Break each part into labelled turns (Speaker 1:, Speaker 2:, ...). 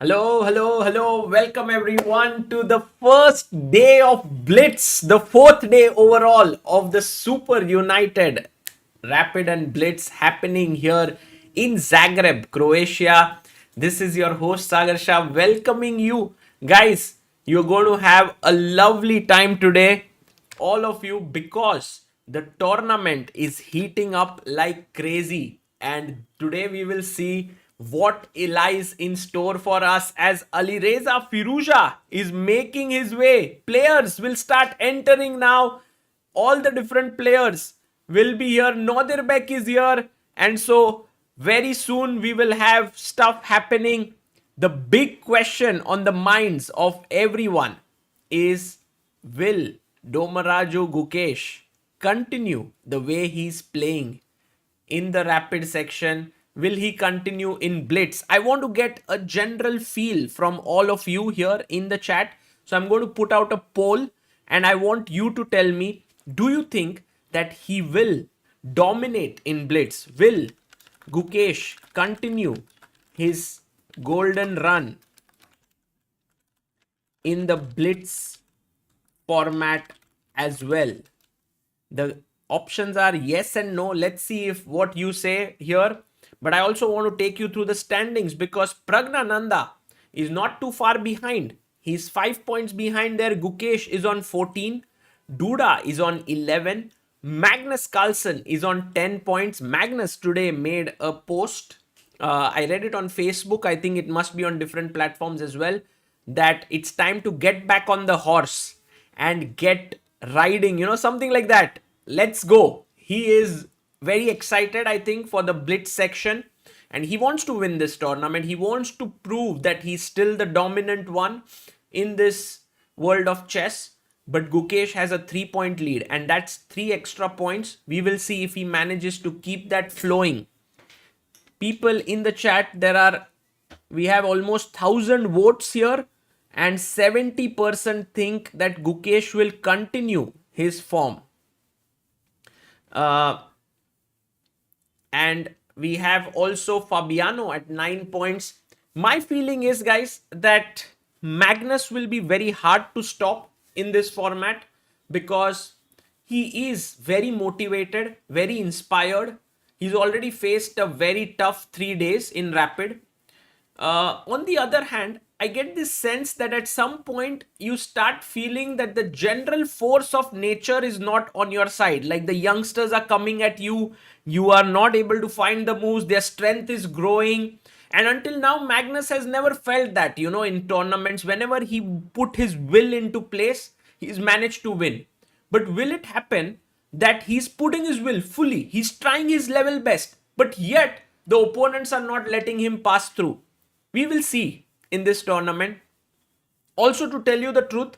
Speaker 1: Hello, hello, hello. Welcome everyone to the first day of Blitz, the fourth day overall of the Super United Rapid and Blitz happening here in Zagreb, Croatia. This is your host Sagar Shah welcoming you. Guys, you're going to have a lovely time today, all of you, because the tournament is heating up like crazy. And today we will see what lies in store for us as Alireza Firouzja is making his way. Players will start entering now. All the different players will be here. Nodirbek is here. And so very soon we will have stuff happening. The big question on the minds of everyone is, will Dommaraju Gukesh continue the way he's playing in the rapid section? Will he continue in blitz? I want to get a general feel from all of you here in the chat. So I'm going to put out a poll and I want you to tell me, do you think that he will dominate in blitz? Will Gukesh continue his golden run in the blitz format as well? The options are yes and no. Let's see if what you say here. But I also want to take you through the standings because Praggnanandhaa is not too far behind. He's 5 points behind there. Gukesh is on 14. Duda is on 11. Magnus Carlsen is on 10 points. Magnus today made a post. I read it on Facebook. I think it must be on different platforms as well. That it's time to get back on the horse and get riding, something like that. Let's go. He is very excited, I think, for the blitz section, and he wants to win this tournament. He wants to prove that he's still the dominant one in this world of chess. But Gukesh has a 3-point lead, and that's 3 extra points. We will see if he manages to keep that flowing. People in the chat, we have almost 1,000 votes here, and 70% think that Gukesh will continue his form. And we have also Fabiano at 9 points. My feeling is, guys, that Magnus will be very hard to stop in this format because he is very motivated, very inspired. He's already faced a very tough 3 days in Rapid. On the other hand, I get this sense that at some point you start feeling that the general force of nature is not on your side. Like the youngsters are coming at you. You are not able to find the moves. Their strength is growing. And until now, Magnus has never felt that, in tournaments. Whenever he put his will into place, he's managed to win. But will it happen that he's putting his will fully? He's trying his level best. But yet, the opponents are not letting him pass through. We will see in this tournament. Also, to tell you the truth,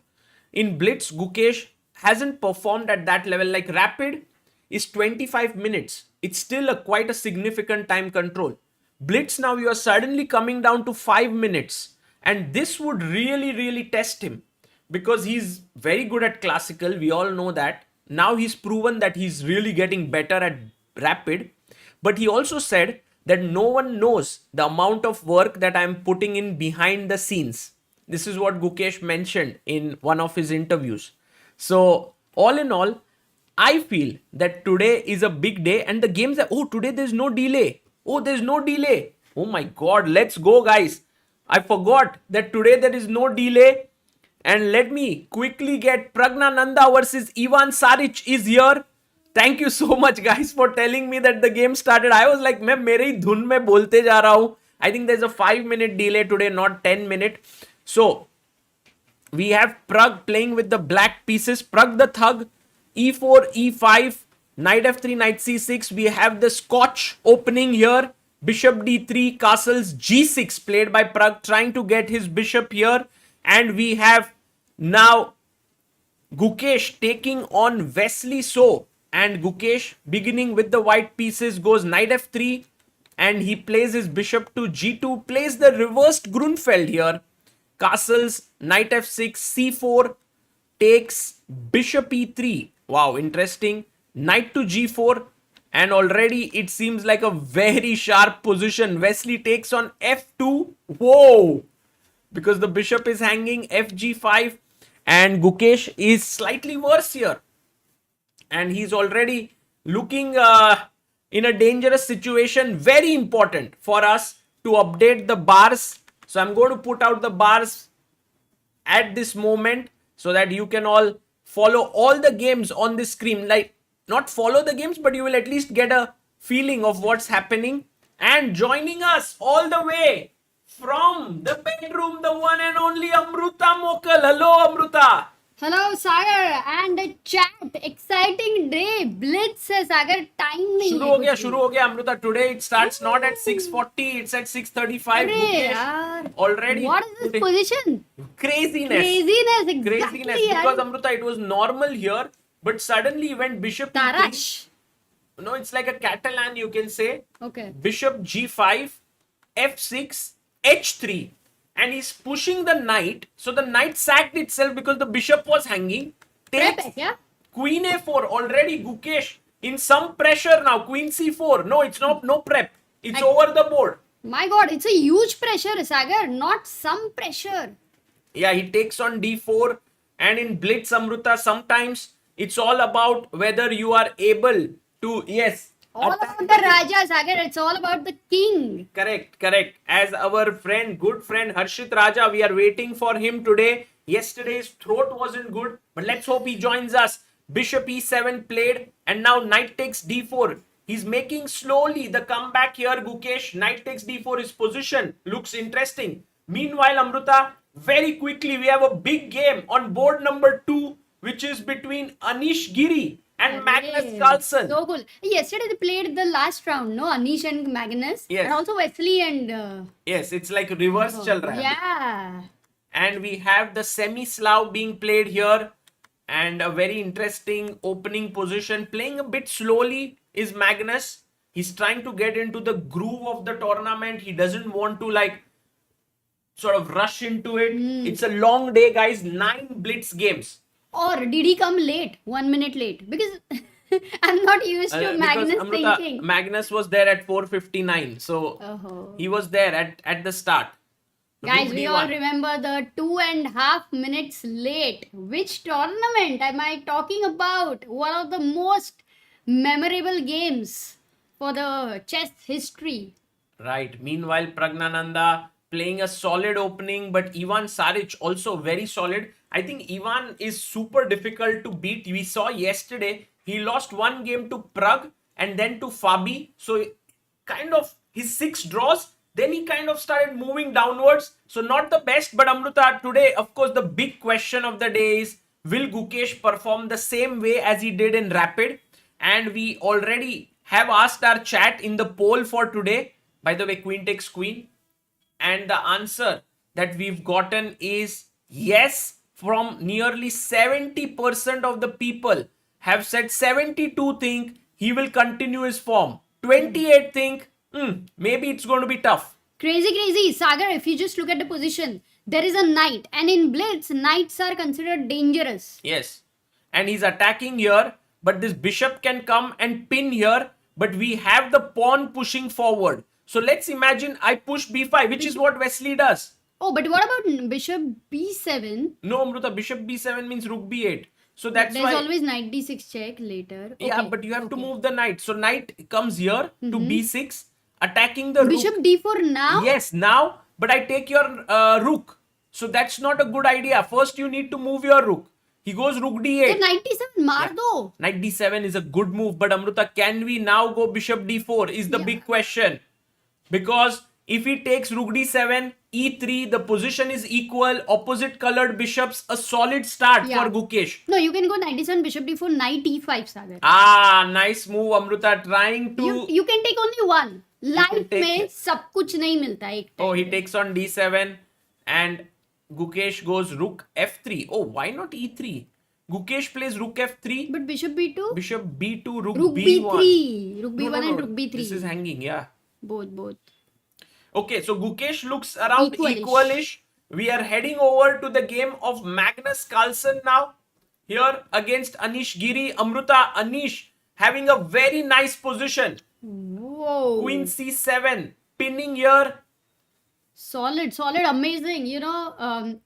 Speaker 1: in Blitz, Gukesh hasn't performed at that level. Like Rapid is 25 minutes. It's still quite a significant time control. Blitz now you are suddenly coming down to 5 minutes. And this would really, really test him. Because he's very good at classical. We all know that. Now he's proven that he's really getting better at Rapid. But he also said that no one knows the amount of work that I'm putting in behind the scenes. This is what Gukesh mentioned in one of his interviews. So, all in all, I feel that today is a big day and the games are, today there's no delay. There's no delay. Oh my God, let's go, guys. I forgot that today there is no delay. And let me quickly get Praggnanandhaa versus Ivan Saric is here. Thank you so much, guys, for telling me that the game started. I was like, मैं मेरे ही धुन में बोलते जा रहा हूँ. I think there's a 5-minute delay today, not 10-minute. So, we have Pragg playing with the black pieces. Pragg the thug, e4, e5, knight f3, knight c6. We have the Scotch opening here. Bishop d3, castles g6 played by Pragg, trying to get his bishop here. And we have now Gukesh taking on Wesley So. And Gukesh, beginning with the white pieces, goes knight f3 and he plays his bishop to g2, plays the reversed Grunfeld here. Castles, knight f6, c4, takes bishop e3. Wow, interesting. Knight to g4, and already it seems like a very sharp position. Wesley takes on f2. Whoa! because the bishop is hanging. FG5, and Gukesh is slightly worse here. And he's already looking in a dangerous situation. Very important for us to update the bars. So I'm going to put out the bars at this moment so that you can all follow all the games on the screen. Like, not follow the games, but you will at least get a feeling of what's happening. And joining us all the way from the bedroom, the one and only Amruta Mokal. Hello, Amruta.
Speaker 2: Hello, Sagar, and the chat. Exciting day. Blitz है, Sagar. Time नहीं
Speaker 1: शुरू हो गया Amrita. Today it starts not at 6:40, it's at 6:35.
Speaker 2: यार,
Speaker 1: already.
Speaker 2: What is this position?
Speaker 1: Craziness,
Speaker 2: exactly.
Speaker 1: Because Amruta, it was normal here, but suddenly when bishop
Speaker 2: Tarash.
Speaker 1: no, it's like a Catalan, you can say.
Speaker 2: Okay.
Speaker 1: Bishop G5, F6, H3, and he's pushing the knight. So the knight sacked itself because the bishop was hanging. Takes
Speaker 2: yeah?
Speaker 1: Queen A4. Already Gukesh in some pressure now. Queen C4. No, it's not. No prep. It's over the board.
Speaker 2: My God, it's a huge pressure, Sagar. Not some pressure.
Speaker 1: Yeah, he takes on D4, and in Blitz, Amruta, sometimes it's all about whether you are able to,
Speaker 2: all about the Raja, Sagar. It's all about the king.
Speaker 1: Correct. As our good friend Harshit Raja, we are waiting for him today. Yesterday's throat wasn't good, but let's hope he joins us. Bishop E7 played, and now knight takes D4. He's making slowly the comeback here, Gukesh. Knight takes D4, his position looks interesting. Meanwhile, Amruta, very quickly, we have a big game on board number 2, which is between Anish Giri and Magnus Carlsen.
Speaker 2: So cool. Yesterday they played the last round, no? Anish and Magnus.
Speaker 1: Yes.
Speaker 2: And also Wesley and...
Speaker 1: Yes, it's like reverse chal raha hai.
Speaker 2: Yeah.
Speaker 1: And we have the semi-Slav being played here. And a very interesting opening position. Playing a bit slowly is Magnus. He's trying to get into the groove of the tournament. He doesn't want to sort of rush into it. It's a long day, guys. 9 blitz games.
Speaker 2: Or did he come late? 1 minute late? Because I'm not used to Magnus
Speaker 1: Amruta,
Speaker 2: thinking.
Speaker 1: Magnus was there at 4:59. So he was there at the start.
Speaker 2: Guys, we all remember the 2.5 minutes late. Which tournament am I talking about? One of the most memorable games for the chess history.
Speaker 1: Right. Meanwhile, Praggnanandhaa playing a solid opening, but Ivan Saric also very solid. I think Ivan is super difficult to beat. We saw yesterday, he lost one game to Pragg and then to Fabi. So kind of his 6 draws, then he kind of started moving downwards. So not the best, but Amruta, today, of course, the big question of the day is, will Gukesh perform the same way as he did in Rapid? And we already have asked our chat in the poll for today. By the way, queen takes queen. And the answer that we've gotten is yes, from nearly 70% of the people have said. 72 think he will continue his form. 28 think maybe it's going to be tough.
Speaker 2: Crazy. Sagar, if you just look at the position, there is a knight. And in Blitz, knights are considered dangerous.
Speaker 1: Yes. And he's attacking here. But this bishop can come and pin here. But we have the pawn pushing forward. So let's imagine I push b5, which is what Wesley does.
Speaker 2: Oh, but what about bishop b7?
Speaker 1: No, Amruta, bishop b7 means rook b8. So that's
Speaker 2: There's
Speaker 1: why...
Speaker 2: always knight d6 check later. Okay.
Speaker 1: Yeah, but you have to move the knight. So knight comes here to b6, attacking the
Speaker 2: bishop
Speaker 1: rook.
Speaker 2: d4 now?
Speaker 1: Yes, now. But I take your rook. So that's not a good idea. First, you need to move your rook. He goes rook d8.
Speaker 2: So knight d7, maar do.
Speaker 1: Knight d7 is a good move. But Amruta, can we now go bishop d4 is the big question. Because if he takes rook d7, e3, the position is equal, opposite colored bishops, a solid start for Gukesh.
Speaker 2: No, you can go knight d7, bishop d4, knight d5, Sagar.
Speaker 1: Ah, nice move, Amruta, trying to...
Speaker 2: You can take only one. Life में सब कुछ नहीं मिलता एक time.
Speaker 1: Oh, he takes on d7 and Gukesh goes rook f3. Oh, why not e3? Gukesh plays rook f3.
Speaker 2: But bishop b2?
Speaker 1: Bishop b2, rook
Speaker 2: b3.
Speaker 1: b1.
Speaker 2: Rook b1 and rook b3.
Speaker 1: This is hanging, yeah.
Speaker 2: Both.
Speaker 1: Okay, so Gukesh looks around
Speaker 2: Equalish.
Speaker 1: equalish. We are heading over to the game of Magnus Carlsen now. Here against Anish Giri. Amruta, Anish having a very nice position.
Speaker 2: Whoa.
Speaker 1: Queen c7. Pinning here.
Speaker 2: Solid, amazing.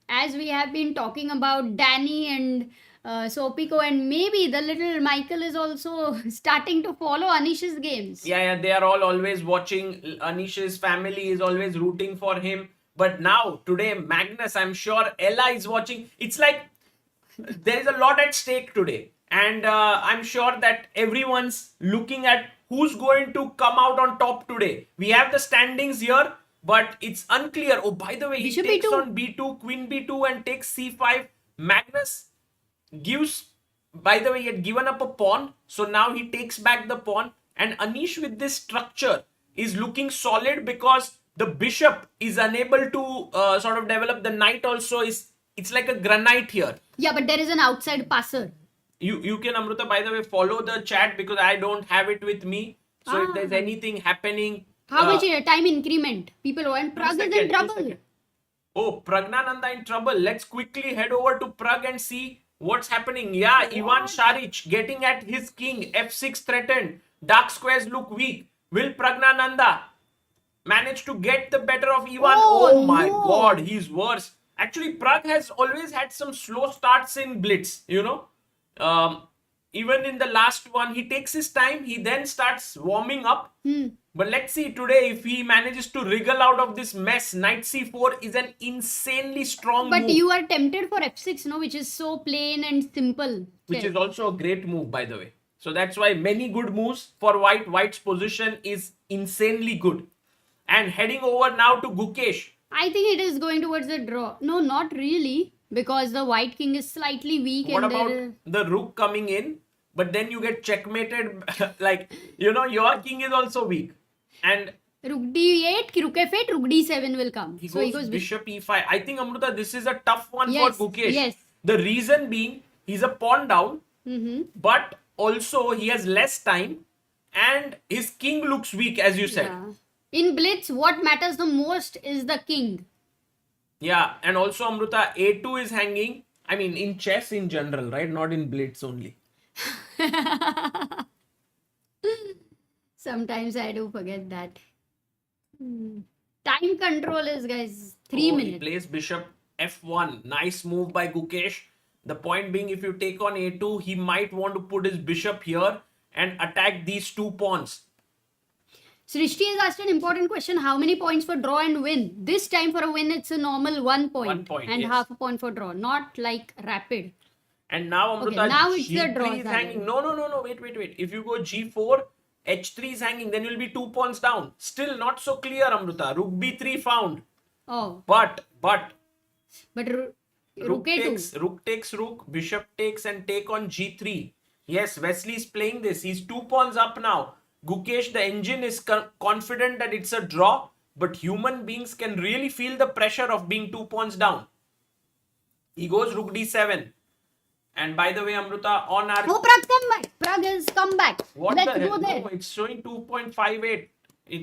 Speaker 2: As we have been talking about Danny and Sopiko, and maybe the little Michael is also starting to follow Anish's games.
Speaker 1: Yeah, they are all always watching. Anish's family is always rooting for him. But now, today, Magnus, I'm sure Ella is watching. It's like there is a lot at stake today. And I'm sure that everyone's looking at who's going to come out on top today. We have the standings here, but it's unclear. Oh, by the way, he
Speaker 2: Bishop
Speaker 1: takes
Speaker 2: B2.
Speaker 1: on B2, Queen B2 and takes C5. Magnus gives, by the way, he had given up a pawn. So now he takes back the pawn. And Anish with this structure is looking solid because the bishop is unable to sort of develop. The knight also is, it's like a granite here.
Speaker 2: Yeah, but there is an outside passer.
Speaker 1: You can, Amruta, by the way, follow the chat because I don't have it with me. So if there's anything happening...
Speaker 2: How much time increment? People want Pragg is in trouble.
Speaker 1: Oh, Praggnanandhaa in trouble. Let's quickly head over to Pragg and see what's happening. Yeah, Ivan Saric getting at his king. F6 threatened. Dark squares look weak. Will Praggnanandhaa manage to get the better of Ivan? Oh my God, he's worse. Actually, Pragg has always had some slow starts in Blitz, even in the last one, he takes his time. He then starts warming up. But let's see today if he manages to wriggle out of this mess. Knight C4 is an insanely strong move.
Speaker 2: But you are tempted for F6, no? Which is so plain and simple.
Speaker 1: Which is also a great move, by the way. So that's why many good moves for White. White's position is insanely good. And heading over now to Gukesh.
Speaker 2: I think it is going towards the draw. No, not really. Because the white king is slightly weak.
Speaker 1: What about the rook coming in? But then you get checkmated. Like, your king is also weak. And
Speaker 2: rook d8, rook f8, rook d7 will come.
Speaker 1: He goes bishop e5. I think, Amruta, this is a tough one for Gukesh.
Speaker 2: Yes.
Speaker 1: The reason being, he's a pawn down. But also, he has less time. And his king looks weak, as you said.
Speaker 2: Yeah. In Blitz, what matters the most is the king.
Speaker 1: Yeah, and also Amruta, A2 is hanging. I mean, in chess in general, right? Not in Blitz only.
Speaker 2: Sometimes I do forget that. Time control is, guys, 3 minutes.
Speaker 1: He plays bishop F1. Nice move by Gukesh. The point being, if you take on A2, he might want to put his bishop here and attack these two pawns.
Speaker 2: Srishti has asked an important question. How many points for draw and win? This time for a win, it's a normal 1 point.
Speaker 1: 1 point,
Speaker 2: and
Speaker 1: yes.
Speaker 2: half a point for draw. Not like rapid.
Speaker 1: And now, Amruta,
Speaker 2: okay, now it's the
Speaker 1: G3
Speaker 2: draw
Speaker 1: is hanging. No. Wait. If you go G4, H3 is hanging. Then you'll be 2 pawns down. Still not so clear, Amruta. Rook B3 found.
Speaker 2: Oh.
Speaker 1: But
Speaker 2: rook
Speaker 1: takes rook, bishop takes and take on G3. Yes, Wesley is playing this. He's 2 pawns up now. Gukesh, the engine, is confident that it's a draw, but human beings can really feel the pressure of being 2 pawns down. He goes rook d7. And by the way, Amruta, on our...
Speaker 2: Oh, Pragg come back. Pragg has come back.
Speaker 1: What
Speaker 2: Let's
Speaker 1: the hell?
Speaker 2: go there.
Speaker 1: No, it's showing 2.58.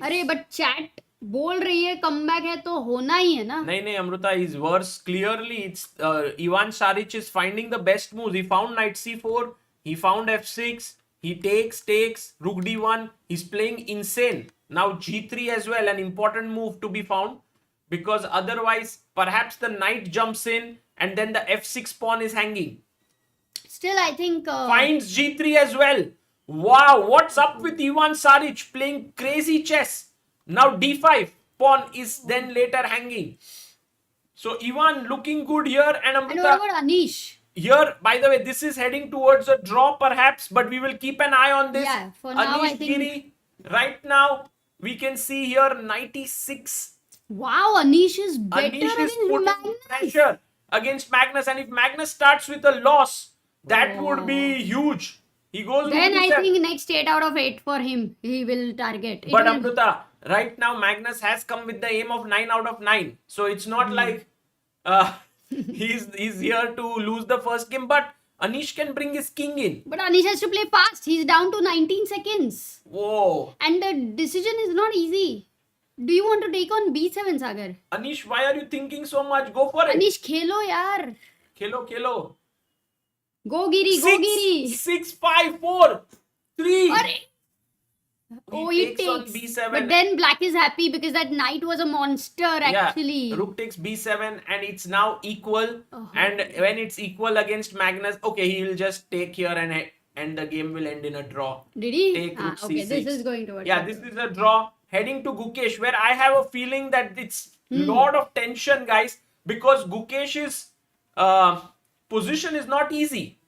Speaker 2: अरे but chat बोल रही है comeback है तो होना ही है ना.
Speaker 1: नहीं Amruta, he's worse. Clearly, it's Ivan Saric is finding the best moves. He found knight c4. He found f6. He takes rook d1. He's playing insane. Now g3 as well, an important move to be found, because otherwise perhaps the knight jumps in and then the f6 pawn is hanging.
Speaker 2: Still, I think...
Speaker 1: Finds g3 as well. Wow, what's up with Ivan Saric playing crazy chess? Now d5 pawn is then later hanging. So Ivan looking good here, and Amruta...
Speaker 2: And what about Anish?
Speaker 1: Here, by the way, this is heading towards a draw perhaps, but we will keep an eye on this.
Speaker 2: Yeah, for now
Speaker 1: Anish
Speaker 2: I think...
Speaker 1: Giri, right now, we can see here 96.
Speaker 2: Wow, Anish is better
Speaker 1: Anish is
Speaker 2: against
Speaker 1: putting
Speaker 2: Magnus.
Speaker 1: pressure against Magnus, and if Magnus starts with a loss, that would be huge. He goes.
Speaker 2: Then I think next 8 out of 8 for him, he will target.
Speaker 1: But Amruta, right now Magnus has come with the aim of 9 out of 9. So it's not like he's here to lose the first game, but Anish can bring his king in.
Speaker 2: But Anish has to play fast. He's down to 19 seconds.
Speaker 1: Whoa.
Speaker 2: And the decision is not easy. Do you want to take on B7, Sagar?
Speaker 1: Anish, why are you thinking so much? Go for it.
Speaker 2: Anish, khelo yaar.
Speaker 1: Khelo.
Speaker 2: Go Giri, go Giri.
Speaker 1: 6, 5, 4, 3. He takes on b7.
Speaker 2: But then black is happy because that knight was a monster actually.
Speaker 1: Yeah, rook takes b7 and it's now equal. And when it's equal against Magnus, okay, he will just take here and the game will end in a draw.
Speaker 2: Did he?
Speaker 1: Take rook
Speaker 2: Okay,
Speaker 1: c6.
Speaker 2: this is going to work.
Speaker 1: Yeah, this is a draw. Heading to Gukesh, where I have a feeling that it's lot of tension, guys, because Gukesh's position is not easy.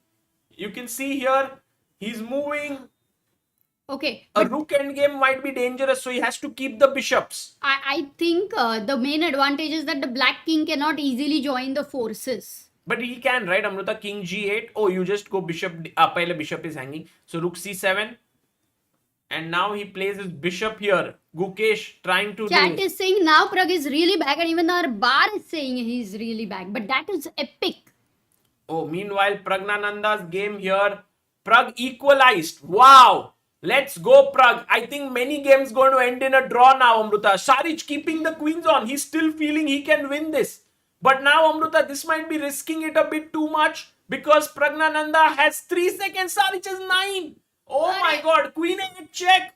Speaker 1: You can see here, he's moving.
Speaker 2: Okay.
Speaker 1: A rook endgame might be dangerous, so he has to keep the bishops.
Speaker 2: I think the main advantage is that the black king cannot easily join the forces.
Speaker 1: But he can, right, Amruta? King g8. Oh, you just go bishop. Pehle bishop is hanging. So rook c7. And now he plays his bishop here. Gukesh trying to
Speaker 2: Chat is saying now Pragg is really back, and even our bar is saying he's really back. But that is epic.
Speaker 1: Oh, meanwhile, Praggnanandhaa's game here. Pragg equalized. Wow. Let's go, Pragg. I think many games going to end in a draw now, Amruta. Saric keeping the queens on. He's still feeling he can win this. But now, Amruta, this might be risking it a bit too much because Praggnanandhaa has 3 seconds. Saric has 9. Oh my God. Queen 8 check.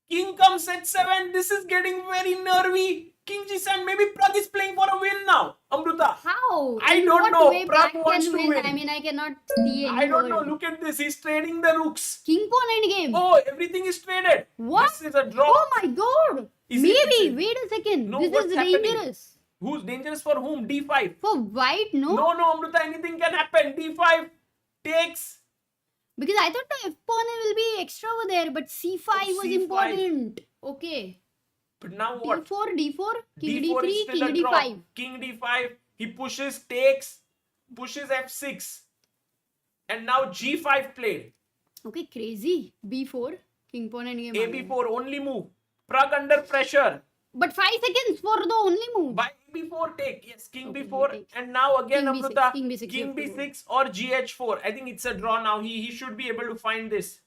Speaker 1: King comes h7. This is getting very nervy. King g7. Maybe Pragg is playing for a win now. Amruta.
Speaker 2: How?
Speaker 1: I
Speaker 2: In
Speaker 1: don't
Speaker 2: what
Speaker 1: know.
Speaker 2: way
Speaker 1: Pragg
Speaker 2: black
Speaker 1: wants
Speaker 2: can
Speaker 1: to win.
Speaker 2: I mean, I cannot see any
Speaker 1: I don't know.
Speaker 2: word.
Speaker 1: Look at this. He's trading the rooks.
Speaker 2: King pawn end game.
Speaker 1: Oh, everything is traded.
Speaker 2: What?
Speaker 1: This is a draw.
Speaker 2: Oh my God.
Speaker 1: Is
Speaker 2: Maybe.
Speaker 1: it-
Speaker 2: Wait a second.
Speaker 1: No,
Speaker 2: This
Speaker 1: what's
Speaker 2: is
Speaker 1: happening?
Speaker 2: dangerous.
Speaker 1: Who's dangerous for whom? d5.
Speaker 2: For white, no?
Speaker 1: No, Amruta. Anything can happen. d5 takes.
Speaker 2: Because I thought the f pawn will be extra over there, but c5 was
Speaker 1: C5.
Speaker 2: important. Okay.
Speaker 1: But now what?
Speaker 2: d4, d4, king
Speaker 1: d4 is
Speaker 2: d3,
Speaker 1: still
Speaker 2: king
Speaker 1: a draw.
Speaker 2: d5.
Speaker 1: King d5. He pushes, takes, pushes f6. And now g5 played.
Speaker 2: Okay, crazy. b4, king pawn and game.
Speaker 1: ab4 only move. Pragg under pressure.
Speaker 2: But 5 seconds for the only move.
Speaker 1: By b4 take. Yes, king
Speaker 2: Okay,
Speaker 1: b4.
Speaker 2: take.
Speaker 1: And now again,
Speaker 2: King b6,
Speaker 1: Amruta.
Speaker 2: king b6,
Speaker 1: King
Speaker 2: you have to
Speaker 1: b6 or gh4. I think it's a draw now. He should be able to find this.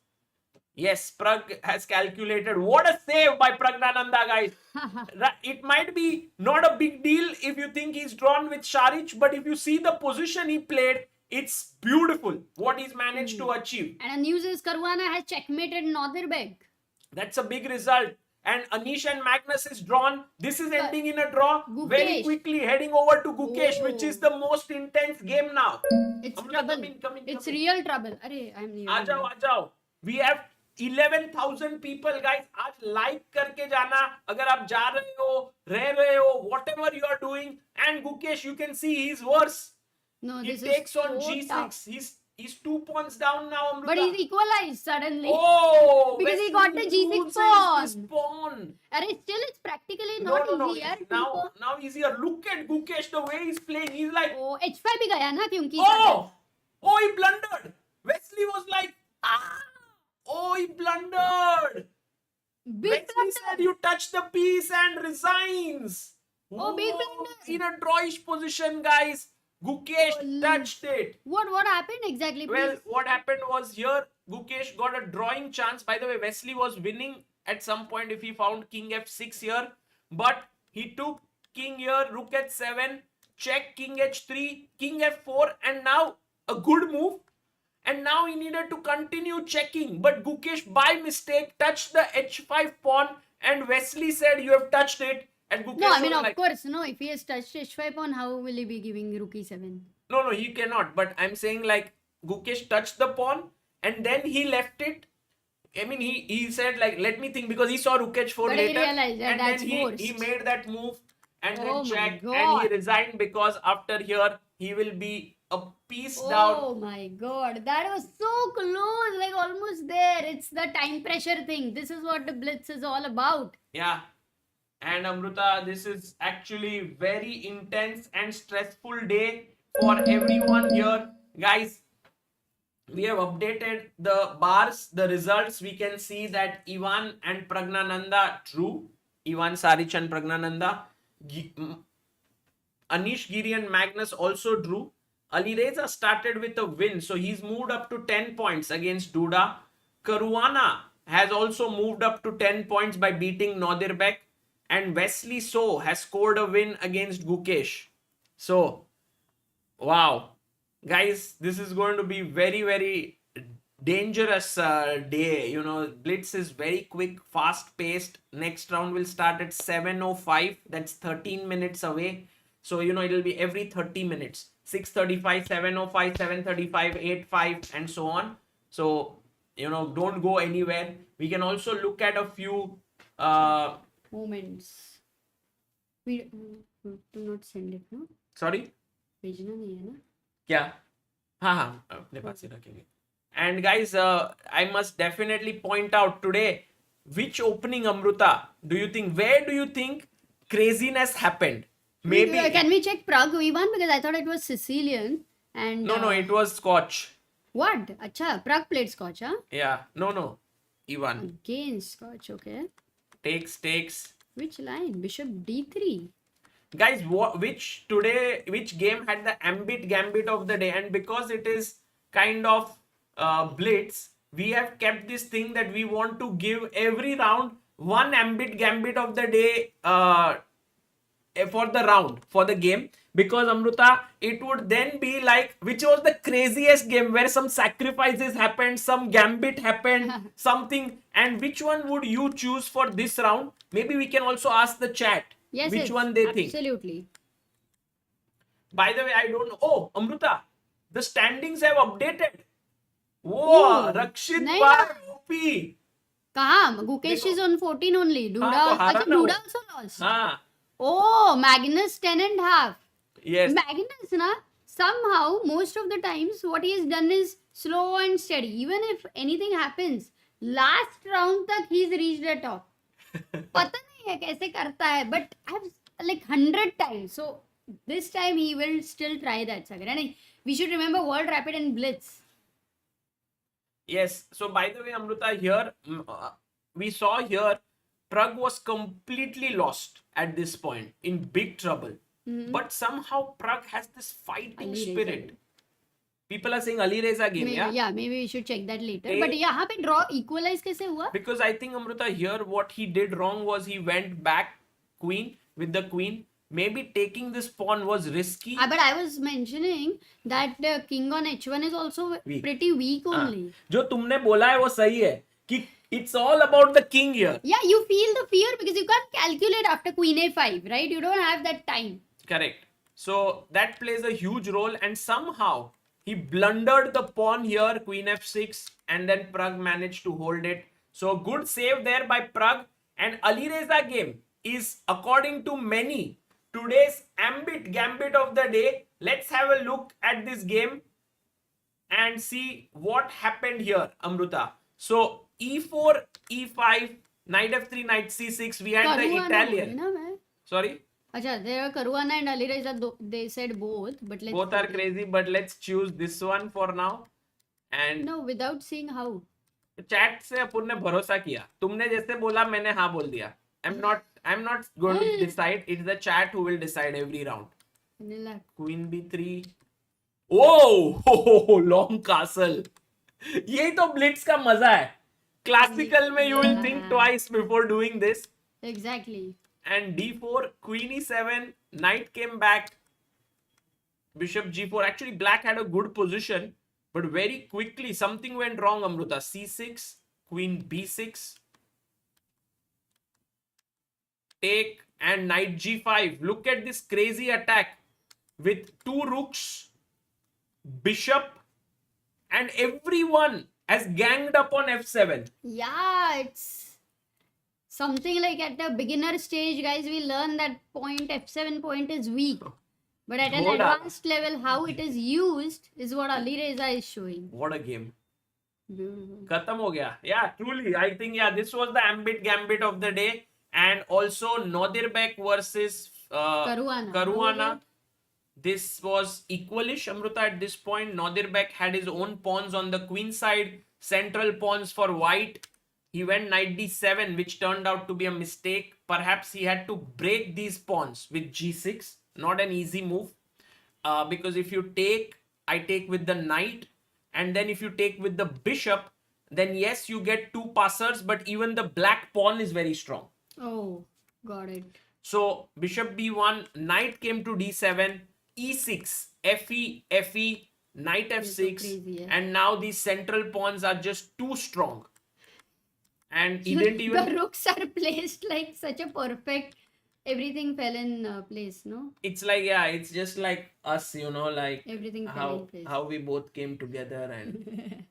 Speaker 1: Yes, Pragg has calculated. What a save by Praggnanandhaa, guys. It might be not a big deal if you think he's drawn with Saric, but if you see the position he played, it's beautiful what he's managed to achieve.
Speaker 2: And the news is Caruana has checkmated Nodirbek.
Speaker 1: That's a big result. And Anish and Magnus is drawn. This is ending in a draw. Very
Speaker 2: Gukesh.
Speaker 1: quickly heading over to Gukesh, which is the most intense game now.
Speaker 2: It's
Speaker 1: Amruta,
Speaker 2: trouble.
Speaker 1: come in.
Speaker 2: It's real trouble. Arey, I'm new.
Speaker 1: आ जाओ. We have 11,000 people, guys. आज like करके जाना. अगर आप जा रहे हो, रह रहे हो, whatever you are doing. And Gukesh, you can see he's worse.
Speaker 2: No,
Speaker 1: He
Speaker 2: this
Speaker 1: takes
Speaker 2: is
Speaker 1: on
Speaker 2: so
Speaker 1: g6.
Speaker 2: tough.
Speaker 1: He's 2 pawns down now, Amruta.
Speaker 2: But he's equalized suddenly.
Speaker 1: Oh,
Speaker 2: Because he
Speaker 1: Wesley
Speaker 2: got the G6
Speaker 1: loses
Speaker 2: pawn.
Speaker 1: this pawn.
Speaker 2: Arey, still it's practically
Speaker 1: No,
Speaker 2: not
Speaker 1: no.
Speaker 2: easy. यार,
Speaker 1: Now easier. Look at Gukesh, the way he's playing. He's like,
Speaker 2: Oh, h5 भी गया ना क्योंकि
Speaker 1: oh, he blundered. Wesley was like, oh, he blundered.
Speaker 2: big
Speaker 1: Wesley
Speaker 2: blunder.
Speaker 1: said you touch the piece and resigns.
Speaker 2: Oh, big
Speaker 1: Whoa,
Speaker 2: blunder.
Speaker 1: in a drawish position, guys. Gukesh touched it.
Speaker 2: What happened exactly?
Speaker 1: Well,
Speaker 2: Please?
Speaker 1: what happened was here, Gukesh got a drawing chance. By the way, Wesley was winning at some point if he found king f6 here. But he took king here, rook h7, check, king h3, king f4, and now a good move. And now he needed to continue checking. But Gukesh, by mistake, touched the h5 pawn. And Wesley said, you have touched it. And Gukesh
Speaker 2: No, I mean,
Speaker 1: was
Speaker 2: of
Speaker 1: like,
Speaker 2: course, no. If he has touched h5 pawn, how will he be giving rook e7?
Speaker 1: No, he cannot. But I'm saying like Gukesh touched the pawn and then he left it. I mean, he said like, let me think, because he saw rook h4
Speaker 2: But he
Speaker 1: later.
Speaker 2: realized that
Speaker 1: and
Speaker 2: that's
Speaker 1: then he
Speaker 2: forced.
Speaker 1: made that move and
Speaker 2: Oh
Speaker 1: then
Speaker 2: my
Speaker 1: checked and
Speaker 2: God.
Speaker 1: he resigned because after here he will be a piece down.
Speaker 2: Oh my God, that was so close, like almost there. It's the time pressure thing. This is what the Blitz is all about.
Speaker 1: Yeah. And Amruta, this is actually very intense and stressful day for everyone here. Guys, we have updated the bars, the results. We can see that Ivan and Praggnanandhaa drew. Ivan Saric and Praggnanandhaa. Anish Giri and Magnus also drew. Alireza started with a win, so he's moved up to 10 points against Duda. Caruana has also moved up to 10 points by beating Nodirbek. And Wesley So has scored a win against Gukesh. So, wow. Guys, this is going to be very, very dangerous day. You know, Blitz is very quick, fast paced. Next round will start at 7:05. That's 13 minutes away. So, you know, it'll be every 30 minutes. 6:35, 7:05, 7:35, 8:05, and so on. So, you know, don't go anywhere. We can also look at a few
Speaker 2: moments. We do not send it, no?
Speaker 1: Sorry?
Speaker 2: भेजना नहीं है ना?
Speaker 1: क्या? हाँ, अपने पास ही रखेंगे. And guys, I must definitely point out today, which opening, Amruta, do you think, where do you think craziness happened? Maybe.
Speaker 2: Can we check Pragg who won? Because I thought it was Sicilian. And
Speaker 1: No, it was Scotch.
Speaker 2: What? Acha, Pragg played Scotch, huh?
Speaker 1: Yeah, no. Ivan.
Speaker 2: Against Scotch, okay.
Speaker 1: Takes.
Speaker 2: Which line? Bishop D3.
Speaker 1: Guys, which game had the ambit gambit of the day? And because it is kind of blitz, we have kept this thing that we want to give every round one ambit gambit of the day for the round, for the game. Because Amruta, it would then be like, which was the craziest game where some sacrifices happened, some gambit happened, something. And which one would you choose for this round? Maybe we can also ask the chat.
Speaker 2: Yes,
Speaker 1: which one they think.
Speaker 2: Absolutely.
Speaker 1: By the way, I don't know. Oh, Amruta, the standings have updated. Whoa, Rakshit Par OP.
Speaker 2: Kaha? Gukesh is on 14 only. Duda also lost. Oh, Magnus 10.5.
Speaker 1: Yes.
Speaker 2: Magnus, somehow, most of the times, what he has done is slow and steady. Even if anything happens, last round tak he's reached the top. Pata nahi hai kaise karta hai, but I've like 100 times. So this time he will still try that, Sagar. And we should remember World Rapid and Blitz.
Speaker 1: Yes. So by the way, Amruta, here we saw here Pragg was completely lost at this point, in big trouble. But somehow Pragg has this fighting spirit. People are saying Alireza game,
Speaker 2: Yeah, maybe we should check that later. But यहाँ पे draw equalize कैसे हुआ?
Speaker 1: Because I think, Amruta, here what he did wrong was he went back queen with the queen. Maybe taking this pawn was risky.
Speaker 2: But I was mentioning that king on h1 is also pretty weak only.
Speaker 1: जो तुमने बोला है वो सही है कि it's all about the king here.
Speaker 2: Yeah, you feel the fear because you can't calculate after queen a5, right? You don't have that time.
Speaker 1: Correct. So that plays a huge role, and somehow he blundered the pawn here, queen f6, and then Pragg managed to hold it. So good save there by Pragg. And Alireza game is, according to many, today's ambit gambit of the day. Let's have a look at this game and see what happened here, Amruta. So e4, e5, knight f3, knight c6. We had the Italian. Sorry?
Speaker 2: Acha, there are Caruana and Alireza, they said both. But let's
Speaker 1: both are crazy, but let's choose this one for now. And
Speaker 2: no, without seeing how.
Speaker 1: Chat से अपन ने भरोसा किया. तुमने जैसे बोला मैंने हाँ बोल दिया. I'm not going to decide. It's the chat who will decide every round. Queen b3. Oh, long castle. यही तो blitz का मजा है. Classical में you will think twice before doing this.
Speaker 2: Exactly.
Speaker 1: And d4, queen e7, knight came back, bishop g4. Actually, black had a good position, but very quickly something went wrong, Amruta. c6, queen b6, take, and knight g5. Look at this crazy attack with two rooks, bishop, and everyone has ganged up on f7.
Speaker 2: Yeah, it's something like at the beginner stage, guys, we learn that point f7 point is weak. But at an advanced level, how it is used is what Alireza is showing.
Speaker 1: What a game. Khatam ho gaya. Yeah, truly. I think, this was the ambit gambit of the day. And also Nodirbek versus Caruana. This was equalish, Amruta, at this point. Nodirbek had his own pawns on the queen side. Central pawns for white. He went knight d7, which turned out to be a mistake. Perhaps he had to break these pawns with g6. Not an easy move. Because if you take, I take with the knight. And then if you take with the bishop, then yes, you get two passers. But even the black pawn is very strong.
Speaker 2: Oh, got it.
Speaker 1: So bishop b1, knight came to d7, e6, fe, fe, knight
Speaker 2: so
Speaker 1: f6,
Speaker 2: crazy, yeah.
Speaker 1: and now these central pawns are just too strong. And he didn't
Speaker 2: The
Speaker 1: even...
Speaker 2: rooks are placed like such a perfect. Everything fell in place, no?
Speaker 1: It's like, yeah, it's just like us, like
Speaker 2: Everything fell in place.
Speaker 1: how we both came together. And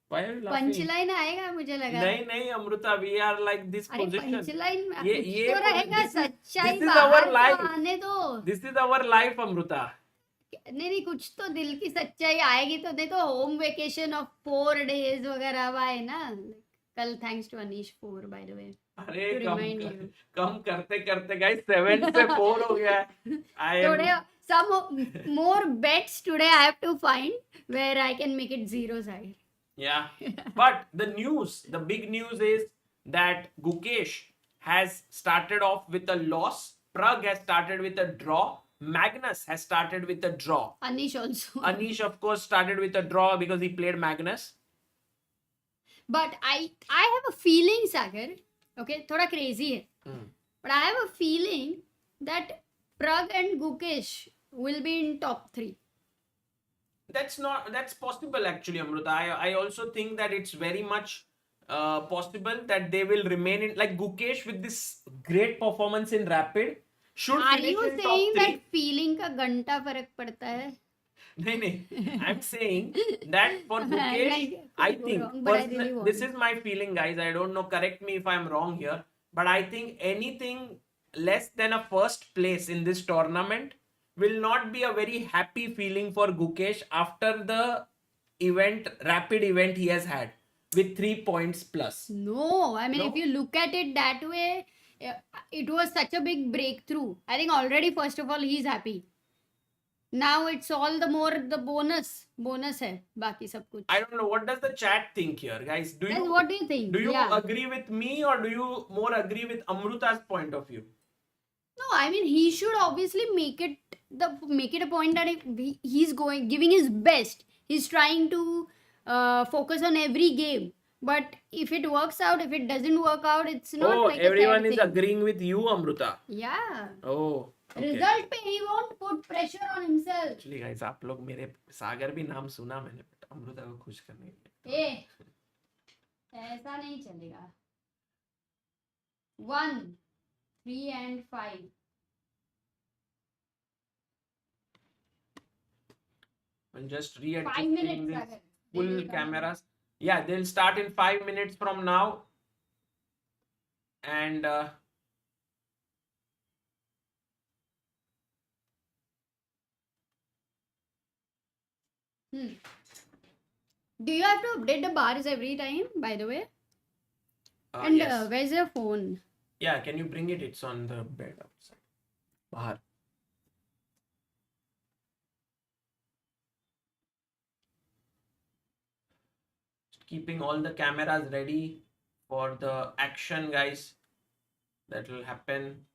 Speaker 1: why are you laughing?
Speaker 2: Punchline आएगा मुझे लगा.
Speaker 1: नहीं Amrita, we are like this
Speaker 2: अरे
Speaker 1: position.
Speaker 2: Punchline
Speaker 1: ये
Speaker 2: कुछ तो रहेगा. सच्चाई
Speaker 1: this is our
Speaker 2: बाहर
Speaker 1: life.
Speaker 2: तो आने दो.
Speaker 1: This is our life, Amruta.
Speaker 2: नहीं कुछ तो दिल की सच्चाई आएगी तो देखो. होम वेकेशन ऑफ 4 days वगैरह हुआ है ना कल. Thanks to Anish 4 by the way.
Speaker 1: अरे कम करते करते गाइस 7 से 4 हो गया है.
Speaker 2: Today some more bets today I have to find where I can make it 0 side.
Speaker 1: Yeah, but the big news is that Gukesh has started off with a loss. Pragg has started with a draw. Magnus has started with a draw.
Speaker 2: Anish also.
Speaker 1: Anish, of course, started with a draw because he played Magnus.
Speaker 2: But I have a feeling, Sagar, okay, thoda crazy hai. But I have a feeling that Pragg and Gukesh will be in top 3.
Speaker 1: That's possible actually, Amruta. I also think that it's very much possible that they will remain in, like Gukesh with this great performance in Rapid should
Speaker 2: Are
Speaker 1: finish
Speaker 2: you
Speaker 1: in
Speaker 2: saying
Speaker 1: top 3.
Speaker 2: that feeling का घंटा फर्क पड़ता है?
Speaker 1: नहीं, I'm saying that for Gukesh, I think this is my feeling, guys. I don't know, correct me if I'm wrong here, but I think anything less than a first place in this tournament will not be a very happy feeling for Gukesh after the rapid event he has had with 3 points plus.
Speaker 2: No, I mean, if you look at it that way, it was such a big breakthrough. I think already, first of all, he's happy. Now it's all the more the bonus hai, baki sab kuch.
Speaker 1: I don't know, what does the chat think here, guys?
Speaker 2: What do you think?
Speaker 1: Do you agree with me, or do you more agree with Amruta's point of view?
Speaker 2: No, I mean, he should obviously make it a point that he's giving his best. He's trying to focus on every game. But if it works out, if it doesn't work out, it's not like
Speaker 1: everyone
Speaker 2: a sad
Speaker 1: is
Speaker 2: thing.
Speaker 1: Agreeing with you, Amruta.
Speaker 2: Yeah.
Speaker 1: Oh. Okay.
Speaker 2: Result पे he won't put pressure on himself.
Speaker 1: Actually, guys, आप लोग मेरे सागर भी नाम सुना मैंने, but Amrita को खुश करने के लिए.
Speaker 2: ऐसा नहीं चलेगा. 1, 3 and 5.
Speaker 1: We'll just
Speaker 2: 5 minutes.
Speaker 1: these full cameras. Yeah, they'll start in 5 minutes from now. And
Speaker 2: Do you have to update the bars every time, by the way? And
Speaker 1: yes.
Speaker 2: Where's your phone?
Speaker 1: Yeah, can you bring it? It's on the bed outside. Bahar. Keeping all the cameras ready for the action, guys. That will happen.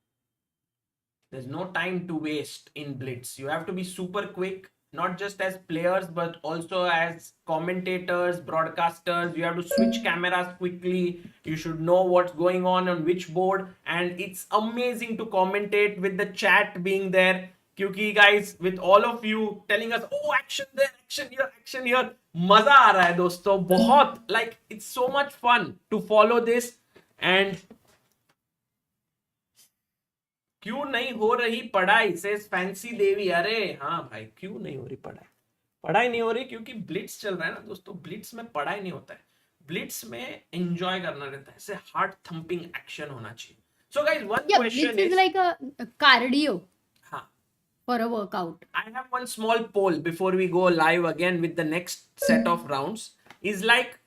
Speaker 1: There's no time to waste in Blitz. You have to be super quick, not just as players, but also as commentators, broadcasters. You have to switch cameras quickly. You should know what's going on which board. And it's amazing to commentate with the chat being there. Kyunki guys, with all of you telling us, oh, action there, action here. Maza aa raha hai, dosto. Bahut, like, it's so much fun to follow this. And क्यों नहीं हो रही पढ़ाई, says fancy देवी. अरे हाँ भाई, क्यों नहीं हो रही पढ़ाई नहीं हो रही क्योंकि ब्लिट्स चल रहा है ना दोस्तों. ब्लिट्स में पढ़ाई नहीं होता है, ब्लिट्स में एंजॉय करना रहता है. ऐसे हार्ट थंपिंग एक्शन होना चाहिए. So guys, one question
Speaker 2: is like a cardio.
Speaker 1: हाँ,
Speaker 2: for a workout.
Speaker 1: I have one small poll before we go live again with the next set of rounds. Is like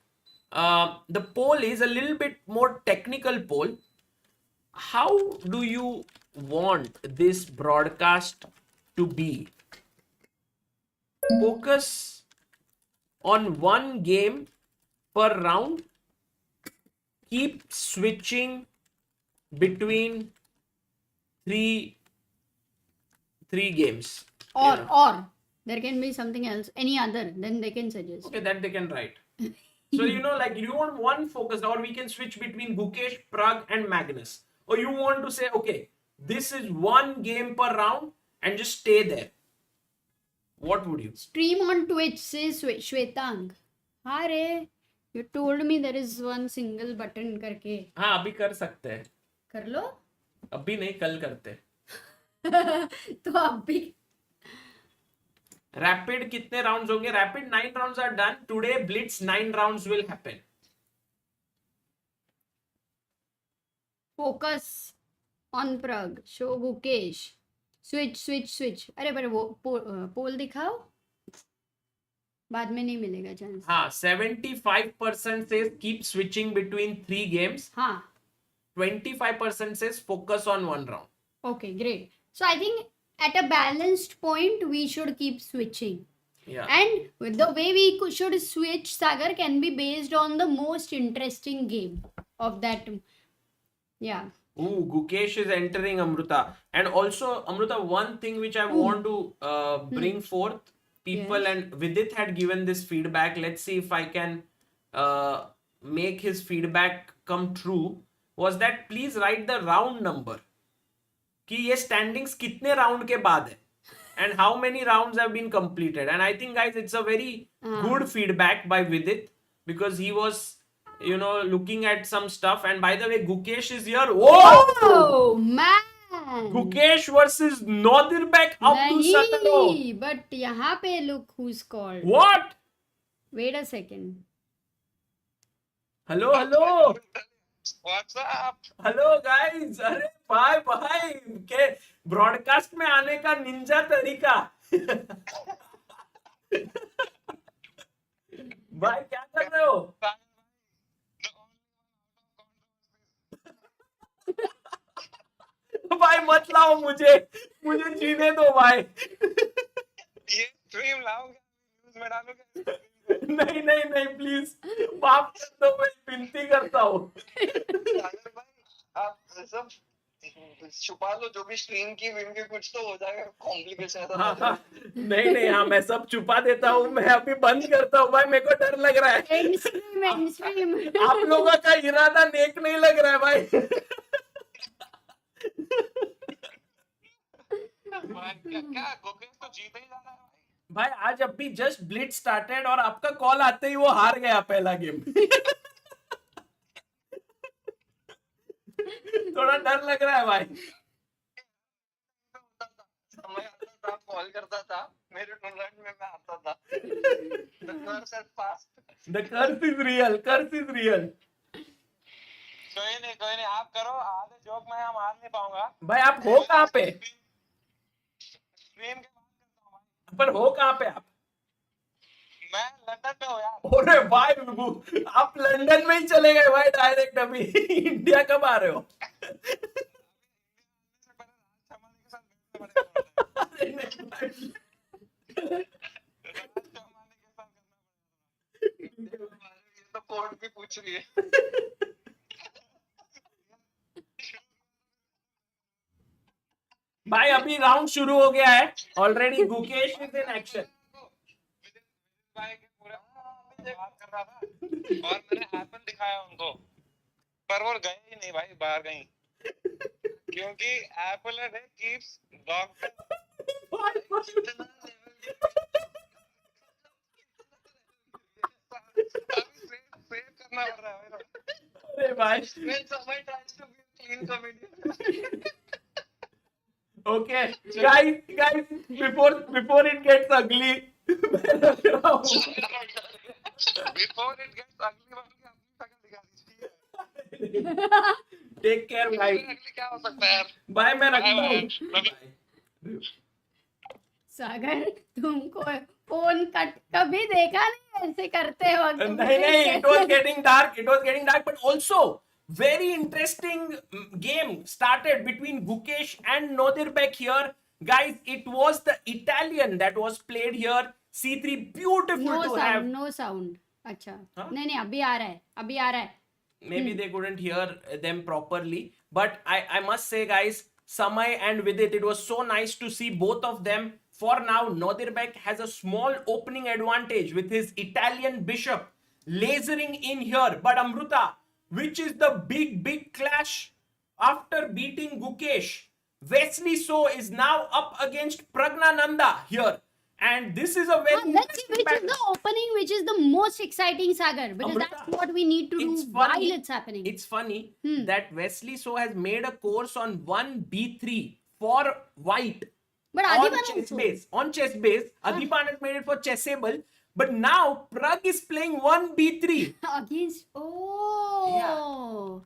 Speaker 1: the poll is a little bit more technical poll. How do you want this broadcast to be? Focus on one game per round. Keep switching between three games.
Speaker 2: Or there can be something else, any other, then they can suggest.
Speaker 1: Okay, that they can write. So, like you want one focus, or we can switch between Gukesh, Pragg and Magnus. Or you want to say, okay, this is one game per round and just stay there. What would you?
Speaker 2: Stream on Twitch, says Shwetang. हाँ रे, you told me there is one single button करके.
Speaker 1: हाँ अभी कर सकते हैं.
Speaker 2: कर लो.
Speaker 1: अभी नहीं, कल करते.
Speaker 2: तो अभी.
Speaker 1: Rapid कितने rounds होंगे? Rapid 9 rounds are done. Today Blitz 9 rounds will happen.
Speaker 2: Focus on Pragg. Show Gukesh. Switch. अरे पर वो पोल दिखाओ. बाद में नहीं मिलेगा चांस.
Speaker 1: हाँ 75% says keep switching between 3 games.
Speaker 2: हाँ.
Speaker 1: 25% says focus on 1 round.
Speaker 2: Okay, great. So I think at a balanced point we should keep switching.
Speaker 1: Yeah.
Speaker 2: And the way we should switch, Sagar, can be based on the most interesting game of that. Yeah.
Speaker 1: Ooh, Gukesh is entering, Amruta. And also, Amruta, one thing which I want to bring forth, people,
Speaker 2: Yes.
Speaker 1: and Vidit had given this feedback. Let's see if I can make his feedback come true. Was that please write the round number. कि ये standings कितने round के बाद है. And how many rounds have been completed. And I think, guys, it's a very good feedback by Vidit. Because he was, you know, looking at some stuff. And by the way, Gukesh is here.
Speaker 2: Oh, man.
Speaker 1: Gukesh versus Nodirbek Abdosattorov.
Speaker 2: नहीं, but यहाँ पे look who's called.
Speaker 1: What?
Speaker 2: Wait a second.
Speaker 1: Hello.
Speaker 3: What's up?
Speaker 1: Hello, guys. अरे भाई के broadcast में आने का Ninja तरीका. भाई क्या कर रहे हो? भाई मत लाओ मुझे जीने दो भाई.
Speaker 3: ये स्ट्रीम लाओगे न्यूज़ में डालोगे?
Speaker 1: नहीं प्लीज माफ कर दो, मैं विनती करता हूँ.
Speaker 3: सागर भाई आप सब छुपा लो जो भी स्ट्रीम की विन के, कुछ तो हो जाएगा. कॉम्प्लिकेशन है.
Speaker 1: हाँ. नहीं हाँ मैं सब छुपा देता हूँ. मैं अभी बंद करता हूँ भाई, मेरे को डर लग रहा है.
Speaker 2: End stream.
Speaker 1: आप लोगों का इरादा नेक नहीं लग रहा है भाई.
Speaker 3: क्या गुकेश तो जीते ही जाना है
Speaker 1: भाई आज अभी जस्ट ब्लिट्ज स्टार्टेड और आपका कॉल आते ही वो हार गया पहला गेम. थोड़ा डर लग रहा है भाई.
Speaker 3: समय आता था, कॉल करता था, मेरे टूर्नामेंट में मैं आता था.
Speaker 1: The curse is real.
Speaker 3: कोई नहीं आप करो. आधे जोक में हम हार नहीं पाऊंगा.
Speaker 1: भाई आप हो कहाँ पे?
Speaker 3: स्ट्रीम के बाद करता हूँ भाई.
Speaker 1: पर हो कहाँ पे आप?
Speaker 3: मैं लंदन में हूँ यार.
Speaker 1: अरे भाई आप लंदन में ही चले गए भाई डायरेक्ट. अभी इंडिया कब आ रहे हो?
Speaker 3: तो कोर्ट भी पूछ रही है.
Speaker 1: भाई अभी राउंड शुरू हो गया है already. Gukesh is in action.
Speaker 3: बात कर रहा था और मैंने एप्पल दिखाया उनको, पर वो गए ही नहीं भाई बाहर कहीं, क्योंकि एप्पल कीप्स डॉग सेव करना पड़ रहा है.
Speaker 1: अरे भाई okay guys before it gets ugly.
Speaker 3: Before it gets ugly वाली अपनी शक्ल दिखा दीजिए.
Speaker 1: टेक केयर भाई.
Speaker 3: अगली क्या हो सकता है यार.
Speaker 1: बाय मैं रखता हूँ.
Speaker 2: सागर तुमको फोन कट कभी देखा नहीं ऐसे करते वक्त.
Speaker 1: नहीं it was getting dark but also very interesting game started between Gukesh and Nodirbek here. Guys, it was the Italian that was played here. C3 beautiful to have.
Speaker 2: No sound. अच्छा.
Speaker 1: हाँ?
Speaker 2: नहीं अभी आ रहा है.
Speaker 1: Maybe they couldn't hear them properly. But I must say, guys, Samay and Vidit, it was so nice to see both of them. For now, Nodirbek has a small opening advantage with his Italian bishop lasering in here. But Amruta, which is the big clash after beating Gukesh? Wesley So is now up against Praggnanandhaa here. And this is a very
Speaker 2: let's see
Speaker 1: interesting
Speaker 2: which is
Speaker 1: battle.
Speaker 2: the opening, which is the most exciting, Sagar, because
Speaker 1: Amrita,
Speaker 2: that's what we need to do while it's happening.
Speaker 1: It's funny that Wesley So has made a course on 1b3 for white
Speaker 2: But
Speaker 1: on
Speaker 2: Adiban also.
Speaker 1: ChessBase. On ChessBase, Adiban has made it for Chessable. But now Pragg is playing 1b3.
Speaker 2: Against. Oh.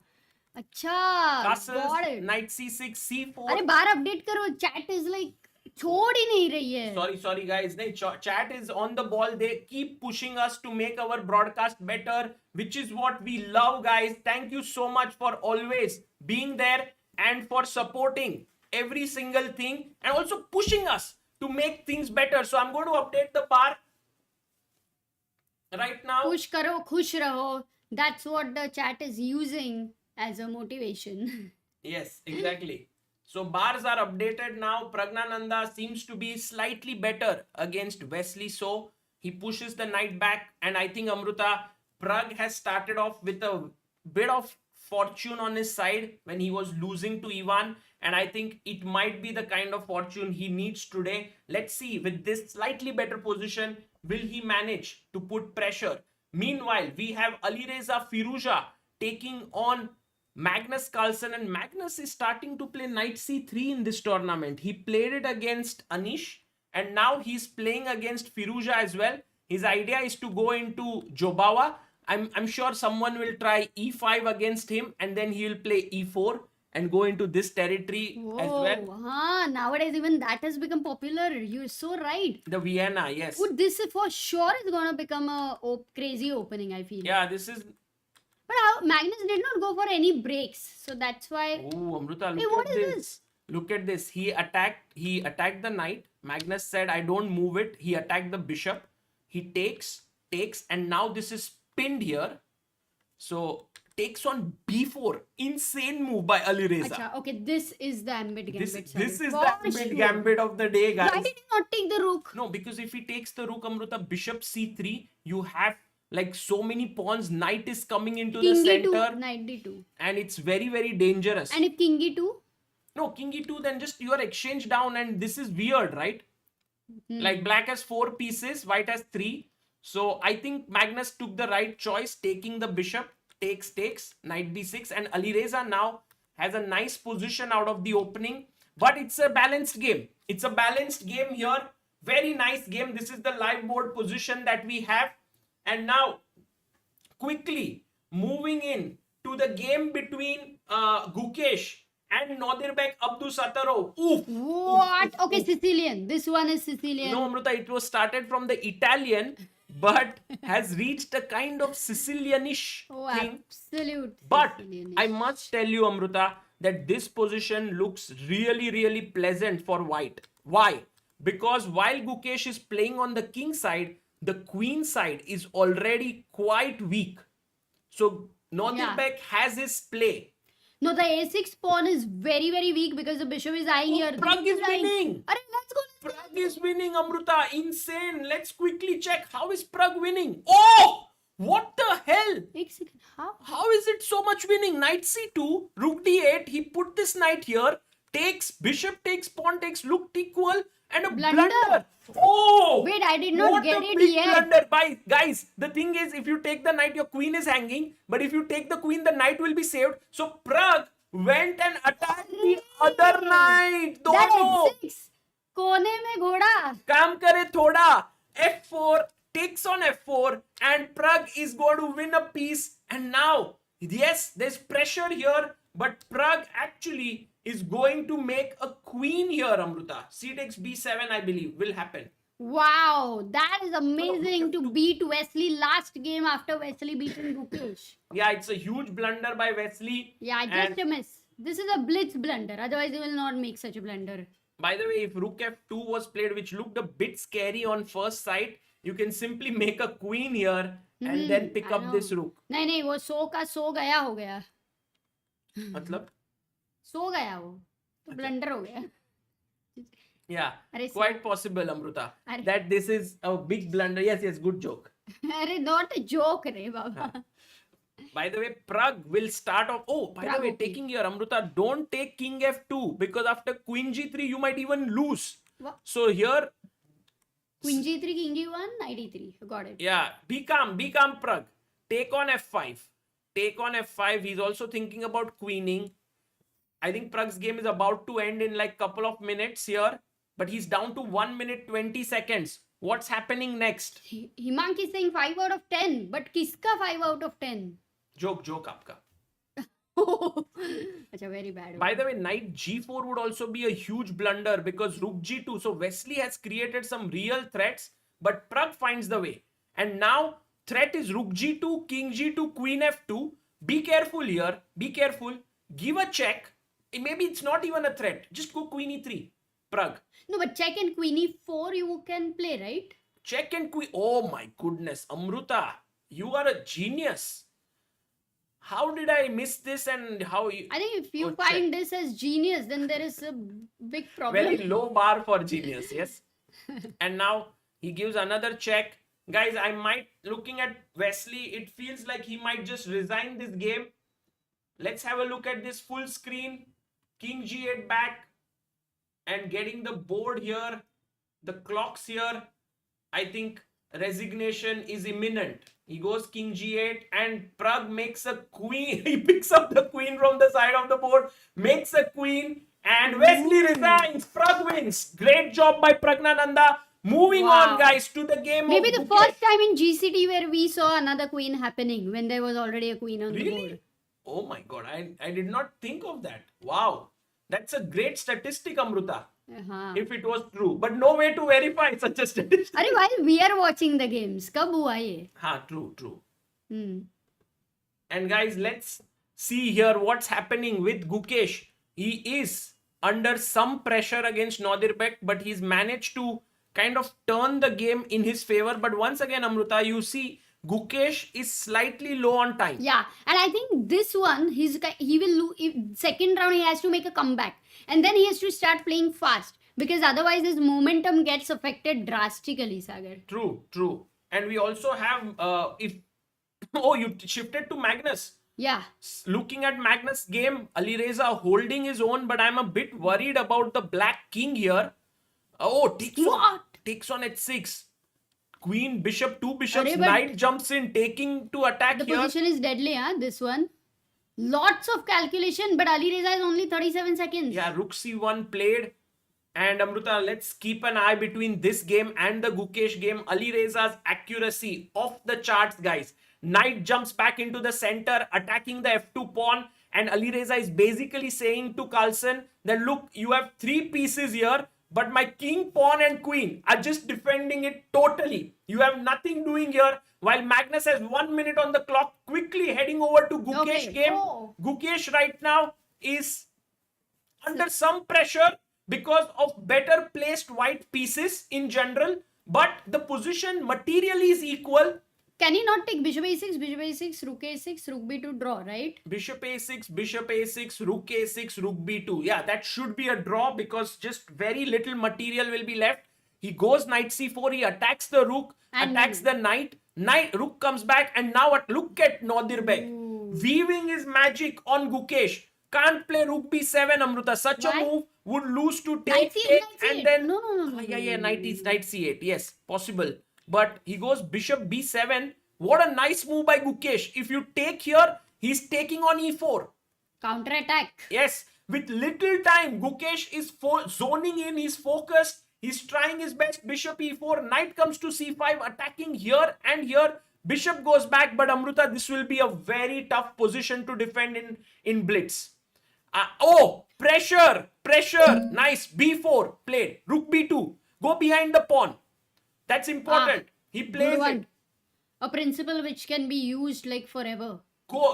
Speaker 2: Acha.
Speaker 1: Castles,
Speaker 2: Got it.
Speaker 1: knight c6, c4.
Speaker 2: अरे बाहर update करो. Chat is like छोड़ ही नहीं रही है.
Speaker 1: Sorry guys. Chat is on the ball. They keep pushing us to make our broadcast better, which is what we love, guys. Thank you so much for always being there and for supporting every single thing and also pushing us to make things better. So I'm going to update the bar right now.
Speaker 2: Push करो, खुश रहो. That's what the chat is using as a motivation.
Speaker 1: Yes, exactly. So bars are updated now. Praggnanandhaa seems to be slightly better against Wesley So. He pushes the knight back, and I think Amruta, Pragg has started off with a bit of fortune on his side when he was losing to Ivan, and I think it might be the kind of fortune he needs today. Let's see, with this slightly better position, will he manage to put pressure? Meanwhile, we have Alireza Firouzja taking on Magnus Carlsen, and Magnus is starting to play knight c3 in this tournament. He played it against Anish, and now he's playing against Firouzja as well. His idea is to go into Jobawa. I'm sure someone will try e5 against him, and then he will play e4 and go into this territory as well.
Speaker 2: Nowadays even that has become popular. You're so right.
Speaker 1: The Vienna, yes.
Speaker 2: Dude, this for sure is gonna become a crazy opening, I feel.
Speaker 1: Yeah, this is...
Speaker 2: But how Magnus did not go for any breaks, so that's why.
Speaker 1: Oh, Amruta, look
Speaker 2: Hey, what
Speaker 1: at
Speaker 2: is
Speaker 1: this.
Speaker 2: this?
Speaker 1: Look at this. He attacked the knight. Magnus said, I don't move it. He attacked the bishop. He takes, and now this is pinned here. So takes on b4. Insane move by Alireza.
Speaker 2: Acha, okay, this is the ambit gambit.
Speaker 1: This is
Speaker 2: For
Speaker 1: the ambit
Speaker 2: sure.
Speaker 1: gambit of the day, guys.
Speaker 2: Why did he not take the rook?
Speaker 1: No, because if he takes the rook, Amruta, bishop c3, you have like so many pawns. Knight is coming into
Speaker 2: King
Speaker 1: the
Speaker 2: e2,
Speaker 1: center.
Speaker 2: knight d2.
Speaker 1: And it's very, very dangerous.
Speaker 2: And if king e2?
Speaker 1: No, king e2, then just your exchange down, and this is weird, right? Like black has 4 pieces, white has 3. So I think Magnus took the right choice, taking the bishop, takes, knight b6, and Alireza now has a nice position out of the opening. But it's a balanced game. It's a balanced game here. Very nice game. This is the live board position that we have. And now, quickly moving in to the game between Gukesh and Nodirbek Abdosattorov. Oof!
Speaker 2: What? Okay, Sicilian. This one is Sicilian.
Speaker 1: No, Amruta, it was started from the Italian, but has reached a kind of Sicilianish thing.
Speaker 2: Absolute.
Speaker 1: But
Speaker 2: Sicilian-ish.
Speaker 1: I must tell you, Amruta, that this position looks really, really pleasant for white. Why? Because while Gukesh is playing on the king side, the queen side is already quite weak. So Nodirbek has his play.
Speaker 2: No, the a6 pawn is very, very weak because the bishop is eyeing here.
Speaker 1: Pragg is winning.
Speaker 2: Arre, let's go.
Speaker 1: Pragg is winning, Amruta. Insane. Let's quickly check. How is Pragg winning? Oh! What the hell?
Speaker 2: Ek second. How?
Speaker 1: How is it so much winning? Knight c2, rook d8. He put this knight here. Takes, bishop takes, pawn takes, looked equal. And a blunder. Oh!
Speaker 2: Wait, I did not get it
Speaker 1: big
Speaker 2: yet.
Speaker 1: blunder. Guys, the thing is, if you take the knight, your queen is hanging. But if you take the queen, the knight will be saved. So Pragg went and attacked the other knight.
Speaker 2: That
Speaker 1: Dono.
Speaker 2: x6. कोने में घोड़ा.
Speaker 1: काम करे thoda. f4 takes on f4, and Pragg is going to win a piece. And now, yes, there's pressure here, but Pragg actually is going to make a queen here, Amruta. C takes b7, I believe, will happen.
Speaker 2: Wow, that is amazing to beat Wesley last game after Wesley beating Gukesh.
Speaker 1: Yeah, it's a huge blunder by Wesley.
Speaker 2: Yeah, just a miss. This is a blitz blunder. Otherwise, he will not make such a blunder.
Speaker 1: By the way, if rook f2 was played, which looked a bbit scary on first sight, you can simply make a queen here and then pick up this rook.
Speaker 2: नहीं वो सो का सो गया हो गया.
Speaker 1: मतलब?
Speaker 2: सो गया वो. Blunder हो गया.
Speaker 1: Yeah,
Speaker 2: Arre,
Speaker 1: quite possible, Amruta,
Speaker 2: Arre.
Speaker 1: that this is a big blunder. Yes, good joke.
Speaker 2: अरे not a joke रे बाबा.
Speaker 1: By the way, Pragg will start off. Oh, by the way, taking here, Amruta, don't take king f2 because after queen g3, you might even lose.
Speaker 2: What?
Speaker 1: So here,
Speaker 2: Queen G3, King G1, Knight E3. Got it.
Speaker 1: Yeah, be calm, Pragg. Take on F5. Take on F5. He's also thinking about queening. I think Pragg's game is about to end in like couple of minutes here. But he's down to 1 minute 20 seconds. What's happening next?
Speaker 2: Himank is saying 5 out of 10. But kiska 5 out of 10?
Speaker 1: Joke aapka.
Speaker 2: Achha, very bad.
Speaker 1: By the way, Knight G4 would also be a huge blunder because Rook G2. So Wesley has created some real threats, but Pragg finds the way. And now threat is Rook G2, King G2, Queen F2. Be careful here. Be careful. Give a check. Maybe it's not even a threat. Just go Queen E3. Pragg.
Speaker 2: No, but check and Queen E4 you can play, right?
Speaker 1: Check and Queen. Oh my goodness. Amruta, you are a genius. How did I miss this and how you...
Speaker 2: I think if you find this as genius, then there is a big problem.
Speaker 1: Very low bar for genius, yes. And now he gives another check. Guys, I might, looking at Wesley, it feels like he might just resign this game. Let's have a look at this full screen. King G8 back and getting the board here. The clocks here. I think resignation is imminent. He goes King G8 and Pragg makes a queen. He picks up the queen from the side of the board, makes a queen, and Wesley resigns. Pragg wins. Great job by Praggnanandhaa. Moving on, guys, to the game.
Speaker 2: Maybe the first time in GCT where we saw another queen happening when there was already a queen on the board.
Speaker 1: Oh my god, I did not think of that. Wow. That's a great statistic, Amruta. If it was true. But no way to verify such a statistic.
Speaker 2: Arey, while we are watching the games, kab hua ye?
Speaker 1: True. And guys, let's see here what's happening with Gukesh. He is under some pressure against Nodirbek, but he's managed to kind of turn the game in his favor. But once again, Amruta, you see Gukesh is slightly low on time.
Speaker 2: Yeah, and I think this one, he will lose. Second round, he has to make a comeback. And then he has to start playing fast. Because otherwise, his momentum gets affected drastically, Sagar.
Speaker 1: True. And we also have, you shifted to Magnus.
Speaker 2: Yeah.
Speaker 1: Looking at Magnus' game, Alireza holding his own, but I'm a bit worried about the black king here. Takes on H6. Queen, bishop, two bishops, knight jumps in, taking to attack here.
Speaker 2: The position is deadly, this one. Lots of calculation, but Alireza is only 37 seconds.
Speaker 1: Yeah, Rook C1 played. And Amruta, let's keep an eye between this game and the Gukesh game. Alireza's accuracy off the charts, guys. Knight jumps back into the center, attacking the F2 pawn. And Alireza is basically saying to Carlsen that, look, you have 3 pieces here, but my king, pawn and queen are just defending it totally. You have nothing doing here. While Magnus has 1 minute on the clock, quickly heading over to Gukesh game. Gukesh right now is under some pressure because of better placed white pieces in general. But the position materially is equal.
Speaker 2: Can he not take bishop a6, bishop a6, rook a6, rook b2 draw, right?
Speaker 1: Bishop a6, rook a6, rook b2. Yeah, that should be a draw because just very little material will be left. He goes knight c4, he attacks the rook, attacks the knight. Rook comes back and now look at Nodirbek. Weaving his magic on Gukesh. Can't play rook b7, Amruta. Such a move would lose to take and then...
Speaker 2: No.
Speaker 1: Knight c8. Yes, possible. But he goes bishop b7. What a nice move by Gukesh. If you take here, he's taking on e4.
Speaker 2: Counter attack.
Speaker 1: Yes, with little time, Gukesh is zoning in. He's focused. He's trying his best. Bishop e4. Knight comes to c5, attacking here and here. Bishop goes back. But Amruta, this will be a very tough position to defend in Blitz. Pressure. Nice. b4 played. Rook b2. Go behind the pawn. That's important. He plays it.
Speaker 2: A principle which can be used like forever.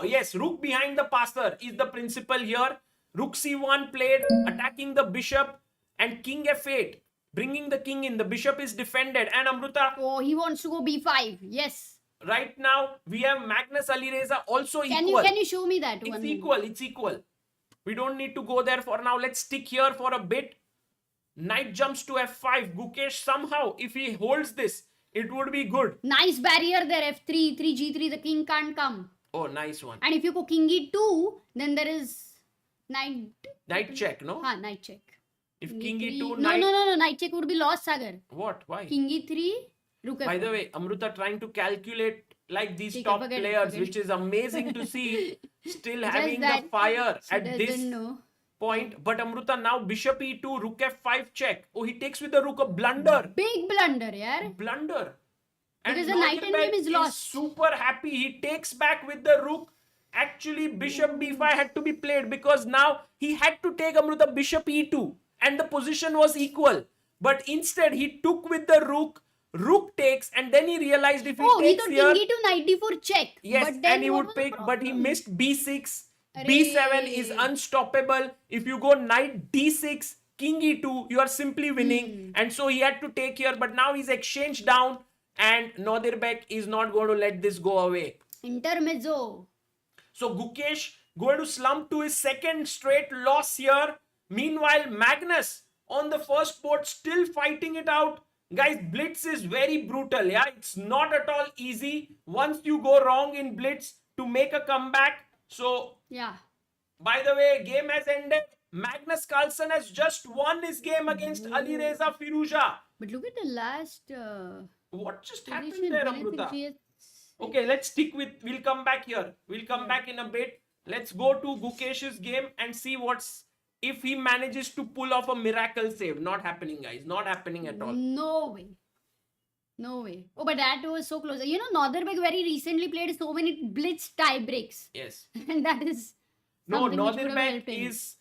Speaker 1: Yes, rook behind the passer is the principle here. Rook c1 played, attacking the bishop, and king f8, bringing the king in. The bishop is defended. And Amruta...
Speaker 2: he wants to go b5. Yes.
Speaker 1: Right now, we have Magnus Alireza also equal.
Speaker 2: Can you show me that
Speaker 1: one? It's equal. We don't need to go there for now. Let's stick here for a bit. Knight jumps to f5. Gukesh somehow, if he holds this, it would be good.
Speaker 2: Nice barrier there. f3, 3, g3. The king can't come.
Speaker 1: Oh, nice one.
Speaker 2: And if you go king e2, then there is knight...
Speaker 1: Knight check, no?
Speaker 2: Knight check.
Speaker 1: If king
Speaker 2: e3.
Speaker 1: e2,
Speaker 2: No,
Speaker 1: knight...
Speaker 2: no. Knight check would be lost, Sagar.
Speaker 1: What? Why?
Speaker 2: King e3, rook f4.
Speaker 1: By the way, Amruta trying to calculate like these
Speaker 2: Okay,
Speaker 1: top
Speaker 2: forget it,
Speaker 1: players,
Speaker 2: forget
Speaker 1: which is amazing to see, still
Speaker 2: Just
Speaker 1: having the
Speaker 2: that
Speaker 1: fire
Speaker 2: she
Speaker 1: at this
Speaker 2: doesn't know.
Speaker 1: point. But Amruta, now bishop e2, rook f5 check. Oh, he takes with the rook, a blunder.
Speaker 2: Big blunder, yeah.
Speaker 1: Blunder.
Speaker 2: Because the knight and game is lost.
Speaker 1: Super happy. He takes back with the rook. Actually, bishop b5 had to be played because now he had to take Amruta bishop e2 and the position was equal. But instead, he took with the rook. Rook takes, and then he realized if he takes
Speaker 2: he
Speaker 1: here,
Speaker 2: thought king e2, knight d4 check.
Speaker 1: yes,
Speaker 2: but then
Speaker 1: and he
Speaker 2: what
Speaker 1: would
Speaker 2: was the
Speaker 1: pick, but he
Speaker 2: problem?
Speaker 1: missed b6.
Speaker 2: Arey.
Speaker 1: b7 is unstoppable. If you go knight d6, king e2, you are simply winning. And so he had to take here, but now he's exchanged down, and Nodirbek is not going to let this go away.
Speaker 2: Intermezzo.
Speaker 1: So Gukesh going to slump to his second straight loss here. Meanwhile, Magnus on the first board still fighting it out. Guys, Blitz is very brutal, yeah? It's not at all easy once you go wrong in Blitz to make a comeback. So,
Speaker 2: Yeah.
Speaker 1: by the way, game has ended. Magnus Carlsen has just won his game against Alireza Firouzja.
Speaker 2: But look at the last
Speaker 1: What just
Speaker 2: position.
Speaker 1: happened there,
Speaker 2: Benefit
Speaker 1: Amruta?
Speaker 2: GS.
Speaker 1: Okay, let's stick with, we'll come back here. We'll come back in a bit. Let's go to Gukesh's game and see if he manages to pull off a miracle save. Not happening, guys. Not happening at all.
Speaker 2: No way. No way. Oh, but that was so close. You know, Nodirbek very recently played so many blitz tie breaks.
Speaker 1: Yes.
Speaker 2: And that is
Speaker 1: No,
Speaker 2: something which would have
Speaker 1: Nodirbek
Speaker 2: helped him.
Speaker 1: is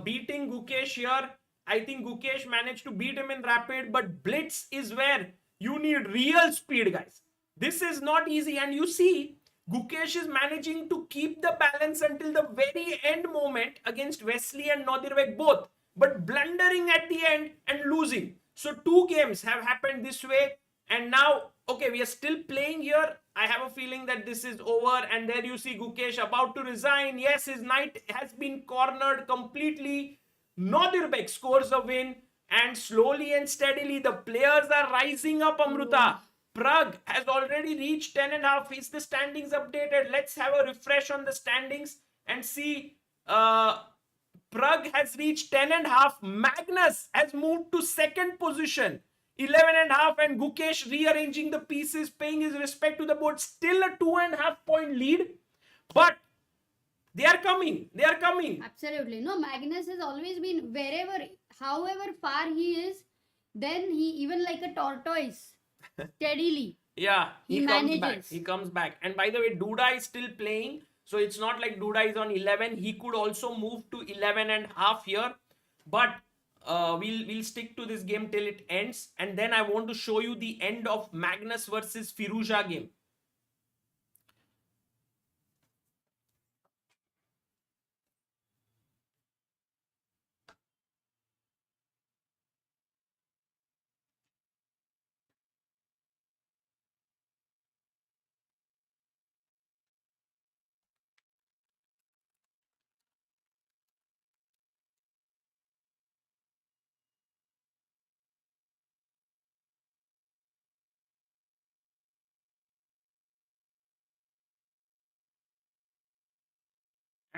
Speaker 1: beating Gukesh here. I think Gukesh managed to beat him in rapid, but blitz is where you need real speed, guys. This is not easy, and you see Gukesh is managing to keep the balance until the very end moment against Wesley and Nodirbek both, but blundering at the end and losing. So 2 games have happened this way, and now, okay, we are still playing here. I have a feeling that this is over, and there you see Gukesh about to resign. Yes, his knight has been cornered completely. Nodirbek scores a win, and slowly and steadily the players are rising up, Amruta. Pragg has already reached 10.5. Is the standings updated? Let's have a refresh on the standings and see. Pragg has reached 10.5. Magnus has moved to second position, 11.5, and Gukesh rearranging the pieces, paying his respect to the board. Still a 2.5 point lead, but they are coming. They are coming.
Speaker 2: Absolutely. No, Magnus has always been however far he is, then he even like a tortoise, steadily.
Speaker 1: Yeah,
Speaker 2: He
Speaker 1: comes back.
Speaker 2: manages.
Speaker 1: He comes back. And by the way, Duda is still playing. So it's not like Duda is on 11. He could also move to 11.5 here. But we'll stick to this game till it ends. And then I want to show you the end of Magnus versus Firouzja game.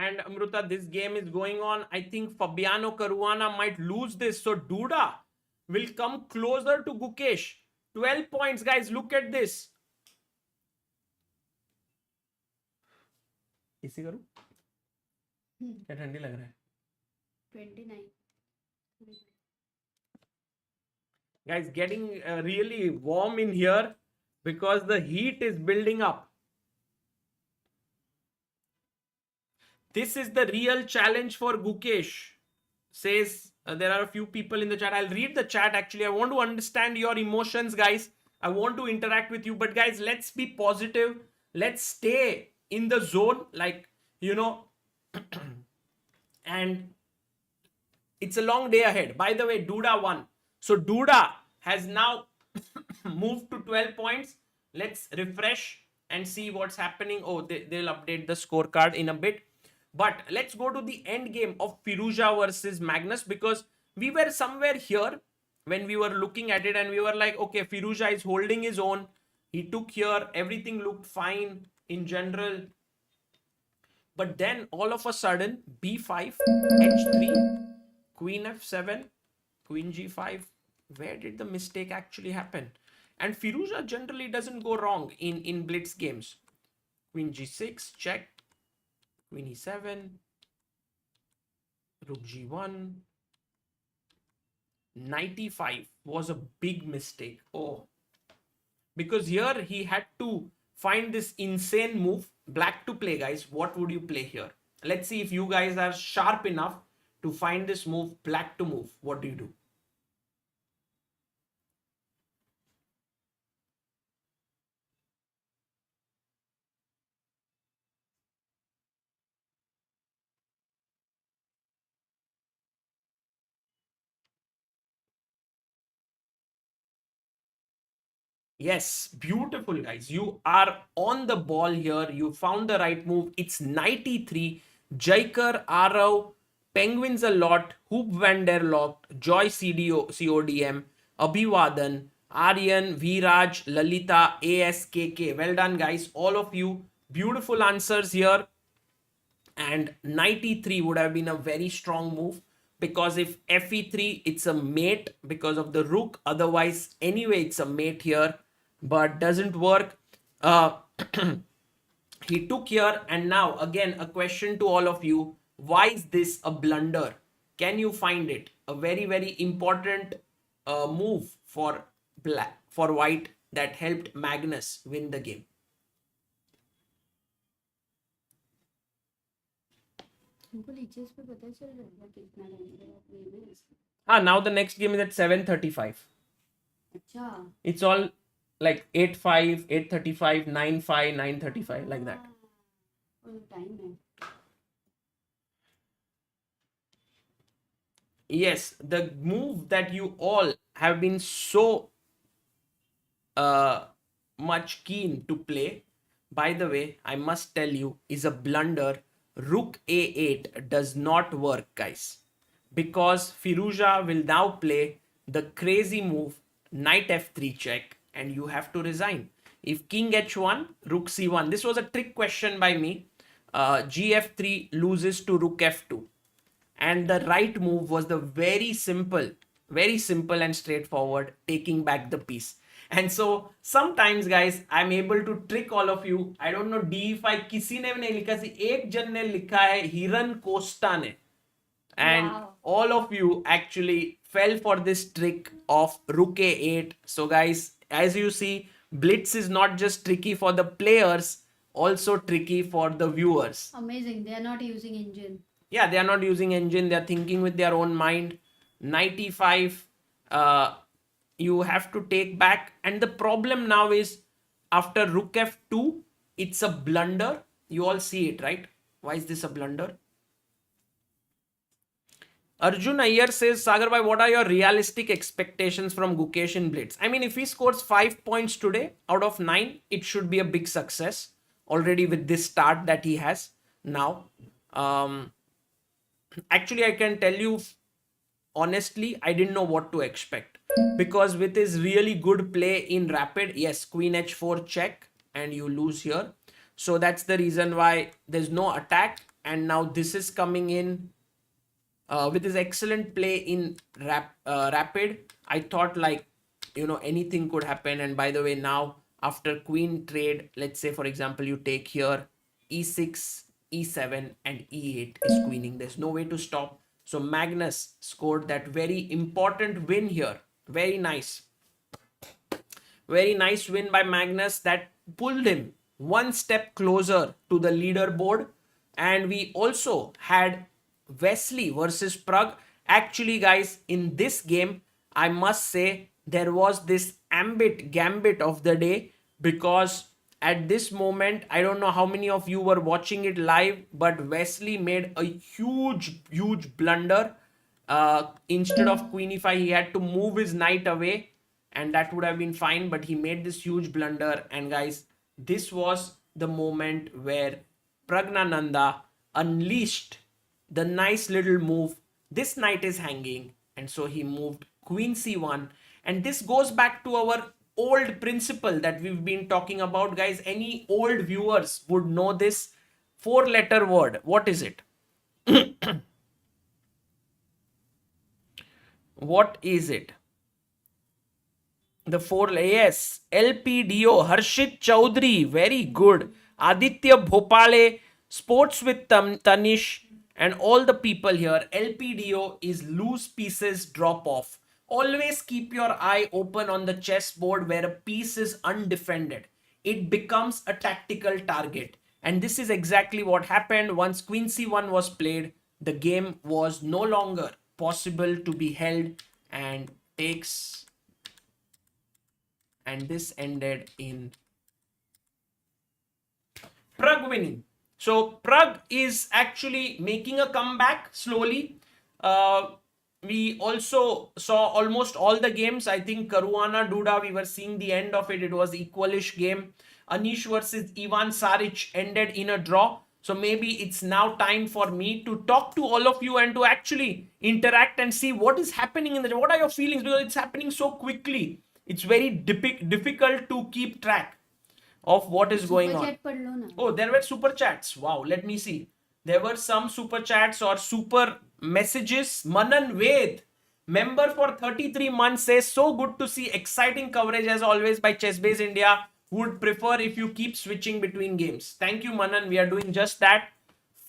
Speaker 1: And Amruta, this game is going on. I think Fabiano Caruana might lose this. So Duda will come closer to Gukesh. 12 points, guys. Look at this. इसी करूं? क्या ठंडी लग रहा है?
Speaker 2: 29.
Speaker 1: Guys, getting really warm in here because the heat is building up. This is the real challenge for Gukesh. Says there are a few people in the chat. I'll read the chat actually. I want to understand your emotions, guys. I want to interact with you. But guys, let's be positive. Let's stay in the zone. Like, you know. And it's a long day ahead. By the way, Duda won. So Duda has now moved to 12 points. Let's refresh and see what's happening. Oh, they'll update the scorecard in a bit. But let's go to the end game of Firouzja versus Magnus, because we were somewhere here when we were looking at it and we were like, okay, Firouzja is holding his own. He took here. Everything looked fine in general. But then all of a sudden, b5, h3, queen f7, Queen g5. Where did the mistake actually happen? And Firouzja generally doesn't go wrong in blitz games. Queen g6, check. Queen e7. Rook g1. Knight e5 was a big mistake. Oh, because here he had to find this insane move. Black to play, guys. What would you play here? Let's see if you guys are sharp enough to find this move. Black to move. What do you do? Yes, beautiful, guys. You are on the ball here. You found the right move. It's 93. Jaikar, Arav, Penguins a lot, Hoop Van der Locht, Joy CODM, Abhivadan, Aryan, Viraj, Lalita, ASKK. Well done, guys. All of you. Beautiful answers here. And knight e3 would have been a very strong move, because if fe3, it's a mate because of the rook. Otherwise, anyway, it's a mate here, but doesn't work. He took here, and now again a question to all of you: why is this a blunder? Can you find it? A very, very important move for white that helped Magnus win the game. Now the next game is at 7:35. It's all like 8:5, 8:35, 9:5, 9:35, like that. Yes, the move that you all have been so much keen to play, by the way, I must tell you, is a blunder. Rook a8 does not work, guys, because Firouzja will now play the crazy move knight f3 check, and you have to resign. If king h1, rook c1. This was a trick question by me. Gf3 loses to rook f2. And the right move was the very simple and straightforward, taking back the piece. And so sometimes, guys, I'm able to trick all of you. I don't know, d5 किसी ने भी नहीं लिखा, एक जन ने लिखा है, हिरन कोस्टा ने. And wow, all of you actually fell for this trick of rook a8. So guys, as you see, blitz is not just tricky for the players, also tricky for the viewers.
Speaker 2: Amazing. They are not using engine.
Speaker 1: Yeah, they are not using engine. They are thinking with their own mind. Knight e5. You have to take back. And the problem now is, after rook f2, it's a blunder. You all see it, right? Why is this a blunder? Arjun Iyer says, Sagar bhai, what are your realistic expectations from Gukesh in Blitz? I mean, if he scores 5 points today out of 9, it should be a big success already with this start that he has now. Actually, I can tell you honestly, I didn't know what to expect, because with his really good play in rapid, yes, queen h4 check, and you lose here. So that's the reason why there's no attack. And now this is coming in with his excellent play in rapid. I thought, like, you know, anything could happen. And by the way, now after queen trade, let's say for example you take here e6, e7 and e8 is queening. There's no way to stop. So Magnus scored that very important win here. Very nice. Very nice win by Magnus that pulled him one step closer to the leaderboard. And we also had Wesley versus Pragg. Actually, guys, in this game, I must say there was this gambit of the day, because at this moment, I don't know how many of you were watching it live, but Wesley made a huge blunder. Instead of queen e5, he had to move his knight away, and that would have been fine, but he made this huge blunder. And guys, this was the moment where Praggnanandhaa unleashed the nice little move. This knight is hanging, and so he moved queen c1. And this goes back to our old principle that we've been talking about, guys. Any old viewers would know this 4-letter word. What is it? What is it? The four, yes, LPDO, Harshit Chaudhary, very good. Aditya Bhopale, Sports with Tanish, and all the people here. LPDO is loose pieces drop off. Always keep your eye open on the chessboard where a piece is undefended. It becomes a tactical target. And this is exactly what happened once Queen C1 was played. The game was no longer possible to be held and takes, and this ended in Pragg winning. So Pragg is actually making a comeback slowly. We also saw almost all the games. I think Caruana Duda, we were seeing the end of it. It was equalish game. Anish versus Ivan Saric ended in a draw. So maybe it's now time for me to talk to all of you and to actually interact and see what is happening in the, what are your feelings, because it's happening so quickly. It's very difficult to keep track of what is going on. Oh, there were super chats. Wow, let me see. There were some super chats or super messages. Manan Ved, member for 33 months, says, so good to see exciting coverage as always by ChessBase India. Would prefer if you keep switching between games. Thank you, Manan. We are doing just that.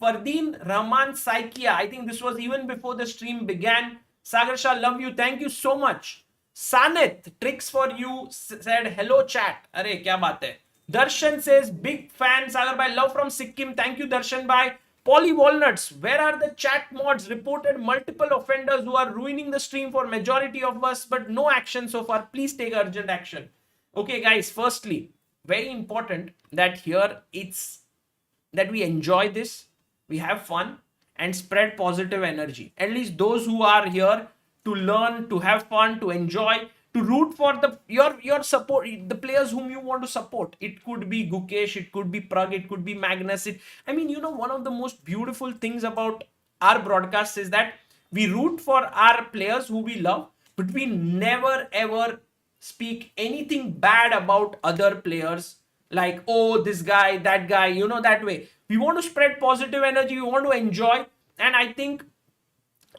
Speaker 1: Fardeen Rahman Saikia, I think this was even before the stream began. Sagar Shah, love you. Thank you so much. Sanit, tricks for you, said hello chat. Arey, kya baat hai? Darshan says, big fan, Sagar bhai, love from Sikkim. Thank you, Darshan bhai. Polly Walnuts, where are the chat mods? Reported multiple offenders who are ruining the stream for majority of us, but no action so far. Please take urgent action. Okay, guys, firstly, very important that here it's that we enjoy this, we have fun, and spread positive energy. At least those who are here to learn, to have fun, to enjoy, to root for the your support, the players whom you want to support. It could be Gukesh, it could be Pragg, it could be Magnus. I mean, you know, one of the most beautiful things about our broadcast is that we root for our players who we love, but we never ever speak anything bad about other players, like, oh, this guy, that guy, you know, that way. We want to spread positive energy, we want to enjoy. And I think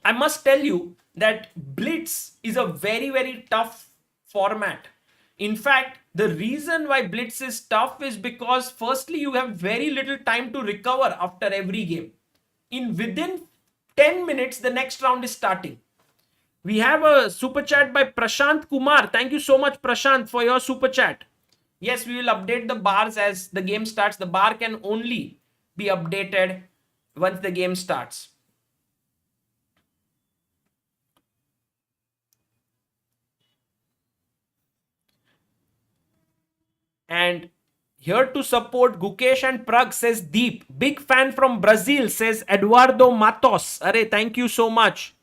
Speaker 1: I must tell you that Blitz is a very, very tough format. In fact, the reason why Blitz is tough is because firstly, you have very little time to recover after every game. Within 10 minutes, the next round is starting. We have a super chat by Prashant Kumar. Thank you so much, Prashant, for your super chat. Yes, we will update the bars as the game starts. The bar can only be updated once the game starts. And here to support Gukesh and Pragg, says Deep. Big fan from Brazil, says Eduardo Matos. Arey, thank you so much.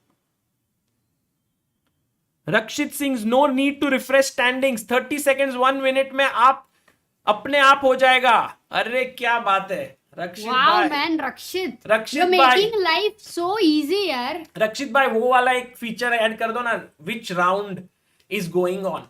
Speaker 1: Rakshit Singh's, no need to refresh standings. 30 seconds, 1 minute में आप अपने आप हो जाएगा. अरे क्या बात है रक्षित भाई.
Speaker 2: Wow man, Rakshit.
Speaker 1: Rakshit
Speaker 2: You're
Speaker 1: bhai.
Speaker 2: making life so easy यार.
Speaker 1: Rakshit भाई, वो वाला एक feature ऐड कर दो ना. Which round is going on?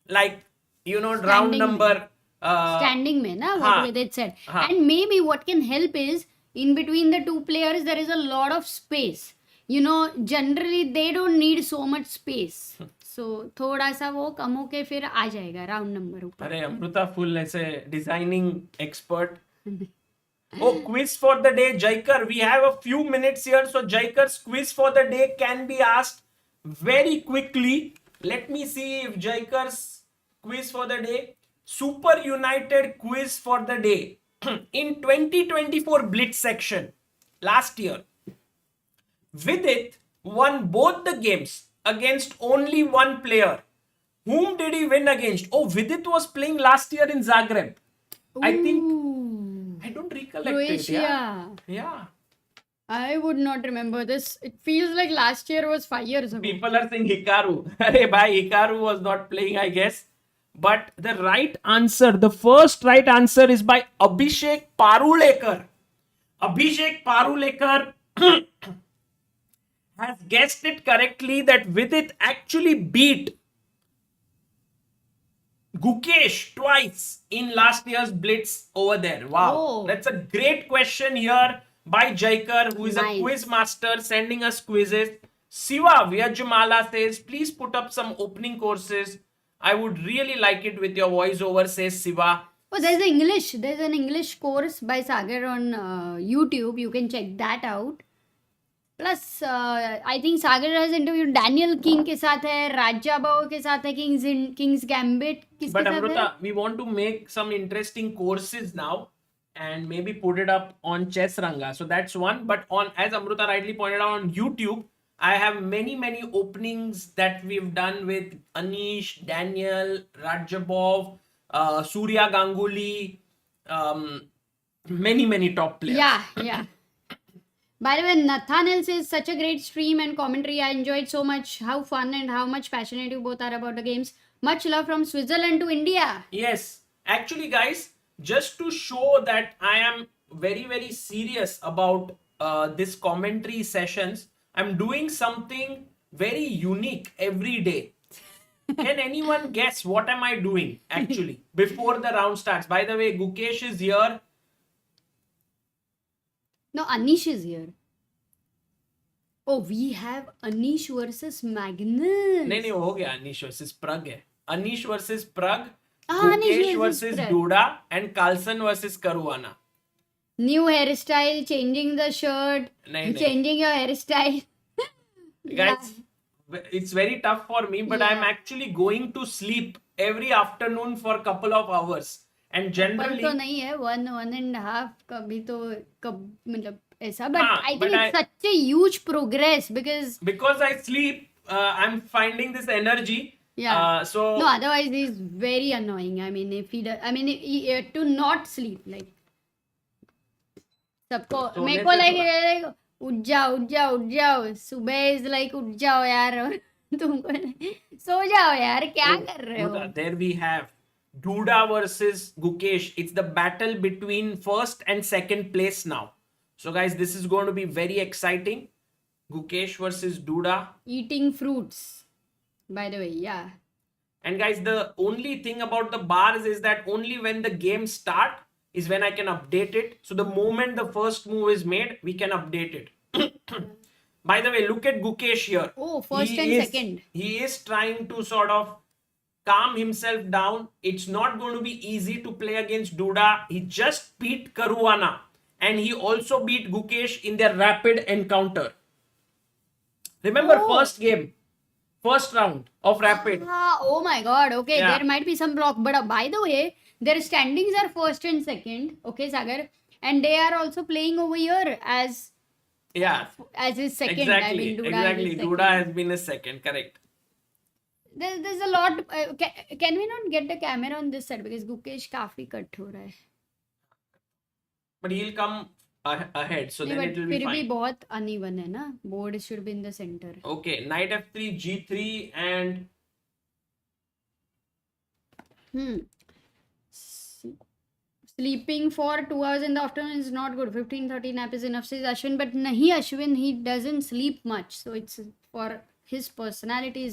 Speaker 1: Like, you know,
Speaker 2: Standing
Speaker 1: round number.
Speaker 2: Standing में ना, what they said. And maybe what can help is, in between the two players, there is a lot of space. You know, generally they don't need so much space. So थोड़ा सा वो कम होके फिर आ जाएगा round number ऊपर.
Speaker 1: अरे Amrita full ऐसे designing expert. Oh, quiz for the day, Jaikar. We have a few minutes here, so Jaikar's quiz for the day can be asked very quickly. Let me see if Jaikar's quiz for the day. SuperUnited quiz for the day. In 2024 Blitz section last year, Vidit won both the games against only one player. Whom did he win against? Oh, Vidit was playing last year in Zagreb. I think, I don't recollect
Speaker 2: Croatia.
Speaker 1: it. Yeah.
Speaker 2: I would not remember this. It feels like last year was 5 years ago.
Speaker 1: People are saying Hikaru. Arey bhai, Hikaru was not playing, I guess. But the right answer, the first right answer is by Abhishek Parulekar. Abhishek Parulekar has guessed it correctly that Vidit actually beat Gukesh twice in last year's Blitz over there. Wow.
Speaker 2: Oh.
Speaker 1: That's a great question here by Jaikar, who is a
Speaker 2: Nice.
Speaker 1: quiz master sending us quizzes. Siva Vyajamala says, please put up some opening courses. I would really like it with your voiceover, says Siva.
Speaker 2: Oh, there's an English course by Sagar on YouTube. You can check that out. Plus, I think Sagar has interviewed Daniel King के साथ है, Raja Bao के साथ है, King's Gambit किसके
Speaker 1: But
Speaker 2: साथ है?
Speaker 1: Amruta, we want to make some interesting courses now and maybe put it up on Chess Ranga. So that's one. But on, as Amruta rightly pointed out, on YouTube, I have many openings that we've done with Anish, Daniel, Rajabov, Surya Ganguly, many top players.
Speaker 2: Yeah. By the way, Nathaniel says, such a great stream and commentary. I enjoyed so much. How fun and how much passionate you both are about the games. Much love from Switzerland to India.
Speaker 1: Yes. Actually, guys, just to show that I am very serious about this commentary sessions, I'm doing something very unique every day. Can anyone guess what am I doing actually before the round starts? By the way, Gukesh is here.
Speaker 2: No, Anish is here. Oh, we have Anish versus Magnus.
Speaker 1: नहीं हो गया Anish versus Pragg है. Anish versus Pragg,
Speaker 2: Anish
Speaker 1: Gukesh versus
Speaker 2: Pragg.
Speaker 1: Duda, and Carlsen versus Caruana.
Speaker 2: New hairstyle, changing the shirt, changing your hairstyle.
Speaker 1: Guys, it's very tough for me, but I'm actually going to sleep every afternoon for a couple of hours. And generally,
Speaker 2: तो नहीं है 1.5 कभी तो मतलब ऐसा, but I think it's such a huge progress because
Speaker 1: I sleep, I'm finding this energy.
Speaker 2: Yeah.
Speaker 1: So
Speaker 2: no, otherwise he's very annoying. I mean, if he does, to not sleep like सबको मेरे को like उठ जाओ सुबह is like उठ जाओ यार तुमको सो जाओ यार क्या कर रहे हो.
Speaker 1: There we have Duda versus Gukesh. It's the battle between first and second place now. So guys, this is going to be very exciting. Gukesh versus Duda.
Speaker 2: Eating fruits, by the way, yeah.
Speaker 1: And guys, the only thing about the bars is that only when the game start is when I can update it. So the moment the first move is made, we can update it. By the way, look at Gukesh here.
Speaker 2: Oh, first and second.
Speaker 1: He is trying to sort of calm himself down. It's not going to be easy to play against Duda. He just beat Caruana and he also beat Gukesh in their rapid encounter. Remember first round of rapid.
Speaker 2: Oh my god, okay, there might be some block, but by the way, their standings are first and second, okay, Sagar, and they are also playing over here as his second.
Speaker 1: Exactly. Duda has been his second, correct.
Speaker 2: There's a lot. Can we not get the camera on this side because Gukesh काफी cut हो रहा है.
Speaker 1: But he'll come ahead, so then it will be fine.
Speaker 2: फिर भी बहुत uneven है ना. Board should be in the center.
Speaker 1: Okay, knight f3, g3, and
Speaker 2: Sleeping for 2 hours in the afternoon is not good. 15-30 nap is enough, says Ashwin. But nahi Ashwin, he doesn't sleep much, so it's for his personality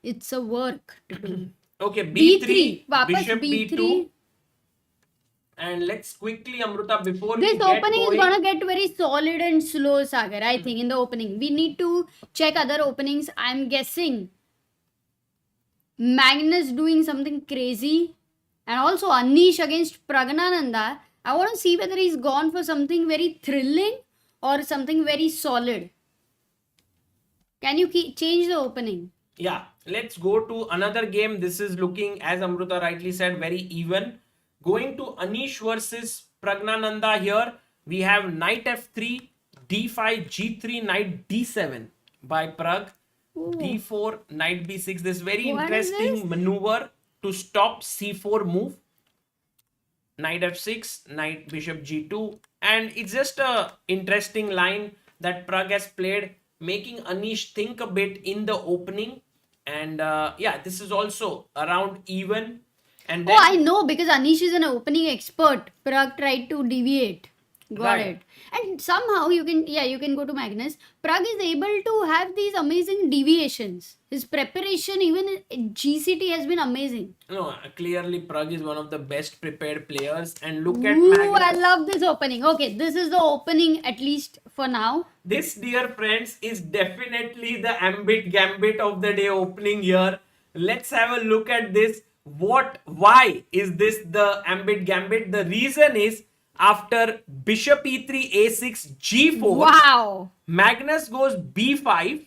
Speaker 2: it's a work to do.
Speaker 1: Okay, b3,
Speaker 2: वापस
Speaker 1: bishop
Speaker 2: b3.
Speaker 1: b2. And let's quickly, Amruta, before
Speaker 2: this
Speaker 1: we get
Speaker 2: opening
Speaker 1: going,
Speaker 2: is gonna get very solid and slow, Sagar. I think in the opening we need to check other openings. I'm guessing Magnus doing something crazy, and also Anish against Praggnanandhaa. I want to see whether he's gone for something very thrilling or something very solid. Can you change the opening?
Speaker 1: Yeah, let's go to another game. This is looking, as Amruta rightly said, very even. Going to Anish versus Praggnanandhaa here. We have knight f3, d5, g3, knight d7 by Pragg.
Speaker 2: Ooh.
Speaker 1: d4, knight b6. This very
Speaker 2: What
Speaker 1: interesting maneuver to stop c4 move. Knight f6, knight bishop g2. And it's just a interesting line that Pragg has played, making Anish think a bit in the opening. And this is also around even. And then,
Speaker 2: I know, because Anish is an opening expert. Pragg tried to deviate. Got
Speaker 1: Right.
Speaker 2: it. And somehow you can go to Magnus. Pragg is able to have these amazing deviations. His preparation, even in GCT, has been amazing.
Speaker 1: No, clearly Pragg is one of the best prepared players. And look at
Speaker 2: Ooh,
Speaker 1: Magnus.
Speaker 2: I love this opening. Okay, this is the opening at least for now.
Speaker 1: This, dear friends, is definitely the ambit gambit of the day opening here. Let's have a look at this. Why is this the ambit gambit? The reason is after bishop e3, a6, g4,
Speaker 2: Wow.
Speaker 1: Magnus goes b5.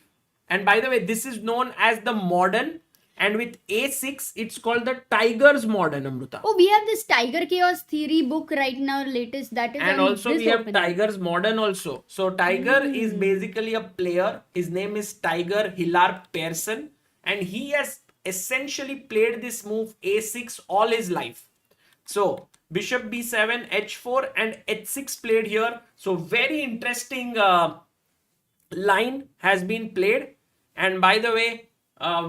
Speaker 1: And by the way, this is known as the modern. And with a6, it's called the Tiger's modern, Amruta.
Speaker 2: Oh, we have this Tiger Chaos Theory book right now, latest. That is
Speaker 1: And
Speaker 2: on
Speaker 1: also
Speaker 2: this
Speaker 1: we have
Speaker 2: opening.
Speaker 1: Tiger's modern also. So Tiger is basically a player. His name is Tiger Hillar Persson, and he has essentially played this move a6 all his life. So bishop b7, h4 and h6 played here. So very interesting line has been played. And by the way,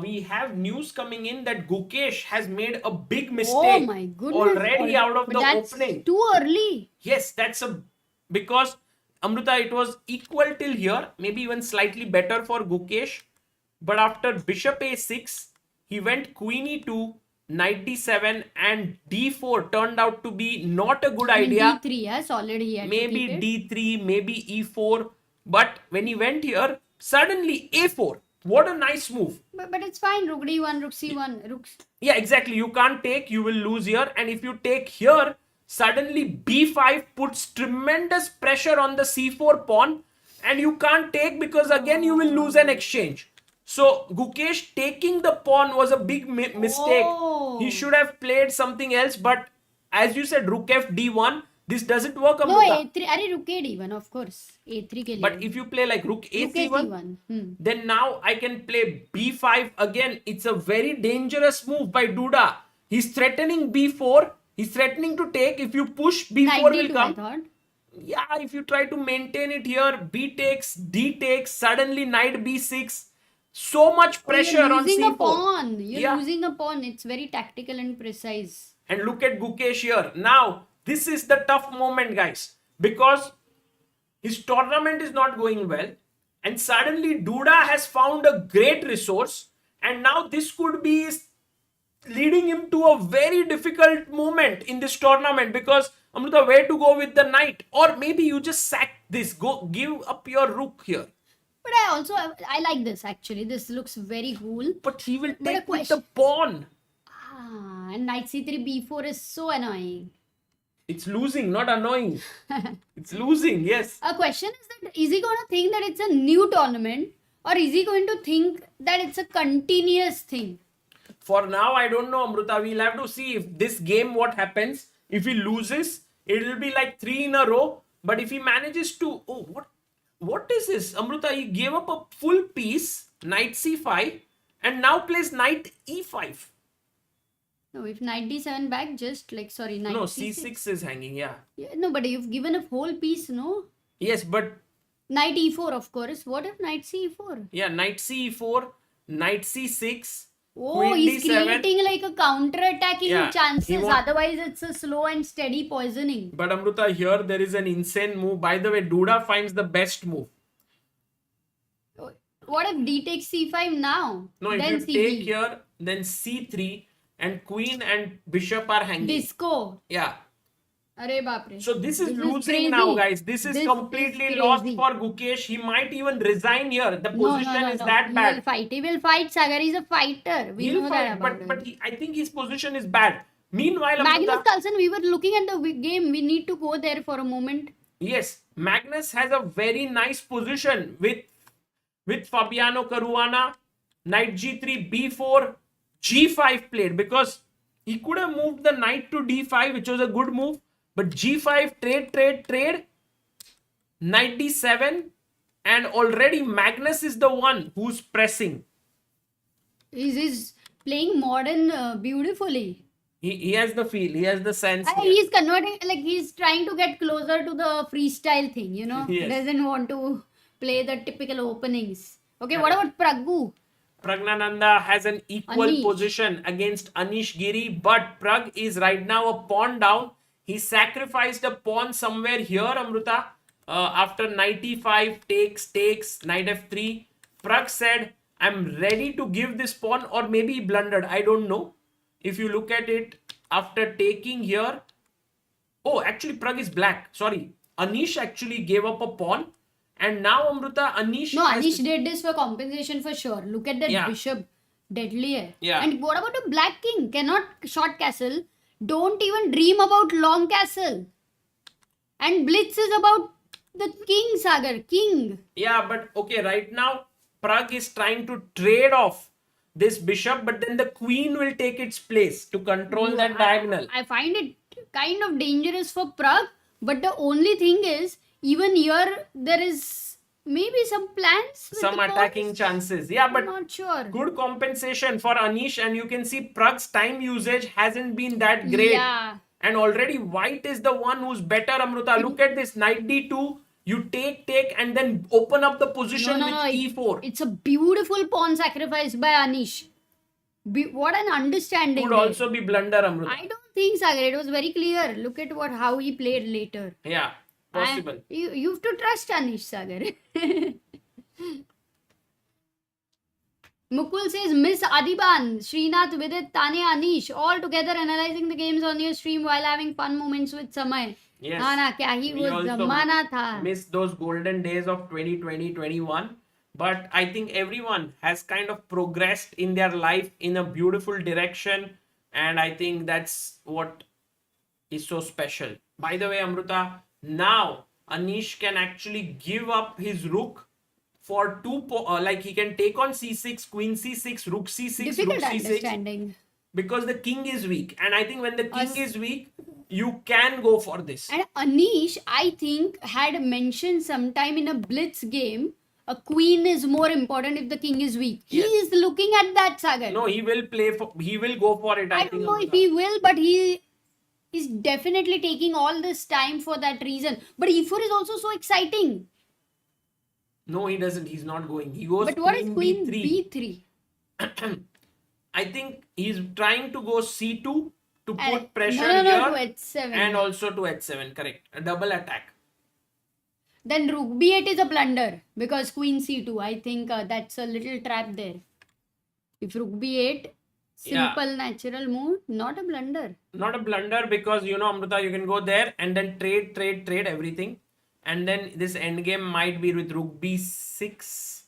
Speaker 1: we have news coming in that Gukesh has made a big mistake
Speaker 2: Oh my goodness.
Speaker 1: already out of
Speaker 2: But
Speaker 1: the
Speaker 2: that's
Speaker 1: opening.
Speaker 2: too early.
Speaker 1: Yes, because Amruta, it was equal till here, maybe even slightly better for Gukesh. But after bishop a6, he went queen e2, knight d7, and d4 turned out to be not a good
Speaker 2: I mean,
Speaker 1: idea.
Speaker 2: D3, yeah, solid he had to
Speaker 1: Maybe
Speaker 2: keep it.
Speaker 1: d3, maybe e4. But when he went here, suddenly a4. What a nice move.
Speaker 2: But it's fine. Rook D1, Rook C1, Rook.
Speaker 1: Yeah, exactly. You can't take, you will lose here. And if you take here, suddenly b5 puts tremendous pressure on the c4 pawn. And you can't take because again you will lose an exchange. So Gukesh taking the pawn was a big mistake.
Speaker 2: Oh.
Speaker 1: He should have played something else. But as you said, rook f d1, this doesn't work,
Speaker 2: No,
Speaker 1: Amruta.
Speaker 2: A3. Arey, Rook A D1, of course. A3 ke liye.
Speaker 1: But if you play like rook
Speaker 2: Rook
Speaker 1: a1,
Speaker 2: A3-1.
Speaker 1: then now I can play b5 again. It's a very dangerous move by Duda. He's threatening b4. He's threatening to take. If you push, b4
Speaker 2: Knight
Speaker 1: will
Speaker 2: D2, I
Speaker 1: come.
Speaker 2: thought.
Speaker 1: Yeah, if you try to maintain it here, b takes, d takes, suddenly knight b6. So much pressure
Speaker 2: You're
Speaker 1: on
Speaker 2: losing
Speaker 1: c4.
Speaker 2: a pawn. You're
Speaker 1: Yeah.
Speaker 2: losing a pawn. It's very tactical and precise.
Speaker 1: And look at Gukesh here. Now, this is the tough moment, guys. Because his tournament is not going well. And suddenly Duda has found a great resource. And now this could be leading him to a very difficult moment in this tournament. Because Amruta, where to go with the knight? Or maybe you just sack this. Go give up your rook here.
Speaker 2: But I like this actually. This looks very cool.
Speaker 1: But he will
Speaker 2: But a
Speaker 1: take with
Speaker 2: question-
Speaker 1: the pawn.
Speaker 2: And knight C3 B4 is so annoying.
Speaker 1: It's losing, not annoying. It's losing, yes.
Speaker 2: A question is he going to think that it's a new tournament, or is he going to think that it's a continuous thing?
Speaker 1: For now, I don't know, Amruta. We'll have to see if this game, what happens. If he loses, it will be like 3 in a row. But if he manages to... Oh, what is this? Amruta, he gave up a full piece, knight c5, and now plays knight e5.
Speaker 2: No, if knight D7 back, knight
Speaker 1: No,
Speaker 2: C6.
Speaker 1: c6 is hanging, yeah.
Speaker 2: No, but you've given a whole piece, no?
Speaker 1: Yes, but...
Speaker 2: Knight E4, of course. What if knight C4?
Speaker 1: Yeah, knight c4, knight c6,
Speaker 2: Oh,
Speaker 1: queen
Speaker 2: he's
Speaker 1: d7.
Speaker 2: creating like a counter-attacking
Speaker 1: Yeah,
Speaker 2: chances.
Speaker 1: he
Speaker 2: Otherwise, it's a slow and steady poisoning.
Speaker 1: But Amruta, here there is an insane move. By the way, Duda finds the best move.
Speaker 2: What if D takes C5 now?
Speaker 1: No, if
Speaker 2: then
Speaker 1: you
Speaker 2: CB.
Speaker 1: take here, then c3, and queen and bishop are hanging.
Speaker 2: Disco.
Speaker 1: Yeah.
Speaker 2: Arey baapre.
Speaker 1: So this is losing
Speaker 2: crazy.
Speaker 1: now, guys. This is completely
Speaker 2: crazy.
Speaker 1: lost for Gukesh. He might even resign here. The position is that bad.
Speaker 2: He will fight, Sagar. He's a fighter. We
Speaker 1: He'll
Speaker 2: know
Speaker 1: fight,
Speaker 2: that about
Speaker 1: but
Speaker 2: him.
Speaker 1: I think his position is bad. Meanwhile,
Speaker 2: Magnus
Speaker 1: Amruta,
Speaker 2: Carlsen, we were looking at the game. We need to go there for a moment.
Speaker 1: yes, Magnus has a very nice position with Fabiano Caruana, knight g3, b4, g5 played, because he could have moved the knight to d5, which was a good move, but g5 trade, knight d7, and already Magnus is the one who's pressing.
Speaker 2: He's playing modern beautifully.
Speaker 1: He has the feel, he has the sense.
Speaker 2: He's converting, like he's trying to get closer to the freestyle thing, you know.
Speaker 1: Yes.
Speaker 2: Doesn't want to play the typical openings. Okay, what about Pragg?
Speaker 1: Praggnanandhaa has an equal
Speaker 2: Anish.
Speaker 1: position against Anish Giri, but Pragg is right now a pawn down. He sacrificed a pawn somewhere here, Amruta. After knight e5, takes, knight f3. Pragg said, I'm ready to give this pawn, or maybe he blundered. I don't know. If you look at it, after taking here, oh, actually Pragg is black. Sorry. Anish actually gave up a pawn. And now, Amruta, Anish...
Speaker 2: No, Anish did this for compensation for sure. Look at that bishop. Deadly hai.
Speaker 1: Yeah.
Speaker 2: And what about a black king? Cannot short castle. Don't even dream about long castle. And blitz is about the king, Sagar. King.
Speaker 1: Yeah, but okay, right now, Pragg is trying to trade off this bishop, but then the queen will take its place to control that diagonal.
Speaker 2: I find it kind of dangerous for Pragg, but the only thing is, even here, there is maybe some plans. With
Speaker 1: Some attacking chances. Yeah, but
Speaker 2: I'm not sure.
Speaker 1: Good compensation for Anish, and you can see Pragg's time usage hasn't been that great.
Speaker 2: Yeah.
Speaker 1: And already white is the one who's better, Amruta. Look at this, knight d2. You take, and then open up the position with e4.
Speaker 2: It's a beautiful pawn sacrifice by Anish. What an understanding.
Speaker 1: Could also be blunder, Amruta.
Speaker 2: I don't think, Sagar. It was very clear. Look at how he played later.
Speaker 1: Yeah, possible.
Speaker 2: You have to trust Anish, Sagar. Mukul says, Miss Adiban, Srinath, Vidit, Tanya, Anish, all together analyzing the games on your stream while having fun moments with Samay.
Speaker 1: Yes.
Speaker 2: Kya hi wo zamana tha.
Speaker 1: Miss those golden days of 2020-21. But I think everyone has kind of progressed in their life in a beautiful direction. And I think that's what is so special. By the way, Amruta, now Anish can actually give up his rook for like he can take on c6, queen c6, rook c6,
Speaker 2: Difficult
Speaker 1: rook c6.
Speaker 2: understanding.
Speaker 1: Because the king is weak. And I think when the king is weak, you can go for this.
Speaker 2: And Anish, I think, had mentioned sometime in a blitz game, a queen is more important if the king is weak.
Speaker 1: Yes.
Speaker 2: He is looking at that, Sagar.
Speaker 1: No, he will go for it.
Speaker 2: I don't know if he will, but he is definitely taking all this time for that reason. But e4 is also so exciting.
Speaker 1: No, he doesn't. He's not going. He goes
Speaker 2: But what is queen
Speaker 1: b3.
Speaker 2: b3?
Speaker 1: I think he's trying to go c2 to put pressure
Speaker 2: to
Speaker 1: here
Speaker 2: h7.
Speaker 1: and also to h7. Correct. A double attack.
Speaker 2: Then rook b8 is a blunder because queen c2. I think that's a little trap there. If rook b8, simple natural move, not a blunder.
Speaker 1: Not a blunder because, Amruta, you can go there and then trade everything. And then this endgame might be with rook b6.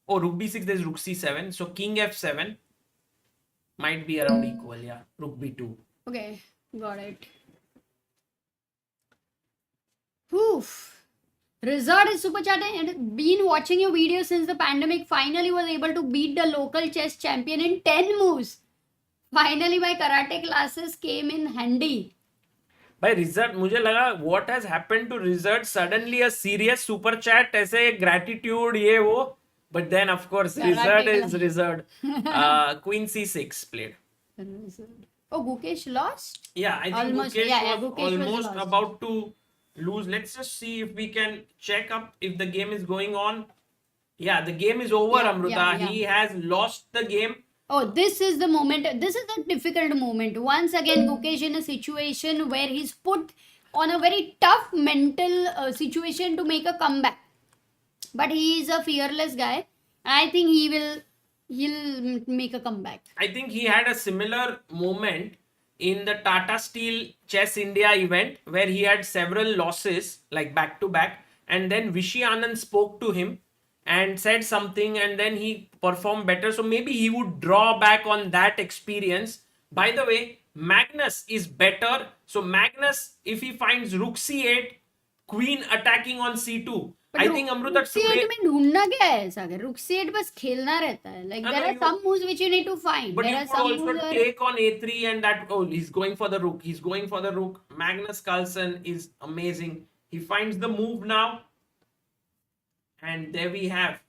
Speaker 1: Oh, rook b6, there's rook c7. So king f7 might be around equal. Yeah, rook b2.
Speaker 2: Okay, got it. Oof. Resort is super chatting and been watching your videos since the pandemic. Finally was able to beat the local chess champion in 10 moves. Finally my karate classes came in handy.
Speaker 1: By Resort, मुझे लगा what has happened to Resort? Suddenly a serious super chat, ऐसे gratitude ये वो. But then of course Resort is Resort. Queen c6 played.
Speaker 2: Oh, Gukesh lost?
Speaker 1: Yeah, I think
Speaker 2: Almost,
Speaker 1: Gukesh was
Speaker 2: Gukesh was
Speaker 1: almost
Speaker 2: lost.
Speaker 1: about to lose. Let's just see if we can check up if the game is going on. Yeah, the game is over, Amruta.
Speaker 2: Yeah.
Speaker 1: He has lost the game.
Speaker 2: Oh, this is the moment. This is a difficult moment. Once again, Gukesh in a situation where he's put on a very tough mental situation to make a comeback. But he is a fearless guy. I think he'll make a comeback.
Speaker 1: I think he had a similar moment in the Tata Steel Chess India event where he had several losses like back to back, and then Vishy Anand spoke to him and said something, and then he performed better. So maybe he would draw back on that experience. By the way, Magnus is better. So Magnus, if he finds rook c8, queen attacking on c2, I think Amruta
Speaker 2: rook c8 में ढूंढना क्या है सागर? Rook c8 बस खेलना रहता है. Like there are some moves which you need to find.
Speaker 1: But
Speaker 2: there
Speaker 1: you
Speaker 2: are
Speaker 1: could
Speaker 2: some
Speaker 1: also
Speaker 2: moves
Speaker 1: take on a3 and that. Oh, he's going for the rook. He's going for the rook. Magnus Carlsen is amazing. He finds the move now. And there we have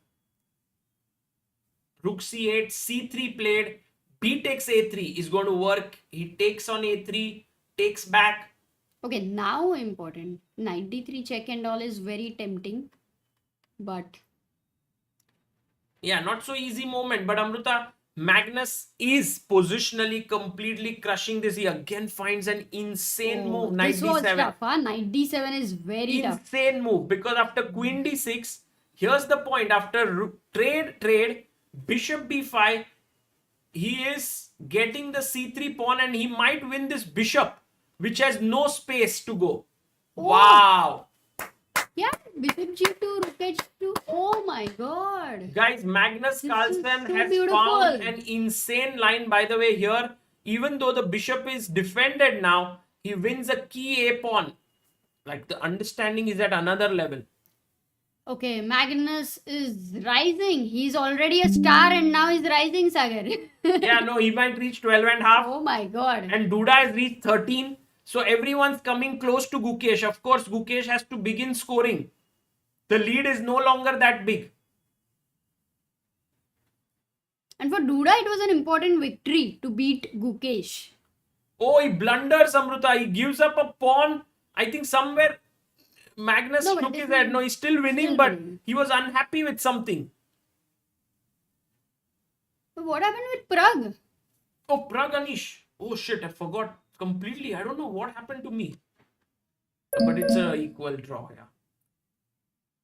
Speaker 1: rook c8, c3 played. B takes a3 is going to work. He takes on a3, takes back.
Speaker 2: Okay, now important. Knight d3 check and all is very tempting. But
Speaker 1: yeah, not so easy moment. But Amruta, Magnus is positionally completely crushing this. He again finds an insane move. Knight
Speaker 2: This was
Speaker 1: d7.
Speaker 2: tough, huh? Knight d7 is very tough.
Speaker 1: Insane move, because after queen d6, here's the point. After trade, bishop b5, he is getting the c3 pawn and he might win this bishop, which has no space to go. Wow.
Speaker 2: Yeah, bishop g2, rook h2. Oh my god.
Speaker 1: Guys, Magnus Carlsen
Speaker 2: so
Speaker 1: has
Speaker 2: beautiful.
Speaker 1: found an insane line, by the way, here. Even though the bishop is defended now, he wins a key a pawn. Like, the understanding is at another level.
Speaker 2: Okay, Magnus is rising. He's already a star and now he's rising, Sagar.
Speaker 1: Yeah, no, he might reach 12 and a half.
Speaker 2: Oh my god.
Speaker 1: And Duda has reached 13. So everyone's coming close to Gukesh. Of course, Gukesh has to begin scoring. The lead is no longer that big.
Speaker 2: And for Duda, it was an important victory to beat Gukesh.
Speaker 1: Oh, he blunders, Amruta. He gives up a pawn. I think somewhere Magnus
Speaker 2: No, but
Speaker 1: took
Speaker 2: this
Speaker 1: his head.
Speaker 2: is
Speaker 1: No, he's still winning,
Speaker 2: still
Speaker 1: but
Speaker 2: winning.
Speaker 1: he was unhappy with something.
Speaker 2: But what happened with Pragg?
Speaker 1: Oh, Pragg, Anish. Oh shit, I forgot completely. I don't know what happened to me. But it's a equal draw, yeah.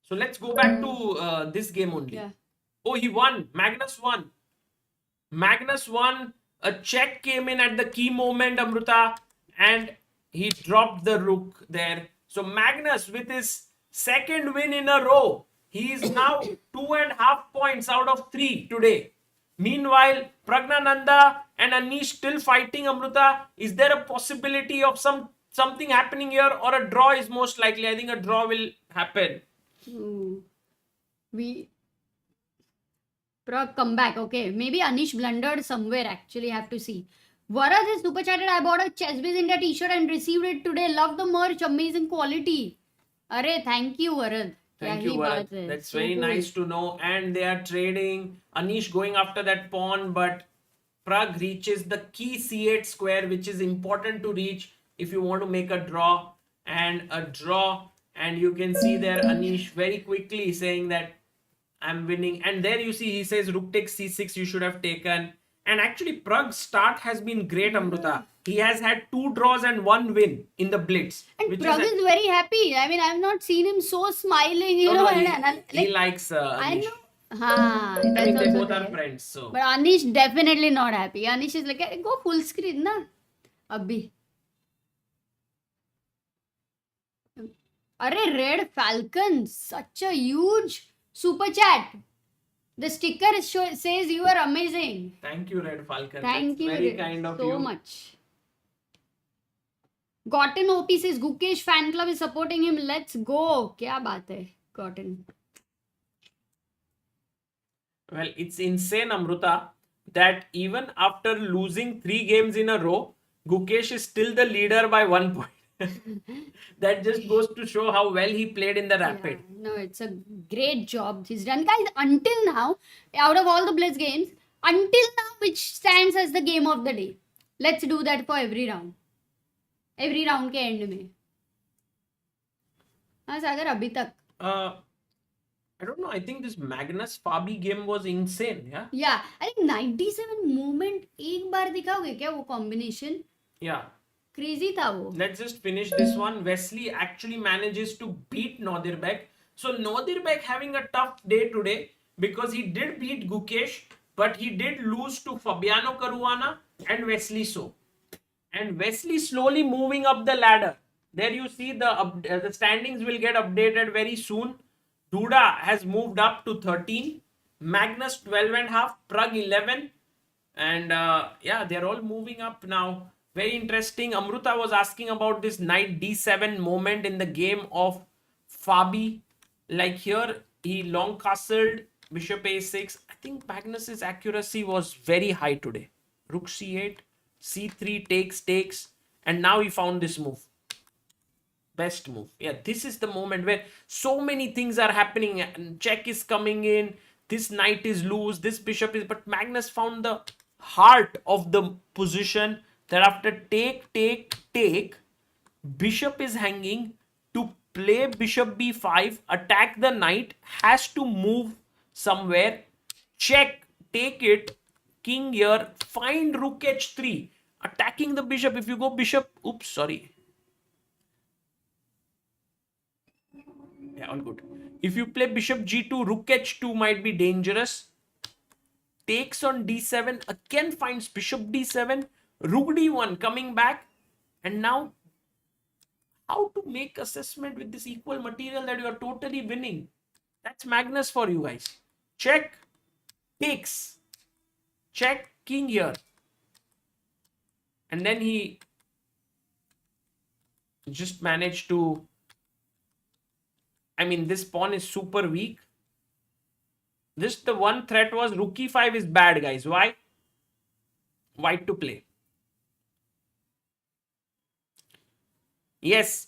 Speaker 1: So let's go back to this game only.
Speaker 2: Yeah.
Speaker 1: Oh, he won. Magnus won. Magnus won. A check came in at the key moment, Amruta, and he dropped the rook there. So Magnus, with his second win in a row, he is now 2.5 points out of 3 today. Meanwhile, Praggnanandhaa and Anish still fighting, Amruta. Is there a possibility of something happening here, or a draw is most likely? I think a draw will happen.
Speaker 2: Pragg comeback. Okay, maybe Anish blundered somewhere. Actually, have to see. Varad is super chatted. I bought a ChessBase India t-shirt and received it today. Love the merch. Amazing quality. Arey, thank you, Varad.
Speaker 1: Thank
Speaker 2: Kya
Speaker 1: you,
Speaker 2: hi
Speaker 1: Varad.
Speaker 2: baat hai.
Speaker 1: That's
Speaker 2: So
Speaker 1: very
Speaker 2: cool.
Speaker 1: nice to know. And they are trading. Anish going after that pawn, but Pragg reaches the key c8 square, which is important to reach if you want to make a draw. And a draw. And you can see there Anish very quickly saying that I'm winning. And there you see he says rook takes c6, you should have taken. And actually Pragg's start has been great, Amruta. He has had 2 draws and 1 win in the Blitz.
Speaker 2: And Pragg is very happy. I mean, I've not seen him so smiling, you know.
Speaker 1: He likes
Speaker 2: I
Speaker 1: Anish.
Speaker 2: know. Ha,
Speaker 1: I
Speaker 2: that's
Speaker 1: mean, they
Speaker 2: also
Speaker 1: both are
Speaker 2: there.
Speaker 1: friends. So.
Speaker 2: But Anish definitely not happy. Anish is like, go full screen, na? Abhi. Arey, Red Falcon, such a huge super chat. The sticker says you are amazing.
Speaker 1: Thank you, Red Falcon.
Speaker 2: Thank
Speaker 1: That's
Speaker 2: you
Speaker 1: very kind of
Speaker 2: so
Speaker 1: you.
Speaker 2: much. Gotten OP says Gukesh fan club is supporting him. Let's go. Kya baat hai? Gotten.
Speaker 1: Well, it's insane, Amruta, that even after losing 3 games in a row, Gukesh is still the leader by 1 point. That just goes to show how well he played in the Rapid.
Speaker 2: Yeah, no, it's a great job he's done. Guys, until now, out of all the Blitz games, until now, which stands as the game of the day? Let's do that for every round. Every round ke end mein. हाँ सागर अभी तक.
Speaker 1: I don't know. I think this Magnus Fabi game was insane. Yeah.
Speaker 2: Yeah, I think 97 movement एक बार दिखाओगे क्या वो combination?
Speaker 1: Yeah.
Speaker 2: Crazy था वो.
Speaker 1: Let's just finish this one. Wesley actually manages to beat Nodirbek. So Nodirbek having a tough day today because he did beat Gukesh, but he did lose to Fabiano Caruana and Wesley So. And Wesley slowly moving up the ladder. There you see the standings will get updated very soon. Duda has moved up to 13. Magnus 12.5. Pragg 11. And yeah, they're all moving up now. Very interesting. Amruta was asking about this knight d7 moment in the game of Fabi. Like here, he long castled, bishop a6. I think Magnus's accuracy was very high today. Rook c8, c3 takes. And now he found this move. Best move. Yeah, this is the moment where so many things are happening. Check is coming in. This knight is loose. This bishop is... But Magnus found the heart of the position. That after take, bishop is hanging. To play bishop b5, attack the knight, has to move somewhere, check, take it, king here. Find rook h3. Attacking the bishop. If you go bishop... Oops, sorry. Yeah, all good. If you play bishop g2, rook h2 might be dangerous. Takes on d7. Again finds bishop d7. Rook d1 coming back. And now, how to make assessment with this equal material that you are totally winning? That's Magnus for you guys. Check. Takes. Check. King here. And then he just managed to... I mean, this pawn is super weak. Just the one threat was rook e5 is bad, guys. Why? White to play. Yes.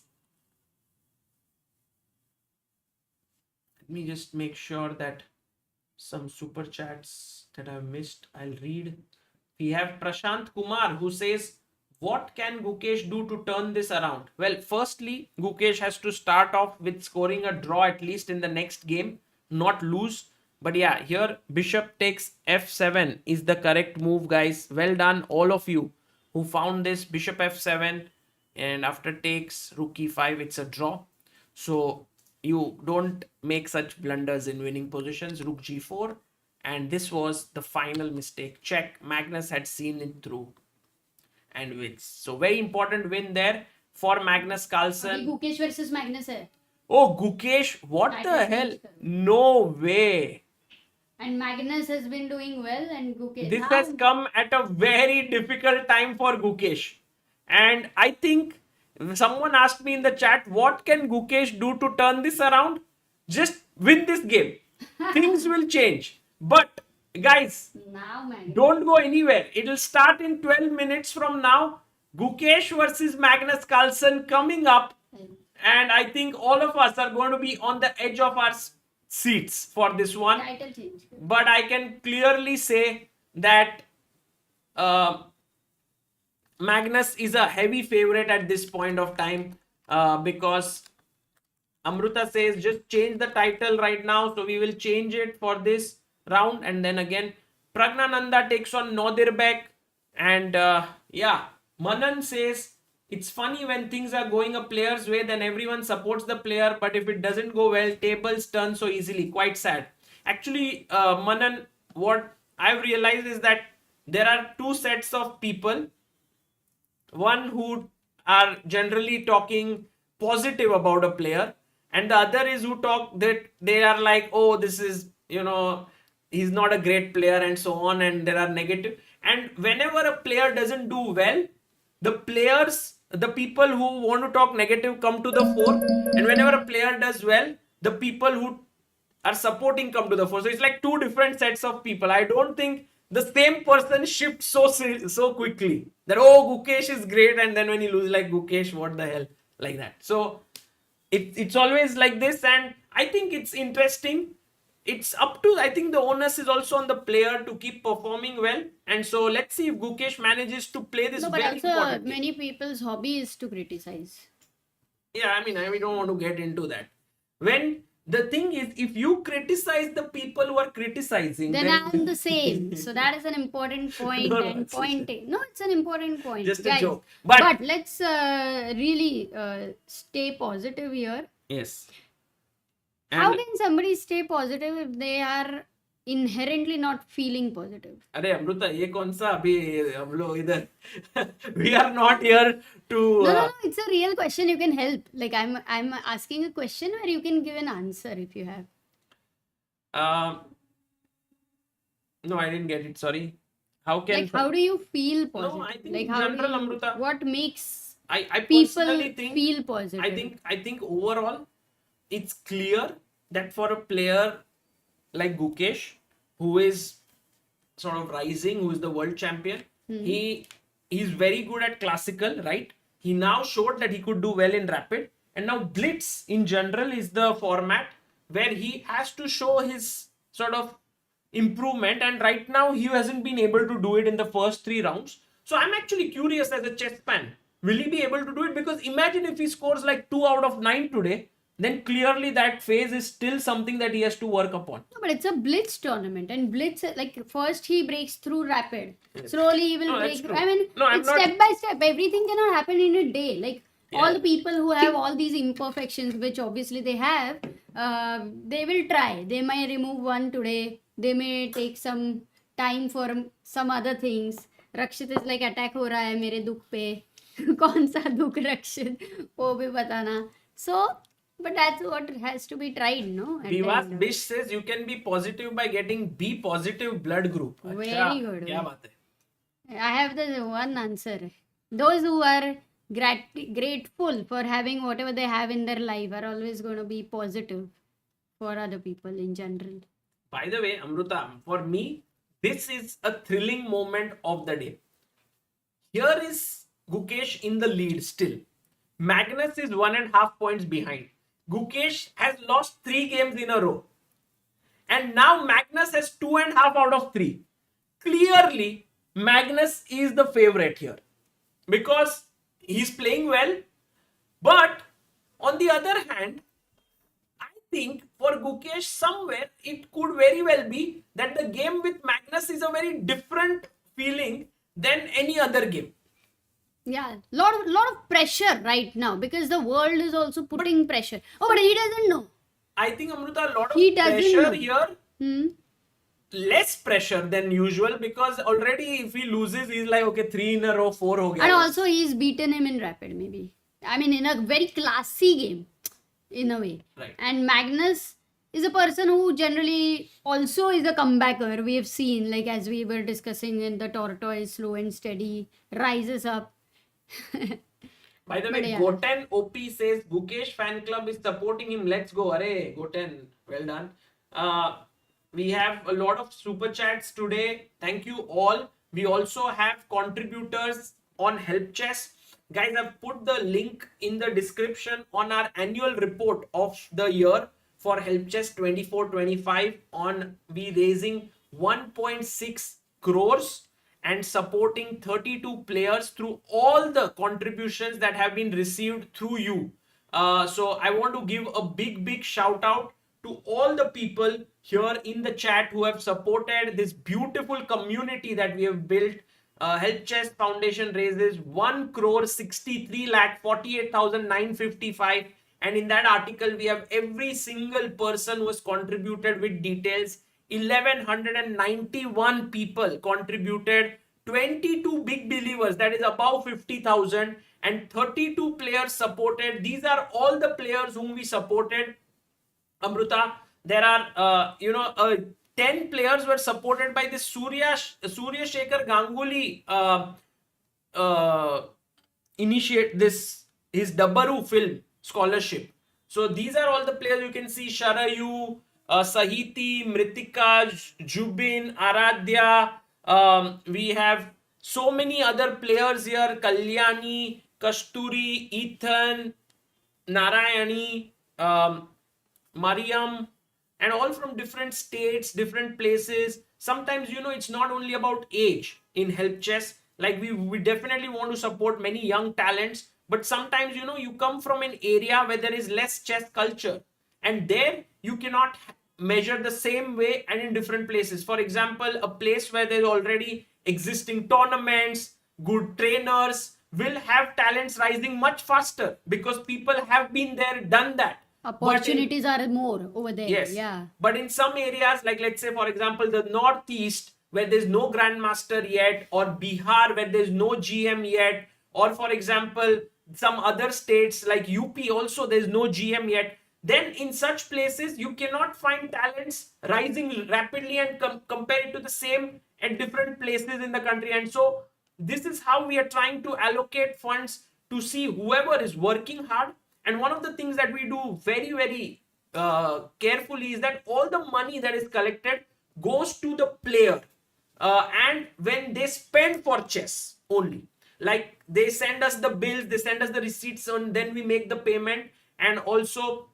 Speaker 1: Let me just make sure that some super chats that I've missed, I'll read. We have Prashant Kumar who says, what can Gukesh do to turn this around? Well, firstly, Gukesh has to start off with scoring a draw at least in the next game, not lose. But yeah, here bishop takes f7 is the correct move, guys. Well done, all of you who found this. Bishop f7, and after takes rook e5, it's a draw. So you don't make such blunders in winning positions. Rook g4, and this was the final mistake. Check. Magnus had seen it through and wins. So very important win there for Magnus Carlsen.
Speaker 2: Gukesh versus Magnus hai.
Speaker 1: Oh, Gukesh, what the hell? No way.
Speaker 2: And Magnus has been doing well, and Gukesh...
Speaker 1: This has come at a very difficult time for Gukesh. And I think someone asked me in the chat, what can Gukesh do to turn this around? Just win this game. Things will change. But guys, don't go anywhere. It'll start in 12 minutes from now. Gukesh versus Magnus Carlsen coming up. And I think all of us are going to be on the edge of our seats for this one.
Speaker 2: Title change.
Speaker 1: But I can clearly say that Magnus is a heavy favorite at this point of time because Amruta says just change the title right now. So we will change it for this round. And then again, Praggnanandhaa takes on Nodirbek. And yeah, Manan says it's funny when things are going a player's way, then everyone supports the player. But if it doesn't go well, tables turn so easily. Quite sad. Actually, Manan, what I've realized is that there are two sets of people. One who are generally talking positive about a player, and the other is who talk that they are like, oh, this is, you know, he's not a great player and so on, and there are negative. And whenever a player doesn't do well, the people who want to talk negative come to the fore, and whenever a player does well, the people who are supporting come to the fore. So it's like two different sets of people. I don't think the same person shifts so quickly that, oh, Gukesh is great, and then when you lose, like, Gukesh, what the hell, like that. So it's always like this, and I think it's interesting. It's up to, I think the onus is also on the player to keep performing well. And so let's see if Gukesh manages to play this very important game.
Speaker 2: But also many people's hobby is to criticize.
Speaker 1: Yeah, I mean, we don't want to get into that. When the thing is, if you criticize the people who are criticizing,
Speaker 2: then I'm the same. So that is an important point. No, it's an important point.
Speaker 1: Just
Speaker 2: guys,
Speaker 1: a joke.
Speaker 2: But let's really stay positive here.
Speaker 1: Yes.
Speaker 2: How can somebody stay positive if they are inherently not feeling positive?
Speaker 1: अरे अमृता ये कौन सा अभी हम लोग इधर we are not here to
Speaker 2: no, it's a real question. You can help. Like I'm asking a question where you can give an answer if you have.
Speaker 1: No, I didn't get it. Sorry. How
Speaker 2: do you feel positive?
Speaker 1: No, I think
Speaker 2: like
Speaker 1: in general, Amruta,
Speaker 2: what makes
Speaker 1: I
Speaker 2: people
Speaker 1: personally think,
Speaker 2: feel positive?
Speaker 1: I think overall it's clear that for a player like Gukesh, who is sort of rising, who is the world champion, he's very good at classical, right? He now showed that he could do well in rapid, and now blitz in general is the format where he has to show his sort of improvement, and right now he hasn't been able to do it in the first 3 rounds. So I'm actually curious as a chess fan, will he be able to do it? Because imagine if he scores like 2 out of 9 today, then clearly that phase is still something that he has to work upon.
Speaker 2: No, but it's a blitz tournament, and blitz, like, first he breaks through rapid, slowly he will
Speaker 1: No, that's
Speaker 2: break through.
Speaker 1: true.
Speaker 2: I mean,
Speaker 1: No, I'm
Speaker 2: it's
Speaker 1: not-
Speaker 2: step by step. Everything cannot happen in a day. Like, all
Speaker 1: Yeah.
Speaker 2: the people who have all these imperfections, which obviously they have, they will try. They may remove one today. They may take some time for some other things. Rakshit is like, attack हो रहा है मेरे दुख पे. कौन सा दुख रक्षित, वो भी बताना. So, but that's what has to be tried, no? At the
Speaker 1: Vivas
Speaker 2: end of
Speaker 1: Bish says you can be positive by getting B positive blood group.
Speaker 2: Very
Speaker 1: अच्छा,
Speaker 2: good.
Speaker 1: क्या बात है?
Speaker 2: I have the one answer. Those who are grateful for having whatever they have in their life are always going to be positive for other people in general.
Speaker 1: By the way, Amruta, for me, this is a thrilling moment of the day. Here is Gukesh in the lead still. Magnus is 1.5 points behind. Gukesh has lost 3 games in a row. And now Magnus has 2.5 out of 3. Clearly, Magnus is the favorite here. Because he's playing well. But on the other hand, I think for Gukesh somewhere it could very well be that the game with Magnus is a very different feeling than any other game.
Speaker 2: Yeah, lot of pressure right now because the world is also putting pressure. Oh, but he doesn't know.
Speaker 1: I think Amruta, a lot of
Speaker 2: He doesn't
Speaker 1: pressure
Speaker 2: know.
Speaker 1: here. Less pressure than usual because already if he loses, he's like, okay, 3 in a row, 4 ho gaya.
Speaker 2: And also he's beaten him in rapid, maybe. I mean, in a very classy game, in a way.
Speaker 1: Right.
Speaker 2: And Magnus is a person who generally also is a comebacker. We have seen, like as we were discussing in the tortoise, slow and steady, rises up.
Speaker 1: By the
Speaker 2: But
Speaker 1: way,
Speaker 2: yeah.
Speaker 1: Goten OP says Gukesh fan club is supporting him. Let's go. Arey, Goten, well done. We have a lot of super chats today. Thank you all. We also have contributors on Help Chess. Guys, I've put the link in the description on our annual report of the year for Help Chess 24-25 on we raising 1.6 crores and supporting 32 players through all the contributions that have been received through you. So I want to give a big shout out to all the people here in the chat who have supported this beautiful community that we have built. Help Chess Foundation raises 1 crore 63 lakh 48,955, and in that article we have every single person who has contributed with details. 1191 people contributed, 22 big believers, that is above 50,000, and 32 players supported. These are all the players whom we supported. Amruta, there are 10 players were supported by this Surya Shekhar Ganguly initiate this his Dabbaru film scholarship. So these are all the players you can see: Sharayu, Sahiti, Mritika, Jubin, Aradhya. We have so many other players here: Kalyani, Kasturi, Ethan, Narayani, Mariam, and all from different states, different places. Sometimes, it's not only about age in Help Chess. Like we definitely want to support many young talents, but sometimes, you come from an area where there is less chess culture, and there you cannot measure the same way and in different places. For example, a place where there's already existing tournaments, good trainers will have talents rising much faster because people have been there, done that.
Speaker 2: Opportunities are more over there.
Speaker 1: Yes.
Speaker 2: Yeah.
Speaker 1: But in some areas, like let's say, for example, the Northeast, where there's no Grandmaster yet, or Bihar, where there's no GM yet, or for example, some other states like UP also, there's no GM yet. Then in such places, you cannot find talents rising rapidly and compare it to the same at different places in the country. And so this is how we are trying to allocate funds to see whoever is working hard. And one of the things that we do very carefully is that all the money that is collected goes to the player. And when they spend for chess only, like they send us the bills, they send us the receipts, and then we make the payment. And also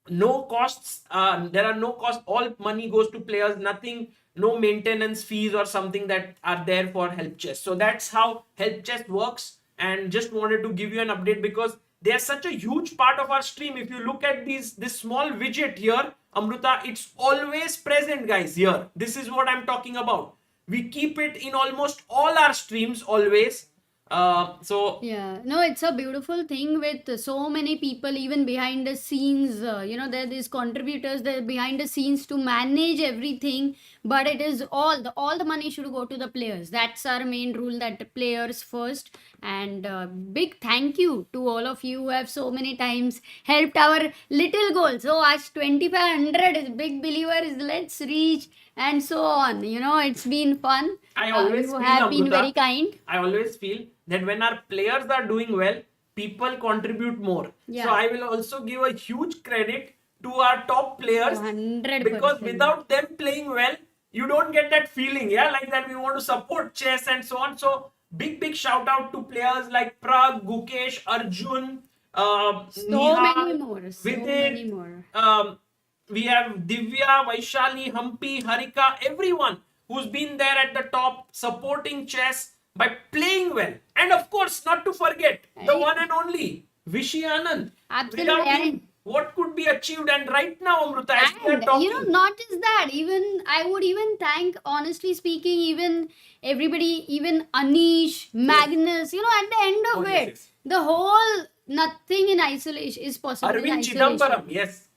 Speaker 1: no costs, there are no costs, all money goes to players, nothing, no maintenance fees or something that are there for Help Chess. So that's how Help Chess works, and just wanted to give you an update because they are such a huge part of our stream. If you look at this small widget here, Amruta, it's always present, guys. Here, this is what I'm talking about. We keep it in almost all our streams always. So
Speaker 2: yeah, no, it's a beautiful thing with so many people even behind the scenes. There are these contributors that behind the scenes to manage everything, but it is all the money should go to the players. That's our main rule, that the players first. And big thank you to all of you who have so many times helped our little goal. So as 2500 is big believers, let's reach and so on. It's been fun.
Speaker 1: I always
Speaker 2: You
Speaker 1: feel,
Speaker 2: have been
Speaker 1: Amruta,
Speaker 2: very kind.
Speaker 1: I always feel that when our players are doing well, people contribute more.
Speaker 2: Yeah.
Speaker 1: So I will also give a huge credit to our top players
Speaker 2: 100%.
Speaker 1: because without them playing well, you don't get that feeling, yeah, like that we want to support chess and so on. So big shout out to players like Pragg, Gukesh, Arjun,
Speaker 2: So
Speaker 1: Nihal,
Speaker 2: many more. So
Speaker 1: Vidit,
Speaker 2: many more.
Speaker 1: we have Divya, Vaishali, Hampi, Harika, everyone who's been there at the top supporting chess by playing well. And of course, not to forget the one and only Vishy Anand.
Speaker 2: Absolutely.
Speaker 1: Without him, what could be achieved? And right now, Amruta, as we are
Speaker 2: And
Speaker 1: talking,
Speaker 2: not just that, even I would even thank, honestly speaking, even everybody, even Anish, Magnus, at the end of
Speaker 1: Oh,
Speaker 2: it,
Speaker 1: yes, yes.
Speaker 2: the whole nothing in isolation is possible. in
Speaker 1: Arvind
Speaker 2: isolation.
Speaker 1: Chidambaram, yes.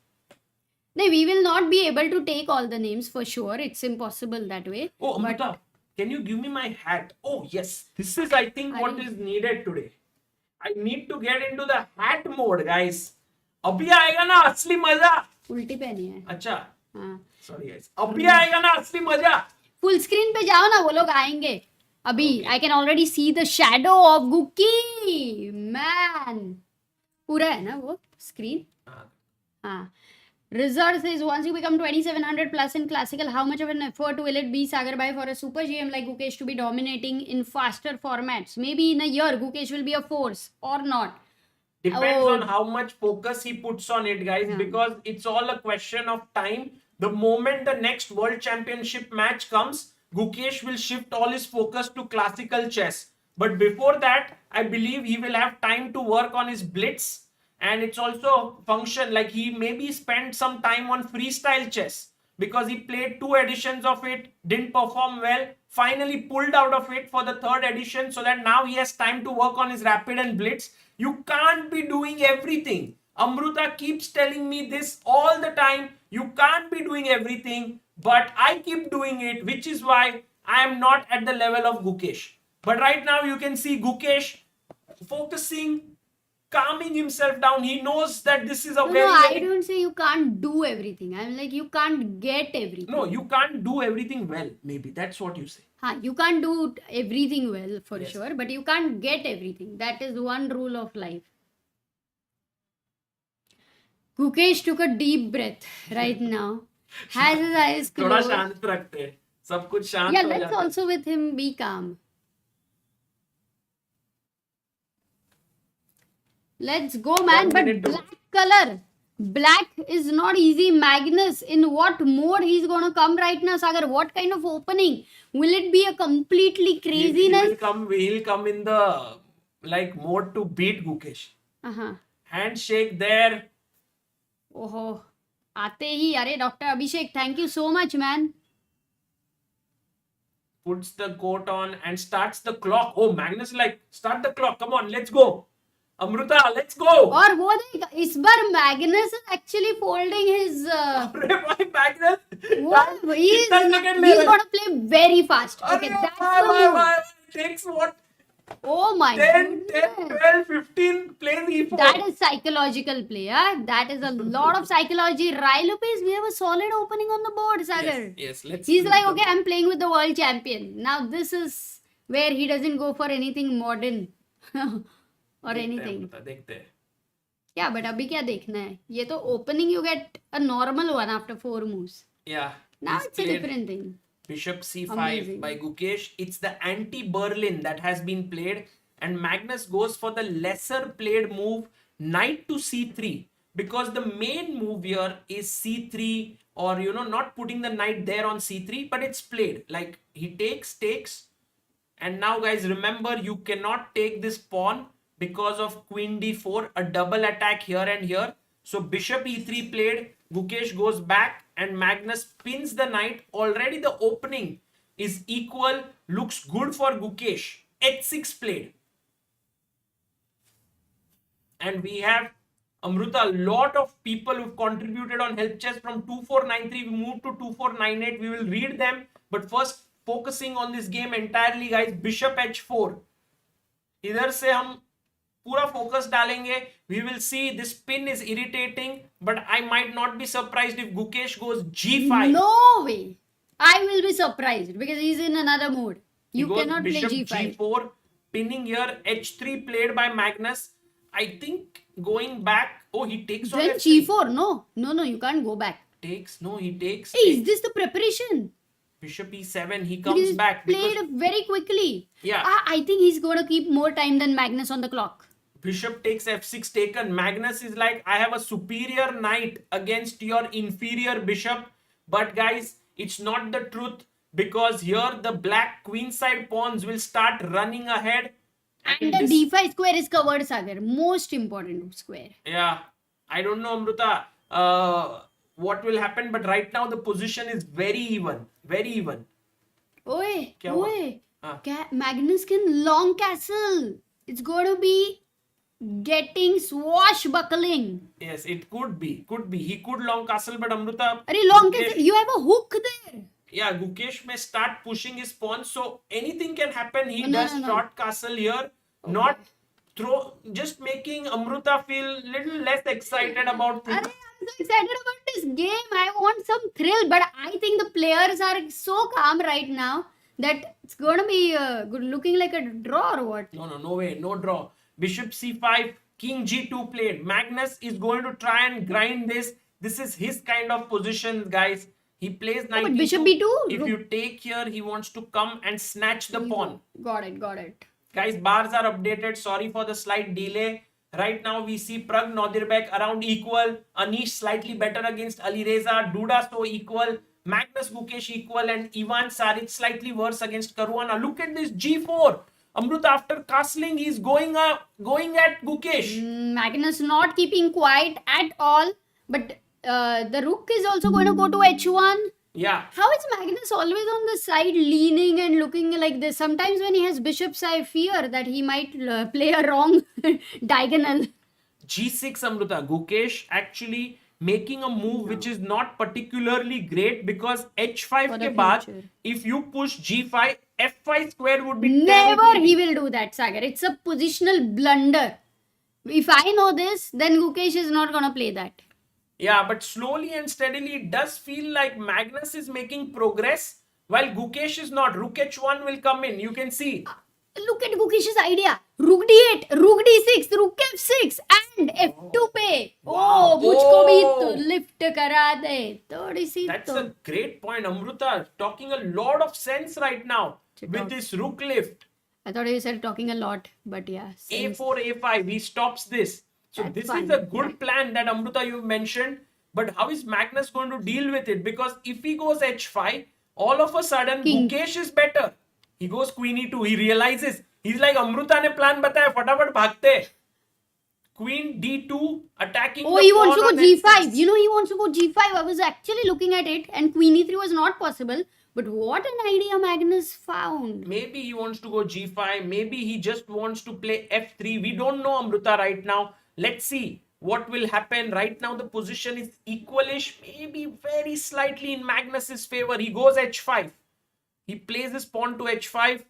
Speaker 2: No, we will not be able to take all the names for sure. It's impossible that way.
Speaker 1: Oh,
Speaker 2: But
Speaker 1: Amruta, can you give me my hat? Oh, yes. This is, I think, what is needed today. I need to get into the hat mode, guys. अभी आएगा ना असली मजा.
Speaker 2: उल्टी पहनी है.
Speaker 1: अच्छा.
Speaker 2: हाँ.
Speaker 1: Sorry, guys. अभी आएगा ना असली मजा.
Speaker 2: फुल स्क्रीन पे जाओ ना, वो लोग आएंगे अभी. I can already see the shadow of Guki man. पूरा है ना वो स्क्रीन. हाँ. Rizard says, once you become 2700 plus in classical, how much of an effort will it be, Sagar Bhai, for a super GM like Gukesh to be dominating in faster formats? Maybe in a year, Gukesh will be a force or not.
Speaker 1: Depends on how much focus he puts on it, guys,
Speaker 2: Yeah.
Speaker 1: because it's all a question of time. The moment the next World Championship match comes, Gukesh will shift all his focus to classical chess. But before that, I believe he will have time to work on his blitz. And it's also function like he maybe spent some time on freestyle chess because he played 2 editions of it, didn't perform well, finally pulled out of it for the 3rd edition, so that now he has time to work on his rapid and blitz. You can't be doing everything. Amruta keeps telling me this all the time. You can't be doing everything, but I keep doing it, which is why I am not at the level of Gukesh. But right now you can see Gukesh focusing, calming himself down. He knows that this is a
Speaker 2: No, I don't say you can't do everything. I'm like, you can't get everything.
Speaker 1: No, you can't do everything well. Maybe that's what you say.
Speaker 2: You can't do everything well for
Speaker 1: Yes.
Speaker 2: sure, but you can't get everything. That is one rule of life. Gukesh took a deep breath right now. Has his eyes
Speaker 1: थोड़ा
Speaker 2: closed.
Speaker 1: शांत रखते हैं. सब कुछ शांत
Speaker 2: Yeah,
Speaker 1: हो
Speaker 2: let's
Speaker 1: जाता है.
Speaker 2: also with him be calm. Let's go, man.
Speaker 1: 1
Speaker 2: But
Speaker 1: minute to
Speaker 2: black color. Black is not easy. Magnus, in what mode he's gonna come right now, Sagar? What kind of opening? Will it be a completely craziness?
Speaker 1: He'll come in the mode to beat Gukesh.
Speaker 2: Uh-huh.
Speaker 1: Handshake there.
Speaker 2: ओहो आते ही अरे doctor Abhishek thank you so much man.
Speaker 1: Puts the coat on and starts the clock. Oh, Magnus start the clock. Come on, let's go. Amruta, let's go.
Speaker 2: और वो देख इस बार Magnus is actually folding his
Speaker 1: अरे भाई Magnus.
Speaker 2: he's
Speaker 1: कितना second ले रहा है?
Speaker 2: gonna play very fast. Okay,
Speaker 1: अरे
Speaker 2: that's the move.
Speaker 1: भाई. Takes what?
Speaker 2: Oh my
Speaker 1: 10,
Speaker 2: goodness.
Speaker 1: 12, 15 plays E4.
Speaker 2: That is psychological play. That is a lot of psychology. Rai Lopez, we have a solid opening on the board, Sagar.
Speaker 1: Yes, let's.
Speaker 2: He's like, okay, I'm playing with the world champion. Now this is where he doesn't go for anything modern or anything.
Speaker 1: देखते हैं.
Speaker 2: Yeah, but अभी क्या देखना है? ये तो opening you get a normal one after 4 moves.
Speaker 1: Yeah.
Speaker 2: Now
Speaker 1: he's
Speaker 2: it's a
Speaker 1: played
Speaker 2: different thing.
Speaker 1: Bishop c5
Speaker 2: Amazing.
Speaker 1: by Gukesh. It's the anti-Berlin that has been played, and Magnus goes for the lesser played move, knight to c3, because the main move here is c3, or not putting the knight there on c3, but it's played like he takes, and now guys remember, you cannot take this pawn because of queen d4, a double attack here and here. So bishop e3 played, Gukesh goes back and Magnus pins the knight. Already the opening is equal, looks good for Gukesh. h6 played. And we have Amruta, a lot of people who've contributed on Help Chess from 2493. We moved to 2498. We will read them. But first, focusing on this game entirely, guys. Bishop h4. इधर से हम पूरा focus डालेंगे. We will see this pin is irritating, but I might not be surprised if Gukesh goes g5.
Speaker 2: No way. I will be surprised because he's in another mood. You cannot play
Speaker 1: Bishop
Speaker 2: g5.
Speaker 1: g4, pinning here. h3 played by Magnus. I think going back. Oh, he takes on
Speaker 2: Then
Speaker 1: f3.
Speaker 2: g4. No, you can't go back.
Speaker 1: Takes. No, he takes.
Speaker 2: Hey, is this the preparation?
Speaker 1: Bishop e7. He
Speaker 2: Because
Speaker 1: comes
Speaker 2: he's
Speaker 1: back.
Speaker 2: played
Speaker 1: Because,
Speaker 2: very quickly.
Speaker 1: yeah.
Speaker 2: I think he's going to keep more time than Magnus on the clock.
Speaker 1: Bishop takes f6 taken. Magnus is like, I have a superior knight against your inferior bishop. But guys, it's not the truth, because here the black queenside pawns will start running ahead.
Speaker 2: And the d5 square is covered, Sagar. Most important square.
Speaker 1: Yeah, I don't know, Amruta, what will happen, but right now the position is very even. Very even.
Speaker 2: Oi,
Speaker 1: क्या हुआ?
Speaker 2: oi.
Speaker 1: हाँ.
Speaker 2: Magnus can long castle. It's going to be getting swashbuckling.
Speaker 1: Yes, it could be. Could be. He could long castle, but Amruta.
Speaker 2: Arey, long
Speaker 1: Gukesh-
Speaker 2: castle. You have a hook there.
Speaker 1: Yeah, Gukesh may start pushing his pawns, so anything can happen. He
Speaker 2: No,
Speaker 1: does
Speaker 2: no, no.
Speaker 1: short castle here, not throw, just making Amruta feel little less excited about
Speaker 2: Arey,
Speaker 1: things.
Speaker 2: I'm so excited about this game. I want some thrill, but I think the players are so calm right now that it's going to be good, looking like a draw or what?
Speaker 1: No way, no draw. Bishop c5, king g2 played. Magnus is going to try and grind this. This is his kind of position, guys. He plays knight
Speaker 2: but bishop
Speaker 1: e2.
Speaker 2: b2?
Speaker 1: If you take here, he wants to come and snatch the pawn.
Speaker 2: Got it.
Speaker 1: Guys, bars are updated. Sorry for the slight delay. Right now, we see Pragg Nodirbek around equal. Anish slightly better against Alireza. Duda so equal. Magnus Gukesh equal. And Ivan Saric slightly worse against Caruana. Look at this g4. Amruta, after castling, he's going at Gukesh.
Speaker 2: Magnus not keeping quiet at all, but the rook is also going to go to h1.
Speaker 1: Yeah.
Speaker 2: How is Magnus always on the side leaning and looking like this? Sometimes when he has bishops, I fear that he might play a wrong diagonal.
Speaker 1: g6 Amruta. Gukesh actually making a move which is not particularly great, because h5
Speaker 2: For the
Speaker 1: ke baad,
Speaker 2: future.
Speaker 1: if you push g5, f5 square would be
Speaker 2: Never
Speaker 1: terribly-
Speaker 2: he will do that, Sagar. It's a positional blunder. If I know this, then Gukesh is not going to play that.
Speaker 1: Yeah, but slowly and steadily it does feel like Magnus is making progress while Gukesh is not. Rook h1 will come in. You can see.
Speaker 2: Look at Gukesh's idea. Rook d8, rook d6, rook f6 and f2 पे.
Speaker 1: Wow.
Speaker 2: Oh, मुझको भी
Speaker 1: Oh.
Speaker 2: तो lift करा दे. थोड़ी सी
Speaker 1: That's
Speaker 2: तो.
Speaker 1: a great point. Amruta talking a lot of sense right now with this rook lift.
Speaker 2: I thought you said talking a lot, but yeah. sense.
Speaker 1: A4, A5. He stops this. So
Speaker 2: That's
Speaker 1: this
Speaker 2: fine.
Speaker 1: is a good plan that Amruta you mentioned. But how is Magnus going to deal with it? Because if he goes h5, all of a sudden
Speaker 2: King.
Speaker 1: Gukesh is better. He goes queen e2. He realizes. He's like, Amruta ne plan bataya. Fatapat bhagte. Queen d2 attacking.
Speaker 2: Oh,
Speaker 1: the
Speaker 2: he wants to
Speaker 1: pawn
Speaker 2: go
Speaker 1: on
Speaker 2: g5.
Speaker 1: h6.
Speaker 2: You know, he wants to go g5. I was actually looking at it, and queen e3 was not possible. But what an idea Magnus found.
Speaker 1: Maybe he wants to go g5. Maybe he just wants to play f3. We don't know, Amruta, right now. Let's see what will happen. Right now, the position is equalish. Maybe very slightly in Magnus's favor. He goes h5. He plays his pawn to h5.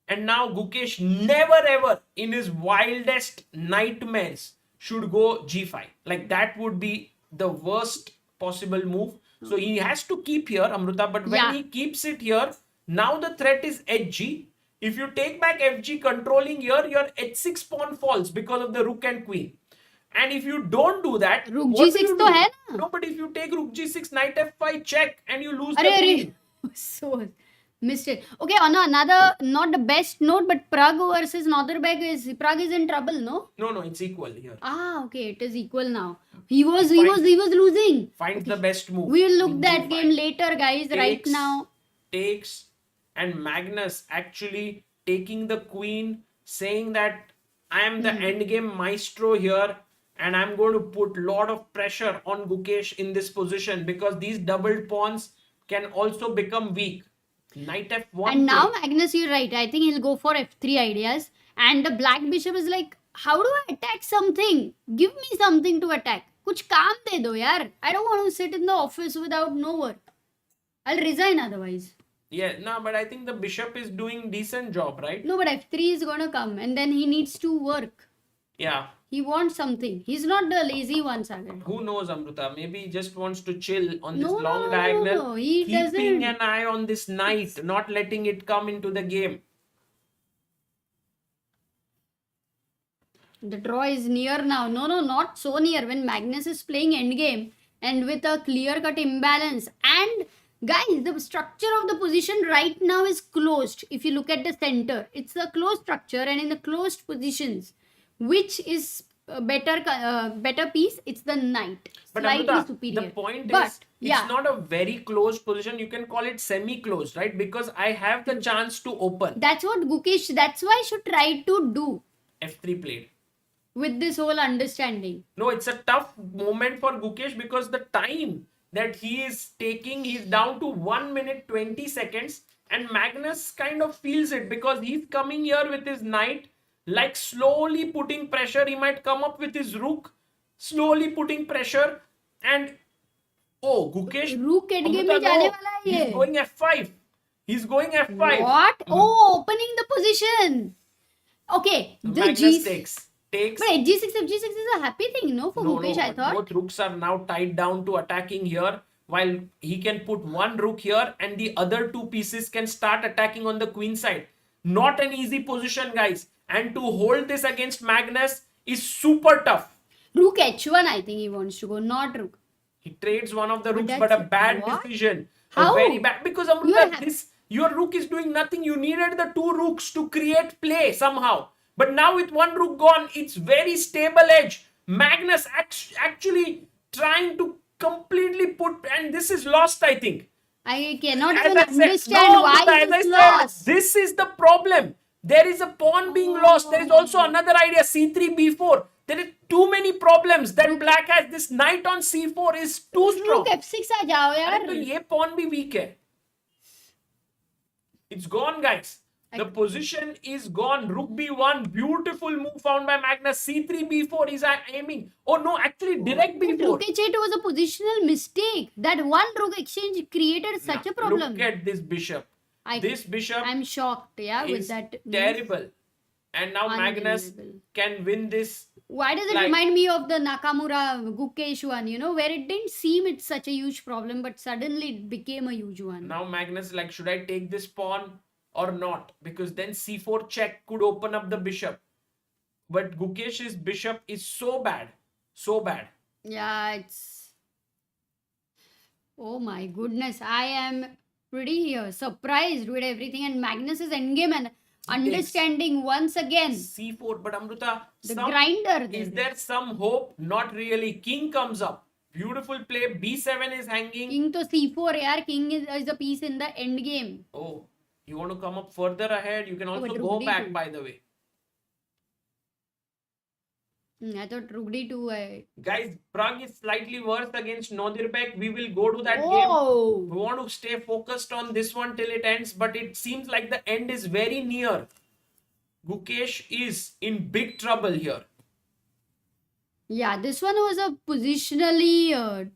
Speaker 1: And now Gukesh never ever in his wildest nightmares should go g5. Like that would be the worst possible move. So he has to keep here, Amruta. But when
Speaker 2: Yeah.
Speaker 1: he keeps it here, now the threat is hg. If you take back fg controlling here, your h6 pawn falls because of the rook and queen. And if you don't do that,
Speaker 2: Rook
Speaker 1: what will
Speaker 2: g6
Speaker 1: you
Speaker 2: तो
Speaker 1: do?
Speaker 2: है ना?
Speaker 1: No, but if you take rook g6, knight f5 check and you lose the
Speaker 2: Arey,
Speaker 1: queen.
Speaker 2: so missed it. Okay, on another, not the best note, but Pragg versus Nodirbek Pragg is in trouble, no?
Speaker 1: No, it's equal here.
Speaker 2: Ah, okay, it is equal now. He was losing.
Speaker 1: Finds the best move.
Speaker 2: We'll look
Speaker 1: in
Speaker 2: that
Speaker 1: g5.
Speaker 2: game later, guys. Right
Speaker 1: Takes,
Speaker 2: now,
Speaker 1: takes, and Magnus actually taking the queen, saying that I am the endgame maestro here, and I'm going to put a lot of pressure on Gukesh in this position because these doubled pawns can also become weak. Knight f1
Speaker 2: And now,
Speaker 1: play.
Speaker 2: Magnus, you're right. I think he'll go for f3 ideas. And the black bishop is like, how do I attack something? Give me something to attack. Kuch kaam de do, yaar. I don't want to sit in the office without no work. I'll resign otherwise.
Speaker 1: Yeah, no, but I think the bishop is doing decent job, right?
Speaker 2: No, but f3 is gonna come, and then he needs to work.
Speaker 1: Yeah.
Speaker 2: He wants something. He's not the lazy one, Sagar.
Speaker 1: Who knows, Amruta? Maybe he just wants to chill on this
Speaker 2: No,
Speaker 1: long
Speaker 2: no,
Speaker 1: diagonal,
Speaker 2: no, he
Speaker 1: keeping
Speaker 2: doesn't.
Speaker 1: an eye on this knight, not letting it come into the game.
Speaker 2: The draw is near now. No, not so near. When Magnus is playing endgame and with a clear-cut imbalance. And guys, the structure of the position right now is closed. If you look at the center, it's a closed structure, and in the closed positions, which is a better piece, it's the knight.
Speaker 1: But
Speaker 2: Slightly
Speaker 1: Amruta,
Speaker 2: superior.
Speaker 1: the point
Speaker 2: But,
Speaker 1: is,
Speaker 2: yeah.
Speaker 1: it's not a very closed position. You can call it semi-closed, right? Because I have the chance to open.
Speaker 2: That's what Gukesh, that's why I should try to do
Speaker 1: f3 played.
Speaker 2: with this whole understanding.
Speaker 1: No, it's a tough moment for Gukesh because the time that he is taking, he's down to 1 minute 20 seconds, and Magnus kind of feels it because he's coming here with his knight, like slowly putting pressure. He might come up with his rook, slowly putting pressure, and Gukesh,
Speaker 2: Rook endgame
Speaker 1: Amruta,
Speaker 2: में जाने
Speaker 1: no,
Speaker 2: वाला है
Speaker 1: he's
Speaker 2: ये.
Speaker 1: going f5. He's going f5.
Speaker 2: What? Oh, opening the position. Okay, the
Speaker 1: Magnus
Speaker 2: G.
Speaker 1: takes.
Speaker 2: But G6, F6 is a happy thing, no, for Gukesh, I thought.
Speaker 1: Both rooks are now tied down to attacking here, while he can put one rook here and the other two pieces can start attacking on the queen side. Not an easy position, guys. And to hold this against Magnus is super tough.
Speaker 2: Rook H1, I think he wants to go, not Rook.
Speaker 1: He trades one of the rooks,
Speaker 2: that's
Speaker 1: but a bad
Speaker 2: what?
Speaker 1: decision.
Speaker 2: How?
Speaker 1: A very bad. Because Amruta, your rook is doing nothing. You needed the two rooks to create play somehow. But now with one rook gone, it's very stable edge. Magnus actually trying to completely put, and this is lost, I think.
Speaker 2: I cannot
Speaker 1: As
Speaker 2: even
Speaker 1: I said,
Speaker 2: understand
Speaker 1: no,
Speaker 2: why
Speaker 1: Amruta, as I
Speaker 2: he's
Speaker 1: said,
Speaker 2: lost.
Speaker 1: this is the problem. There is a pawn being lost. There is also another idea, c3, b4. There are too many problems that black has. This knight on c4 is too strong.
Speaker 2: Rook F6 आ जाओ
Speaker 1: अरे
Speaker 2: यार.
Speaker 1: तो ये pawn भी weak है. It's gone, guys. The position is gone. Rook b1, beautiful move found by Magnus. c3, b4, he's aiming. Oh no, actually direct b4.
Speaker 2: Rook H8 was a positional mistake. That one rook exchange created such a problem.
Speaker 1: Look at this bishop. This bishop
Speaker 2: I'm shocked, yeah, with
Speaker 1: is
Speaker 2: that move.
Speaker 1: terrible. And now Magnus
Speaker 2: Unbelievable.
Speaker 1: can win this.
Speaker 2: Why does it remind me of the Nakamura Gukesh one, where it didn't seem it's such a huge problem, but suddenly it became a huge one.
Speaker 1: Now Magnus like, should I take this pawn or not? Because then c4 check could open up the bishop. But Gukesh's bishop is so bad. So bad.
Speaker 2: Yeah, it's... Oh my goodness. I am pretty surprised with everything. And Magnus's endgame and understanding once again.
Speaker 1: c4, but Amruta,
Speaker 2: The grinder there.
Speaker 1: is there some hope? Not really. King comes up. Beautiful play. b7 is hanging.
Speaker 2: King to c4, yaar. King is a piece in the endgame.
Speaker 1: Oh, you want to come up further ahead? You can also
Speaker 2: but
Speaker 1: go
Speaker 2: Rook
Speaker 1: back,
Speaker 2: D2.
Speaker 1: by the way.
Speaker 2: I thought Rook D2.
Speaker 1: Guys, Pragg is slightly worse against Nodirbek. We will go to that game.
Speaker 2: Oh!
Speaker 1: We want to stay focused on this one till it ends, but it seems like the end is very near. Gukesh is in big trouble here.
Speaker 2: Yeah, this one was a positionally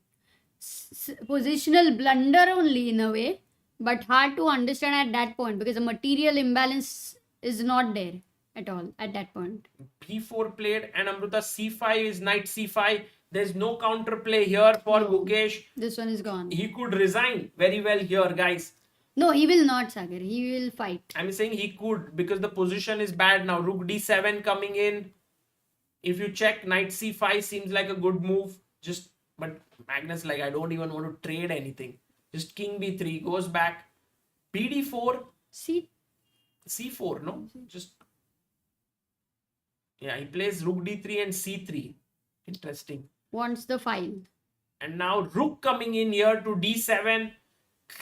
Speaker 2: positional blunder only in a way, but hard to understand at that point because the material imbalance is not there at all at that point.
Speaker 1: b4 played and Amruta c5 is knight c5. There's no counterplay here for Gukesh.
Speaker 2: This one is gone.
Speaker 1: He could resign very well here, guys.
Speaker 2: No, he will not, Sagar. He will fight.
Speaker 1: I'm saying he could because the position is bad now. Rook d7 coming in. If you check, knight c5 seems like a good move. But Magnus like, I don't even want to trade anything. Just king b3 goes back. bd4. c4, no? Yeah, he plays rook d3 and c3. Interesting.
Speaker 2: Wants the file.
Speaker 1: And now rook coming in here to d7.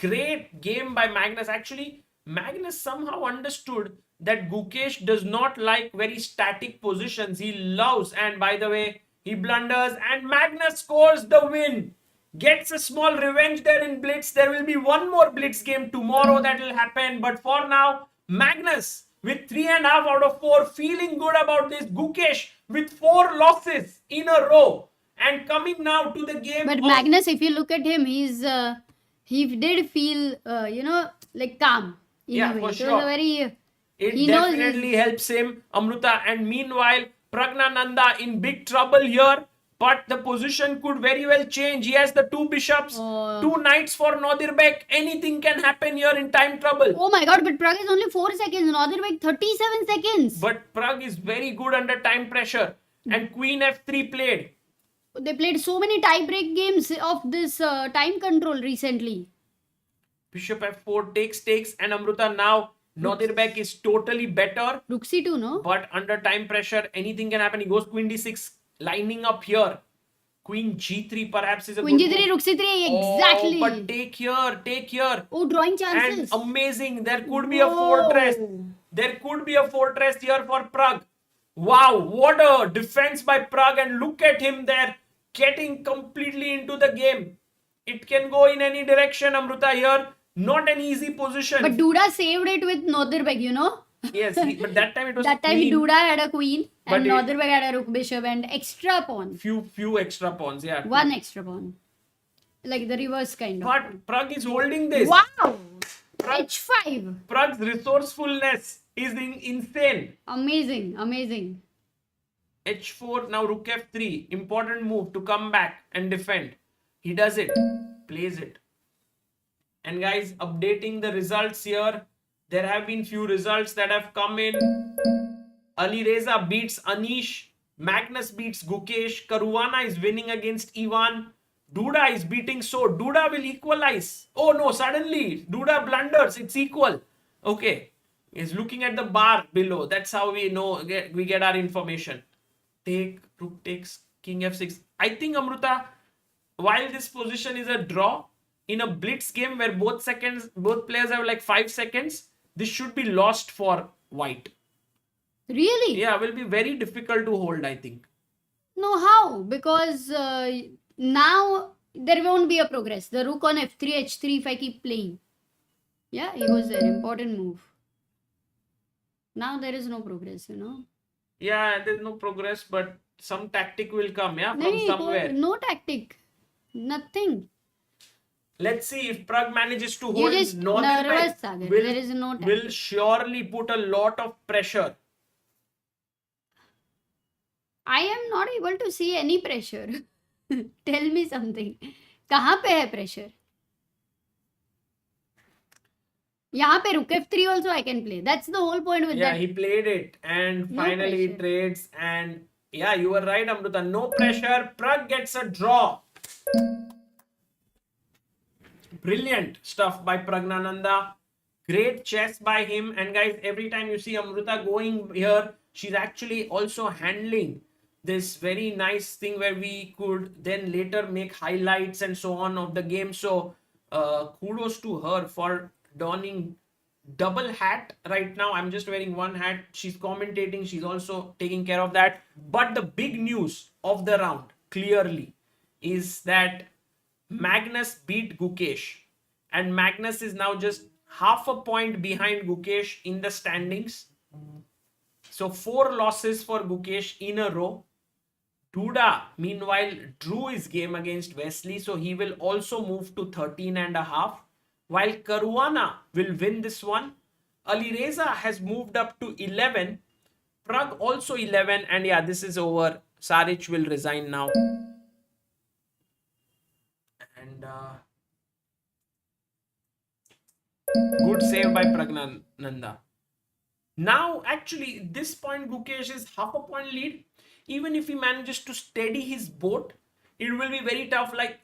Speaker 1: Great game by Magnus. Actually, Magnus somehow understood that Gukesh does not like very static positions. He loves, and by the way, he blunders, and Magnus scores the win. Gets a small revenge there in Blitz. There will be one more Blitz game tomorrow that will happen. But for now, Magnus with 3.5 out of 4, feeling good about this. Gukesh with 4 losses in a row. And coming now to the game.
Speaker 2: But Magnus, if you look at him, he did feel, like calm. In
Speaker 1: Yeah,
Speaker 2: a way.
Speaker 1: for
Speaker 2: It
Speaker 1: sure.
Speaker 2: was a very...
Speaker 1: It
Speaker 2: he knows
Speaker 1: definitely helps him, Amruta. And meanwhile, Praggnanandhaa in big trouble here. But the position could very well change. He has the 2 bishops, 2 knights for Nodirbek. Anything can happen here in time trouble.
Speaker 2: Oh my god, but Pragg is only 4 seconds. Nodirbek 37 seconds.
Speaker 1: But Pragg is very good under time pressure. And Queen F3 played.
Speaker 2: They played so many tie-break games of this time control recently.
Speaker 1: Bishop F4 takes. And Amruta now, Nodirbek is totally better.
Speaker 2: Rook C2, no?
Speaker 1: But under time pressure, anything can happen. He goes Queen D6. Lining up here. Queen G3 perhaps is a
Speaker 2: Queen
Speaker 1: good
Speaker 2: G3,
Speaker 1: move.
Speaker 2: Rook C3, exactly.
Speaker 1: Oh, but take here.
Speaker 2: Oh, drawing chances.
Speaker 1: And amazing. There could be a fortress. There could be a fortress here for Pragg. Wow, what a defense by Pragg. And look at him there, getting completely into the game. It can go in any direction, Amruta, here. Not an easy position.
Speaker 2: But Duda saved it with Nodirbek,
Speaker 1: Yes, but that time it was
Speaker 2: That time
Speaker 1: queen.
Speaker 2: Duda had a queen and
Speaker 1: But
Speaker 2: Nodirbek had a rook bishop and extra pawn.
Speaker 1: Few extra pawns, yeah.
Speaker 2: One extra pawn. Like the reverse kind of.
Speaker 1: But Pragg is holding this.
Speaker 2: Wow!
Speaker 1: Pragg,
Speaker 2: H5.
Speaker 1: Pragg's resourcefulness is insane.
Speaker 2: Amazing.
Speaker 1: H4, now Rook F3. Important move to come back and defend. He does it. Plays it. And guys, updating the results here. There have been few results that have come in. Alireza beats Anish. Magnus beats Gukesh. Caruana is winning against Ivan. Duda is beating So. Duda will equalize. Oh no, suddenly Duda blunders. It's equal. Okay. He's looking at the bar below. That's how we know, we get our information. Rook takes, King F6. I think, Amruta, while this position is a draw, in a blitz game where both players have like 5 seconds, this should be lost for white.
Speaker 2: Really?
Speaker 1: Yeah, will be very difficult to hold, I think.
Speaker 2: No, how? Because now there won't be a progress. The rook on F3, H3 if I keep playing. Yeah, he was there. Important move. Now there is no progress,
Speaker 1: Yeah, there's no progress, but some tactic will come, yeah, from
Speaker 2: No,
Speaker 1: somewhere.
Speaker 2: no tactic. Nothing.
Speaker 1: Let's see if Pragg manages to
Speaker 2: You
Speaker 1: hold.
Speaker 2: just
Speaker 1: Nodirbek
Speaker 2: nervous, Sagar. There is no tactic.
Speaker 1: will surely put a lot of pressure.
Speaker 2: I am not able to see any pressure. Tell me something. कहाँ पे है pressure? यहाँ पे rook F3 also I can play. That's the whole point with
Speaker 1: Yeah,
Speaker 2: that.
Speaker 1: he played it and
Speaker 2: No
Speaker 1: finally he
Speaker 2: pressure.
Speaker 1: trades, and yeah, you were right, Amruta. No pressure. Pragg gets a draw. Brilliant stuff by Praggnanandhaa. Great chess by him. And guys, every time you see Amruta going here, she's actually also handling this very nice thing where we could then later make highlights and so on of the game. So kudos to her for donning double hat right now. I'm just wearing one hat. She's commentating. She's also taking care of that. But the big news of the round clearly is that Magnus beat Gukesh, and Magnus is now just half a point behind Gukesh in the standings. So 4 losses for Gukesh in a row. Duda, meanwhile, drew his game against Wesley, so he will also move to 13.5. While Caruana will win this one. Alireza has moved up to 11. Pragg also 11. And yeah, this is over. Saric will resign now. And good save by Praggnanandhaa. Now, actually, this point, Gukesh is half a point lead. Even if he manages to steady his boat, it will be very tough. Like,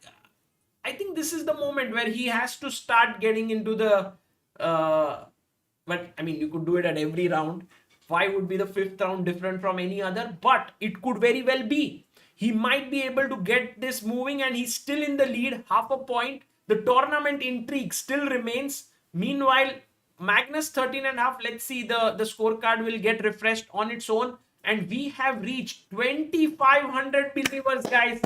Speaker 1: I think this is the moment where he has to start getting into the... but, I mean, you could do it at every round. Why would be the 5th round different from any other? But it could very well be. He might be able to get this moving and he's still in the lead, half a point. The tournament intrigue still remains. Meanwhile, Magnus 13.5. Let's see, the scorecard will get refreshed on its own. And we have reached 2,500 believers, guys.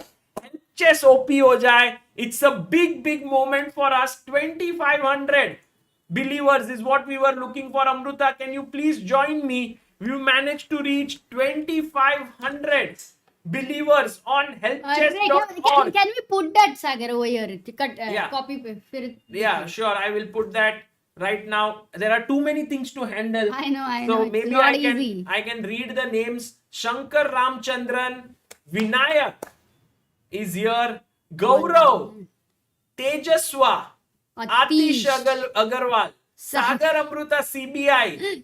Speaker 1: Chess OP ho jaye. It's a big moment for us. 2,500 believers is what we were looking for. Amruta, can you please join me? We managed to reach 2,500 believers on helpchess.org.
Speaker 2: Can we put that, Sagar, over here?
Speaker 1: Yeah.
Speaker 2: Copy.
Speaker 1: Yeah, sure. I will put that right now. There are too many things to handle.
Speaker 2: I know.
Speaker 1: So
Speaker 2: It's
Speaker 1: maybe
Speaker 2: not easy.
Speaker 1: I can read the names. Shankar Ramchandran, Vinayak is here. Gaurav, Tejaswa, Atish Agarwal, Sagar Amruta CBI,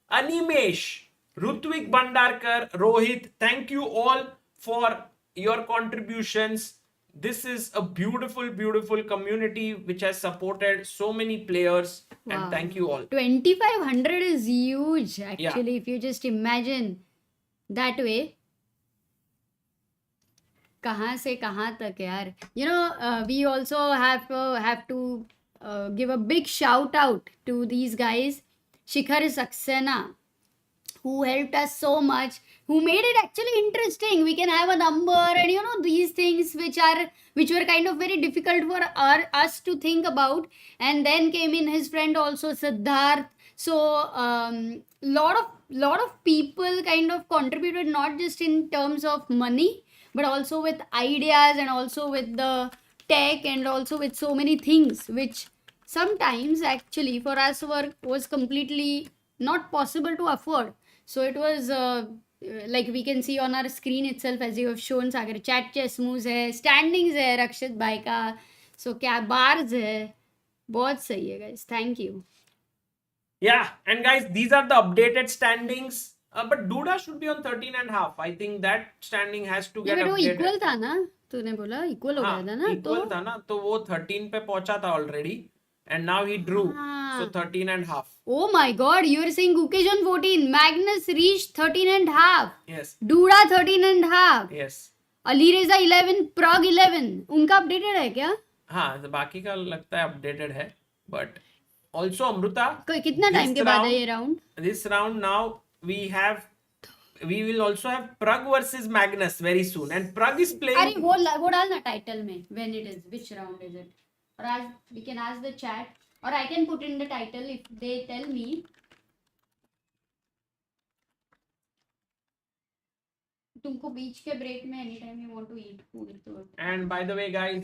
Speaker 1: Animesh, Rutvik Bandarkar, Rohit. Thank you all for your contributions. This is a beautiful community which has supported so many players.
Speaker 2: Wow.
Speaker 1: And thank you all.
Speaker 2: 2,500 is huge, actually. If you just imagine that way. कहाँ से कहाँ तक यार. You know, we also have to give a big shout out to these guys. Shikhar Saxena, who helped us so much, who made it actually interesting. We can have a number and you know these things which were kind of very difficult for us to think about. And then came in his friend also, Siddharth. So lot of people kind of contributed, not just in terms of money, but also with ideas and also with the tech and also with so many things which sometimes actually for us was completely not possible to afford. So it was like we can see on our screen itself, as you have shown, Sagar, chat chess moves hai, standings hai Rakshit bhai ka, so kya bars hai, bahut sahi hai guys. Thank you.
Speaker 1: Yeah, and guys, these are the updated standings. But Duda should be on 13.5. I think that standing has to get updated.
Speaker 2: Equal था ना, तूने बोला equal हो गया था ना,
Speaker 1: equal था ना, तो वो 13 पे पहुंचा था already, and now he drew. So 13.5.
Speaker 2: Oh my God, you are saying Gukesh on 14, Magnus reached 13.5.
Speaker 1: Yes.
Speaker 2: Duda 13.5.
Speaker 1: Yes.
Speaker 2: Alireza 11, Pragg 11. उनका updated है क्या?
Speaker 1: हाँ, तो बाकी का लगता है updated है, but also Amruta.
Speaker 2: कितना time के बाद है ये round?
Speaker 1: This round now we will also have Pragg versus Magnus very soon, and Pragg is playing.
Speaker 2: अरे वो डालना title में when it is, which round is it? Or we can ask the chat, or I can put in the title if they tell me. तुमको बीच के break में anytime you want to eat food.
Speaker 1: And by the way, guys,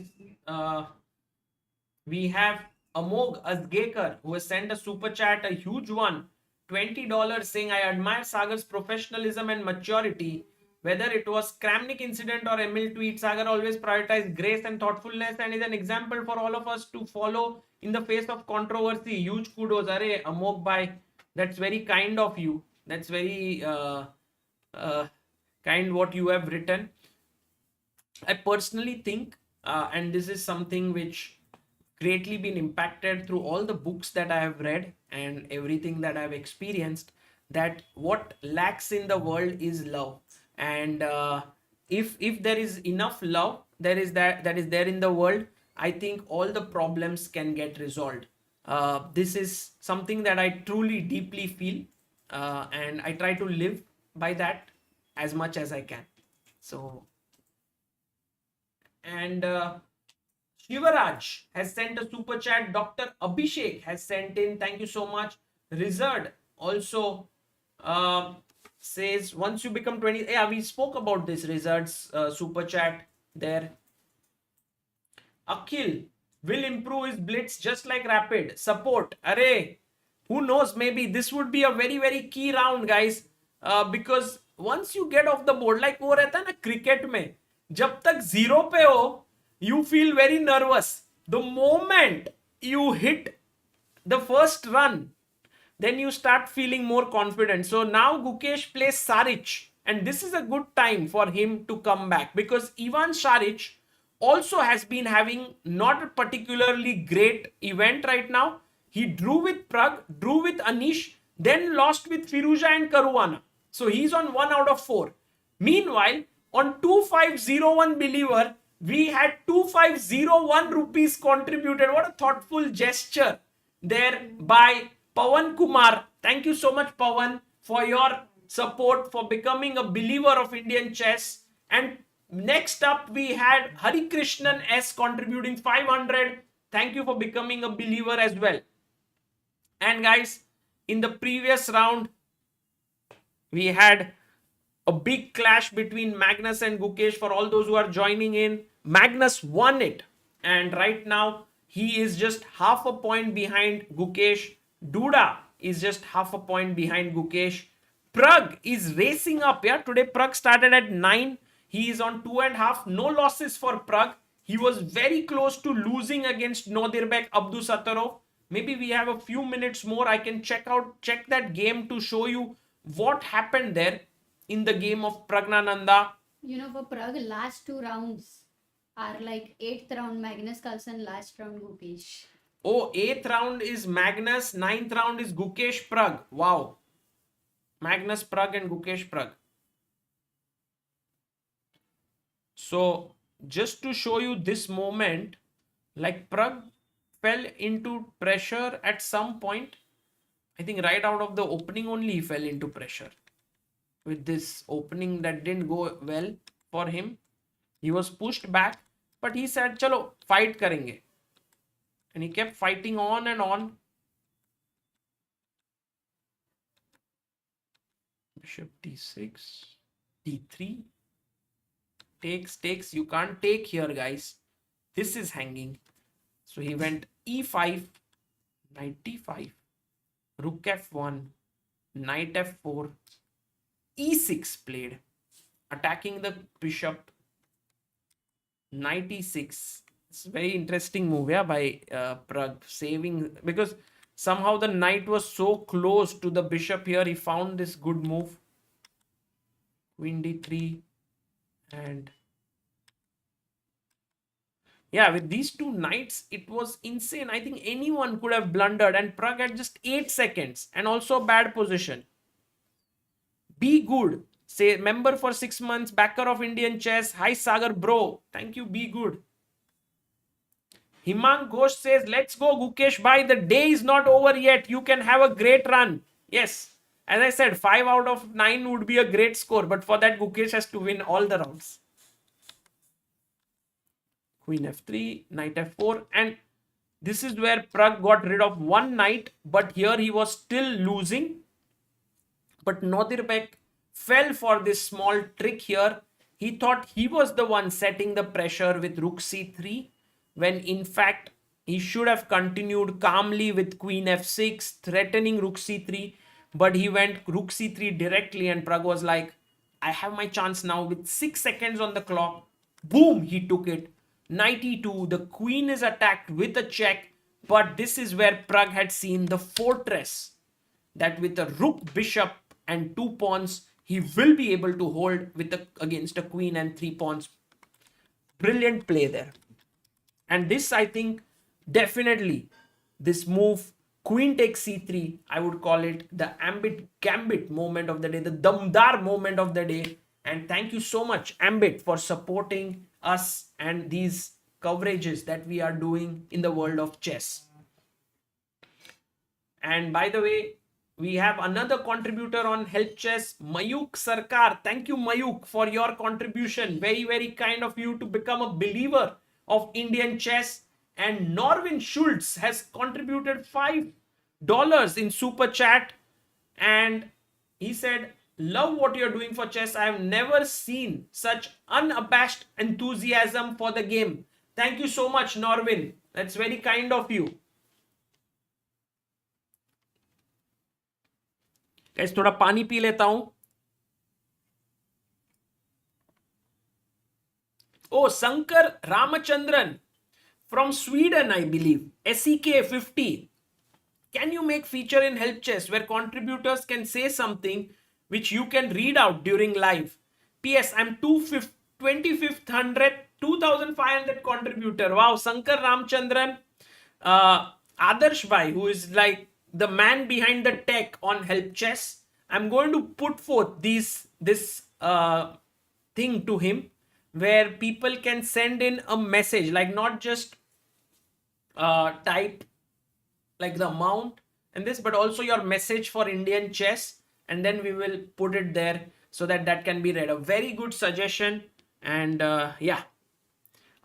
Speaker 1: we have Amog Asgekar who has sent a super chat, a huge one. $20 saying, I admire Sagar's professionalism and maturity. Whether it was Kramnik incident or Emil tweet, Sagar always prioritized grace and thoughtfulness and is an example for all of us to follow in the face of controversy. Huge kudos. Arey, Amog bhai, that's very kind of you. That's very kind what you have written. I personally think, and this is something which greatly been impacted through all the books that I have read and everything that I've experienced, that what lacks in the world is love. And if there is enough love that is there in the world, I think all the problems can get resolved. This is something that I truly deeply feel, and I try to live by that as much as I can. So, and Shivaraj has sent a super chat. Dr. Abhishek has sent in. Thank you so much. Rizard also says, once you become 20... Yeah, we spoke about this. Rizard's super chat there. Akhil will improve his blitz just like Rapid. Support. Array. Who knows? Maybe this would be a very, very key round, guys. Because once you get off the board, like वो रहता है ना cricket में, जब तक zero पे हो, you feel very nervous. The moment you hit the first run, then you start feeling more confident. So now Gukesh plays Saric, and this is a good time for him to come back, because Ivan Saric also has been having not a particularly great event right now. He drew with Pragg, drew with Anish, then lost with Firouzja and Caruana. So he's on 1 out of 4. Meanwhile, on 2501 Believer, we had 2501 rupees contributed. What a thoughtful gesture there by Pawan Kumar. Thank you so much, Pawan, for your support, for becoming a believer of Indian chess. And next up, we had Hari Krishnan S contributing 500. Thank you for becoming a believer as well. And guys, in the previous round, we had a big clash between Magnus and Gukesh. For all those who are joining in, Magnus won it. And right now, he is just half a point behind Gukesh. Duda is just half a point behind Gukesh. Pragg is racing up. Yeah, today Pragg started at 9. He is on 2.5. No losses for Pragg. He was very close to losing against Nodirbek Abdosattorov. Maybe we have a few minutes more. I can check that game to show you what happened there in the game of Praggnanandhaa.
Speaker 2: You know, for Pragg, last 2 rounds are like 8th round Magnus Carlsen, last round Gukesh.
Speaker 1: Oh, 8th round is Magnus, 9th round is Gukesh Pragg. Wow. Magnus Pragg and Gukesh Pragg. So, just to show you this moment, like Pragg fell into pressure at some point. I think right out of the opening only he fell into pressure. With this opening that didn't go well for him. He was pushed back, but he said, chalo, fight karenge. And he kept fighting on and on. Bishop d6, d3. Takes. You can't take here, guys. This is hanging. So he went e5, knight d5, rook f1, knight f4, e6 played, attacking the bishop, knight e6. It's a very interesting move, yeah, by Pragg, saving, because somehow the knight was so close to the bishop here. He found this good move. Queen d3, and yeah, with these two knights, it was insane. I think anyone could have blundered, and Pragg had just 8 seconds and also bad position. Be good. Say member for 6 months, backer of Indian chess. Hi Sagar bro. Thank you. Be good. Himang Ghosh says, let's go Gukesh bhai. The day is not over yet. You can have a great run. Yes. As I said, 5 out of 9 would be a great score. But for that, Gukesh has to win all the rounds. Queen f3, knight f4. And this is where Pragg got rid of one knight. But here he was still losing. But Nodirbek fell for this small trick here. He thought he was the one setting the pressure with rook c3, when in fact he should have continued calmly with queen f6, threatening rook c3. But he went rook c3 directly, and Pragg was like, I have my chance now with 6 seconds on the clock. Boom, he took it. Knight e2, the queen is attacked with a check. But this is where Pragg had seen the fortress, that with a rook, bishop and 2 pawns, he will be able to hold with against a queen and 3 pawns. Brilliant play there. And this, I think, definitely, this move, queen takes c3, I would call it the gambit moment of the day, the damdar moment of the day. And thank you so much, Ambit, for supporting us and these coverages that we are doing in the world of chess. And by the way, we have another contributor on Help Chess, Mayuk Sarkar. Thank you, Mayuk, for your contribution. Very, very kind of you to become a believer of Indian chess. And Norwin Schultz has contributed $5 in super chat. And he said, love what you're doing for chess. I have never seen such unabashed enthusiasm for the game. Thank you so much, Norwin. That's very kind of you. Guys, थोड़ा पानी P लेता हूं. Oh, Sankar Ramachandran from Sweden, I believe. SEK 50. Can you make feature in Help Chess where contributors can say something which you can read out during live? PS, I'm 2500 contributor. Wow, Sankar Ramachandran. Adarsh Bhai, who is like the man behind the tech on Help Chess. I'm going to put forth this thing to him where people can send in a message, like not just type like the amount and this, but also your message for Indian chess, and then we will put it there so that that can be read. A very good suggestion. And yeah,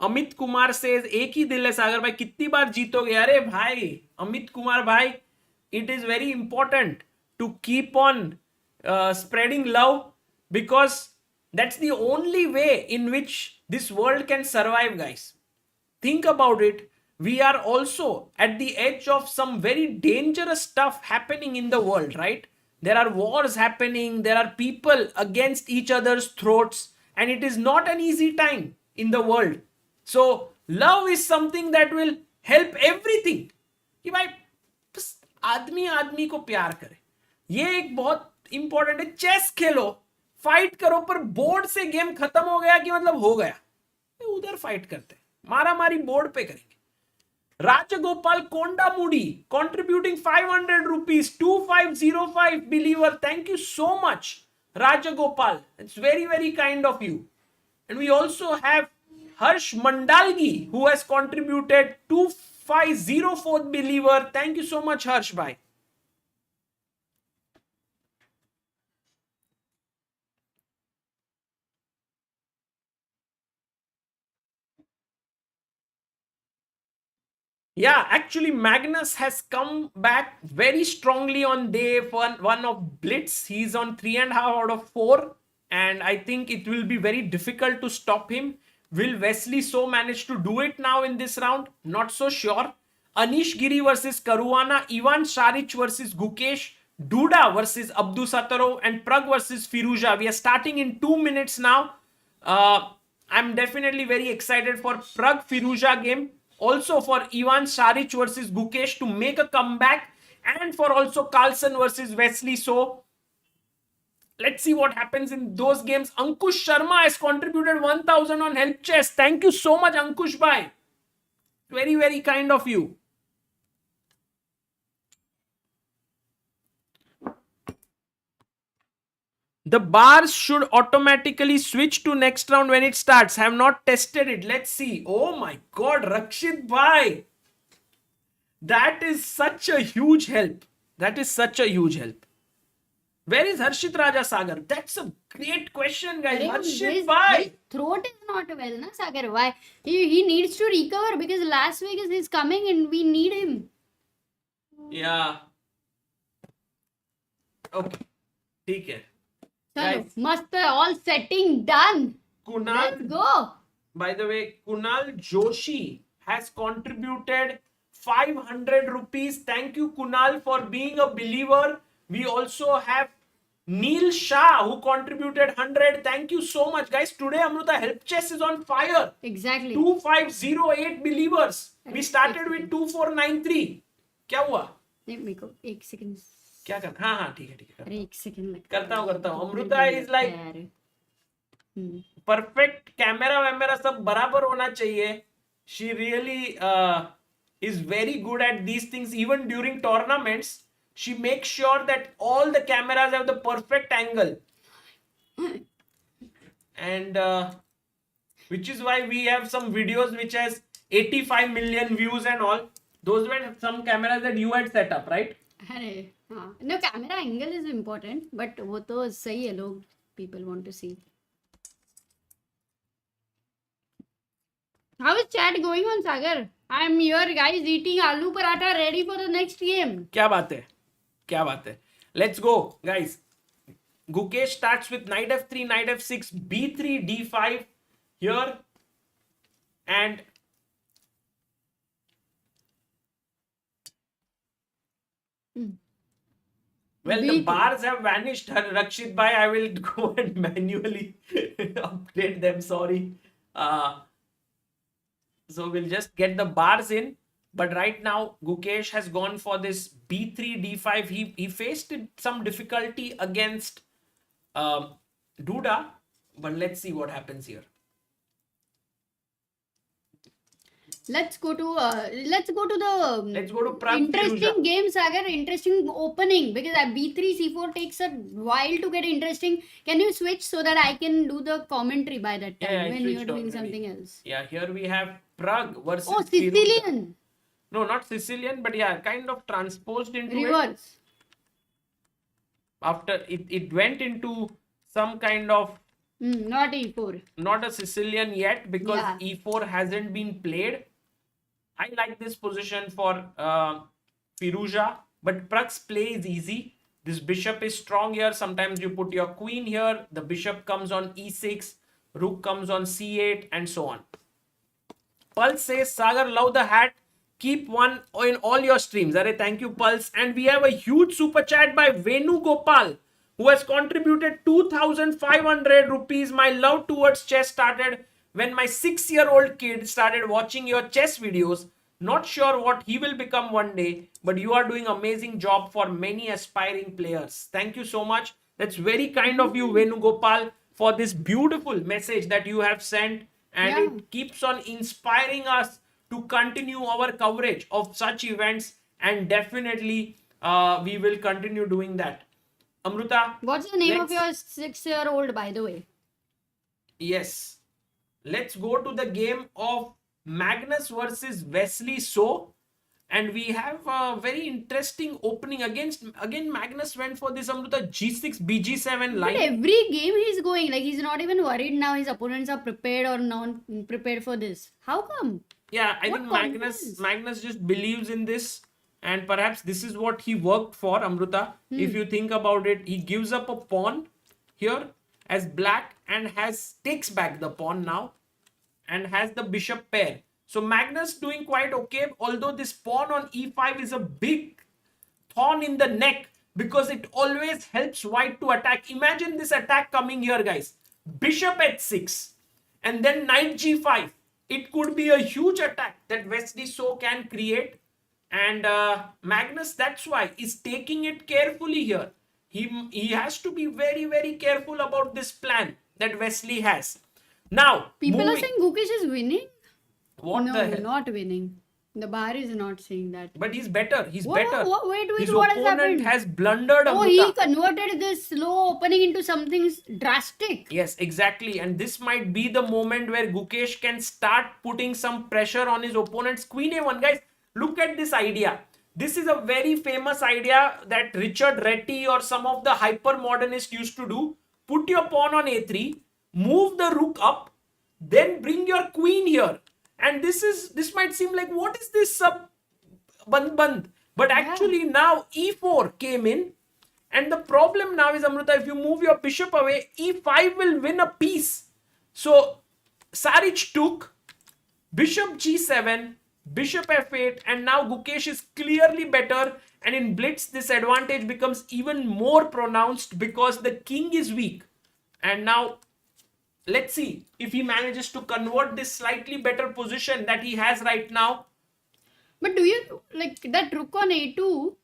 Speaker 1: Amit Kumar says एक ही दिल है सागर भाई, कितनी बार जीतोगे? अरे भाई अमित कुमार भाई, it is very important to keep on spreading love, because that's the only way in which this world can survive, guys. Think about it. We are also at the edge of some very dangerous stuff happening in the world, right? There are wars happening, there are people against each other's throats, and it is not an easy time in the world. So love is something that will help everything. कि भाई बस आदमी आदमी को प्यार करे, ये एक बहुत इंपॉर्टेंट है. चेस खेलो, फाइट करो, पर बोर्ड से गेम खत्म हो गया कि मतलब हो गया, उधर फाइट करते, मारा मारी बोर्ड पे करेंगे. Rajagopal Kondamudi contributing 500 rupees, 2505 believer. Thank you so much, Rajagopal. It's very, very kind of you. And we also have Harsh Mandalgi, who has contributed 2504 believer. Thank you so much, Harsh bhai. Yeah, actually Magnus has come back very strongly on day one of Blitz. He's on 3.5 out of 4, and I think it will be very difficult to stop him. Will Wesley So manage to do it now in this round? Not so sure. Anish Giri versus Caruana, Ivan Saric versus Gukesh, Duda versus Abdosattorov, and Pragg versus Firouzja. We are starting in 2 minutes now. I'm definitely very excited for Pragg Firouzja game. Also for Ivan Saric versus Gukesh to make a comeback, and for also Carlsen versus Wesley So. Let's see what happens in those games. Ankush Sharma has contributed 1000 on Help Chess. Thank you so much, Ankush bhai. Very, very kind of you. The bars should automatically switch to next round when it starts. Have not tested it. Let's see. Oh my God, Rakshit bhai. That is such a huge help. That is such a huge help. Where is Harshit Raja Sagar? That's a great question, guys. Harshit bhai.
Speaker 2: His throat is not well, na Sagar? Why? He needs to recover, because Las Vegas is coming and we need him.
Speaker 1: Yeah. Okay. ठीक है.
Speaker 2: Chalo, mast, all setting done.
Speaker 1: Kunal,
Speaker 2: Let's go.
Speaker 1: by the way, Kunal Joshi has contributed 500 rupees. Thank you, Kunal, for being a believer. We also have Neil Shah, who contributed 100. Thank you so much, guys. Today, Amruta Help Chess is on fire.
Speaker 2: Exactly.
Speaker 1: 2508 believers. We started with 2493. क्या हुआ?
Speaker 2: मेरे को एक second.
Speaker 1: क्या करना? हाँ हाँ ठीक है ठीक है.
Speaker 2: अरे एक सेकंड
Speaker 1: करता हूँ. Amrita is like perfect. Camera वैमरा सब बराबर होना चाहिए. She really is very good at these things. Even during tournaments, she makes sure that all the cameras have the perfect angle, and which is why we have some videos which has 85 million views and all. Those were some cameras that you had set up, right?
Speaker 2: अरे हाँ, no, camera angle is important, but वो तो सही है, लोग people want to see. How is chat going on, Sagar? I am here, guys, eating aloo paratha, ready for the next game.
Speaker 1: क्या बात है, क्या बात है. Let's go, guys. Gukesh starts with knight f3, knight f6, b3, d5 here, and well, the bars have vanished, Rakshit bhai. I will go and manually update them. Sorry. So we'll just get the bars in. But right now, Gukesh has gone for this b3, d5. He faced some difficulty against Duda. But let's see what happens here.
Speaker 2: Let's go to the
Speaker 1: Pragg
Speaker 2: interesting
Speaker 1: Firouzja.
Speaker 2: game, Sagar. Interesting opening, because b3 c4 takes a while to get interesting. Can you switch so that I can do the commentary by that time,
Speaker 1: Yeah, I
Speaker 2: when you're
Speaker 1: switched
Speaker 2: doing
Speaker 1: already.
Speaker 2: something else?
Speaker 1: Yeah, here we have Pragg versus
Speaker 2: Oh,
Speaker 1: Firouzja.
Speaker 2: Sicilian.
Speaker 1: No, not Sicilian, but yeah, kind of transposed into it.
Speaker 2: Reverse.
Speaker 1: After it went into some kind of,
Speaker 2: Not e4.
Speaker 1: not a Sicilian yet, because
Speaker 2: Yeah.
Speaker 1: e4 hasn't been played. I like this position for Firouzja, but Pragg's play is easy. This bishop is strong here. Sometimes you put your queen here. The bishop comes on e6, rook comes on c8, and so on. Pulse says, Sagar, love the hat. Keep one in all your streams. Arre, thank you, Pulse. And we have a huge super chat by Venu Gopal, who has contributed 2,500 rupees. My love towards chess started when my 6-year-old kid started watching your chess videos. Not sure what he will become one day, but you are doing amazing job for many aspiring players. Thank you so much. That's very kind of you, Venu Gopal, for this beautiful message that you have sent. And
Speaker 2: Yeah.
Speaker 1: it keeps on inspiring us to continue our coverage of such events. And definitely, we will continue doing that. Amruta,
Speaker 2: What's the name of
Speaker 1: let's-
Speaker 2: your 6-year-old, by the way?
Speaker 1: Yes. Let's go to the game of Magnus versus Wesley So. And we have a very interesting opening again. Magnus went for this Amruta G6 BG7
Speaker 2: But
Speaker 1: line.
Speaker 2: every game he's going, like he's not even worried now his opponents are prepared or not prepared for this. How come?
Speaker 1: Yeah, I
Speaker 2: What
Speaker 1: think
Speaker 2: confidence?
Speaker 1: Magnus just believes in this, and perhaps this is what he worked for, Amruta. If you think about it, he gives up a pawn here as black and takes back the pawn now and has the bishop pair. So Magnus doing quite okay, although this pawn on e5 is a big thorn in the neck because it always helps white to attack. Imagine this attack coming here, guys. Bishop h6 and then knight g5. It could be a huge attack that Wesley So can create. And Magnus, that's why, is taking it carefully here. He has to be very, very careful about this plan that Wesley has. Now,
Speaker 2: People are
Speaker 1: moving-
Speaker 2: saying Gukesh is winning.
Speaker 1: what
Speaker 2: no,
Speaker 1: the hell?
Speaker 2: not winning. The bar is not saying that.
Speaker 1: But he's better. He's
Speaker 2: Wait,
Speaker 1: better.
Speaker 2: wait,
Speaker 1: His
Speaker 2: what has
Speaker 1: opponent
Speaker 2: happened?
Speaker 1: has blundered.
Speaker 2: Oh,
Speaker 1: Amruta.
Speaker 2: he converted this slow opening into something drastic.
Speaker 1: Yes, exactly. And this might be the moment where Gukesh can start putting some pressure on his opponent's queen a1. Guys, look at this idea. This is a very famous idea that Richard Reti or some of the hyper-modernists used to do. Put your pawn on a3, move the rook up, then bring your queen here. And this might seem like, what is this band? But actually now e4 came in. And the problem now is, Amruta, if you move your bishop away, e5 will win a piece. So Saric took bishop g7, bishop f8, and now Gukesh is clearly better. And in blitz, this advantage becomes even more pronounced because the king is weak. And now let's see if he manages to convert this slightly better position that he has right now.
Speaker 2: But do you like that rook on a2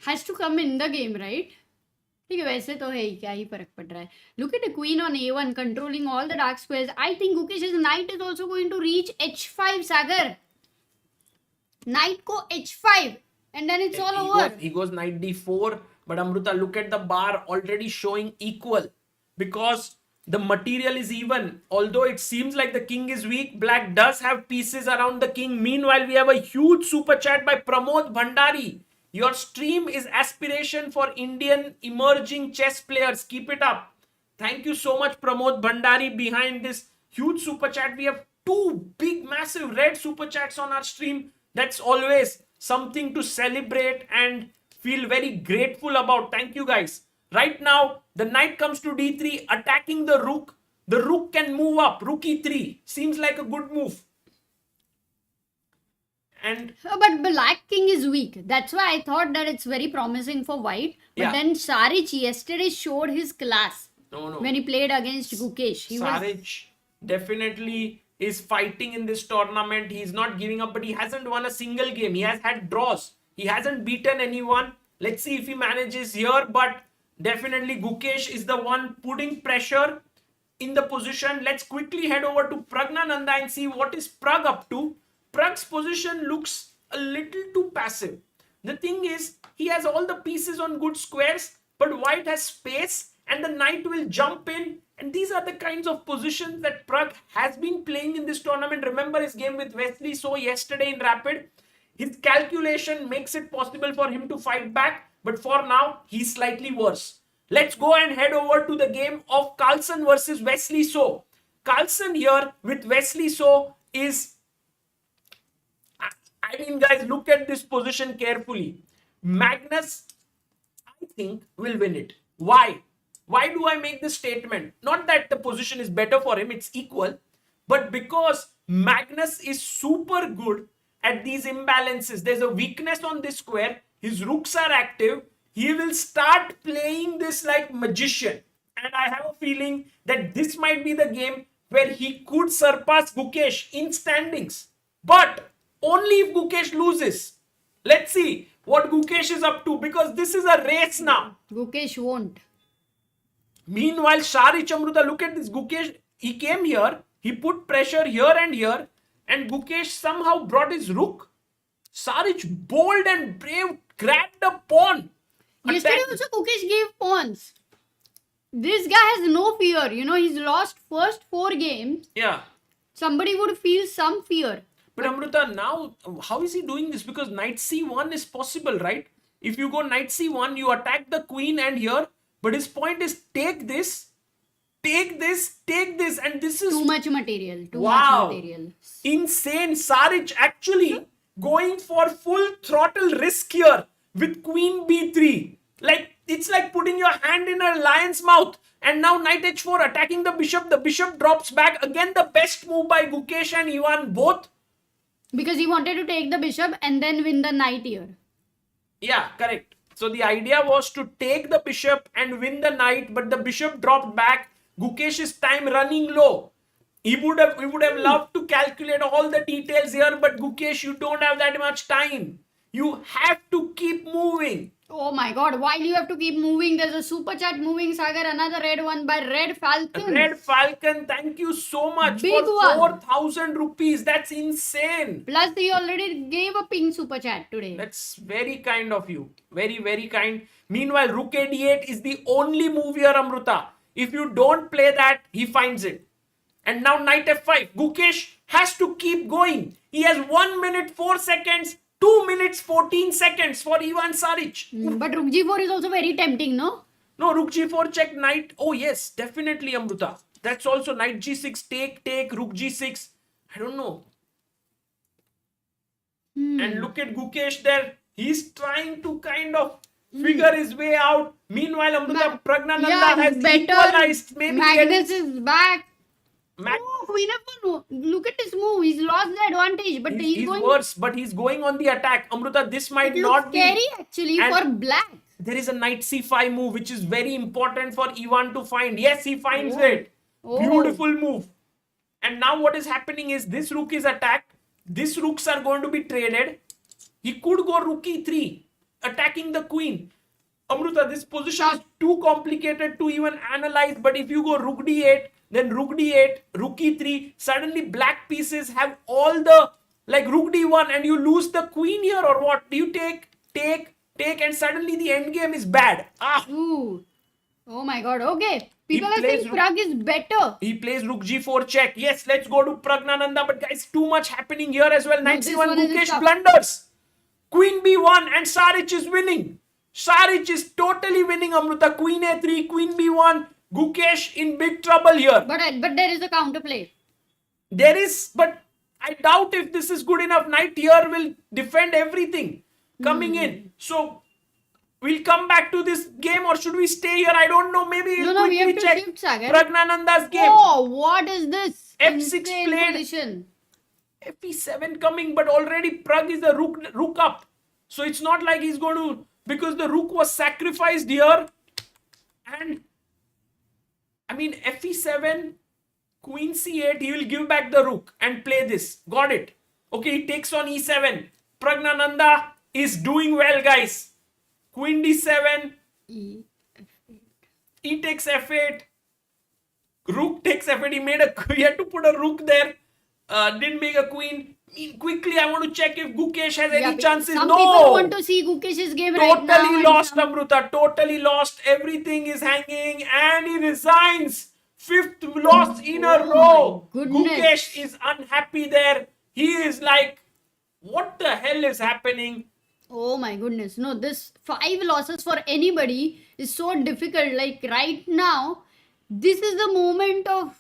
Speaker 2: has to come in the game, right? ठीक है वैसे तो है ही क्या ही फर्क पड़ रहा है. Look at the queen on a1 controlling all the dark squares. I think Gukesh's knight is also going to reach h5, Sagar. Knight ko h5 and then it's all over.
Speaker 1: He goes knight d4, but Amruta, look at the bar already showing equal because the material is even. Although it seems like the king is weak, black does have pieces around the king. Meanwhile, we have a huge super chat by Pramod Bhandari. Your stream is aspiration for Indian emerging chess players. Keep it up. Thank you so much, Pramod Bhandari, behind this huge super chat. We have two big, massive red super chats on our stream. That's always something to celebrate and feel very grateful about. Thank you, guys. Right now, the knight comes to d3, attacking the rook. The rook can move up. Rook e3. Seems like a good move. And
Speaker 2: But black king is weak. That's why I thought that it's very promising for white. But
Speaker 1: Yeah.
Speaker 2: then Saric yesterday showed his class
Speaker 1: no.
Speaker 2: when he played against Gukesh. He was
Speaker 1: Saric definitely is fighting in this tournament. He's not giving up, but he hasn't won a single game. He has had draws. He hasn't beaten anyone. Let's see if he manages here. But definitely Gukesh is the one putting pressure in the position. Let's quickly head over to Praggnanandhaa and see what is Pragg up to. Pragg's position looks a little too passive. The thing is, he has all the pieces on good squares, but white has space and the knight will jump in. And these are the kinds of positions that Pragg has been playing in this tournament. Remember his game with Wesley So yesterday in Rapid. His calculation makes it possible for him to fight back, but for now, he's slightly worse. Let's go and head over to the game of Carlsen versus Wesley So. Carlsen here with Wesley So is... I mean, guys, look at this position carefully. Magnus, I think, will win it. Why? Why do I make this statement? Not that the position is better for him, it's equal, but because Magnus is super good at these imbalances. There's a weakness on this square. His rooks are active. He will start playing this like magician. And I have a feeling that this might be the game where he could surpass Gukesh in standings. But only if Gukesh loses. Let's see what Gukesh is up to, because this is a race now.
Speaker 2: Gukesh won't.
Speaker 1: Meanwhile, Saric, Amruta, look at this. Gukesh, he came here, he put pressure here, and Gukesh somehow brought his rook. Saric, bold and brave, grabbed a pawn.
Speaker 2: Yesterday also Gukesh gave pawns. This guy has no fear. You know, he's lost first 4 games.
Speaker 1: Yeah.
Speaker 2: Somebody would feel some fear.
Speaker 1: But Amruta, now, how is he doing this? Because knight c1 is possible, right? If you go knight c1, you attack the queen and here. But his point is take this, and this is...
Speaker 2: Too much material. Too
Speaker 1: Wow.
Speaker 2: much material.
Speaker 1: Insane. Saric actually going for full throttle risk here with queen b3. Like, it's like putting your hand in a lion's mouth. And now knight h4 attacking the bishop. The bishop drops back. Again, the best move by Gukesh and Ivan both.
Speaker 2: Because he wanted to take the bishop and then win the knight here.
Speaker 1: Yeah, correct. So the idea was to take the bishop and win the knight, but the bishop dropped back. Gukesh's time running low. We would have loved to calculate all the details here, but Gukesh, you don't have that much time. You have to keep moving.
Speaker 2: Oh my god, why do you have to keep moving? There's a super chat moving, Sagar. Another red one by Red Falcon.
Speaker 1: Red Falcon, thank you so much
Speaker 2: Big
Speaker 1: for
Speaker 2: one.
Speaker 1: 4,000 rupees. That's insane.
Speaker 2: Plus, he already gave a pink super chat today.
Speaker 1: That's very kind of you. Very, very kind. Meanwhile, Rook a d8 is the only move here, Amruta. If you don't play that, he finds it. And now knight f5. Gukesh has to keep going. He has 1 minute 4 seconds, 2 minutes 14 seconds for Ivan Saric.
Speaker 2: But Rook g4 is also very tempting, no?
Speaker 1: No, Rook g4 check, knight. Oh yes, definitely Amruta. That's also knight g6, take, Rook g6. I don't know. And look at Gukesh there. He's trying to kind of figure his way out. Meanwhile, Amruta, Praggnanandhaa has equalized. Maybe
Speaker 2: Magnus is back.
Speaker 1: Mag-
Speaker 2: Oh, we never know. Look at his move. He's lost the advantage, but he's going.
Speaker 1: worse, but he's going on the attack. Amruta, this might
Speaker 2: It
Speaker 1: not
Speaker 2: looks scary
Speaker 1: be.
Speaker 2: actually
Speaker 1: And
Speaker 2: for black.
Speaker 1: there is a knight c5 move, which is very important for Ivan to find. Yes, he finds it.
Speaker 2: Oh.
Speaker 1: Beautiful move. And now what is happening is this rook is attacked. These rooks are going to be traded. He could go rook e3, attacking the queen. Amruta, this position is too complicated to even analyze. But if you go rook d8, then rook d8, rook e3, suddenly black pieces have all the, like rook d1, and you lose the queen here, or what? Do you take, and suddenly the endgame is bad.
Speaker 2: Ooh. Oh my god. Okay. People are
Speaker 1: plays
Speaker 2: saying Pragg is better.
Speaker 1: He plays rook g4 check. Yes, let's go to Praggnanandhaa. But guys, too much happening here as well. Knight
Speaker 2: this
Speaker 1: c1,
Speaker 2: one is
Speaker 1: Gukesh
Speaker 2: tough.
Speaker 1: blunders. Queen b1 and Saric is winning. Saric is totally winning, Amruta. Queen a3, queen b1. Gukesh in big trouble here.
Speaker 2: But there is a counterplay.
Speaker 1: There is, but I doubt if this is good enough. Knight here will defend everything coming in. So we'll come back to this game, or should we stay here? I don't know. Maybe we'll
Speaker 2: No, we have
Speaker 1: quickly
Speaker 2: to
Speaker 1: check
Speaker 2: shift, Sagar.
Speaker 1: Praggnanandhaa's game.
Speaker 2: Oh, what is this?
Speaker 1: F6
Speaker 2: Insane
Speaker 1: played.
Speaker 2: position.
Speaker 1: Fe7 coming, but already Pragg is the rook up. So it's not like he's going to, because the rook was sacrificed here. And I mean, Fe7, queen c8, he will give back the rook and play this. Got it. Okay, he takes on e7. Praggnanandhaa is doing well, guys. Queen d7. E takes f8. Rook takes f8. He had to put a rook there. Didn't make a queen. Quickly, I want to check if Gukesh has any chances.
Speaker 2: Some
Speaker 1: No.
Speaker 2: people want to see Gukesh's game right now.
Speaker 1: Totally lost, Amruta. Totally lost. Everything is hanging, and he resigns. 5th loss in a row.
Speaker 2: my goodness.
Speaker 1: Gukesh is unhappy there. He is like, What the hell is happening?
Speaker 2: Oh my goodness. No, this 5 losses for anybody is so difficult. Like right now, this is the moment of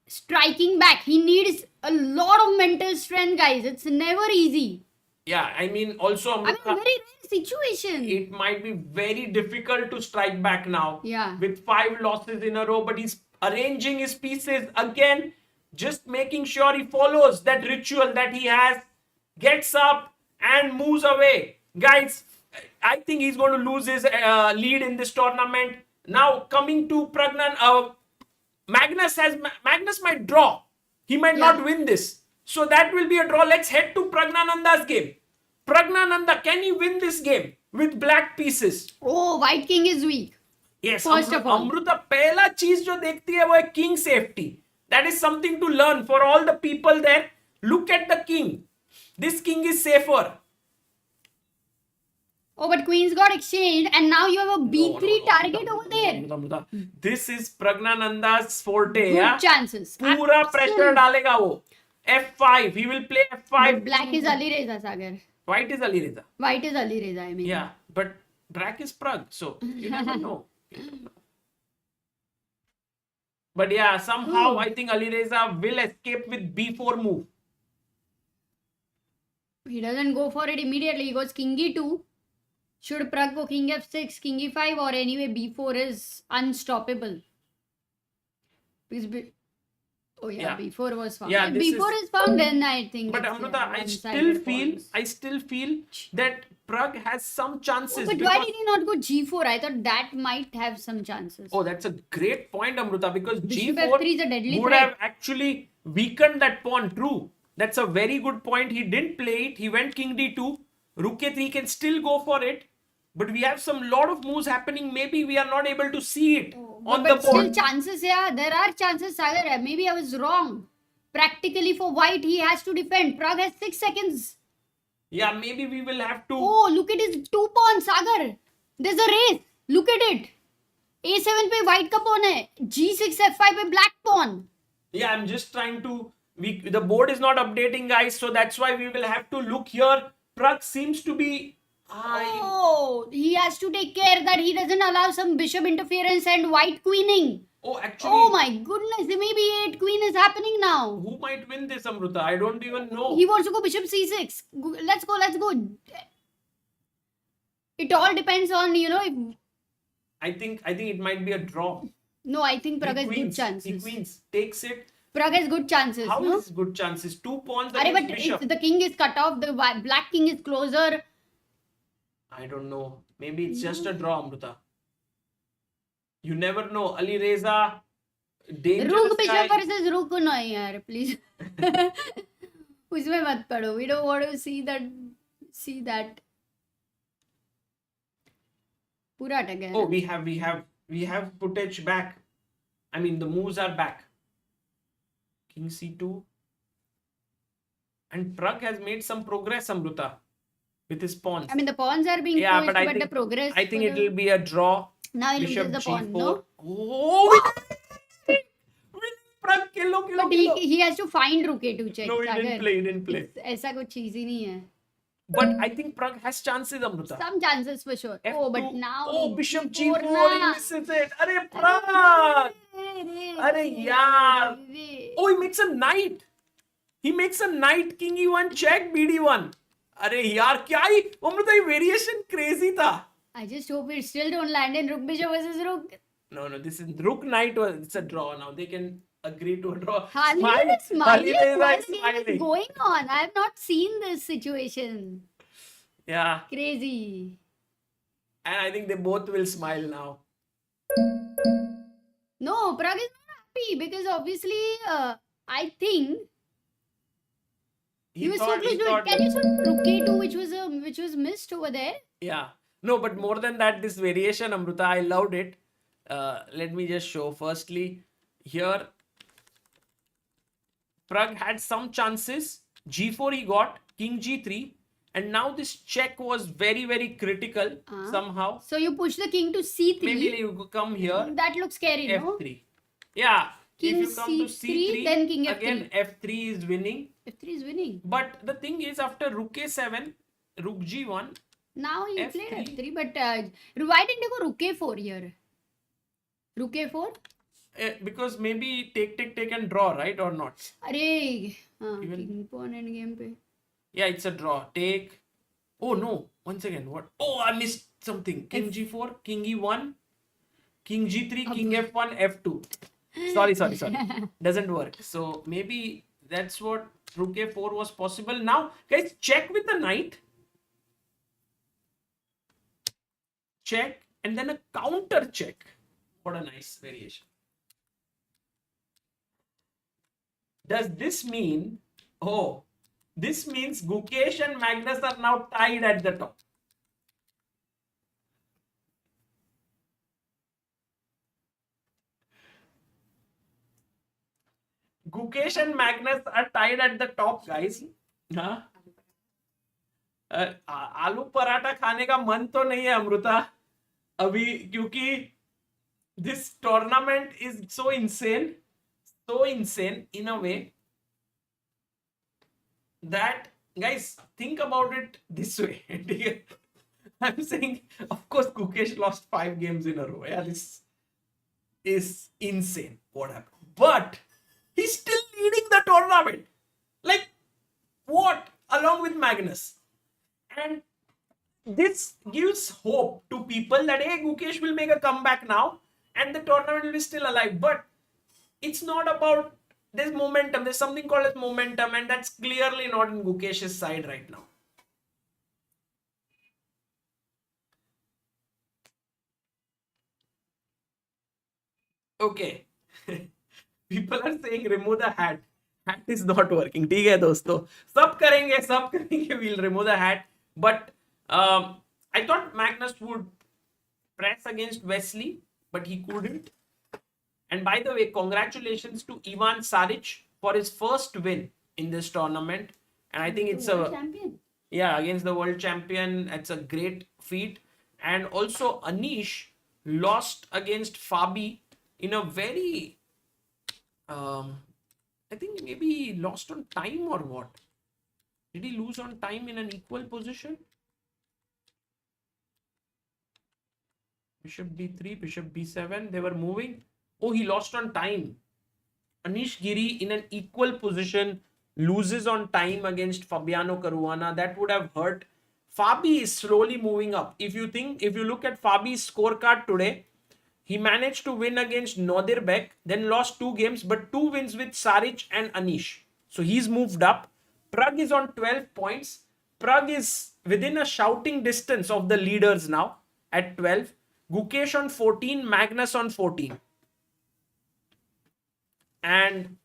Speaker 2: striking back. He needs a lot of mental strength, guys. It's never easy.
Speaker 1: Yeah, I mean, also,
Speaker 2: I mean, a very rare situation.
Speaker 1: it might be very difficult to strike back now.
Speaker 2: Yeah.
Speaker 1: With 5 losses in a row, but he's arranging his pieces again, just making sure he follows that ritual that he has, gets up and moves away. Guys, I think he's going to lose his lead in this tournament. Now, coming to Magnus might draw. He might not win this. So that will be a draw. Let's head to Praggnanandhaa's game. Praggnanandhaa, can he win this game with black pieces?
Speaker 2: Oh, white king is weak.
Speaker 1: Yes,
Speaker 2: First of all.
Speaker 1: Amruta, पहला चीज जो देखती है वो है king safety. That is something to learn for all the people there. Look at the king. This king is safer.
Speaker 2: Oh, but queens got exchanged and now you have a B3 target over there.
Speaker 1: Amruta, this is Praggnanandhaa's forte.
Speaker 2: Good
Speaker 1: Yeah?
Speaker 2: chances.
Speaker 1: पूरा pressure डालेगा वो. F5. He will play F5.
Speaker 2: But black is Alireza, Sagar.
Speaker 1: White is Alireza.
Speaker 2: White is Alireza, I mean.
Speaker 1: Yeah, but black is Pragg. So you never know. But yeah, somehow I think Alireza will escape with B4 move.
Speaker 2: He doesn't go for it immediately. He goes king e2. Should Pragg go king f6, king e5, or anyway b4 is unstoppable. Because oh yeah, b4 was found.
Speaker 1: Yeah,
Speaker 2: If b4 is found, then I think.
Speaker 1: But
Speaker 2: it's,
Speaker 1: Amruta, I
Speaker 2: one-sided
Speaker 1: still
Speaker 2: falls.
Speaker 1: feel that Pragg has some chances.
Speaker 2: Oh, but why did he not go g4? I thought that might have some chances.
Speaker 1: Oh, that's a great point, Amruta, because
Speaker 2: Bishop
Speaker 1: G4
Speaker 2: f3 is a deadly
Speaker 1: would
Speaker 2: threat.
Speaker 1: have actually weakened that pawn. True. That's a very good point. He didn't play it. He went king d2. Rook a3, he can still go for it. But we have some lot of moves happening. Maybe we are not able to see it on the
Speaker 2: But still
Speaker 1: board.
Speaker 2: chances, yeah. There are chances, Sagar. Maybe I was wrong. Practically for white, he has to defend. Pragg has 6 seconds.
Speaker 1: Yeah, maybe we will have to.
Speaker 2: Oh, look at his 2 pawns, Sagar. There's a race. Look at it. A7 पे white का pawn है. G6 F5 पे black pawn.
Speaker 1: Yeah, I'm just trying to. The board is not updating, guys. So that's why we will have to look here. Pragg seems to be.
Speaker 2: Oh, he has to take care that he doesn't allow some bishop interference and white queening.
Speaker 1: Oh, actually.
Speaker 2: Oh my goodness, maybe 8 queen is happening now.
Speaker 1: Who might win this, Amruta? I don't even know.
Speaker 2: He wants to go bishop c6. Let's go. It all depends on, if...
Speaker 1: I think it might be a draw.
Speaker 2: No, I think Pragg has good
Speaker 1: He
Speaker 2: chances.
Speaker 1: queens, takes it.
Speaker 2: Pragg has good chances.
Speaker 1: How
Speaker 2: no?
Speaker 1: is good chances? 2 pawns
Speaker 2: But
Speaker 1: against bishop.
Speaker 2: if the king is cut off, the black king is closer.
Speaker 1: I don't know. Maybe it's just a draw, Amruta. You never know. Alireza, dangerous
Speaker 2: Rook
Speaker 1: guy.
Speaker 2: bishop versus rook no yaar, please. उसमें मत पढ़ो. We don't want to see that. पूरा अटक गया.
Speaker 1: Oh, we have footage back. I mean, the moves are back. King c2. And Pragg has made some progress, Amruta, with his pawns.
Speaker 2: I mean, the pawns are being
Speaker 1: Yeah,
Speaker 2: pushed,
Speaker 1: but I
Speaker 2: but
Speaker 1: think
Speaker 2: the progress.
Speaker 1: it will be a draw.
Speaker 2: Now he
Speaker 1: Bishop
Speaker 2: loses the
Speaker 1: g4.
Speaker 2: pawn, no?
Speaker 1: Oh, Pragg, kill.
Speaker 2: But he has to find rook a2 check.
Speaker 1: No, he didn't play.
Speaker 2: ऐसा कुछ चीज ही नहीं है.
Speaker 1: But I think Pragg has chances, Amruta.
Speaker 2: Some chances for sure.
Speaker 1: F2.
Speaker 2: Oh, but now.
Speaker 1: Oh, bishop
Speaker 2: G4
Speaker 1: g4, he
Speaker 2: na.
Speaker 1: misses it. Arey, Pragg! Arey, yaar. Oh, he makes a knight. He makes a knight, king e1, check, bd1. Arey, yaar, kya hi? Amruta, ye variation crazy tha.
Speaker 2: I just hope it still don't land in rook bishop versus rook.
Speaker 1: No, this is rook knight. It's a draw now. They can agree to a draw.
Speaker 2: Harley is smiling.
Speaker 1: Harley
Speaker 2: What
Speaker 1: is
Speaker 2: is
Speaker 1: smiling.
Speaker 2: going on? I have not seen this situation.
Speaker 1: Yeah,
Speaker 2: Crazy.
Speaker 1: and I think they both will smile now.
Speaker 2: No, Pragg is not happy because obviously, I think he was so close to it. Can you show rook a2, which was missed over there?
Speaker 1: Yeah. No, but more than that, this variation, Amruta, I loved it. Let me just show. Firstly, here, Pragg had some chances. G4 he got, king G3. And now this check was very, very critical somehow.
Speaker 2: So you push the king to c3.
Speaker 1: Maybe you come here.
Speaker 2: That looks scary, no?
Speaker 1: F3. Yeah.
Speaker 2: King
Speaker 1: if you come to
Speaker 2: C3, then King F3.
Speaker 1: again F3 is winning.
Speaker 2: F3 is winning.
Speaker 1: But the thing is, after Rook A7, Rook G1.
Speaker 2: Now he
Speaker 1: F3.
Speaker 2: played F3, but why didn't you go Rook A4 here? Rook A4?
Speaker 1: Because maybe take and draw, right, or not?
Speaker 2: Arey, King pawn endgame pe.
Speaker 1: Yeah, it's a draw. Take. Oh no! Once again, what? Oh, I missed something. King G4, King E1, King G3, King F1, F2. Sorry. Doesn't work. So maybe that's what Rook A4 was possible. Now, guys, check with the knight. Check and then a counter check. What a nice variation. Does this mean, this means Gukesh and Magnus are now tied at the top. Gukesh and Magnus are tied at the top, guys. हाँ? आलू पराठा खाने का मन तो नहीं है अमृता अभी क्योंकि this tournament is so insane in a way that, guys, think about it this way. I'm saying, of course, Gukesh lost 5 games in a row. Yeah, this is insane what happened. But he's still leading the tournament. Like, what? Along with Magnus. And this gives hope to people that, hey, Gukesh will make a comeback now and the tournament will be still alive. But it's not about, there's momentum. There's something called as momentum, and that's clearly not in Gukesh's side right now. Okay. People are saying remove the hat. Hat is not working. ठीक है दोस्तों. सब करेंगे. We'll remove the hat. But I thought Magnus would press against Wesley, but he couldn't. And by the way, congratulations to Ivan Saric for his first win in this tournament. And I think it's
Speaker 2: champion.
Speaker 1: Yeah, against the world champion. It's a great feat. And also Anish lost against Fabi in a very, I think maybe he lost on time or what? Did he lose on time in an equal position? Bishop B3, Bishop B7. They were moving. Oh, he lost on time. Anish Giri in an equal position loses on time against Fabiano Caruana. That would have hurt. Fabi is slowly moving up. If you look at Fabi's scorecard today, he managed to win against Nodirbek, then lost 2 games, but 2 wins with Saric and Anish. So he's moved up. Pragg is on 12 points. Pragg is within a shouting distance of the leaders now at 12. Gukesh on 14, Magnus on 14. And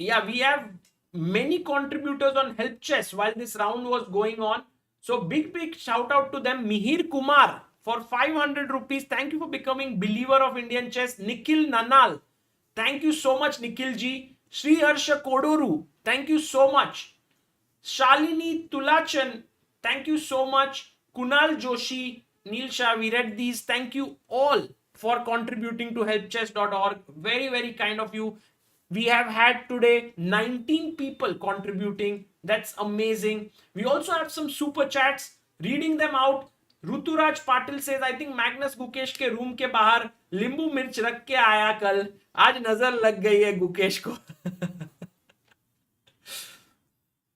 Speaker 1: yeah, we have many contributors on Help Chess while this round was going on. So big shout out to them. Mihir Kumar for 500 rupees. Thank you for becoming believer of Indian chess. Nikhil Nanal. Thank you so much, Nikhil ji. Sri Harsha Kodoru. Thank you so much. Shalini Tulachan. Thank you so much. Kunal Joshi. Neil Shah. We read these. Thank you all for contributing to helpchess.org. Very, very kind of you. We have had today 19 people contributing. That's amazing. We also have some super chats. Reading them out. Ruturaj Patil says, I think Magnus Gukesh के room के बाहर लींबू मिर्च रख के आया कल. आज नजर लग गई है गुकेश को.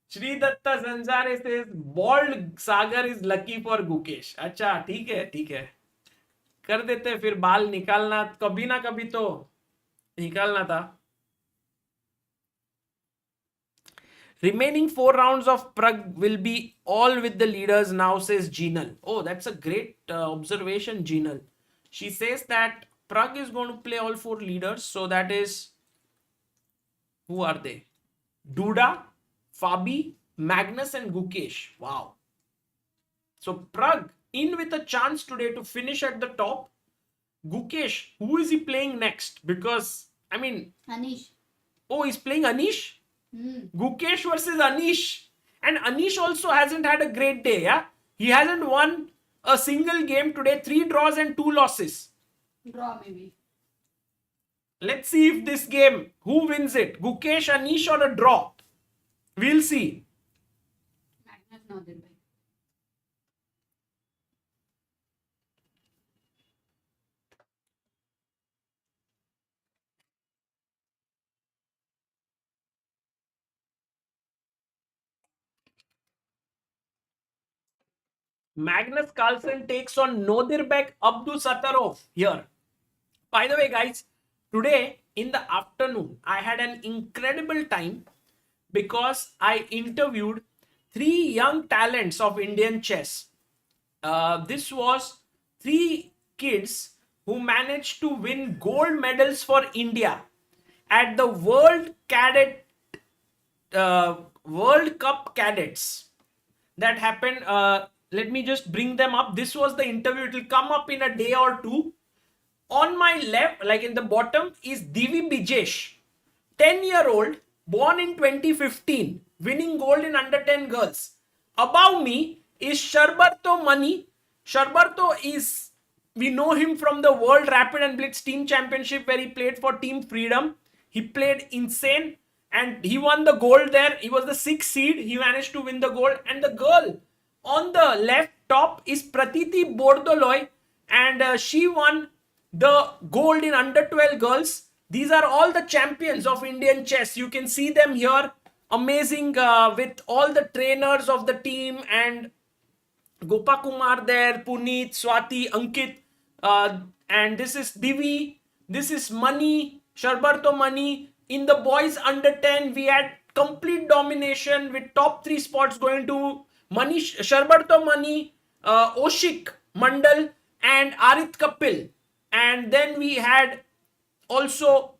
Speaker 1: Shri Datta Zanzare says, bald Sagar is lucky for Gukesh. अच्छा ठीक है. कर देते फिर बाल निकालना कभी ना कभी तो निकालना था. Remaining 4 rounds of Pragg will be all with the leaders now, says Jinal. Oh, that's a great observation, Jinal. She says that Pragg is going to play all 4 leaders. So that is, who are they? Duda, Fabi, Magnus and Gukesh. Wow. So Pragg in with a chance today to finish at the top. Gukesh, who is he playing next? Because, I mean...
Speaker 2: Anish.
Speaker 1: Oh, he's playing Anish? Gukesh versus Anish. And Anish also hasn't had a great day, yeah? He hasn't won a single game today. 3 draws and 2 losses.
Speaker 2: Draw maybe.
Speaker 1: Let's see if this game, who wins it? Gukesh, Anish, or a draw? We'll see.
Speaker 2: Magnus Nodirbek.
Speaker 1: Magnus Carlsen takes on Nodirbek Abdosattorov here. By the way, guys, today in the afternoon, I had an incredible time because I interviewed three young talents of Indian chess. This was three kids who managed to win gold medals for India at the World Cup Cadets that happened. Let me just bring them up. This was the interview. It will come up in a day or two. On my left, like in the bottom, is Divi Bijesh, 10-year-old, born in 2015, winning gold in under 10 girls. Above me is Sharbarto Mani. Sharbarto is, we know him from the World Rapid and Blitz Team Championship where he played for Team Freedom. He played insane and he won the gold there. He was the 6th seed. He managed to win the gold. And the girl on the left top is Pratiti Bordoloi, and she won the gold in under 12 girls. These are all the champions of Indian chess. You can see them here. Amazing with all the trainers of the team and Gopakumar there, Puneet, Swati, Ankit, and this is Divi, this is Mani, Sharbarto Mani. In the boys under 10, we had complete domination with top 3 spots going to Mani, Sharbarto Mani, Oshik Mandal, and Arit Kapil. And then we had also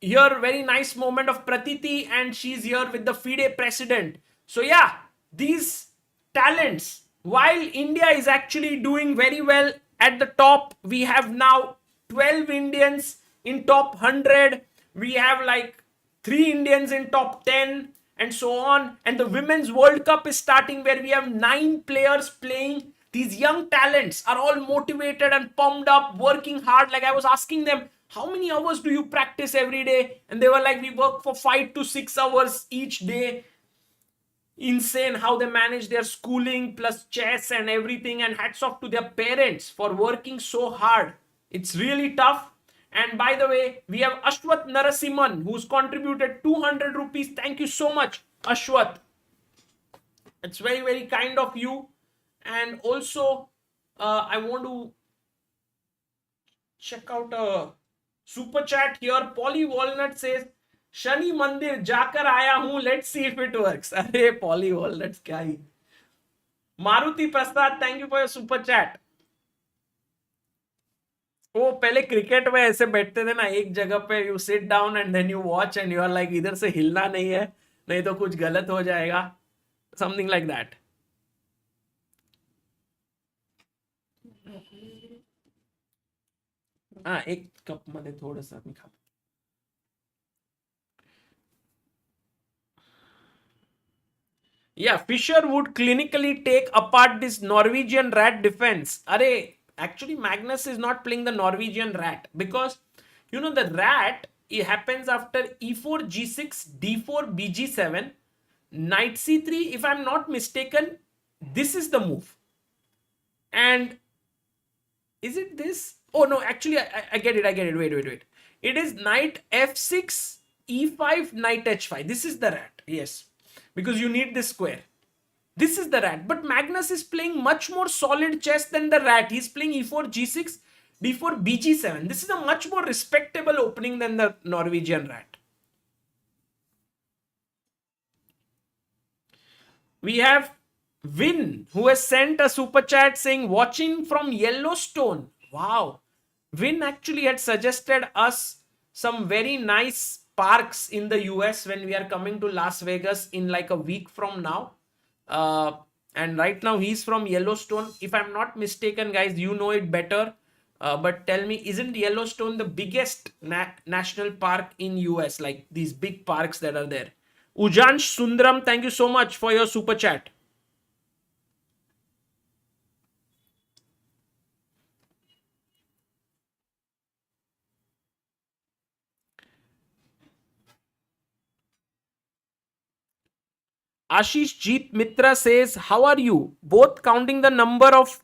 Speaker 1: here very nice moment of Pratiti, and she's here with the FIDE president. So yeah, these talents, while India is actually doing very well at the top, we have now 12 Indians in top 100. We have like 3 Indians in top 10 and so on. And the Women's World Cup is starting where we have 9 players playing. These young talents are all motivated and pumped up, working hard. Like I was asking them, how many hours do you practice every day? And they were like, we work for 5 to 6 hours each day. Insane how they manage their schooling plus chess and everything. And hats off to their parents for working so hard. It's really tough. And by the way, we have Ashwat Narasimhan who's contributed 200 rupees. Thank you so much, Ashwat. It's very, very kind of you. And also, I want to check out a super chat here. Polly Walnut says, Shani Mandir जाकर आया हूं. Let's see if it works. अरे Polly Walnuts क्या ही. Maruti Prasad, thank you for your super chat. वो पहले cricket में ऐसे बैठते थे ना एक जगह पे, you sit down and then you watch and you are like इधर से हिलना नहीं है, नहीं तो कुछ गलत हो जाएगा, समथिंग लाइक दैट. हाँ, एक कप मध्ये थोडंसं मी खातो. Yeah, Fisher would clinically take apart this Norwegian rat defense. Arey, actually Magnus is not playing the Norwegian rat because, you know, the rat, it happens after e4, g6, d4, bg7, knight c3. If I'm not mistaken, this is the move. And is it this? Oh no, actually I get it. Wait. It is knight f6, e5, knight h5. This is the rat. Yes. Because you need this square. This is the rat. But Magnus is playing much more solid chess than the rat. He's playing e4, g6, d4, bg7. This is a much more respectable opening than the Norwegian rat. We have Vin, who has sent a super chat saying, watching from Yellowstone. Wow. Vin actually had suggested us some very nice parks in the US when we are coming to Las Vegas in like a week from now. And right now he's from Yellowstone. If I'm not mistaken, guys, you know it better. But tell me, isn't Yellowstone the biggest national park in US? Like these big parks that are there. Ujansh Sundram, thank you so much for your super chat. Ashish Jeet Mitra says, how are you? Both counting the number of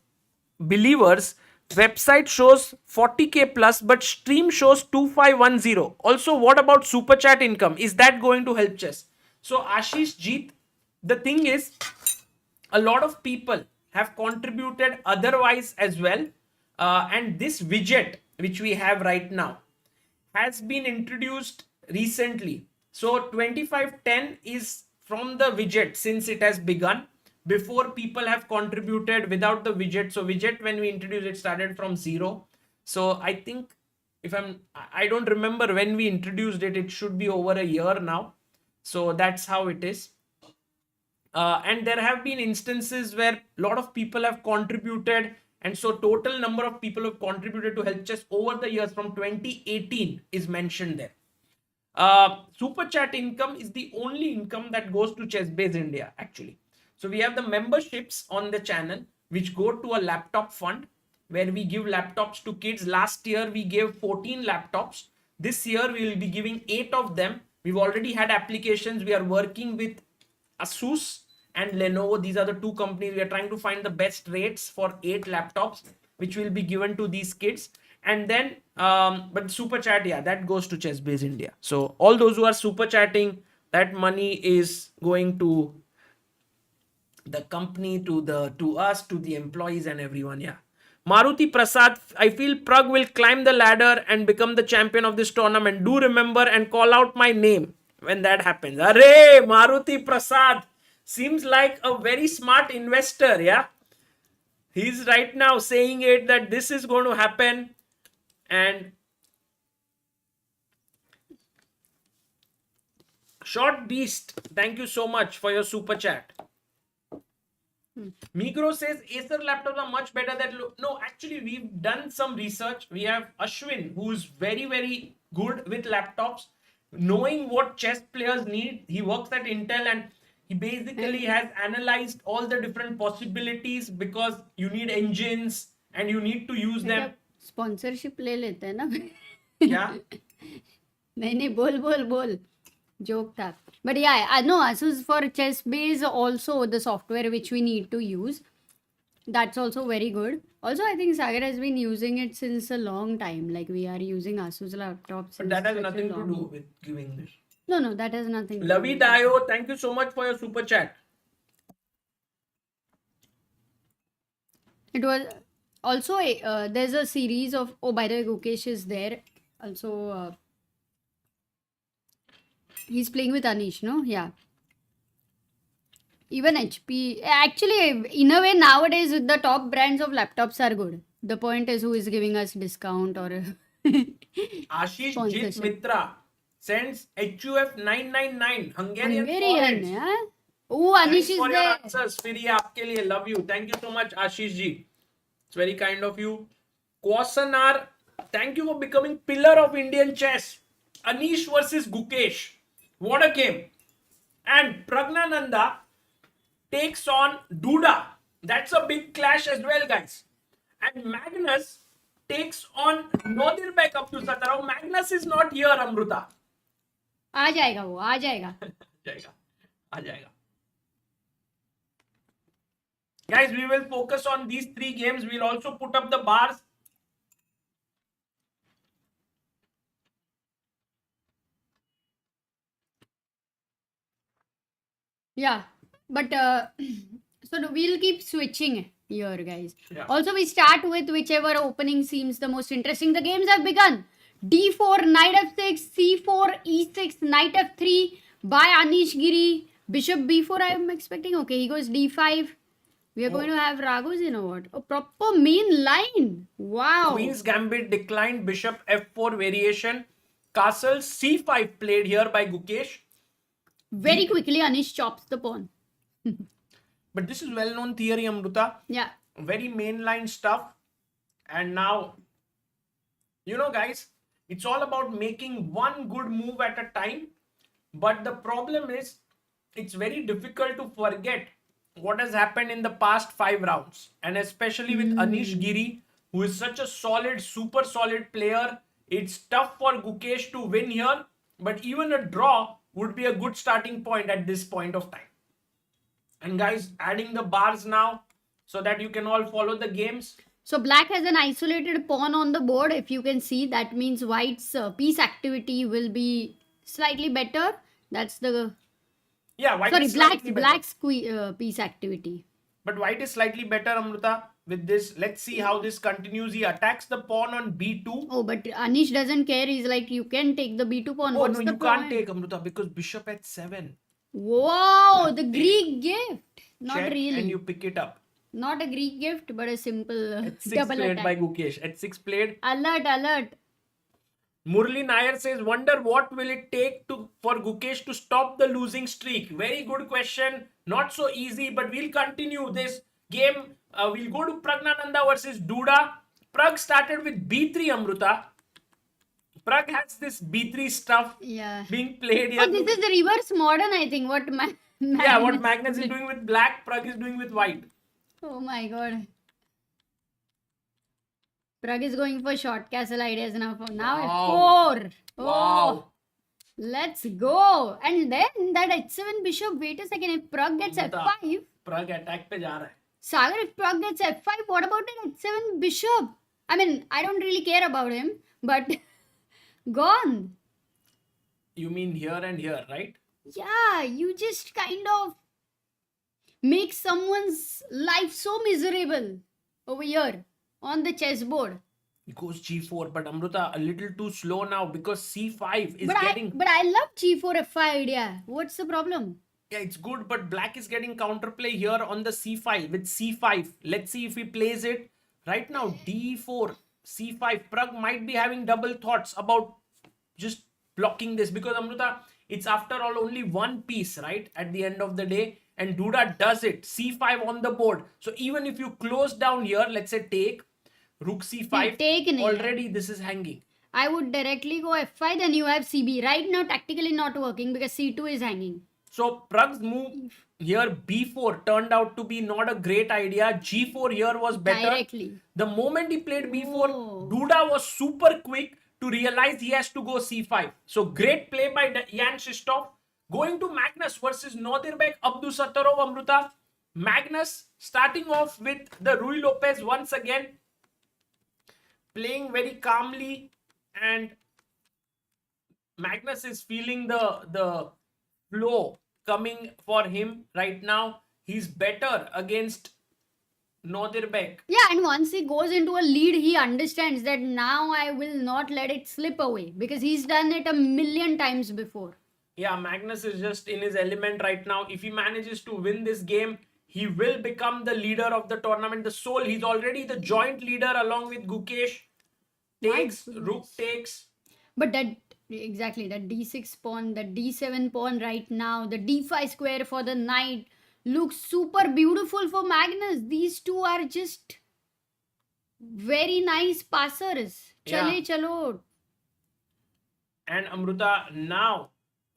Speaker 1: believers. Website shows 40k plus, but stream shows 2510. Also, what about super chat income? Is that going to help chess? So, Ashish Jeet, the thing is, a lot of people have contributed otherwise as well. And this widget, which we have right now, has been introduced recently. So 2510 is from the widget since it has begun. Before, people have contributed without the widget. So widget, when we introduced it, started from 0. So I think, I don't remember when we introduced it. It should be over a year now. So that's how it is. And there have been instances where a lot of people have contributed, and so total number of people who have contributed to Health Chess over the years from 2018 is mentioned there. Super chat income is the only income that goes to ChessBase India, actually. So we have the memberships on the channel which go to a laptop fund where we give laptops to kids. Last year we gave 14 laptops. This year we will be giving 8 of them. We've already had applications. We are working with Asus and Lenovo. These are the two companies. We are trying to find the best rates for 8 laptops which will be given to these kids. And then but super chat, yeah, that goes to ChessBase India. So all those who are super chatting, that money is going to the company, to us, to the employees and everyone. Yeah. Maruti Prasad, I feel Pragg will climb the ladder and become the champion of this tournament. Do remember and call out my name when that happens. Arey, Maruti Prasad seems like a very smart investor. Yeah. He's right now saying it that this is going to happen. And Short Beast, thank you so much for your super chat. Migro says Acer laptops are much better than... No, actually, we've done some research. We have Ashwin, who's very, very good with laptops, knowing what chess players need. He works at Intel and he basically has analyzed all the different possibilities because you need engines and you need to use them.
Speaker 2: Sponsorship ले लेते हैं ना
Speaker 1: क्या?
Speaker 2: नहीं बोल joke था. But yeah, I know Asus for ChessBase also the software which we need to use. That's also very good. Also, I think Sagar has been using it since a long time. Like we are using Asus laptops.
Speaker 1: But that has nothing to do with giving this.
Speaker 2: No, that has nothing to do.
Speaker 1: Lavi Dayo, thank you so much for your super chat.
Speaker 2: It was also there's a series of... Oh, by the way, Gukesh is there. Also, he's playing with Anish, no? Yeah. Even HP. Actually, in a way, nowadays, the top brands of laptops are good. The point is who is giving us discount or...
Speaker 1: Ashish Jit Mitra sends HUF 999 Hungarian foreign.
Speaker 2: Yeah? Oh, Anish is
Speaker 1: for
Speaker 2: there.
Speaker 1: your answers. फिर ये आपके लिए. Love you. Thank you so much, Ashish ji. It's very kind of you. Kwasanar, thank you for becoming pillar of Indian chess. Anish versus Gukesh. What a game. And Praggnanandhaa takes on Duda. That's a big clash as well, guys. And Magnus takes on Nodirbek Abdosattorov. Magnus is not here, Amruta.
Speaker 2: आ जाएगा वो, आ जाएगा.
Speaker 1: आ जाएगा. Guys, we will focus on these 3 games. We'll also put up the bars.
Speaker 2: Yeah, but so we'll keep switching here, guys.
Speaker 1: Yeah.
Speaker 2: Also, we start with whichever opening seems the most interesting. The games have begun. D4, Knight F6, C4, E6, Knight F3 by Anish Giri. Bishop B4, I'm expecting. Okay, he goes D5. We are going to have Raghu's, you know what? A proper main line. Wow.
Speaker 1: Queen's Gambit declined. Bishop F4 variation. Castle C5 played here by Gukesh.
Speaker 2: Very quickly, Anish chops the pawn.
Speaker 1: But this is well-known theory, Amruta.
Speaker 2: Yeah.
Speaker 1: Very mainline stuff. And now, you know, guys, it's all about making one good move at a time. But the problem is, it's very difficult to forget what has happened in the past 5 rounds. And especially with Anish Giri, who is such a solid, super solid player. It's tough for Gukesh to win here. But even a draw would be a good starting point at this point of time. And guys, adding the bars now so that you can all follow the games.
Speaker 2: So black has an isolated pawn on the board. If you can see, that means white's piece activity will be slightly better. That's the
Speaker 1: White
Speaker 2: sorry,
Speaker 1: is slightly
Speaker 2: black's piece activity.
Speaker 1: But white is slightly better, Amruta, with this. Let's see how this continues. He attacks the pawn on b2.
Speaker 2: Oh, but Anish doesn't care. He's like, you can take the b2 pawn.
Speaker 1: Oh,
Speaker 2: What's
Speaker 1: no,
Speaker 2: the
Speaker 1: you
Speaker 2: point?
Speaker 1: can't take, Amruta, because bishop at 7.
Speaker 2: Wow, the Greek gift. Not
Speaker 1: Check
Speaker 2: really.
Speaker 1: and you pick it up.
Speaker 2: Not a Greek gift, but a simple
Speaker 1: At 6
Speaker 2: double
Speaker 1: played
Speaker 2: attack.
Speaker 1: by Gukesh. At 6 played.
Speaker 2: Alert.
Speaker 1: Murli Nair says, wonder what will it take for Gukesh to stop the losing streak? Very good question. Not so easy, but we'll continue this game. We'll go to Praggnanandhaa versus Duda. Pragg started with b3, Amruta. Pragg has this b3 stuff being played here.
Speaker 2: Oh, this is the reverse modern, I think. What
Speaker 1: what Magnus is doing with black, Pragg is doing with white.
Speaker 2: Oh my god. Pragg is going for short castle ideas now.
Speaker 1: Wow.
Speaker 2: F4. Oh,
Speaker 1: Wow.
Speaker 2: let's go. And then that h7 bishop. Wait a second. If Pragg gets f5.
Speaker 1: Pragg attack pe ja raha hai.
Speaker 2: Sagar, if Pragg gets f5, what about an h7 bishop? I mean, I don't really care about him, but gone.
Speaker 1: You mean here and here, right?
Speaker 2: Yeah, you just kind of make someone's life so miserable over here on the chessboard.
Speaker 1: It goes g4, but Amruta a little too slow now because c5 is getting...
Speaker 2: But I love g4 f5 idea. What's the problem?
Speaker 1: Yeah, it's good, but black is getting counterplay here on the c5 with c5. Let's see if he plays it. Right now, d4, c5. Pragg might be having double thoughts about just blocking this because Amruta, it's after all only one piece, right? At the end of the day. And Duda does it. c5 on the board. So even if you close down here, let's say take, rook c5, already this is hanging.
Speaker 2: I would directly go f5, then you have cb. Right now, tactically not working because c2 is hanging.
Speaker 1: So Pragg's move here, b4, turned out to be not a great idea. g4 here was better.
Speaker 2: Directly.
Speaker 1: The moment he played b4, Duda was super quick to realize he has to go c5. So great play by Jan-Krzysztof. Going to Magnus versus Nodirbek Abdosattorov, Amruta. Magnus starting off with the Ruy Lopez once again. Playing very calmly, and Magnus is feeling the flow coming for him right now. He's better against Nodirbek.
Speaker 2: Yeah, and once he goes into a lead, he understands that now I will not let it slip away because he's done it a million times before.
Speaker 1: Yeah, Magnus is just in his element right now. If he manages to win this game, he will become the leader of the tournament. The soul, he's already the joint leader along with Gukesh. Takes, rook takes.
Speaker 2: But that d6 pawn, the d7 pawn right now, the d5 square for the knight looks super beautiful for Magnus. These two are just very nice passers. Chalo.
Speaker 1: And Amruta, now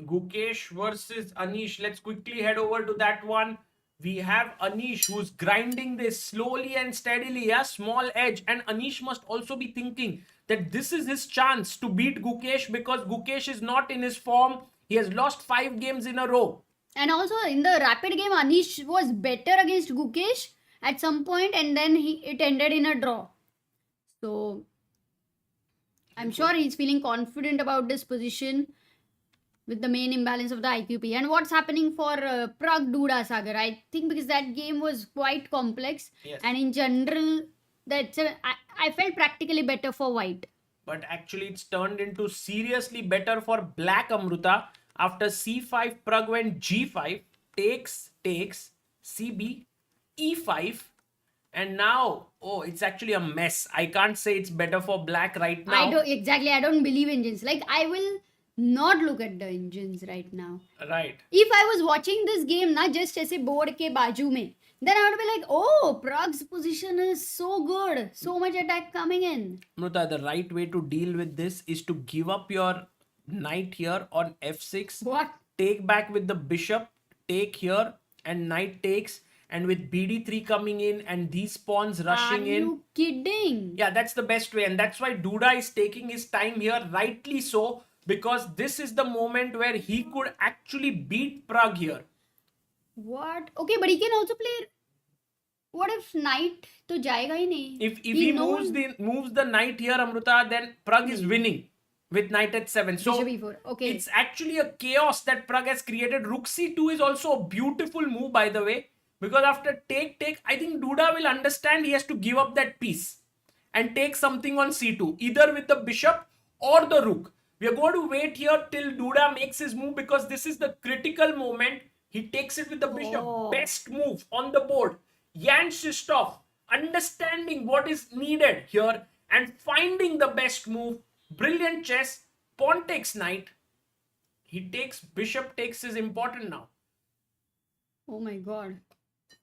Speaker 1: Gukesh versus Anish. Let's quickly head over to that one. We have Anish who's grinding this slowly and steadily, small edge. And Anish must also be thinking that this is his chance to beat Gukesh because Gukesh is not in his form. He has lost 5 games in a row.
Speaker 2: And also in the rapid game, Anish was better against Gukesh at some point and then it ended in a draw. So I'm sure he's feeling confident about this position with the main imbalance of the IQP. And what's happening for Pragg Duda, Sagar? I think because that game was quite complex.
Speaker 1: Yes.
Speaker 2: And in general, I felt practically better for white.
Speaker 1: But actually it's turned into seriously better for black, Amruta. After c5, Pragg went g5, takes, cb, e5. And now, it's actually a mess. I can't say it's better for black right now.
Speaker 2: I don't believe engines. Like, I will not look at the engines right now.
Speaker 1: Right.
Speaker 2: If I was watching this game, just aise board ke baaju mein, then I would be like, Pragg's position is so good. So much attack coming in.
Speaker 1: Amruta, the right way to deal with this is to give up your knight here on f6.
Speaker 2: What?
Speaker 1: Take back with the bishop, take here, and knight takes. And with bd3 coming in and these pawns rushing in.
Speaker 2: Are you kidding?
Speaker 1: Yeah, that's the best way. And that's why Duda is taking his time here, rightly so. Because this is the moment where he could actually beat Pragg here.
Speaker 2: What? Okay, but he can also play. What if knight to jayega hi nahi?
Speaker 1: If he moves the knight here, Amruta, then Pragg is winning with knight at 7. So
Speaker 2: Bishop e4. Okay.
Speaker 1: it's actually a chaos that Pragg has created. Rook c2 is also a beautiful move, by the way, because after take, I think Duda will understand he has to give up that piece and take something on c2, either with the bishop or the rook. We are going to wait here till Duda makes his move, because this is the critical moment. He takes it with the bishop.
Speaker 2: Oh.
Speaker 1: Best move on the board. Jan-Krzysztof understanding what is needed here and finding the best move. Brilliant chess. Pawn takes knight. He takes bishop, takes is important now.
Speaker 2: Oh my god.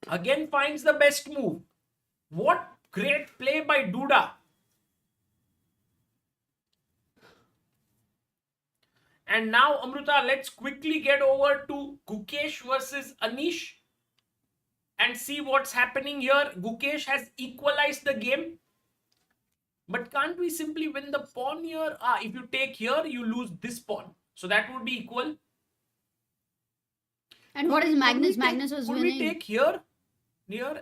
Speaker 1: Again finds the best move. What great play by Duda. And now, Amruta, let's quickly get over to Gukesh versus Anish and see what's happening here. Gukesh has equalized the game. But can't we simply win the pawn here? If you take here, you lose this pawn. So that would be equal.
Speaker 2: And what is Magnus? Magnus was
Speaker 1: winning.
Speaker 2: winning.
Speaker 1: We take here,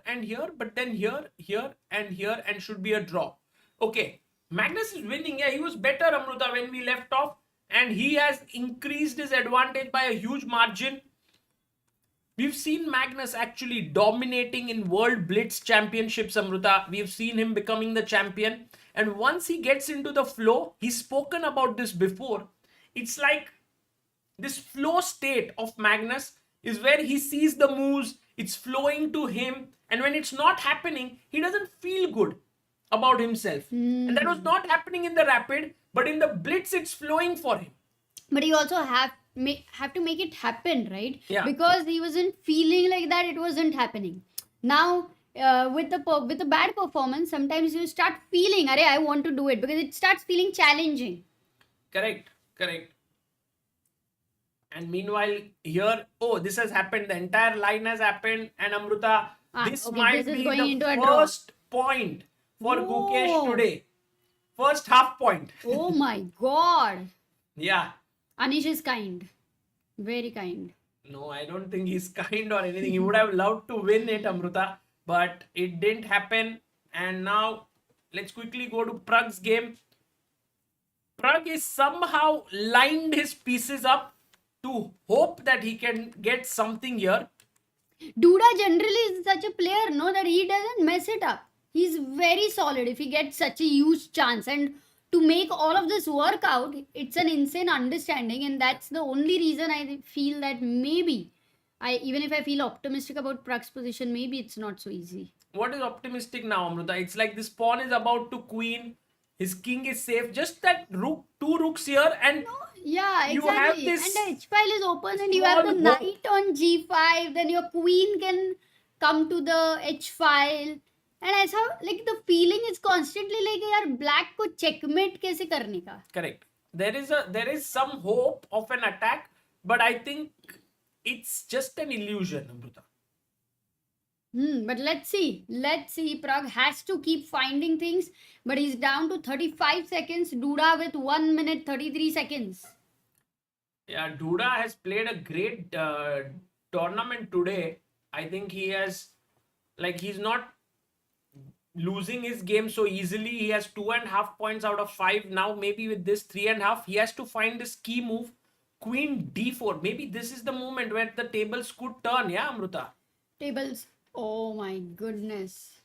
Speaker 1: and here, but then here, and should be a draw. Okay, Magnus is winning. Yeah, he was better, Amruta, when we left off. And he has increased his advantage by a huge margin. We've seen Magnus actually dominating in World Blitz Championships, Amruta. We've seen him becoming the champion. And once he gets into the flow, he's spoken about this before. It's like this flow state of Magnus is where he sees the moves, it's flowing to him. And when it's not happening, he doesn't feel good about himself. And that was not happening in the Rapid, but in the Blitz, it's flowing for him.
Speaker 2: But you also have to make it happen, right?
Speaker 1: Yeah.
Speaker 2: Because he wasn't feeling like that, it wasn't happening. Now, with the bad performance, sometimes you start feeling, I want to do it, because it starts feeling challenging.
Speaker 1: Correct. And meanwhile, here, this has happened. The entire line has happened. And Amruta, this might be the first point for Gukesh today. First half point.
Speaker 2: Oh my god.
Speaker 1: Yeah.
Speaker 2: Anish is kind. Very kind.
Speaker 1: No, I don't think he's kind or anything. He would have loved to win it, Amruta. But it didn't happen. And now, let's quickly go to Pragg's game. Pragg is somehow lined his pieces up to hope that he can get something here.
Speaker 2: Duda generally is such a player, no, that he doesn't mess it up. He's very solid if he gets such a huge chance. And to make all of this work out, it's an insane understanding. And that's the only reason I feel that maybe, even if I feel optimistic about Pragg's position, maybe it's not so easy.
Speaker 1: What is optimistic now, Amruta? It's like this pawn is about to queen. His king is safe. Just that rook, 2 rooks here, and
Speaker 2: yeah, exactly.
Speaker 1: You have this
Speaker 2: and the H file is open, and you have the knight on G5. Then your queen can come to the H file. And ऐसा like the feeling is constantly like यार black को checkmate कैसे करने का.
Speaker 1: Correct. There is some hope of an attack, but I think it's just an illusion, Amruta.
Speaker 2: But let's see. Pragg has to keep finding things, but he's down to 35 seconds. Duda with 1 minute 33 seconds.
Speaker 1: Yeah, Duda has played a great tournament today. I think he has, he's not losing his game so easily. He has 2.5 points out of 5. Now maybe with this 3.5, he has to find this key move. Queen D4. Maybe this is the moment where the tables could turn. Yeah, Amruta.
Speaker 2: Tables. Oh my goodness.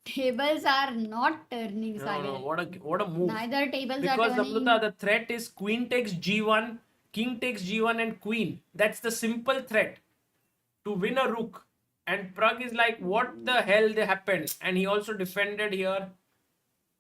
Speaker 2: Tables are not turning.
Speaker 1: No, what a move.
Speaker 2: Neither tables
Speaker 1: because
Speaker 2: are turning.
Speaker 1: Amruta, the threat is queen takes G1, king takes G1 and queen. That's the simple threat to win a rook. And Pragg is like, what the hell happened? And he also defended here.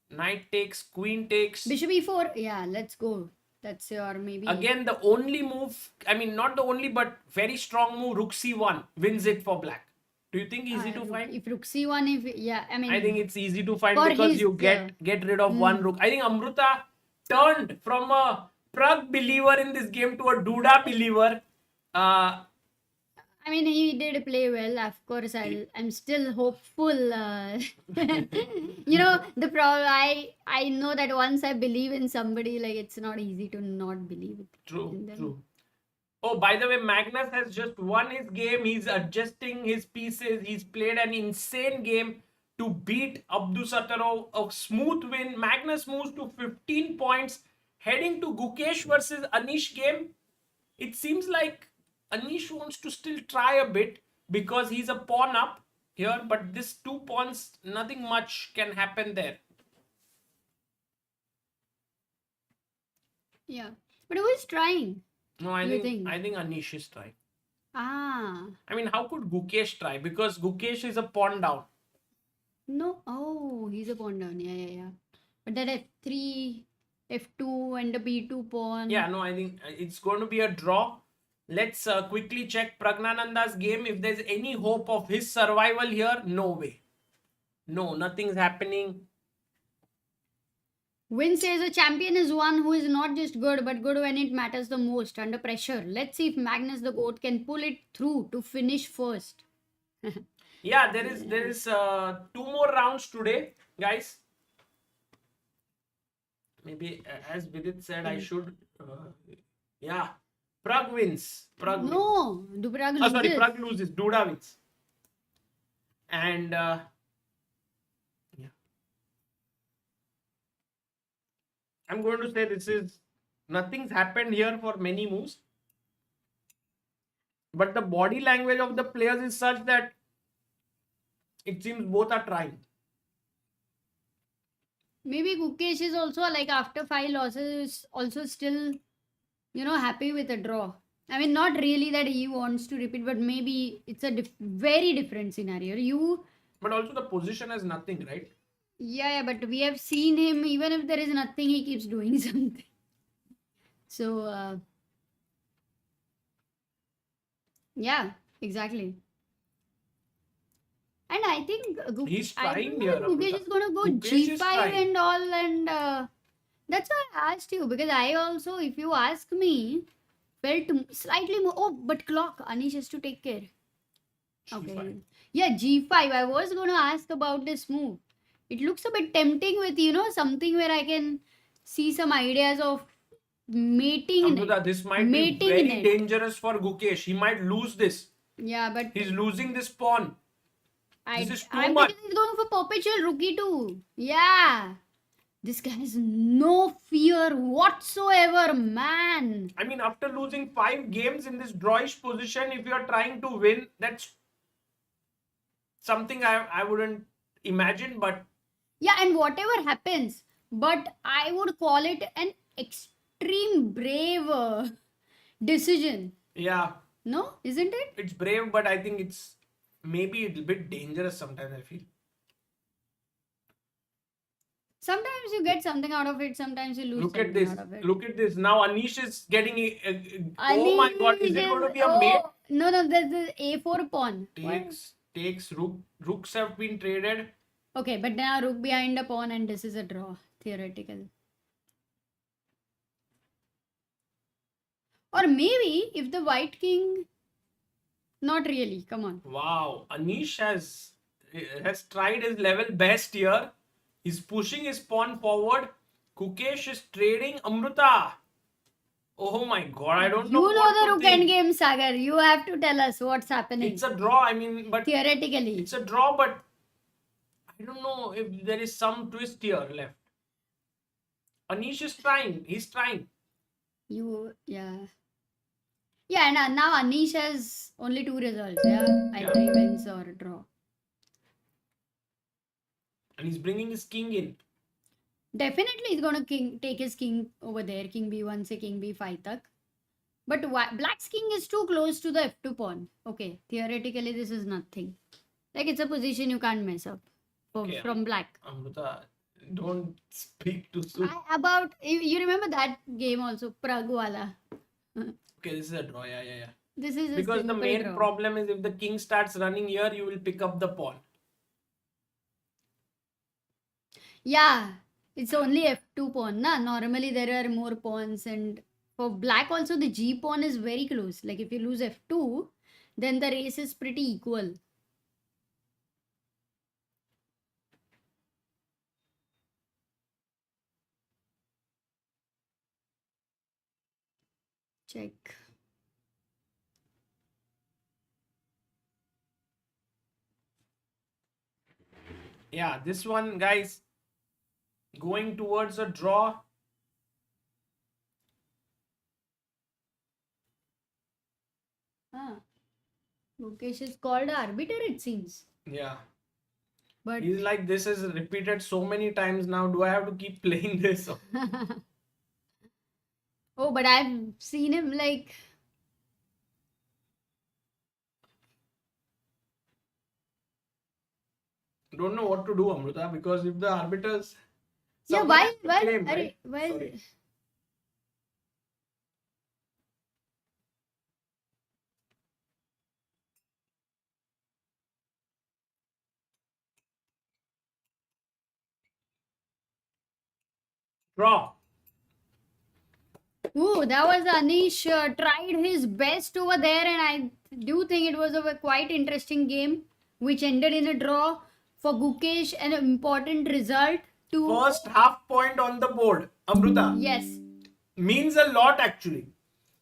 Speaker 1: Knight takes, queen takes.
Speaker 2: Bishop e4. Yeah, let's go. That's your maybe.
Speaker 1: Again, the only move, I mean, not the only, but very strong move, rook c1 wins it for black. Do you think easy to find?
Speaker 2: If rook c1,
Speaker 1: I think it's easy to find because you get rid of one rook. I think Amruta turned from a Pragg believer in this game to a Duda believer.
Speaker 2: I mean, he did play well. Of course, I'm still hopeful. You know, the problem, I know that once I believe in somebody, like, it's not easy to not believe it.
Speaker 1: True. Oh, by the way, Magnus has just won his game. He's adjusting his pieces. He's played an insane game to beat Abdosattorov. A smooth win. Magnus moves to 15 points, heading to Gukesh versus Anish game. It seems like Anish wants to still try a bit because he's a pawn up here, but this 2 pawns, nothing much can happen there.
Speaker 2: Yeah. But who is trying?
Speaker 1: No, I
Speaker 2: You
Speaker 1: think
Speaker 2: think?
Speaker 1: Anish is trying.
Speaker 2: Ah.
Speaker 1: I mean, how could Gukesh try? Because Gukesh is a pawn down.
Speaker 2: No. Oh, he's a pawn down. Yeah. But that F3, F2 and the B2 pawn.
Speaker 1: Yeah, no, I think it's going to be a draw. Let's quickly check Praggnanandhaa's game. If there's any hope of his survival here, no way. No, nothing's happening.
Speaker 2: Win says a champion is one who is not just good, but good when it matters the most, under pressure. Let's see if Magnus the GOAT can pull it through to finish first.
Speaker 1: Yeah, there is 2 more rounds today, guys. Maybe as Vidit said, I should. Yeah, Pragg wins. Pragg
Speaker 2: No, do Pragg loses?
Speaker 1: sorry, Pragg loses. Duda wins. And yeah. I'm going to say this is nothing's happened here for many moves. But the body language of the players is such that it seems both are trying.
Speaker 2: Maybe Gukesh is also like after 5 losses, also still, happy with a draw. I mean, not really that he wants to repeat, but maybe it's a very different scenario.
Speaker 1: But also the position has nothing, right?
Speaker 2: Yeah, but we have seen him, even if there is nothing, he keeps doing something. So, yeah, exactly. And I think
Speaker 1: He's
Speaker 2: I
Speaker 1: trying
Speaker 2: don't
Speaker 1: here,
Speaker 2: know if Gukesh
Speaker 1: Amrita.
Speaker 2: is going to go
Speaker 1: Gukesh is
Speaker 2: G5
Speaker 1: trying.
Speaker 2: and all, and that's why I asked you, because I also, if you ask me, felt slightly more. Oh, but clock, Anish has to take care. Okay.
Speaker 1: G5.
Speaker 2: Yeah, G5. I was going to ask about this move. It looks a bit tempting with, something where I can see some ideas of mating in
Speaker 1: Amrita,
Speaker 2: it.
Speaker 1: this might be
Speaker 2: Mating in
Speaker 1: very
Speaker 2: it.
Speaker 1: dangerous for Gukesh. He might lose this.
Speaker 2: Yeah, but
Speaker 1: He's losing this pawn. This is too
Speaker 2: I'm
Speaker 1: much.
Speaker 2: thinking he's going for perpetual rookie too. Yeah. This guy has no fear whatsoever, man.
Speaker 1: I mean, after losing 5 games in this drawish position, if you are trying to win, that's something I wouldn't imagine, but
Speaker 2: Yeah, and whatever happens, but I would call it an extreme brave decision.
Speaker 1: yeah,
Speaker 2: No, isn't it?
Speaker 1: it's brave, but I think it's maybe a bit dangerous sometimes, I feel.
Speaker 2: Sometimes you get something out of it, sometimes you lose
Speaker 1: Look at
Speaker 2: something
Speaker 1: this.
Speaker 2: out of it.
Speaker 1: Look at this. Now Anish is getting oh my god, is it going to be a mate?
Speaker 2: No, there's the A4 pawn.
Speaker 1: Takes rook. Rooks have been traded.
Speaker 2: Okay, but now rook behind a pawn and this is a draw, theoretical. Or maybe if the white king... Not really, come on.
Speaker 1: Wow, Anish has tried his level best here. He's pushing his pawn forward. Gukesh is trading. Amrita. Oh my god, I don't know.
Speaker 2: You know
Speaker 1: what
Speaker 2: the
Speaker 1: to
Speaker 2: rook
Speaker 1: think.
Speaker 2: endgame, Sagar. You have to tell us what's happening.
Speaker 1: It's a draw. I mean, but
Speaker 2: Theoretically.
Speaker 1: it's a draw, but I don't know if there is some twist here left. Anish is trying. He's trying.
Speaker 2: Yeah. Yeah, and now Anish has only 2 results. Yeah, either he wins or draw.
Speaker 1: And he's bringing his king in.
Speaker 2: Definitely he's gonna take his king over there. King b1 se king b5 tak. But black's king is too close to the f2 pawn. Okay, theoretically this is nothing. Like it's a position you can't mess up from black.
Speaker 1: Amrita, don't speak too soon.
Speaker 2: You remember that game also, Pragg wala.
Speaker 1: Okay, this is a draw. Yeah.
Speaker 2: This is a
Speaker 1: Because the
Speaker 2: simple
Speaker 1: main
Speaker 2: draw.
Speaker 1: problem is if the king starts running here, you will pick up the pawn.
Speaker 2: Yeah, it's only f2 pawn, na? Normally there are more pawns, and for black also the g pawn is very close. Like if you lose f2, then the race is pretty equal. Check.
Speaker 1: Yeah, this one, guys, going towards a draw.
Speaker 2: Gukesh is called arbiter, it seems.
Speaker 1: Yeah.
Speaker 2: But
Speaker 1: He's like, this is repeated so many times now. Do I have to keep playing this?
Speaker 2: oh, but I've seen him like.
Speaker 1: Don't know what to do, Amruta, because if the arbiters.
Speaker 2: Yeah,
Speaker 1: someone
Speaker 2: why?
Speaker 1: has to
Speaker 2: Why?
Speaker 1: claim,
Speaker 2: Arey,
Speaker 1: right?
Speaker 2: why?
Speaker 1: Sorry. Draw.
Speaker 2: Ooh, that was Anish tried his best over there, and I do think it was a quite interesting game, which ended in a draw for Gukesh, an important result to.
Speaker 1: First half point on the board, Amruta.
Speaker 2: Yes.
Speaker 1: Means a lot actually.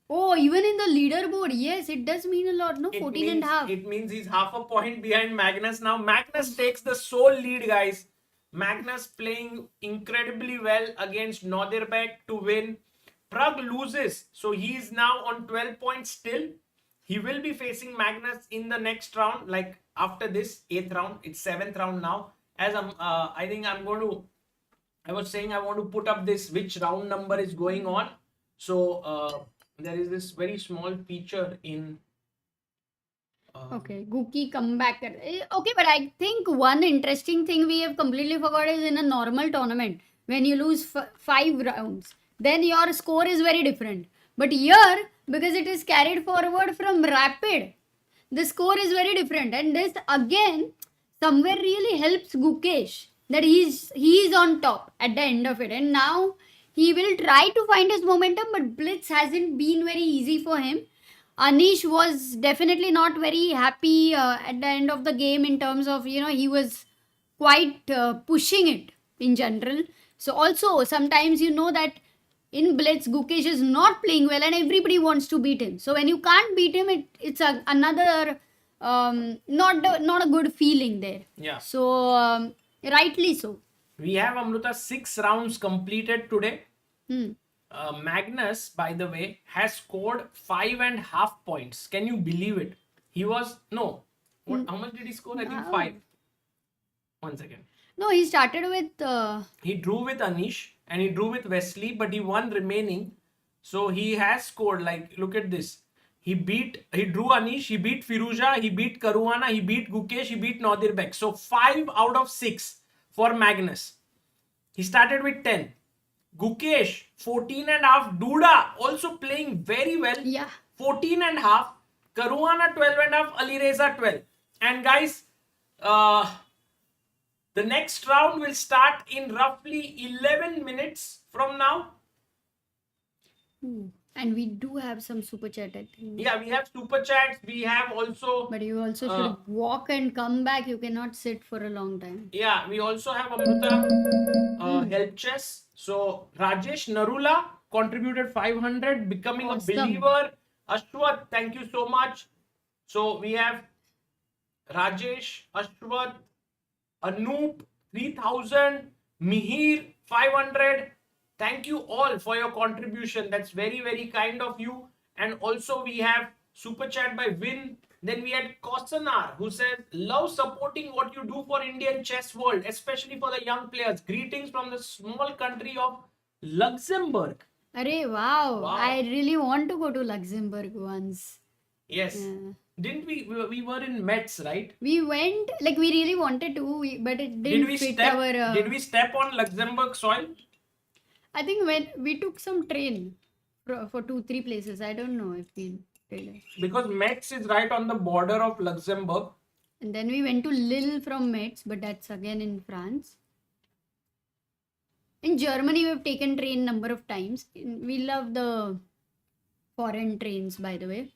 Speaker 2: Oh, even in the leaderboard, yes, it does mean a lot, no? 14 and a half.
Speaker 1: It means he's half a point behind Magnus. Now Magnus takes the sole lead, guys. Magnus playing incredibly well against Nodirbek to win. Pragg loses, so he is now on 12 points still. He will be facing Magnus in the next round, like after this 8th round. It's 7th round now. As I think I'm going to. I was saying I want to put up this which round number is going on. So there is this very small feature in.
Speaker 2: Okay, Gookie comeback. Okay, but I think one interesting thing we have completely forgot is in a normal tournament, when you lose 5 rounds, then your score is very different. But here, because it is carried forward from rapid, the score is very different. And this again somewhere really helps Gukesh that he's on top at the end of it. And now he will try to find his momentum, but Blitz hasn't been very easy for him. Anish was definitely not very happy at the end of the game in terms of, he was quite pushing it in general. So also sometimes that in Blitz, Gukesh is not playing well and everybody wants to beat him. So when you can't beat him, it's another not a good feeling there.
Speaker 1: Yeah.
Speaker 2: So rightly so.
Speaker 1: We have Amruta 6 rounds completed today.
Speaker 2: Hmm.
Speaker 1: Magnus, by the way, has scored 5.5 points. Can you believe it? He was how much did he score? I think 5. 1 second.
Speaker 2: No, he started with.
Speaker 1: He drew with Anish and he drew with Wesley, but he won remaining. So he has scored, like, look at this. He drew Anish, he beat Firouzja, he beat Caruana, he beat Gukesh, he beat Nodirbek. So 5 out of 6 for Magnus. He started with 10. Gukesh, 14.5. Duda also playing very well.
Speaker 2: Yeah.
Speaker 1: 14.5. Caruana, 12.5. Alireza, 12. And guys, the next round will start in roughly 11 minutes from now.
Speaker 2: And we do have some super chat, I think.
Speaker 1: Yeah, we have super chats. We have also.
Speaker 2: But you also should walk and come back. You cannot sit for a long time.
Speaker 1: Yeah, we also have Amruta help chess. So Rajesh Narula contributed 500, becoming
Speaker 2: Awesome.
Speaker 1: a believer. Ashwath, thank you so much. So we have Rajesh, Ashwath, Anoop, 3000, Mihir, 500. Thank you all for your contribution. That's very, very kind of you. And also we have super chat by Vin. Then we had Kosanar, who says, love supporting what you do for Indian chess world, especially for the young players. Greetings from the small country of Luxembourg.
Speaker 2: Arey, wow. I really want to go to Luxembourg once.
Speaker 1: Yes.
Speaker 2: Yeah.
Speaker 1: Didn't we were in Metz, right?
Speaker 2: We went, like we really wanted to, but it didn't fit our...
Speaker 1: Did we step on Luxembourg soil?
Speaker 2: I think when we took some train for 2-3 places. I don't know if we did it.
Speaker 1: Because Metz is right on the border of Luxembourg.
Speaker 2: And then we went to Lille from Metz, but that's again in France. In Germany, we've taken train number of times. We love the foreign trains, by the way.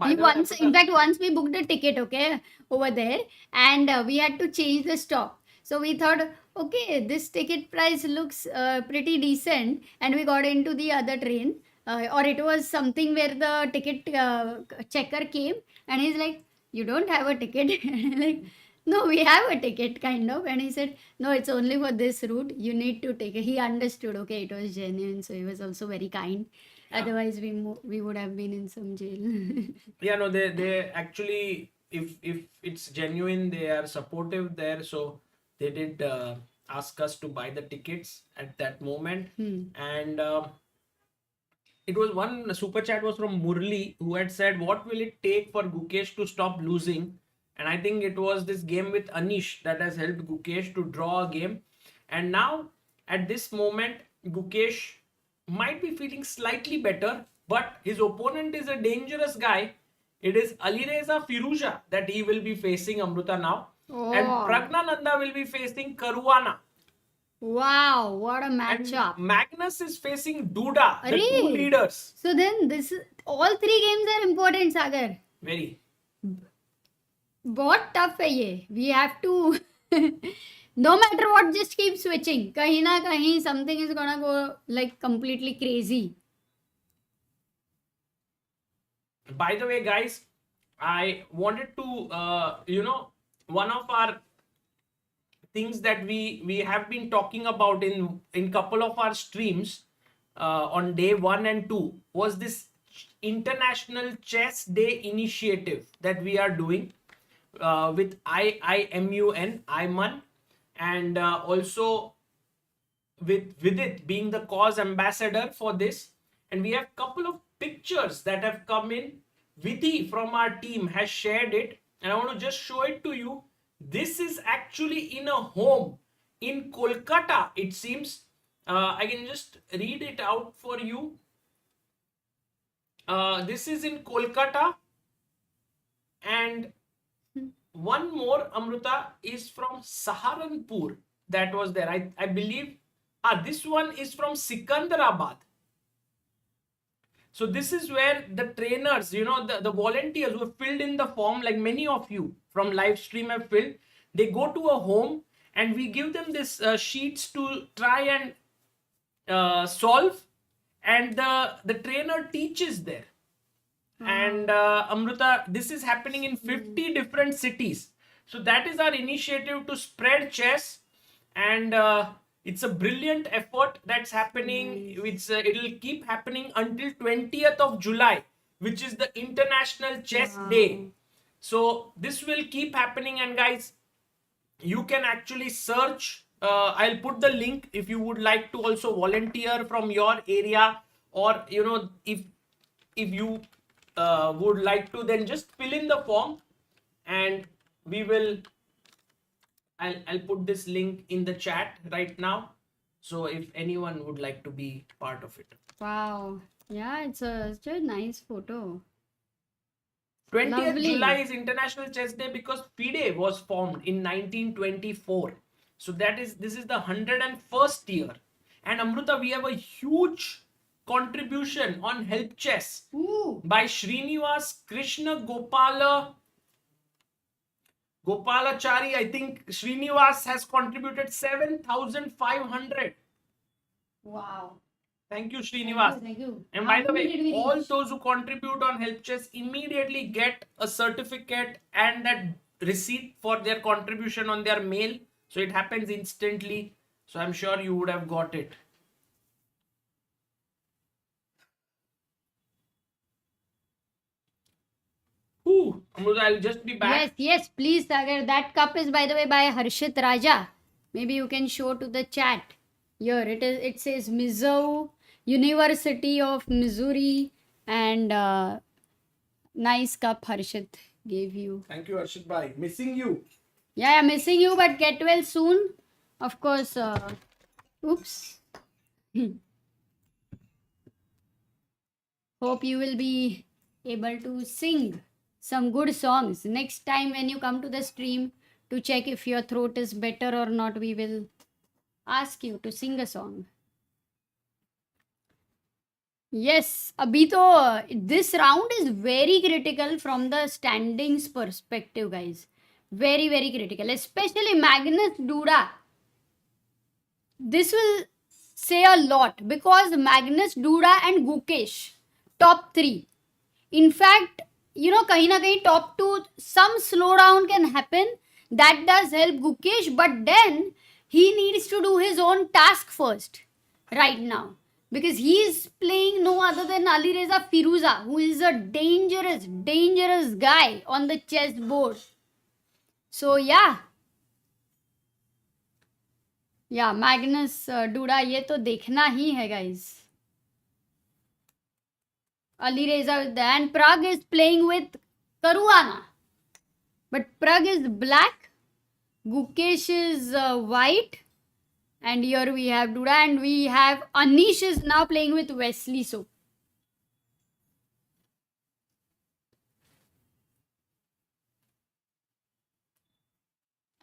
Speaker 2: In fact, once we booked a ticket, okay, over there, and we had to change the stop. So we thought, okay, this ticket price looks pretty decent, and we got into the other train, or it was something where the ticket checker came, and he's like, "You don't have a ticket." Like, No, we have a ticket kind of. And he said, no, it's only for this route. You need to take it. He understood, okay, it was genuine. So he was also very kind.
Speaker 1: Yeah.
Speaker 2: Otherwise, we would have been in some jail.
Speaker 1: Yeah, no, they actually, if it's genuine, they are supportive there. So they did ask us to buy the tickets at that moment. And it was one super chat was from Murli, who had said, what will it take for Gukesh to stop losing? And I think it was this game with Anish that has helped Gukesh to draw a game. And now at this moment, Gukesh might be feeling slightly better, but his opponent is a dangerous guy. It is Alireza Firouzja that he will be facing, Amruta, now. And
Speaker 2: Oh.
Speaker 1: Praggnanandhaa will be facing Caruana.
Speaker 2: Wow, what a
Speaker 1: And
Speaker 2: matchup.
Speaker 1: Magnus is facing Duda, the two
Speaker 2: Arey.
Speaker 1: leaders.
Speaker 2: So then all three games are important, Sagar.
Speaker 1: Very.
Speaker 2: बहुत tough है ये. We have to no matter what, just keep switching. कहीं ना कहीं something is gonna go like completely crazy.
Speaker 1: By the way, guys, I wanted to one of our things that we have been talking about in couple of our streams on day 1 and 2 was this International Chess Day initiative that we are doing with IMUN, and also with it being the cause ambassador for this. And we have couple of pictures that have come in. Vidhi from our team has shared it, and I want to just show it to you. This is actually in a home in Kolkata, it seems. I can just read it out for you. This is in Kolkata, and one more, Amruta, is from Saharanpur that was there. I believe this one is from Sikandarabad. So this is where the trainers, the volunteers who have filled in the form, like many of you from live stream have filled, they go to a home and we give them this sheets to try and solve, and the trainer teaches there. And Amruta, this is happening in 50 different cities. So that is our initiative to spread chess, and it's a brilliant effort that's happening. It'll keep happening until 20th of July, which is the International Chess Day. So this will keep happening, and guys, you can actually search. I'll put the link if you would like to also volunteer from your area, or if you would like to, then just fill in the form, and we will. I'll put this link in the chat right now. So if anyone would like to be part of it.
Speaker 2: Wow. Yeah, it's such a nice photo.
Speaker 1: 20th
Speaker 2: Lovely.
Speaker 1: July is International Chess Day because FIDE was formed in 1924. So this is the 101st year. And Amruta, we have a huge contribution on Help Chess by Srinivas Krishna Gopalachari. I think Srinivas has contributed 7,500.
Speaker 2: Wow.
Speaker 1: Thank you, Srinivas.
Speaker 2: Thank you.
Speaker 1: And by
Speaker 2: How
Speaker 1: the
Speaker 2: many
Speaker 1: way,
Speaker 2: did we
Speaker 1: all
Speaker 2: reach?
Speaker 1: those who contribute on Help Chess immediately get a certificate and that receipt for their contribution on their mail. So it happens instantly. So I'm sure you would have got it. Amruta, I'll just be back.
Speaker 2: Yes, please, Sagar. That cup is, by the way, by Harshit Raja. Maybe you can show to the chat. Here it says Mizzou, University of Missouri, and nice cup Harshit gave you.
Speaker 1: Thank you, Arshit bhai. Missing you.
Speaker 2: Yeah, missing you, but get well soon. Of course. Oops. Hope you will be able to sing some good songs. Next time when you come to the stream to check if your throat is better or not, we will ask you to sing a song. Yes, abhi to this round is very critical from the standings perspective, guys. Very, very critical. Especially Magnus Duda. This will say a lot because Magnus Duda and Gukesh, top 3. In fact, kahin na kahin top 2, some slowdown can happen. That does help Gukesh, but then he needs to do his own task first right now, because he is playing no other than Alireza Firouzja, who is a dangerous guy on the chessboard. So yeah, Magnus Duda, ये तो देखना ही है guys. Alireza with that, and Pragg is playing with Caruana, but Pragg is black, Gukesh is white, and here we have Duda, and we have Anish is now playing with Wesley So.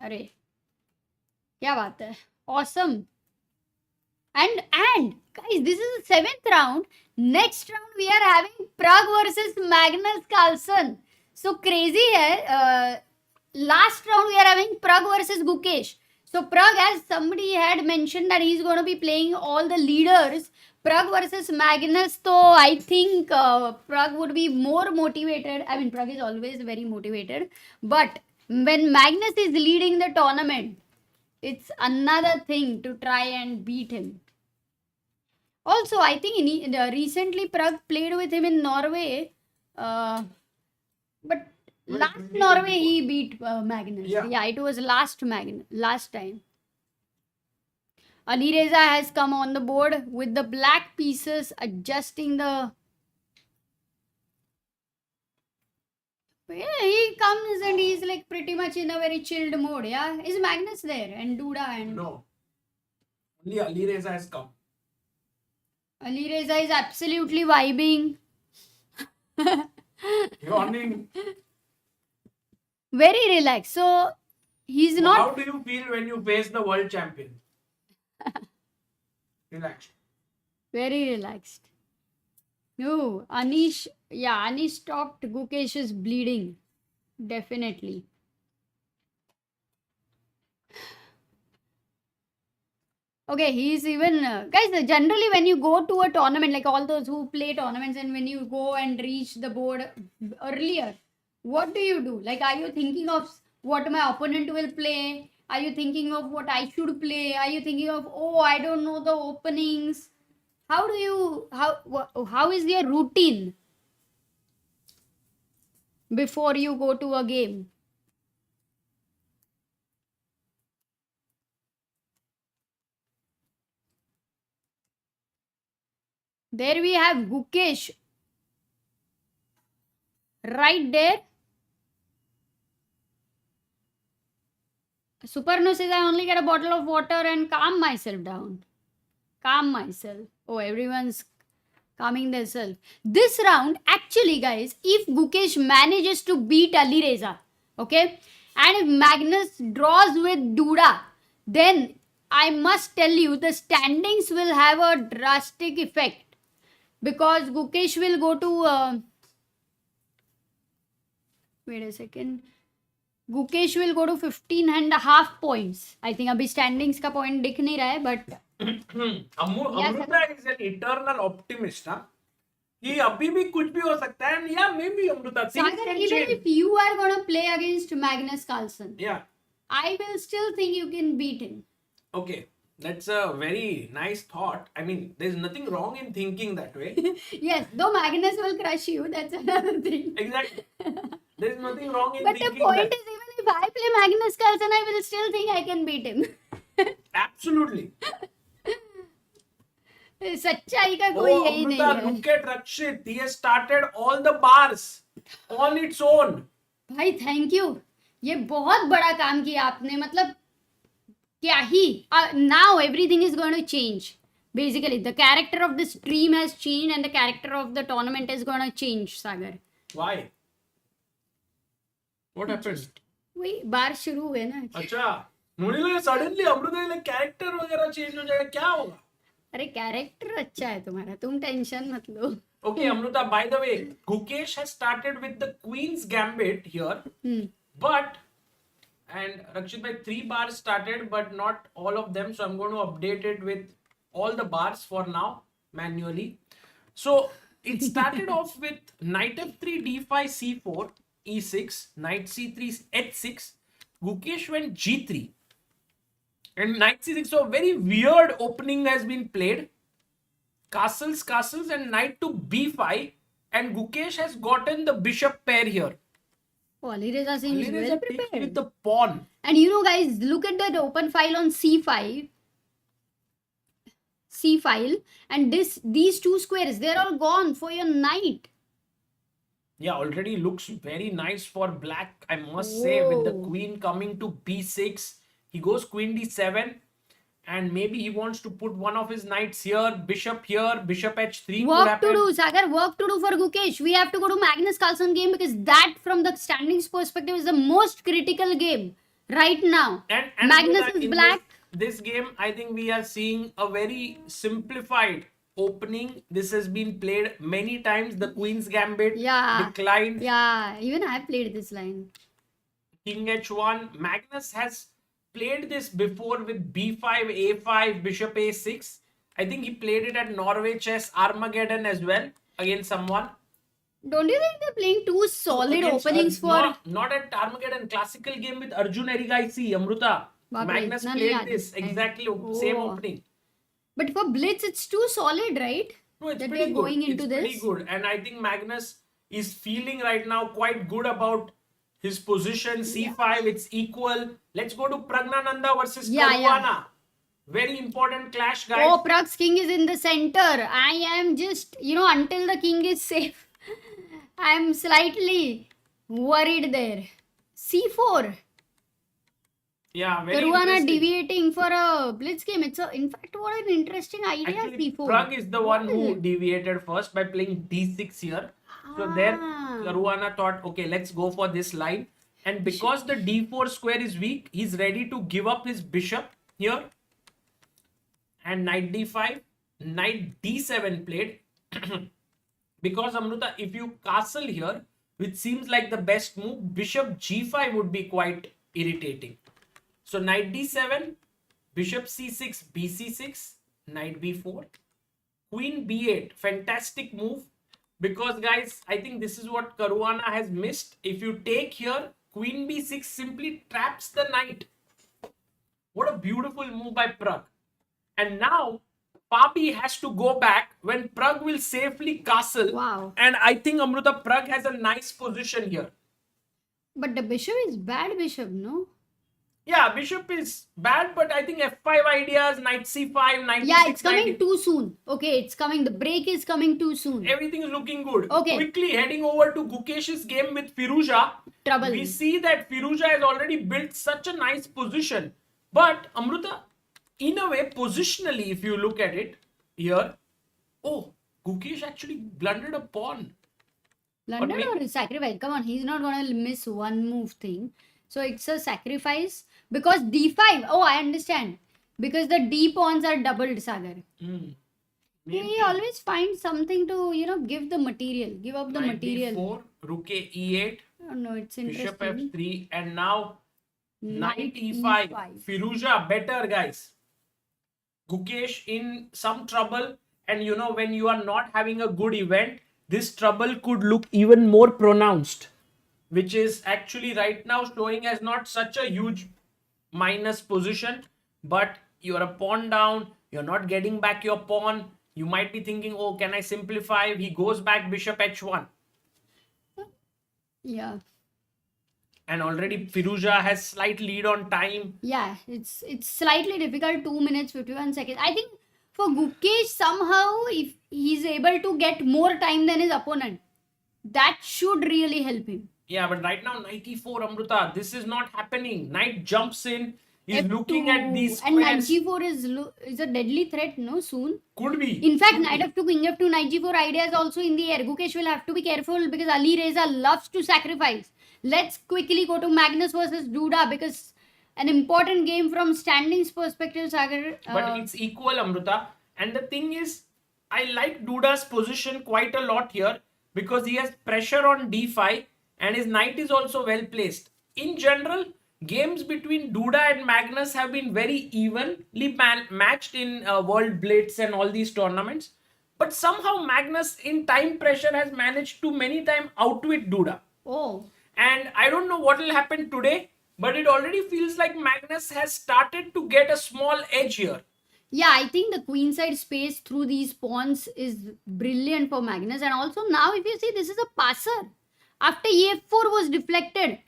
Speaker 2: अरे क्या बात है, awesome. And guys, this is the 7th round. Next round we are having Pragg versus Magnus Carlsen. So crazy hai. Last round we are having Pragg versus Gukesh. So Pragg, as somebody had mentioned that he's going to be playing all the leaders, Pragg versus Magnus, so I think Pragg would be more motivated. I mean, Pragg is always very motivated, but when Magnus is leading the tournament, it's another thing to try and beat him. Also, I think recently Pragg played with him in Norway, but last Norway he beat Magnus. Yeah, it was last time. Alireza has come on the board with the black pieces, adjusting the... Yeah, he comes and he's like pretty much in a very chilled mode. Yeah, is Magnus there and Duda and...
Speaker 1: No, only Alireza has come.
Speaker 2: Alireza is absolutely vibing.
Speaker 1: Yawning.
Speaker 2: Very relaxed. So he's not...
Speaker 1: How do you feel when you face the world champion? Relaxed.
Speaker 2: Very relaxed. No, Anish... Yeah, Anish stopped Gukesh's bleeding. Definitely. Okay, he's even... guys, generally when you go to a tournament, like all those who play tournaments, and when you go and reach the board earlier, what do you do? Like, are you thinking of what my opponent will play? Are you thinking of what I should play? Are you thinking of, oh, I don't know the openings? How do you... How is your routine before you go to a game? There we have Gukesh. Right there. Superno says, I only get a bottle of water and calm myself down. Calm myself. Oh, everyone's calming themselves. This round, actually, guys, if Gukesh manages to beat Alireza, okay, and if Magnus draws with Duda, then I must tell you the standings will have a drastic effect, because Gukesh will go to... wait a second. Gukesh will go to 15.5 points. I think abhi standings ka point dikh nahi raha hai, but...
Speaker 1: Amruta is an eternal optimist, huh? He abhi bhi kuch bhi ho sakta hai, and yeah, maybe Amruta.
Speaker 2: Sagar, even if you are going to play against Magnus Carlsen,
Speaker 1: yeah,
Speaker 2: I will still think you can beat him.
Speaker 1: Okay, that's a very nice thought. I mean, there's nothing wrong in thinking that way.
Speaker 2: Yes, though Magnus will crush you, that's another thing.
Speaker 1: Exactly. There's nothing wrong in
Speaker 2: but
Speaker 1: thinking
Speaker 2: the point
Speaker 1: that.
Speaker 2: is, even if I play Magnus Carlsen, I will still think I can beat him.
Speaker 1: Absolutely.
Speaker 2: सच्चाई का कोई यही नहीं है.
Speaker 1: Look at Rakshit. He has started all the bars on its own.
Speaker 2: भाई thank you, ये बहुत बड़ा काम किया आपने. मतलब क्या ही, now everything is going to change. Basically, the character of the stream has changed and the character of the tournament is going to change, Sagar.
Speaker 1: Why? What happened?
Speaker 2: वही बार शुरू हुए ना.
Speaker 1: अच्छा, मुझे लगा suddenly अमृता का character वगैरह change हो जाएगा, क्या होगा?
Speaker 2: अरे कैरेक्टर अच्छा है तुम्हारा, तुम टेंशन मत लो.
Speaker 1: Okay, Amruta, by the way, Gukesh has started with the Queen's Gambit here, but, and Rakshit bhai, 3 bars started, but not all of them, so I'm going to update it with all the bars for now, manually. So, it started off with Knight f3, d5, c4, e6, Knight c3, h6, Gukesh went G3. And knight C6. So a very weird opening has been played. Castles, and knight to B5. And Gukesh has gotten the bishop pair here.
Speaker 2: Oh, Alireza seems
Speaker 1: Alireza
Speaker 2: well
Speaker 1: takes
Speaker 2: prepared.
Speaker 1: with the pawn.
Speaker 2: And you know, guys, look at that open file on C5. C file. And these two squares, they're all gone for your knight.
Speaker 1: Yeah, already looks very nice for black, I must say, with the
Speaker 2: Whoa.
Speaker 1: queen coming to B6. He goes queen D7. And maybe he wants to put one of his knights here, bishop H3 could
Speaker 2: Work
Speaker 1: happen.
Speaker 2: to do, Sagar. Work to do for Gukesh. We have to go to Magnus Carlsen game because that, from the standings perspective, is the most critical game right now.
Speaker 1: And
Speaker 2: Magnus is
Speaker 1: in
Speaker 2: black.
Speaker 1: This game, I think we are seeing a very simplified opening. This has been played many times. The Queen's Gambit declined.
Speaker 2: Yeah, even I played this line.
Speaker 1: King H1. Magnus has played this before with B5, A5, Bishop A6. I think he played it at Norway Chess Armageddon as well against someone.
Speaker 2: Don't you think they're playing two solid openings for...
Speaker 1: Not at Armageddon. Classical game with Arjun Erigaisi, Amruta. Magnus played this. Exactly same opening.
Speaker 2: But for Blitz, it's too solid, right?
Speaker 1: No, it's
Speaker 2: that
Speaker 1: pretty
Speaker 2: they're
Speaker 1: good.
Speaker 2: going into
Speaker 1: It's pretty good. And I think Magnus is feeling right now quite good about his position. C5, it's equal. Let's go to Praggnanandhaa versus Caruana. Very important clash, guys.
Speaker 2: Oh, Pragg's king is in the center. I am just, until the king is safe, I am slightly worried there. C4.
Speaker 1: Yeah, very
Speaker 2: Caruana deviating for a blitz game. In fact, what an interesting idea.
Speaker 1: Actually,
Speaker 2: C4.
Speaker 1: Pragg is the one who deviated first by playing D6 here. So there, Caruana thought, okay, let's go for this line. And because the D4 square is weak, he's ready to give up his bishop here. And knight D5, knight D7 played. Because Amruta, if you castle here, which seems like the best move, bishop G5 would be quite irritating. So knight D7, bishop C6, BC6, knight B4, queen B8. Fantastic move. Because guys, I think this is what Caruana has missed. If you take here, queen B6 simply traps the knight. What a beautiful move by Pragg. And now, Fabi has to go back when Pragg will safely castle.
Speaker 2: Wow.
Speaker 1: And I think Amruta, Pragg has a nice position here.
Speaker 2: But the bishop is bad bishop, no?
Speaker 1: Yeah, bishop is bad, but I think F5 ideas, knight C5, knight
Speaker 2: Yeah,
Speaker 1: C6,
Speaker 2: it's coming too soon. Okay, it's coming. The break is coming too soon.
Speaker 1: Everything is looking good.
Speaker 2: Okay.
Speaker 1: Quickly heading over to Gukesh's game with Firouzja.
Speaker 2: Trouble.
Speaker 1: We see that Firouzja has already built such a nice position. But Amruta, in a way, positionally, if you look at it here, oh, Gukesh actually blundered a pawn.
Speaker 2: London or sacrifice? Come on, he's not gonna miss one move thing. So it's a sacrifice because D5. Oh, I understand. Because the D pawns are doubled, Sagar. He always finds something to, give the material. Give up the material.
Speaker 1: D4, Rook E8.
Speaker 2: Oh, no, it's interesting.
Speaker 1: Bishop F3 and now Knight E5. Firouzja better, guys. Gukesh in some trouble, and when you are not having a good event, this trouble could look even more pronounced, which is actually right now showing as not such a huge minus position, but you're a pawn down, you're not getting back your pawn. You might be thinking, oh, can I simplify? He goes back bishop H1.
Speaker 2: Yeah.
Speaker 1: And already Firouzja has slight lead on time.
Speaker 2: Yeah, it's slightly difficult. 2 minutes 51 seconds. I think for Gukesh, somehow if he's able to get more time than his opponent, that should really help him.
Speaker 1: Yeah, but right now knight E4, Amruta, this is not happening. Knight jumps in. He's
Speaker 2: F2.
Speaker 1: looking at these squares.
Speaker 2: And knight G4 is a deadly threat, no? Soon.
Speaker 1: Could be.
Speaker 2: In fact, knight F2, king F2, knight G4 idea is also in the air. Gukesh will have to be careful because Alireza loves to sacrifice. Let's quickly go to Magnus versus Duda because an important game from standings perspective, Sagar.
Speaker 1: But it's equal, Amruta. And the thing is, I like Duda's position quite a lot here because he has pressure on D5 and his knight is also well placed. In general, games between Duda and Magnus have been very evenly matched in World Blitz and all these tournaments. But somehow Magnus in time pressure has managed to many times outwit Duda.
Speaker 2: Oh.
Speaker 1: And I don't know what will happen today But it already feels like Magnus has started to get a small edge here.
Speaker 2: Yeah, I think the queenside space through these pawns is brilliant for Magnus. And also now, if you see, this is a passer. After E4 was deflected,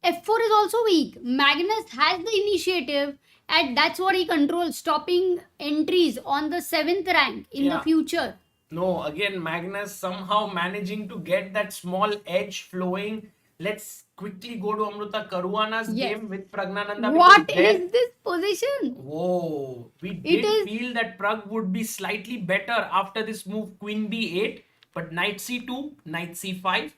Speaker 2: F4 is also weak. Magnus has the initiative, and that's what he controls, stopping entries on the 7th rank in the future.
Speaker 1: No, again, Magnus somehow managing to get that small edge flowing. Let's quickly go to Amruta Caruana's game with Praggnanandhaa.
Speaker 2: What is this position?
Speaker 1: Whoa, we did feel that Pragg would be slightly better after this move Queen B8, but Knight C2, Knight C5,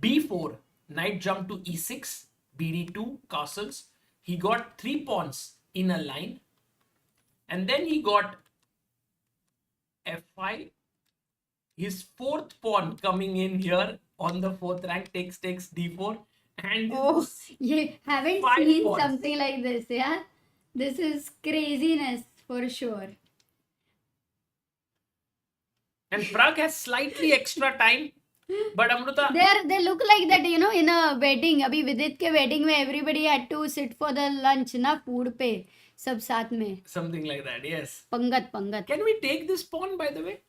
Speaker 1: B4, Knight jump to E6, BD2, castles. He got 3 pawns in a line, and then he got F5. His 4th pawn coming in here on the 4th rank, takes D4. And
Speaker 2: you haven't seen something like this, yeah? This is craziness for sure.
Speaker 1: And Pragg has slightly extra time. But Amruta,
Speaker 2: they look like that, you know, in a wedding. Abhi Vidit ke wedding mein everybody had to sit for the lunch, na, food pe, sab saath mein.
Speaker 1: Something like that, yes.
Speaker 2: Pangat.
Speaker 1: Can we take this pawn, by the way?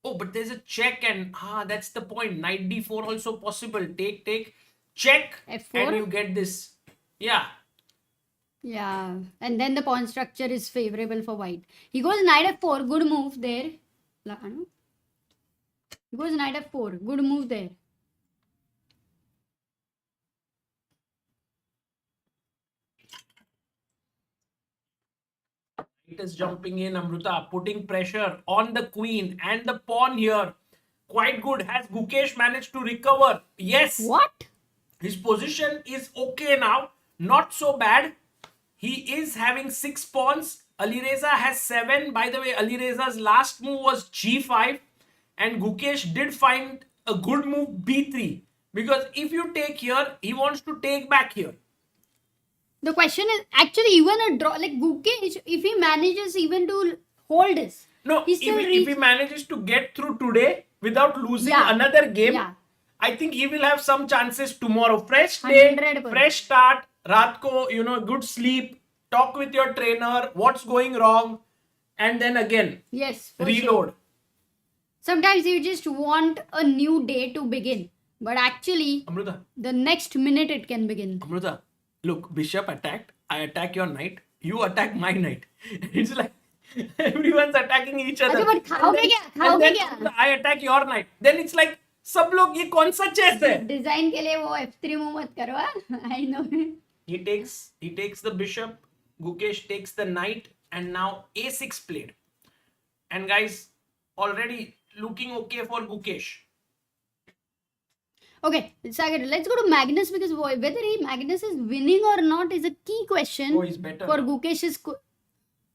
Speaker 1: Oh, but there's a check, and that's the point. Knight D4 also possible. Take, check,
Speaker 2: F4?
Speaker 1: and you get this. Yeah.
Speaker 2: Yeah, and then the pawn structure is favorable for white. He goes Knight F4, good move there. He goes Knight F4, good move there.
Speaker 1: It is jumping in, Amruta, putting pressure on the queen and the pawn here. Quite good. Has Gukesh managed to recover? Yes.
Speaker 2: What?
Speaker 1: His position is okay now. Not so bad. He is having 6 pawns. Alireza has 7. By the way, Alireza's last move was G5. And Gukesh did find a good move B3. Because if you take here, he wants to take back here.
Speaker 2: The question is actually even a draw, like Gukesh, if he manages even to hold this.
Speaker 1: No, if he manages to get through today without losing another game, I think he will have some chances tomorrow. Fresh day, 100%. Fresh start, raat ko, good sleep, talk with your trainer, what's going wrong, and then again, reload.
Speaker 2: Sure. Sometimes you just want a new day to begin. But actually,
Speaker 1: Amruta,
Speaker 2: the next minute it can begin.
Speaker 1: Amruta, look, bishop attacked, I attack your knight, you attack my knight. It's like everyone's attacking each other.
Speaker 2: But khaoge
Speaker 1: I attack your knight. Then it's like, सब लोग ये कौन सा chess है?
Speaker 2: Design के लिए वो F3 move मत करो, I know.
Speaker 1: He takes the bishop, Gukesh takes the knight, and now A6 played. And guys, already looking okay for Gukesh.
Speaker 2: Okay, Sagar, let's go to Magnus, because whether Magnus is winning or not is a key question.
Speaker 1: Oh, he's better
Speaker 2: for
Speaker 1: now.
Speaker 2: Gukesh's.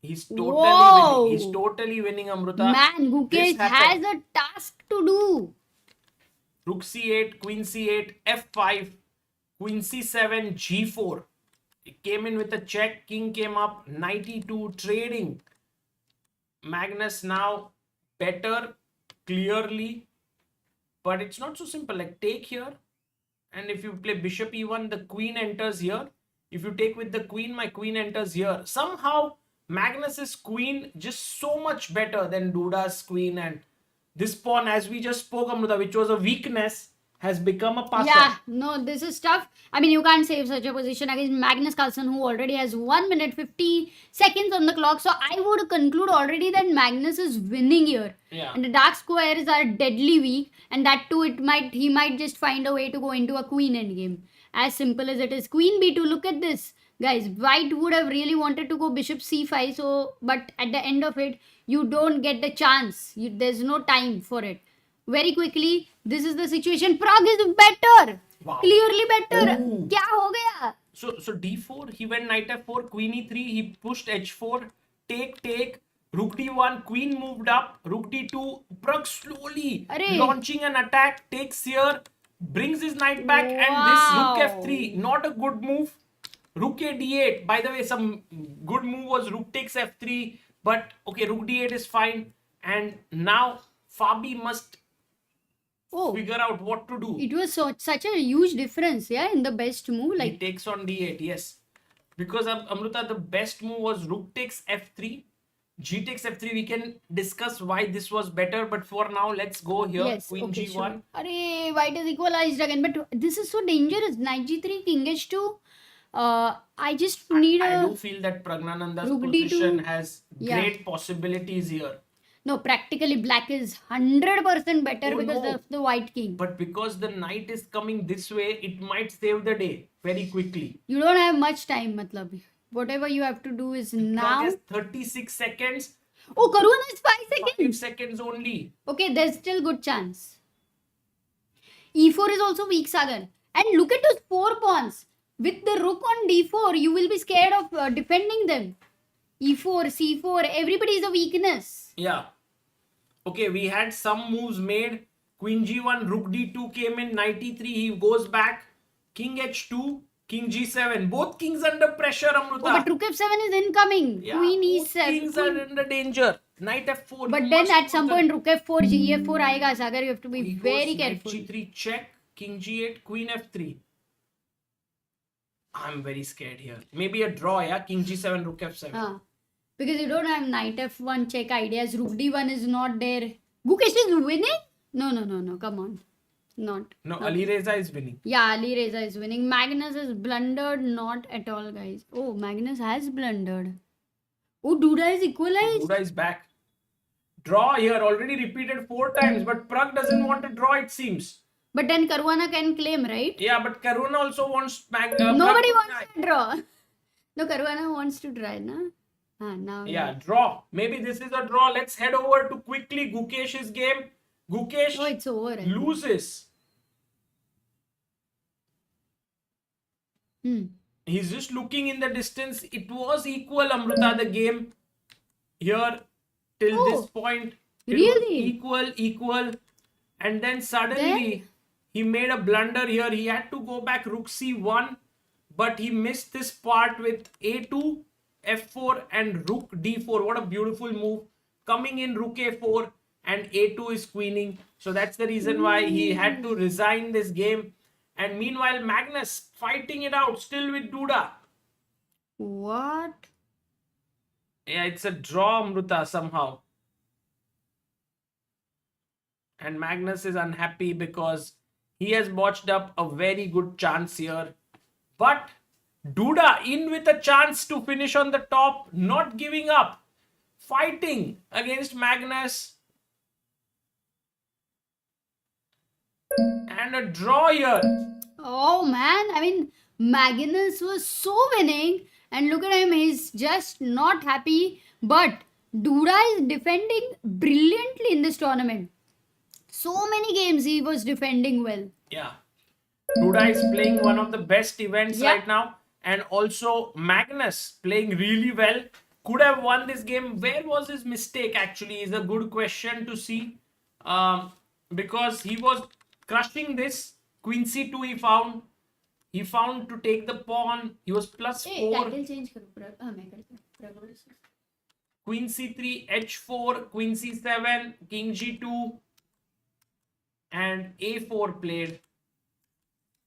Speaker 1: He's totally winning. He's totally winning, Amruta.
Speaker 2: Man, Gukesh has a task to do.
Speaker 1: Rook C8, Queen C8, F5, Queen C7, G4. It came in with a check. King came up, Knight E2, trading. Magnus now better, clearly. But it's not so simple. Like, take here. And if you play Bishop E1, the queen enters here. If you take with the queen, my queen enters here. Somehow, Magnus's queen just so much better than Duda's queen. And this pawn, as we just spoke, Amruta, which was a weakness, has become a passer.
Speaker 2: Yeah, no, this is tough. I mean, you can't save such a position against Magnus Carlsen, who already has 1 minute 50 seconds on the clock. So I would conclude already that Magnus is winning here.
Speaker 1: Yeah.
Speaker 2: And the dark squares are deadly weak, and that too, he might just find a way to go into a queen endgame. As simple as it is. Queen B2, look at this. Guys, white would have really wanted to go bishop C5, but at the end of it, you don't get the chance. There's no time for it. Very quickly, this is the situation. Pragg is better.
Speaker 1: Wow.
Speaker 2: Clearly better. Kya ho gaya?
Speaker 1: So D4, he went Knight F4, Queen E3, he pushed H4, take, Rook D1, Queen moved up, Rook D2, Pragg slowly launching an attack, takes here, brings his knight back, and this Rook F3, not a good move. Rook A D8, by the way, some good move was Rook takes F3, but okay, Rook D8 is fine, and now Fabi must figure out what to do.
Speaker 2: It was such a huge difference, yeah, in the best move.
Speaker 1: He
Speaker 2: Like,
Speaker 1: takes on d8, yes. Because Amruta, the best move was rook takes f3, g takes f3. We can discuss why this was better, but for now, let's go here.
Speaker 2: yes,
Speaker 1: Queen
Speaker 2: okay,
Speaker 1: g1.
Speaker 2: sure. Arey, white is equalized again, but this is so dangerous. Knight g3, king h2. I just need
Speaker 1: I
Speaker 2: a
Speaker 1: do feel that Praggnanandhaa's
Speaker 2: rook
Speaker 1: position
Speaker 2: d2.
Speaker 1: has
Speaker 2: Yeah.
Speaker 1: great possibilities here.
Speaker 2: No, practically black is 100% better
Speaker 1: Oh,
Speaker 2: because
Speaker 1: no.
Speaker 2: of the white king.
Speaker 1: But because the knight is coming this way, it might save the day very quickly.
Speaker 2: You don't have much time, matlab. Whatever you have to do is
Speaker 1: Pragg
Speaker 2: now.
Speaker 1: has 36 seconds.
Speaker 2: Oh, Caruana is 5
Speaker 1: 5
Speaker 2: seconds.
Speaker 1: seconds only.
Speaker 2: Okay, there's still good chance. E4 is also weak, Sagar. And look at those 4 pawns. With the rook on d4, you will be scared of defending them. E4, c4, everybody is a weakness.
Speaker 1: Yeah. Okay, we had some moves made. Queen g1, rook d2 came in, knight e3, he goes back. King h2, king g7. Both kings under pressure, Amruta.
Speaker 2: Oh, but rook f7 is incoming.
Speaker 1: Yeah,
Speaker 2: Queen
Speaker 1: both
Speaker 2: e7.
Speaker 1: kings are under danger. Knight f4.
Speaker 2: But
Speaker 1: you
Speaker 2: then
Speaker 1: must
Speaker 2: at
Speaker 1: put
Speaker 2: some
Speaker 1: the-
Speaker 2: point rook f4, gf4 aega, Sagar. You have to be
Speaker 1: He
Speaker 2: very
Speaker 1: goes
Speaker 2: careful.
Speaker 1: Knight g3 check, king g8, queen f3. I'm very scared here. Maybe a draw, yeah? King g7, rook f7.
Speaker 2: Because you don't have knight f1 check ideas. Rook d1 is not there. Gukesh is winning? No. Come on. Not.
Speaker 1: No, Alireza is winning.
Speaker 2: Yeah, Alireza is winning. Magnus has blundered. Not at all, guys. Oh, Magnus has blundered. Oh, Duda is equalized.
Speaker 1: Duda is back. Draw here, already repeated 4 times, but Pragg doesn't want to draw, it seems.
Speaker 2: But then Caruana can claim, right?
Speaker 1: Yeah, but Caruana also wants
Speaker 2: Nobody
Speaker 1: Pragg-
Speaker 2: wants to draw. No, Caruana wants to try, na? Now.
Speaker 1: Yeah, draw. Maybe this is a draw. Let's head over to quickly Gukesh's game. Gukesh
Speaker 2: Oh, it's over. I think.
Speaker 1: loses.
Speaker 2: Hmm.
Speaker 1: He's just looking in the distance. It was equal, Amruta, the game here till this point. It was
Speaker 2: Really?
Speaker 1: equal. And then suddenly he made a blunder here. He had to go back rook c1, but he missed this part with a2, f4 and rook d4. What a beautiful move. Coming in rook a4 and a2 is queening. So that's the reason why he had to resign this game. And meanwhile, Magnus fighting it out still with Duda.
Speaker 2: What?
Speaker 1: Yeah, it's a draw, Amruta, somehow. And Magnus is unhappy because he has botched up a very good chance here. But Duda in with a chance to finish on the top, not giving up, fighting against Magnus. And a draw here.
Speaker 2: Oh man, I mean, Magnus was so winning, and look at him, he's just not happy. But Duda is defending brilliantly in this tournament. So many games he was defending well.
Speaker 1: Yeah. Duda is playing one of the best events
Speaker 2: Yeah.
Speaker 1: right now. And also Magnus playing really well. Could have won this game. Where was his mistake actually is a good question to see. Because he was crushing this. Queen c2 he found. He found to take the pawn. He was plus 4.
Speaker 2: change karo.
Speaker 1: Queen c3, h4, queen c7, king g2 and a4 played.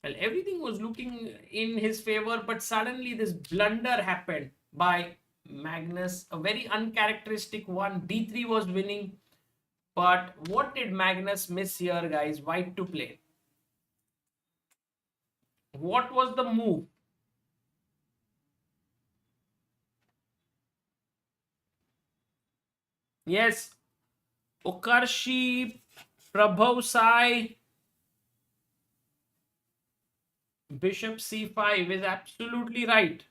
Speaker 1: Well, everything was looking in his favor, but suddenly this blunder happened by Magnus. A very uncharacteristic one. d3 was winning. But what did Magnus miss here, guys? White to play. What was the move? Yes. Okarshi, Prabhav Sai, Bishop c5 is absolutely right.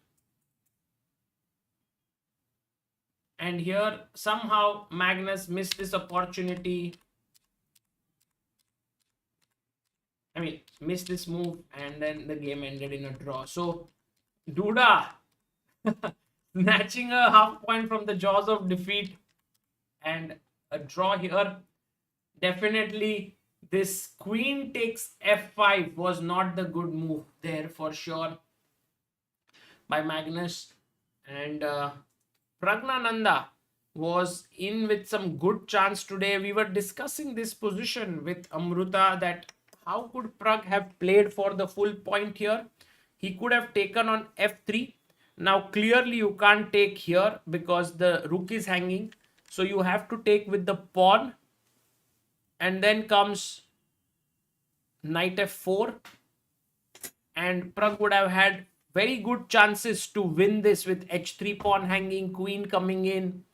Speaker 1: And here somehow Magnus missed this opportunity. I mean, missed this move and then the game ended in a draw. So Duda snatching a half point from the jaws of defeat and a draw here. Definitely this queen takes f5 was not the good move there for sure by Magnus. And Praggnanandhaa was in with some good chance today. We were discussing this position with Amruta that how could Pragg have played for the full point here? He could have taken on f3. Now clearly you can't take here because the rook is hanging. So you have to take with the pawn. And then comes knight f4. And Pragg would have had very good chances to win this with h3 pawn hanging, queen coming in.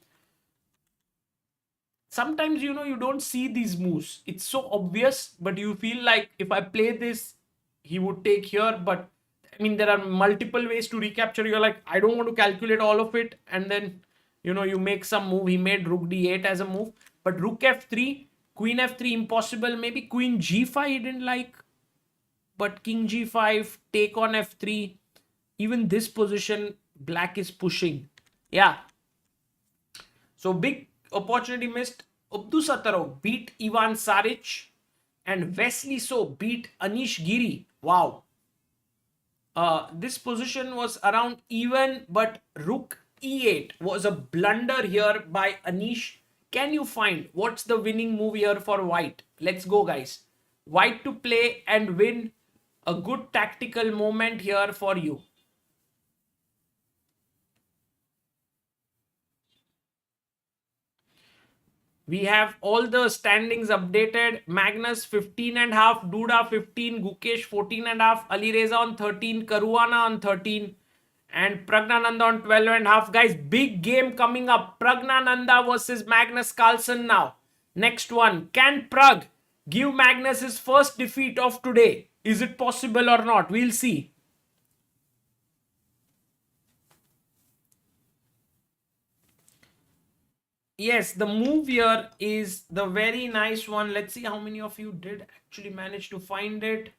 Speaker 1: Sometimes, you don't see these moves. It's so obvious, but you feel like if I play this, he would take here. But I mean, there are multiple ways to recapture. You're like, I don't want to calculate all of it. And then, you make some move. He made rook d8 as a move. But rook f3, queen f3, impossible. Maybe queen g5 he didn't like. But king g5, take on f3. Even this position, black is pushing. Yeah. So big opportunity missed. Abdosattorov beat Ivan Saric. And Wesley So beat Anish Giri. Wow. This position was around even, but rook e8 was a blunder here by Anish. Can you find what's the winning move here for white? Let's go, guys. White to play and win. A good tactical moment here for you. We have all the standings updated. Magnus 15.5, Duda 15, Gukesh 14.5, Alireza on 13, Caruana on 13, and Praggnanandhaa on 12.5. Guys, big game coming up. Praggnanandhaa versus Magnus Carlsen now. Next one. Can Pragg give Magnus his first defeat of today? Is it possible or not? We'll see. Yes, the move here is the very nice one. Let's see how many of you did actually manage to find it.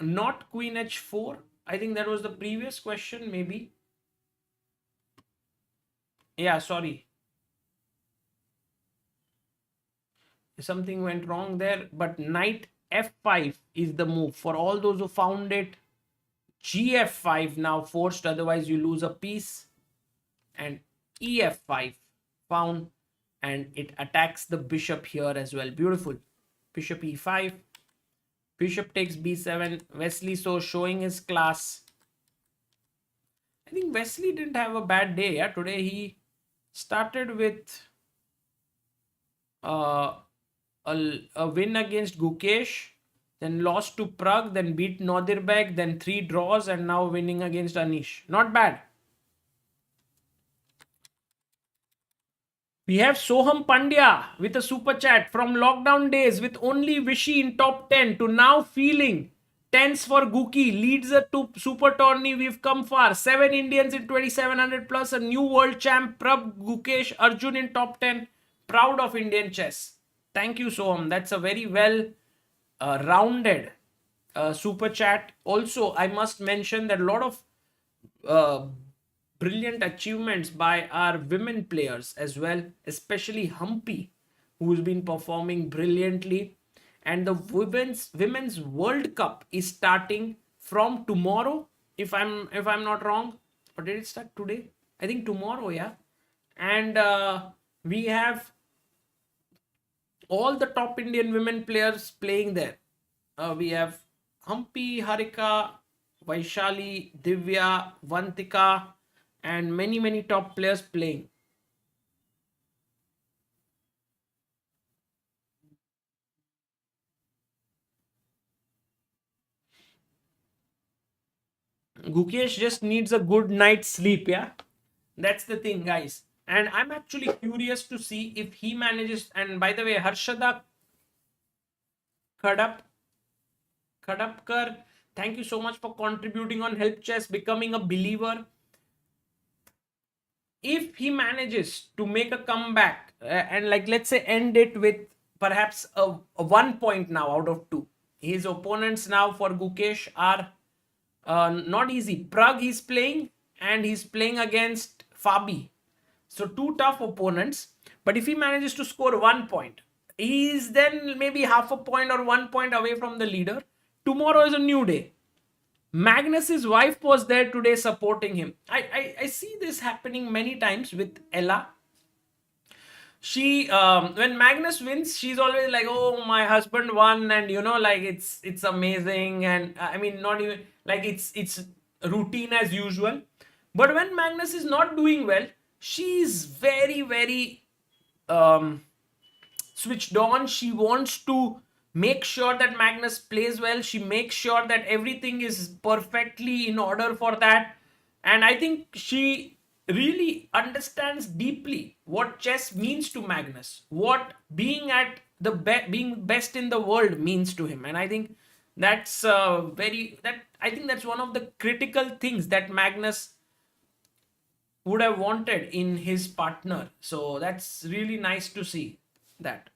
Speaker 1: Not queen h4. I think that was the previous question, maybe. Yeah, sorry. Something went wrong there. But knight f5 is the move. For all those who found it, gf5 now forced. Otherwise, you lose a piece. And ef5 found, and it attacks the bishop here as well. Beautiful. Bishop e5, bishop takes b7. Wesley So showing his class. I think Wesley didn't have a bad day. Yeah, today he started with a win against Gukesh, then lost to Pragg, then beat Nodirbek, then 3 draws, and now winning against Anish. Not bad. We have Soham Pandya with a super chat. From lockdown days with only Vishy in top 10 to now feeling tense for Guki. Leads a super tourney. We've come far. 7 Indians in 2700 plus. A new world champ. Pragg, Gukesh, Arjun in top 10. Proud of Indian chess. Thank you, Soham. That's a very well rounded super chat. Also, I must mention that a lot of brilliant achievements by our women players as well, especially Humpy, who's been performing brilliantly. And the women's World Cup is starting from tomorrow, if I'm not wrong. Or did it start today? I think tomorrow, yeah. And we have all the top Indian women players playing there. We have Humpy, Harika, Vaishali, Divya, Vantika, and many top players playing. Gukesh just needs a good night's sleep, yeah? That's the thing, guys. And I'm actually curious to see if he manages. And by the way, Harshada Khadapkar, thank you so much for contributing on Help Chess, becoming a believer. If he manages to make a comeback and let's say end it with perhaps a 1 point now out of 2. His opponents now for Gukesh are not easy. Pragg he's playing, and he's playing against Fabi. So 2 tough opponents. But if he manages to score 1 point, he is then maybe half a point or 1 point away from the leader. Tomorrow is a new day. Magnus's wife was there today supporting him. I see this happening many times with Ella. She when Magnus wins, she's always like, oh, my husband won, and like it's amazing, and I mean, not even like it's routine as usual. But when Magnus is not doing well, she's very, very switched on. She wants to make sure that Magnus plays well. She makes sure that everything is perfectly in order for that. And I think she really understands deeply what chess means to Magnus, what being at the being best in the world means to him. And I think that's I think that's one of the critical things that Magnus would have wanted in his partner. So that's really nice to see that.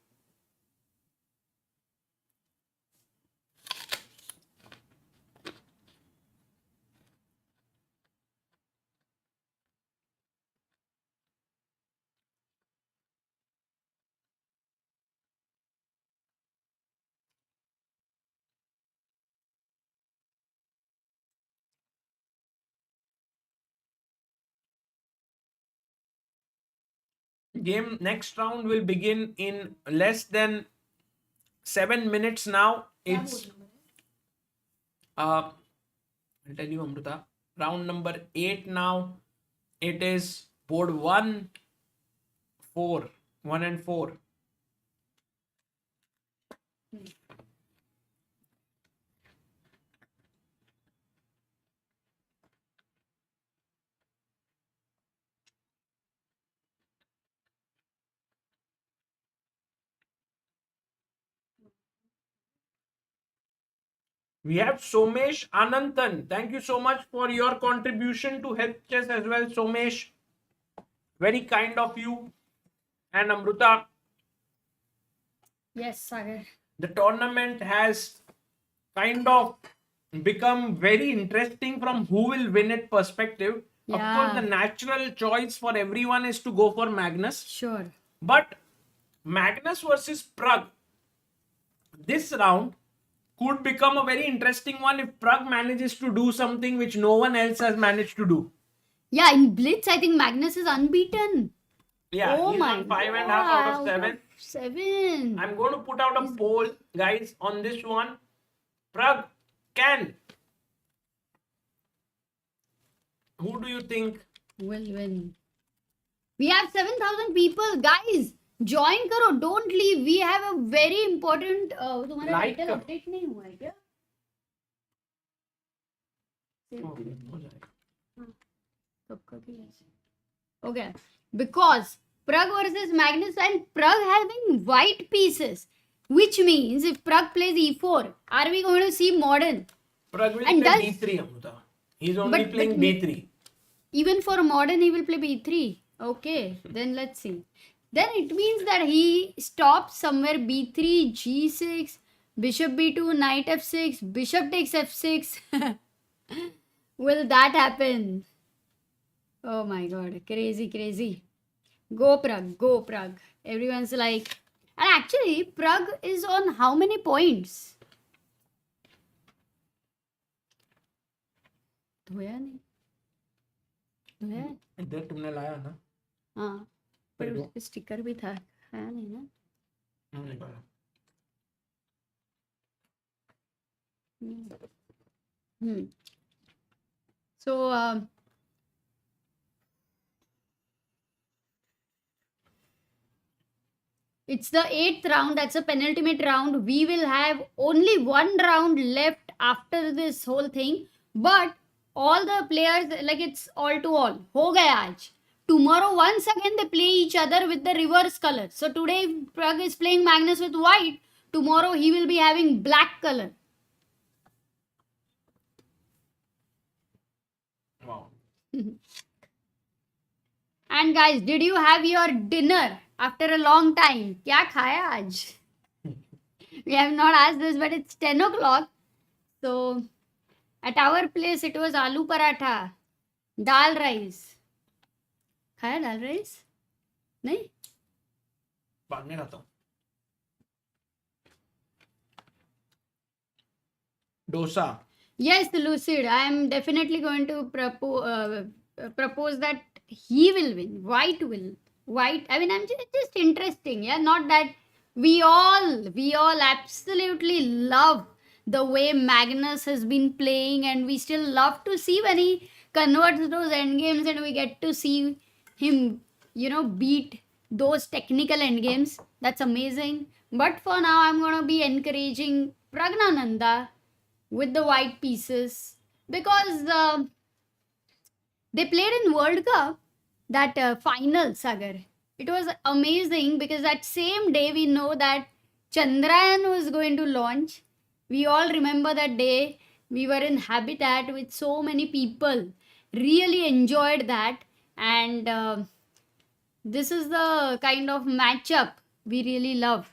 Speaker 1: Game next round will begin in less than 7 minutes now. It's I'll tell you, Amrita. Round number 8 now. It is board 1, 4. 1 and 4. We have Somesh Ananthan. Thank you so much for your contribution to Health Chess as well, Somesh. Very kind of you. And Amrita,
Speaker 2: Yes, Sagar.
Speaker 1: the tournament has kind of become very interesting from who will win it perspective. Of course, the natural choice for everyone is to go for Magnus.
Speaker 2: Sure.
Speaker 1: But Magnus versus Pragg, this round could become a very interesting one if Pragg manages to do something which no one else has managed to do.
Speaker 2: Yeah, in Blitz, I think Magnus is unbeaten.
Speaker 1: Yeah,
Speaker 2: Oh
Speaker 1: he's
Speaker 2: my
Speaker 1: on 5.5 out of 7.
Speaker 2: 7.
Speaker 1: I'm going to put out a poll, guys, on this one. Pragg can. Who do you think
Speaker 2: Will win. We have 7,000 people. Guys, join करो. Don't leave. We have a very important... तुम्हारा
Speaker 1: Like
Speaker 2: title
Speaker 1: करो.
Speaker 2: update नहीं हुआ है क्या? Okay. Because Pragg versus Magnus and Pragg having white pieces. Which means if Pragg plays e4, are we going to see modern?
Speaker 1: Pragg will
Speaker 2: And
Speaker 1: play
Speaker 2: does-
Speaker 1: d3, Amrita? He's only
Speaker 2: But-
Speaker 1: playing
Speaker 2: but-
Speaker 1: d3.
Speaker 2: Even for modern, he will play b3. Okay, then let's see. Then it means that he stops somewhere b3, g6, bishop b2, knight f6, bishop takes f6. Will that happen? Oh my god, crazy, crazy. Go Pragg, go Pragg. Everyone's like... And actually, Pragg is on how many points? धोया नहीं धोया है?
Speaker 1: इधर तुमने लाया ना?
Speaker 2: हाँ पर
Speaker 1: देखो।
Speaker 2: उसके स्टिकर भी था है नहीं ना
Speaker 1: नहीं पाया.
Speaker 2: so it's the 8th round. That's a penultimate round. We will have only one round left after this whole thing, but all the players, like, it's all to all. Ho gaya aaj. Tomorrow once again they play each other with the reverse color. So today Pragg is playing Magnus with white. Tomorrow he will be having black color.
Speaker 1: Wow.
Speaker 2: And guys, did you have your dinner after a long time? Kya khaya aaj? We have not asked this, but it's 10 o'clock. So at our place it was aloo paratha, dal rice. खाया दाल rice नहीं
Speaker 1: बाद में खाता हूँ. Dosa.
Speaker 2: Yes, Lucid. I am definitely going to propose that he will win. White will. White. I mean, I'm just interesting. Yeah, not that we all absolutely love the way Magnus has been playing, and we still love to see when he converts those endgames, and we get to see him, beat those technical endgames. That's amazing. But for now, I'm gonna be encouraging Praggnanandhaa with the white pieces because they played in World Cup that final, Sagar. It was amazing because that same day we know that Chandrayaan was going to launch. We all remember that day. We were in Habitat with so many people. Really enjoyed that, and this is the kind of matchup we really love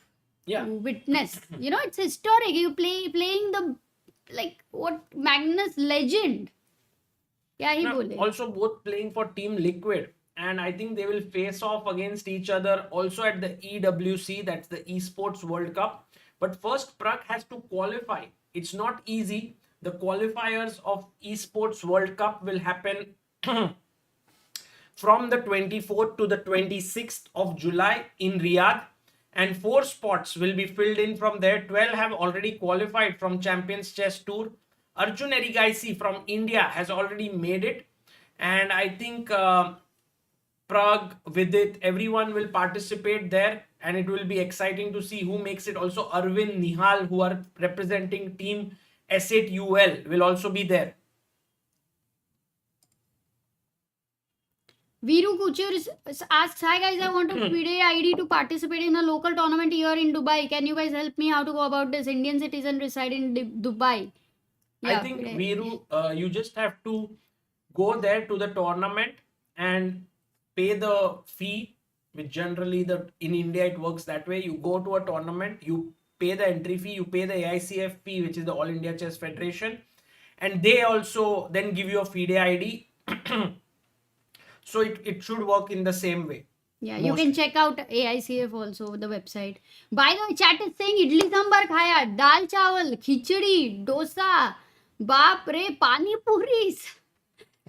Speaker 1: Yeah.
Speaker 2: to witness. It's historic. You playing the like what Magnus legend. Yeah, he
Speaker 1: Now,
Speaker 2: bole.
Speaker 1: also both playing for Team Liquid, and I think they will face off against each other also at the EWC, that's the Esports World Cup. But first, Pragg has to qualify. It's not easy. The qualifiers of Esports World Cup will happen from the 24th to the 26th of July in Riyadh, and 4 spots will be filled in from there. 12 have already qualified from Champions Chess Tour. Arjun Erigaisi from India has already made it, and I think Pragg, Vidit, everyone will participate there, and it will be exciting to see who makes it. Also, Arvind, Nihal, who are representing Team S8UL, will also be there.
Speaker 2: Viru Kuchur asks, "Hi guys, I want a FIDE ID to participate in a local tournament here in Dubai. Can you guys help me how to go about this? Indian citizen reside in Dubai."
Speaker 1: I think
Speaker 2: FIDE.
Speaker 1: Viru, you just have to go there to the tournament and pay the fee, which generally in India it works that way. You go to a tournament, you pay the entry fee, you pay the AICF fee, which is the All India Chess Federation, and they also then give you a FIDE ID. So it should work in the same way.
Speaker 2: Yeah, you can check out AICF also, the website. By the way, chat is saying idli sambar khaya, dal chawal, khichdi, dosa, baap re, pani puris,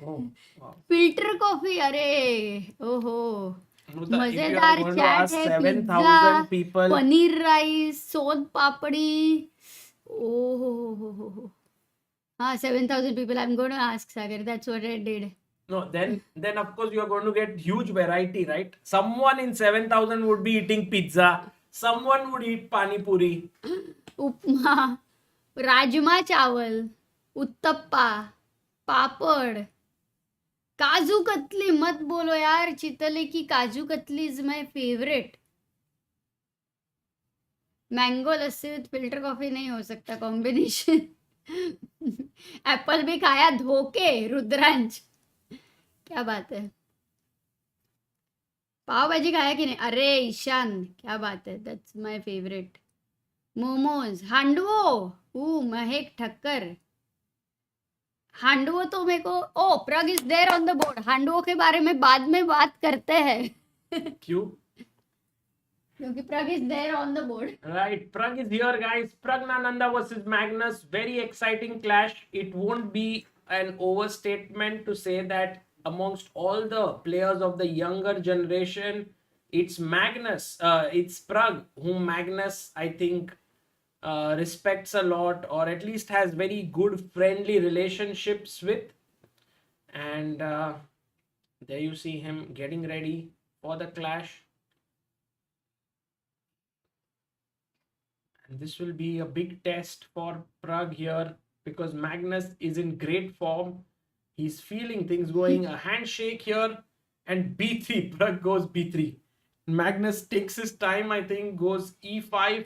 Speaker 1: Oh, wow.
Speaker 2: filter coffee, अरे ओहो
Speaker 1: Amruta, if you are
Speaker 2: मजेदार
Speaker 1: going to
Speaker 2: chat
Speaker 1: ask
Speaker 2: है
Speaker 1: 7,000
Speaker 2: pizza
Speaker 1: people,
Speaker 2: paneer rice सोन पापड़ी ओहो हाँ 7,000 people I'm going to ask Sagar, that's what I did.
Speaker 1: no, then of course you are going to get huge variety, right? Someone in 7,000 would be eating pizza, someone would eat pani puri.
Speaker 2: उपमा राजमा चावल उत्तप्पा पापड़ काजू कतली मत बोलो यार चितले की kaju katli is my favourite mango lassi with filter coffee नहीं हो सकता combination Apple भी खाया धोके रुद्रांश क्या बात है पाव भाजी खाया कि नहीं अरे ईशान क्या बात है that's my favourite momos handvo Mahak Thakkar handvo तो मेरे को Pragg is there on the board handvo के बारे में बाद में बात करते हैं
Speaker 1: क्यों?
Speaker 2: क्योंकि Pragg is there on the board
Speaker 1: Right, Pragg is here, guys. Praggnanandhaa versus Magnus. Very exciting clash. It won't be an overstatement to say that amongst all the players of the younger generation, it's Magnus, it's Pragg, whom Magnus, I think, respects a lot, or at least has very good friendly relationships with. And there you see him getting ready for the clash. And this will be a big test for Pragg here because Magnus is in great form. He's feeling things going. A handshake here and b3. Pragg goes b3. Magnus takes his time, I think, goes e5,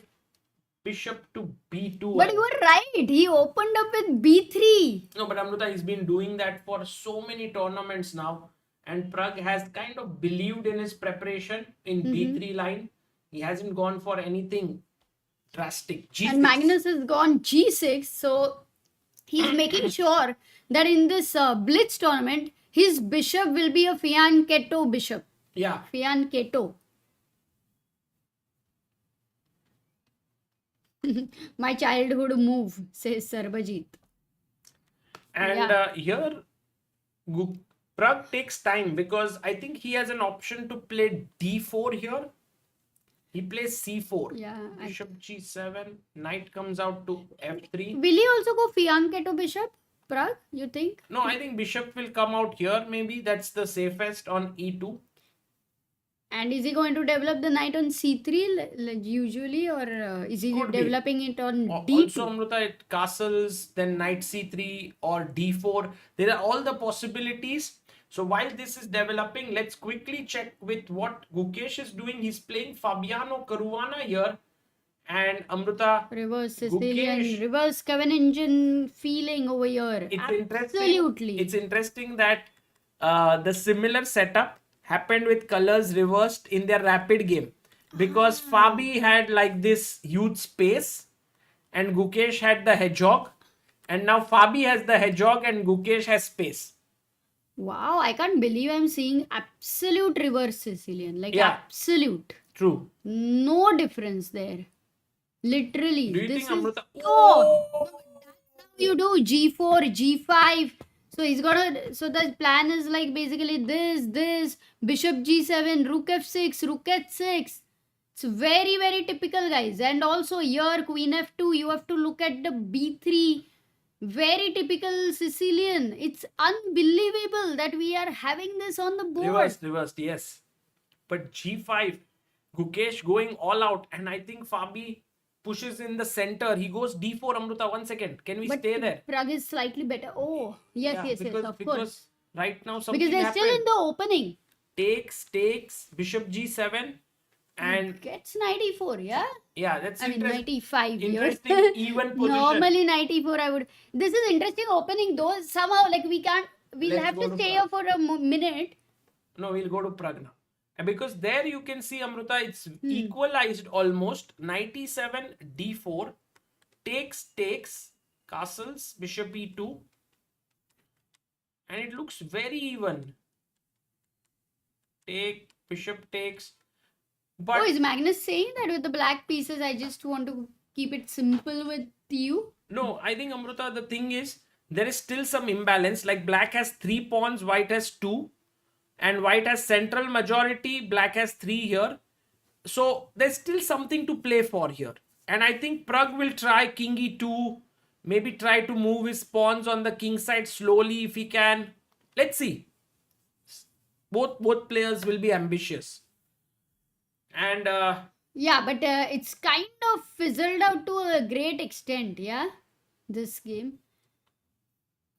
Speaker 1: bishop to b2.
Speaker 2: But you were right. He opened up with b3.
Speaker 1: No, but Amruta, he's been doing that for so many tournaments now. And Pragg has kind of believed in his preparation in b3 line. He hasn't gone for anything drastic. G6.
Speaker 2: And Magnus has gone g6. So he's making sure that in this Blitz tournament, his bishop will be a Fianchetto bishop.
Speaker 1: Yeah.
Speaker 2: Fianchetto. My childhood move, says Sarbajit.
Speaker 1: And
Speaker 2: Yeah.
Speaker 1: here, Pragg takes time because I think he has an option to play d4 here. He plays c4.
Speaker 2: Yeah.
Speaker 1: Bishop g7. Knight comes out to f3.
Speaker 2: Will he also go Fianchetto Bishop? Pragg, you think?
Speaker 1: No, I think bishop will come out here. Maybe that's the safest on e2.
Speaker 2: And is he going to develop the knight on c3 like usually, or is he
Speaker 1: Could be.
Speaker 2: developing it on d2?
Speaker 1: Also, Amrita, it castles, then knight c3 or d4. There are all the possibilities. So while this is developing, let's quickly check with what Gukesh is doing. He's playing Fabiano Caruana here. And Amrita,
Speaker 2: Reverse Sicilian,
Speaker 1: Gukesh,
Speaker 2: reverse Kevin engine feeling over here.
Speaker 1: it's
Speaker 2: Absolutely.
Speaker 1: interesting that the similar setup happened with colors reversed in their rapid game, because Fabi had like this huge space and Gukesh had the hedgehog, and now Fabi has the hedgehog and Gukesh has space.
Speaker 2: Wow, I can't believe I'm seeing absolute reverse Sicilian. Like
Speaker 1: Yeah.
Speaker 2: absolute.
Speaker 1: True.
Speaker 2: No difference there. Literally.
Speaker 1: Do you
Speaker 2: this
Speaker 1: think
Speaker 2: is...
Speaker 1: Amrita?
Speaker 2: Oh! That's how you do G4, G5. So he's got a... So the plan is like basically this, Bishop G7, Rook F6, Rook H6. It's very, very typical, guys. And also here, Queen F2, you have to look at the B3. Very typical Sicilian. It's unbelievable that we are having this on the board.
Speaker 1: Reversed, yes. But G5, Gukesh going all out, and I think Fabi pushes in the center. He goes D4, Amrita. 1 second. Can we
Speaker 2: But
Speaker 1: stay there?
Speaker 2: Pragg is slightly better. Oh, yes,
Speaker 1: Yeah,
Speaker 2: yes,
Speaker 1: because
Speaker 2: of course.
Speaker 1: right now something
Speaker 2: Because they're
Speaker 1: happened.
Speaker 2: still in the opening.
Speaker 1: Takes, Bishop G7, and
Speaker 2: Gets 94, yeah?
Speaker 1: yeah, that's
Speaker 2: I mean, 95 here.
Speaker 1: interesting even position.
Speaker 2: Normally 94, I would. This is interesting opening though. Somehow, like we can't. We'll
Speaker 1: Let's
Speaker 2: have
Speaker 1: go
Speaker 2: to
Speaker 1: to
Speaker 2: stay
Speaker 1: Pragg.
Speaker 2: here for a minute.
Speaker 1: No, we'll go to Pragg now. And because there you can see, Amrita, it's equalized almost. 97, D4, takes, castles, Bishop E2, and it looks very even. Bishop takes. But
Speaker 2: Oh, is Magnus saying that with the black pieces, I just want to keep it simple with you?
Speaker 1: no, I think, Amrita, the thing is, there is still some imbalance. Like black has 3 pawns, white has 2. And white has central majority, black has 3 here. So there's still something to play for here. And I think Pragg will try king e2, maybe try to move his pawns on the king side slowly if he can. Let's see. Both players will be ambitious. And
Speaker 2: Yeah, but it's kind of fizzled out to a great extent, yeah? This game.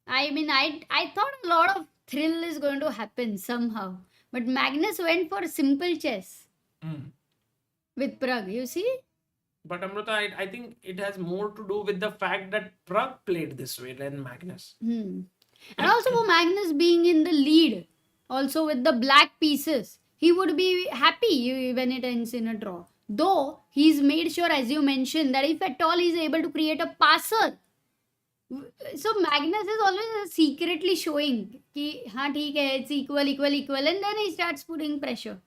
Speaker 2: I mean, I thought a lot of thrill is going to happen somehow. But Magnus went for simple chess with Pragg, you see?
Speaker 1: but Amrita, I think it has more to do with the fact that Pragg played this way than Magnus.
Speaker 2: And also for Magnus being in the lead, also with the black pieces, he would be happy when it ends in a draw. Though he's made sure, as you mentioned, that if at all he's able to create a passer. So Magnus is always secretly showing कि हाँ ठीक है, it's equal, and then he starts putting pressure.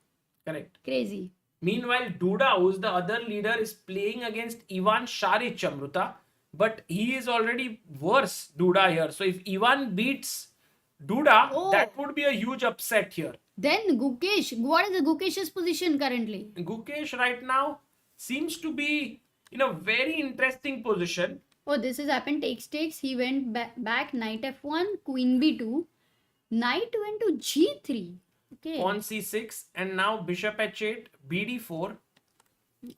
Speaker 1: Correct.
Speaker 2: Crazy.
Speaker 1: Meanwhile, Duda, who's the other leader, is playing against Ivan Saric, Amrita. But he is already worse, Duda, here. So if Ivan beats Duda, that would be a huge upset here.
Speaker 2: Then Gukesh, what is the Gukesh's position currently?
Speaker 1: Gukesh right now seems to be in a very interesting position.
Speaker 2: Oh, this has happened. Takes. He went back. Knight f1, queen b2. Knight went to g3. Okay.
Speaker 1: Pawn c6, and now bishop h8, bd4.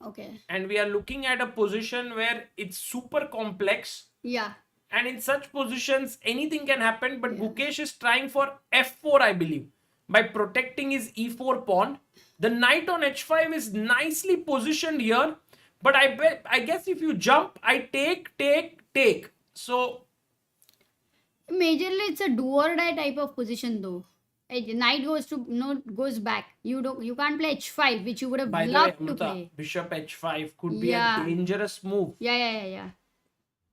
Speaker 2: Okay.
Speaker 1: And we are looking at a position where it's super complex.
Speaker 2: Yeah.
Speaker 1: And in such positions, anything can happen. But Gukesh is trying for f4, I believe, by protecting his e4 pawn. The knight on h5 is nicely positioned here. But I guess if you jump, I take. So
Speaker 2: Majorly, it's a do or die type of position, though. Knight goes back. You can't play h5, which you would have
Speaker 1: by the way,
Speaker 2: loved to
Speaker 1: Amrita,
Speaker 2: play.
Speaker 1: bishop h5 could be
Speaker 2: Yeah.
Speaker 1: a dangerous move.
Speaker 2: Yeah.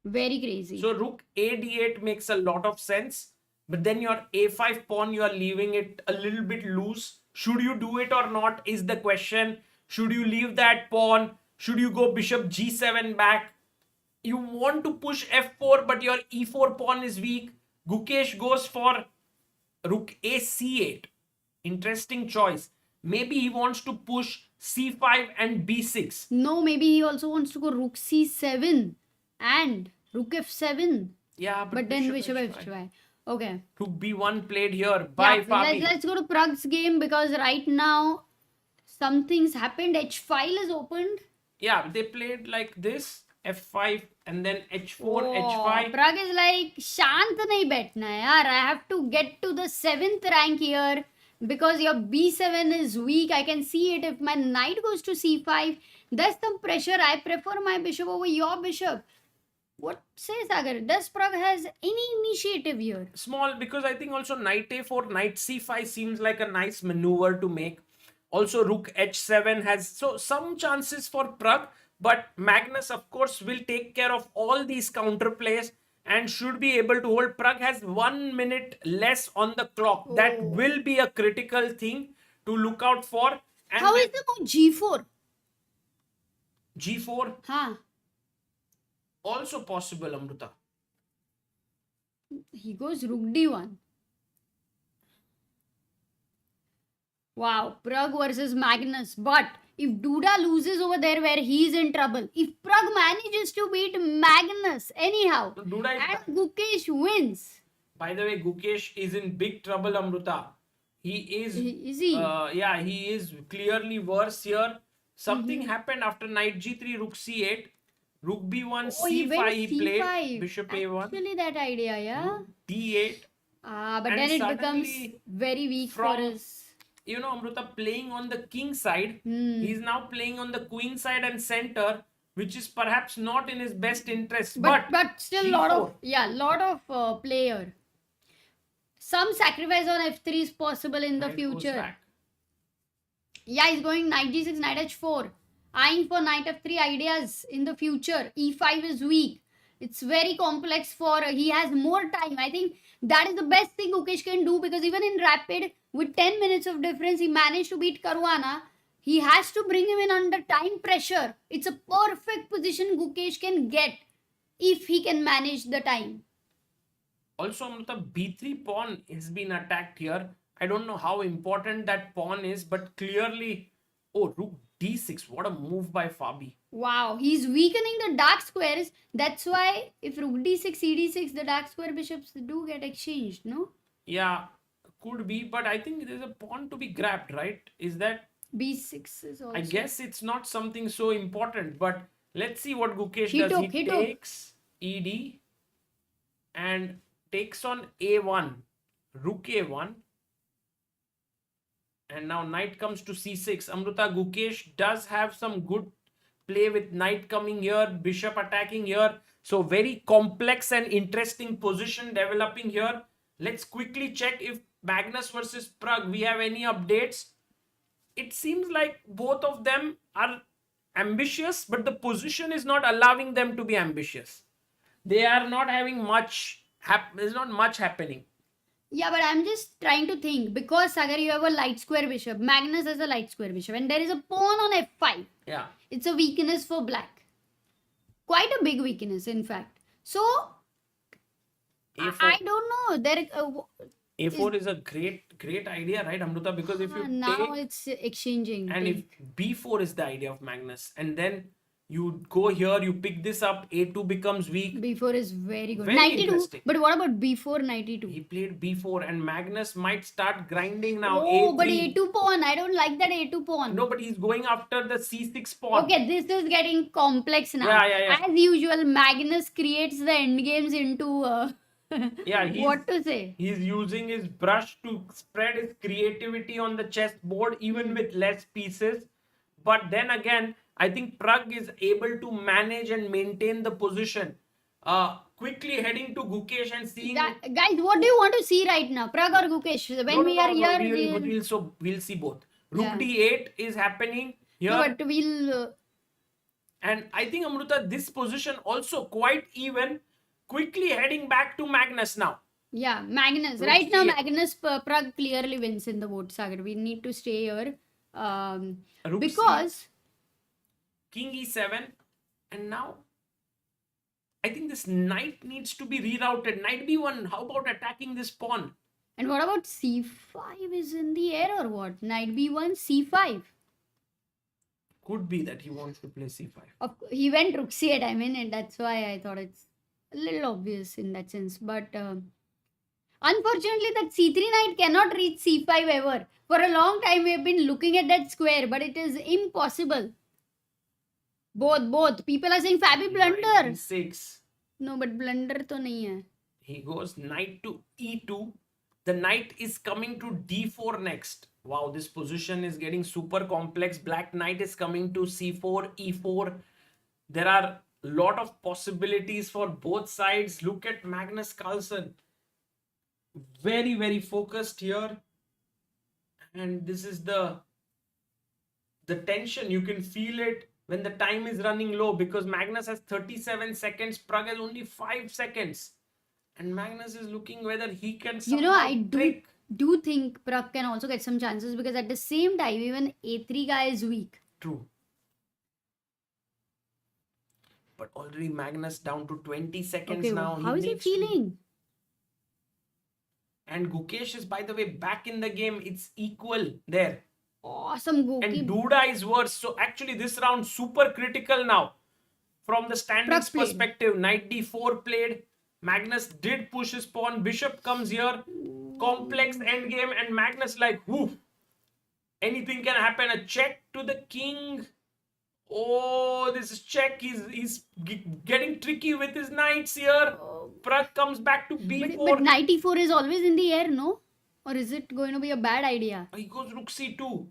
Speaker 2: Very crazy.
Speaker 1: So rook a d8 makes a lot of sense. But then your a5 pawn, you are leaving it a little bit loose. Should you do it or not is the question. Should you leave that pawn? Should you go bishop g7 back? You want to push f4, but your e4 pawn is weak. Gukesh goes for rook a c8. Interesting choice. Maybe he wants to push c5 and b6.
Speaker 2: No, maybe he also wants to go rook c7 and rook f7.
Speaker 1: Yeah,
Speaker 2: But then bishop f5. Okay.
Speaker 1: Rook b1 played here by Fabi.
Speaker 2: Let's go to Pragg's game because right now something's happened. H file is opened.
Speaker 1: Yeah, they played like this, f5 and then h4, h5.
Speaker 2: Pragg is like, shant nahi betna yaar. I have to get to the 7th rank here because your b7 is weak. I can see it. If my knight goes to c5, there's some pressure. I prefer my bishop over your bishop. What says Sagar? Does Pragg has any initiative here?
Speaker 1: Small, because I think also knight a4, knight c5 seems like a nice maneuver to make. Also rook h7 has some chances for Pragg, but Magnus of course will take care of all these counter plays and should be able to hold. Pragg has 1 minute less on the clock. That will be a critical thing to look out for. And
Speaker 2: how is the move g4?
Speaker 1: G4?
Speaker 2: Huh.
Speaker 1: Also possible, Amruta.
Speaker 2: He goes rook d1. Wow, Pragg versus Magnus. But if Duda loses over there where he is in trouble, if Pragg manages to beat Magnus anyhow,
Speaker 1: Duda
Speaker 2: and Gukesh wins.
Speaker 1: By the way, Gukesh is in big trouble, Amruta. He is.
Speaker 2: Is he?
Speaker 1: Yeah, he is clearly worse here. Something happened after knight g3, rook c8. Rook b1, c5 he played. Bishop a1.
Speaker 2: Actually, that idea, yeah.
Speaker 1: d8.
Speaker 2: But then it becomes very weak for us.
Speaker 1: You know, Amruta playing on the king side. He's now playing on the queen side and center, which is perhaps not in his best interest.
Speaker 2: But still
Speaker 1: G4.
Speaker 2: lot of player. Some sacrifice on f3 is possible in the future. Yeah, he's going knight g6, knight h4. Eyeing for knight f3 ideas in the future. e5 is weak. It's very complex for... he has more time. I think that is the best thing Gukesh can do because even in rapid, with 10 minutes of difference, he managed to beat Caruana. He has to bring him in under time pressure. It's a perfect position Gukesh can get if he can manage the time.
Speaker 1: Also, Amruta, b3 pawn has been attacked here. I don't know how important that pawn is, but clearly... Oh, rook d6. What a move by Fabi.
Speaker 2: Wow, he's weakening the dark squares. That's why if rook d6, cd6, the dark square bishops do get exchanged, no?
Speaker 1: Yeah, could be, but I think there's a pawn to be grabbed, right? Is that...
Speaker 2: b6 is also...
Speaker 1: I guess it's not something so important, but let's see what Gukesh does. He takes ed and takes on a1, rook a1. And now knight comes to c6. Amruta, Gukesh does have some good play with knight coming here, bishop attacking here. So very complex and interesting position developing here. Let's quickly check if Magnus versus Pragg, we have any updates. It seems like both of them are ambitious, but the position is not allowing them to be ambitious. They are not having much, there's not much happening.
Speaker 2: Yeah, but I'm just trying to think. Because, Sagar, you have a light square bishop. Magnus has a light square bishop. And there is a pawn on f5.
Speaker 1: Yeah.
Speaker 2: It's a weakness for black. Quite a big weakness, in fact. So,
Speaker 1: A4.
Speaker 2: I don't know. There.
Speaker 1: A4 is a great idea, right, Amruta? Because if you
Speaker 2: now it's exchanging.
Speaker 1: And if B4 is the idea of Magnus, and then you go here, you pick this up, A2 becomes weak.
Speaker 2: B4 is very good.
Speaker 1: Very
Speaker 2: 92. But what about B4, 92?
Speaker 1: He played B4 and Magnus might start grinding now.
Speaker 2: Oh,
Speaker 1: A3.
Speaker 2: but A2 pawn. I don't like that A2 pawn.
Speaker 1: No, but he's going after the C6 pawn.
Speaker 2: Okay, this is getting complex now.
Speaker 1: Yeah.
Speaker 2: As usual, Magnus creates the endgames into...
Speaker 1: yeah,
Speaker 2: what to say?
Speaker 1: He's using his brush to spread his creativity on the chessboard, even with less pieces. But then again, I think Pragg is able to manage and maintain the position. Quickly heading to Gukesh and seeing...
Speaker 2: Guys, what do you want to see right now? Pragg or Gukesh? When we are here...
Speaker 1: We'll see both. Rook d8 is happening here.
Speaker 2: No, but we'll...
Speaker 1: And I think, Amruta, this position also quite even. Quickly heading back to Magnus now.
Speaker 2: Yeah, Magnus. Right now, Magnus, Pragg clearly wins in the vote, Sagar. We need to stay here. Because...
Speaker 1: King e7. And now... I think this knight needs to be rerouted. Knight b1. How about attacking this pawn?
Speaker 2: And what about c5 is in the air or what? Knight b1, c5.
Speaker 1: Could be that he wants to play c5.
Speaker 2: He went rook c8. I mean, and that's why I thought it's a little obvious in that sense. But unfortunately, that c3 knight cannot reach c5 ever. For a long time, we have been looking at that square, but it is impossible. Both. People are saying Fabi blunder.
Speaker 1: e6.
Speaker 2: No, but blunder to nahi hai.
Speaker 1: He goes knight to e2. The knight is coming to d4 next. Wow, this position is getting super complex. Black knight is coming to c4, e4. There are a lot of possibilities for both sides. Look at Magnus Carlsen. Very, very focused here. And this is the tension. You can feel it when the time is running low, because Magnus has 37 seconds. Pragg has only 5 seconds. And Magnus is looking whether he can somehow
Speaker 2: I
Speaker 1: break.
Speaker 2: do think Pragg can also get some chances, because at the same time, even a3 guy is weak.
Speaker 1: True. But already Magnus down to 20 seconds
Speaker 2: Okay,
Speaker 1: now.
Speaker 2: how is he
Speaker 1: needs to-
Speaker 2: feeling?
Speaker 1: And Gukesh is, by the way, back in the game. It's equal there.
Speaker 2: Awesome
Speaker 1: And
Speaker 2: goalkeeper.
Speaker 1: Duda is worse. So actually this round super critical now. From the standings
Speaker 2: Pragg played.
Speaker 1: perspective, knight d4 played. Magnus did push his pawn. Bishop comes here. Complex endgame. And Magnus like, whoo. Anything can happen. A check to the king. Oh, this is check. He's getting tricky with his knights here. Pragg comes back to b4.
Speaker 2: But knight e4 is always in the air, no? Or is it going to be a bad idea?
Speaker 1: He goes rook c2.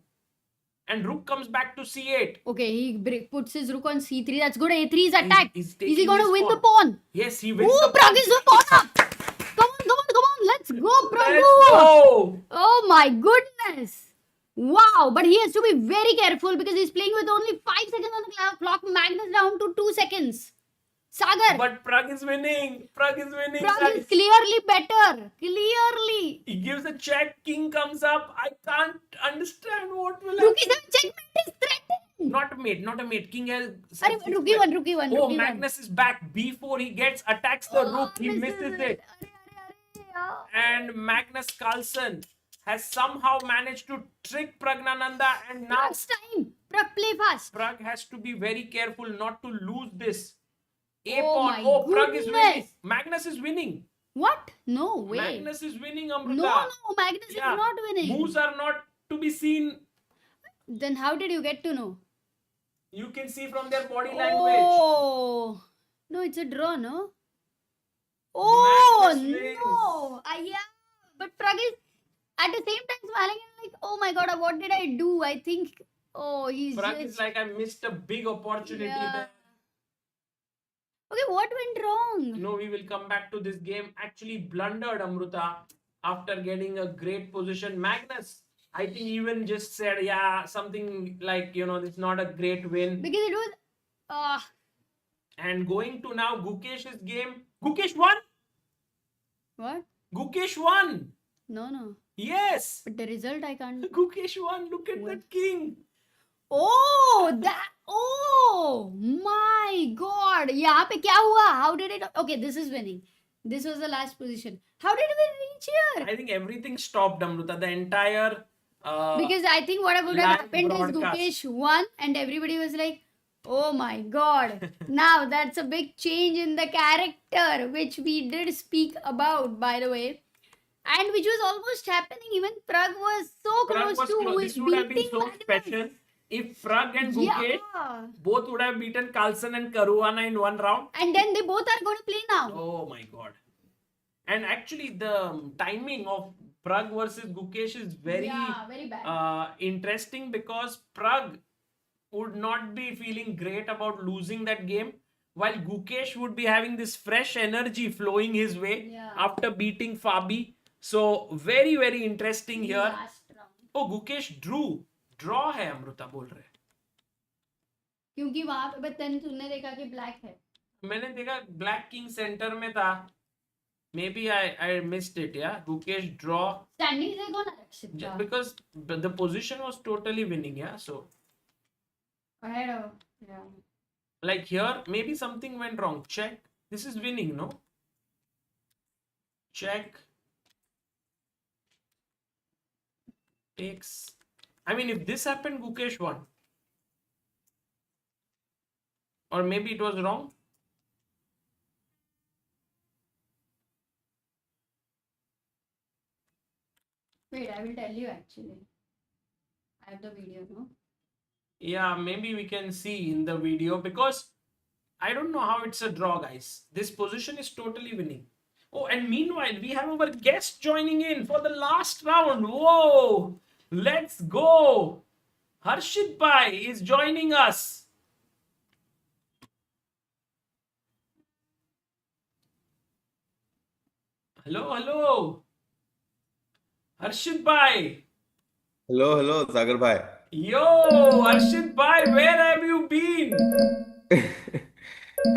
Speaker 1: And rook comes back to c8.
Speaker 2: Okay, he puts his rook on c3. That's good. a3 is attacked.
Speaker 1: He's
Speaker 2: Is he
Speaker 1: taking
Speaker 2: going to
Speaker 1: his
Speaker 2: win the
Speaker 1: pawn.
Speaker 2: pawn?
Speaker 1: Yes, he wins
Speaker 2: Oh,
Speaker 1: the
Speaker 2: Pragg
Speaker 1: pawn.
Speaker 2: is the pawn up. Come on. Let's go, Pragg.
Speaker 1: Let's go.
Speaker 2: Oh my goodness. Wow, but he has to be very careful because he's playing with only 5 seconds on the clock. Magnus down to 2 seconds. Sagar,
Speaker 1: But Pragg is winning. Pragg is winning.
Speaker 2: Pragg
Speaker 1: guys.
Speaker 2: is clearly better. Clearly.
Speaker 1: He gives a check. King comes up. I can't understand what will
Speaker 2: Rook
Speaker 1: happen.
Speaker 2: e7 checkmate is threatened.
Speaker 1: Not a mate. King has.
Speaker 2: Arre, rook e1.
Speaker 1: Oh, Magnus is back. B4. He attacks the rook. He misses it.
Speaker 2: Arre.
Speaker 1: And Magnus Carlsen has somehow managed to trick Praggnanandhaa, and now
Speaker 2: Pragg's time. Pragg, play fast.
Speaker 1: Pragg has to be very careful not to lose this.
Speaker 2: Oh
Speaker 1: Pawn.
Speaker 2: my
Speaker 1: Oh, Pragg is winning.
Speaker 2: goodness.
Speaker 1: Magnus is winning.
Speaker 2: What? No way.
Speaker 1: Magnus is winning, Amrita.
Speaker 2: No, Magnus
Speaker 1: Yeah.
Speaker 2: is not winning.
Speaker 1: Moves are not to be seen.
Speaker 2: Then how did you get to know?
Speaker 1: You can see from their body language.
Speaker 2: Oh. No, it's a draw, no? Oh,
Speaker 1: Magnus wins.
Speaker 2: no. Yeah. But Pragg is at the same time smiling and like, oh my god, what did I do? I think, he's
Speaker 1: Pragg
Speaker 2: just...
Speaker 1: is like, I missed a big opportunity
Speaker 2: Yeah.
Speaker 1: there.
Speaker 2: Okay, what went wrong?
Speaker 1: No, we will come back to this game. Actually blundered Amrita after getting a great position. Magnus, I think even just said, yeah, something like, it's not a great win.
Speaker 2: Because it was...
Speaker 1: And going to now Gukesh's game. Gukesh won?
Speaker 2: what?
Speaker 1: Gukesh won.
Speaker 2: No.
Speaker 1: Yes.
Speaker 2: But the result I can't...
Speaker 1: Gukesh won. Look at that king.
Speaker 2: Oh, my god. यहाँ पे क्या हुआ? How did it... Okay, this is winning. This was the last position. How did we reach here?
Speaker 1: I think everything stopped, Amrita. The entire...
Speaker 2: Because I think what would have
Speaker 1: live
Speaker 2: happened is
Speaker 1: broadcast.
Speaker 2: Gukesh won and everybody was like, oh my god. Now that's a big change in the character, which we did speak about, by the way. And which was almost happening. Even Pragg was so
Speaker 1: Pragg
Speaker 2: close
Speaker 1: was
Speaker 2: to
Speaker 1: close. This would have been
Speaker 2: beating
Speaker 1: so
Speaker 2: Magnus.
Speaker 1: special if Pragg and Gukesh
Speaker 2: Yeah.
Speaker 1: both would have beaten Carlsen and Caruana in one round.
Speaker 2: And then they both are going to play now.
Speaker 1: Oh my god. And actually the timing of Pragg versus Gukesh is very
Speaker 2: bad.
Speaker 1: interesting, because Pragg would not be feeling great about losing that game, while Gukesh would be having this fresh energy flowing his way
Speaker 2: Yeah.
Speaker 1: after beating Fabi. So very, very interesting here.
Speaker 2: Last round.
Speaker 1: Oh, Gukesh drew. Draw है अमृता बोल रहे.
Speaker 2: क्योंकि वहां पे बस तुमने देखा कि ब्लैक है.
Speaker 1: मैंने देखा ब्लैक किंग सेंटर में था. Maybe I missed it, yeah. Gukesh draw.
Speaker 2: Standing is going to
Speaker 1: Just because the position was totally winning, yeah. So
Speaker 2: ahead of, yeah.
Speaker 1: like here, maybe something went wrong. Check. This is winning, no? Check. Takes. I mean, if this happened, Gukesh won. Or maybe it was wrong.
Speaker 2: Wait, I will tell you actually. I have the video, no?
Speaker 1: Yeah, maybe we can see in the video because I don't know how it's a draw, guys. This position is totally winning. Oh, and meanwhile, we have our guest joining in for the last round. Whoa! Let's go! Harshit Bhai is joining us. Hello, hello. Harshit Bhai.
Speaker 4: Hello, Sagar bhai.
Speaker 1: Yo, Harshit Bhai, where have you been?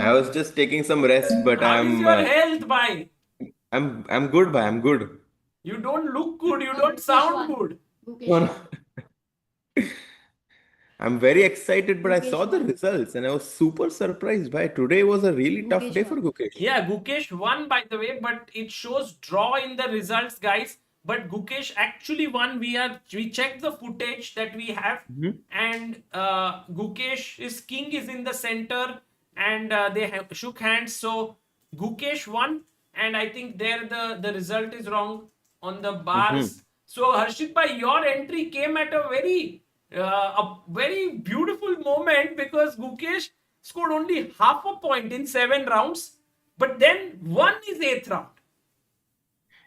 Speaker 4: I was just taking some rest, but
Speaker 1: How is your health, Bhai?
Speaker 4: I'm good, bhai. I'm good.
Speaker 1: You don't look good. You
Speaker 2: Oh,
Speaker 1: don't
Speaker 2: Gukesh
Speaker 1: sound
Speaker 2: won.
Speaker 1: good.
Speaker 2: Gukesh
Speaker 4: No, no.
Speaker 2: won.
Speaker 4: I'm very excited, but I
Speaker 2: Gukesh
Speaker 4: saw the
Speaker 2: won.
Speaker 4: results and I was super surprised. Bhai, today was a really tough
Speaker 2: Gukesh
Speaker 4: day for
Speaker 2: won.
Speaker 4: Gukesh.
Speaker 1: Yeah, Gukesh won, by the way, but it shows draw in the results, guys. But Gukesh actually won. We checked the footage that we have,
Speaker 4: Mhm.
Speaker 1: and Gukesh's king is in the center, and they shook hands. So Gukesh won, and I think there the result is wrong on the bars.
Speaker 4: Mhm.
Speaker 1: So Harshit bhai, your entry came at a very beautiful moment because Gukesh scored only half a point in 7 rounds, but then won his 8th round.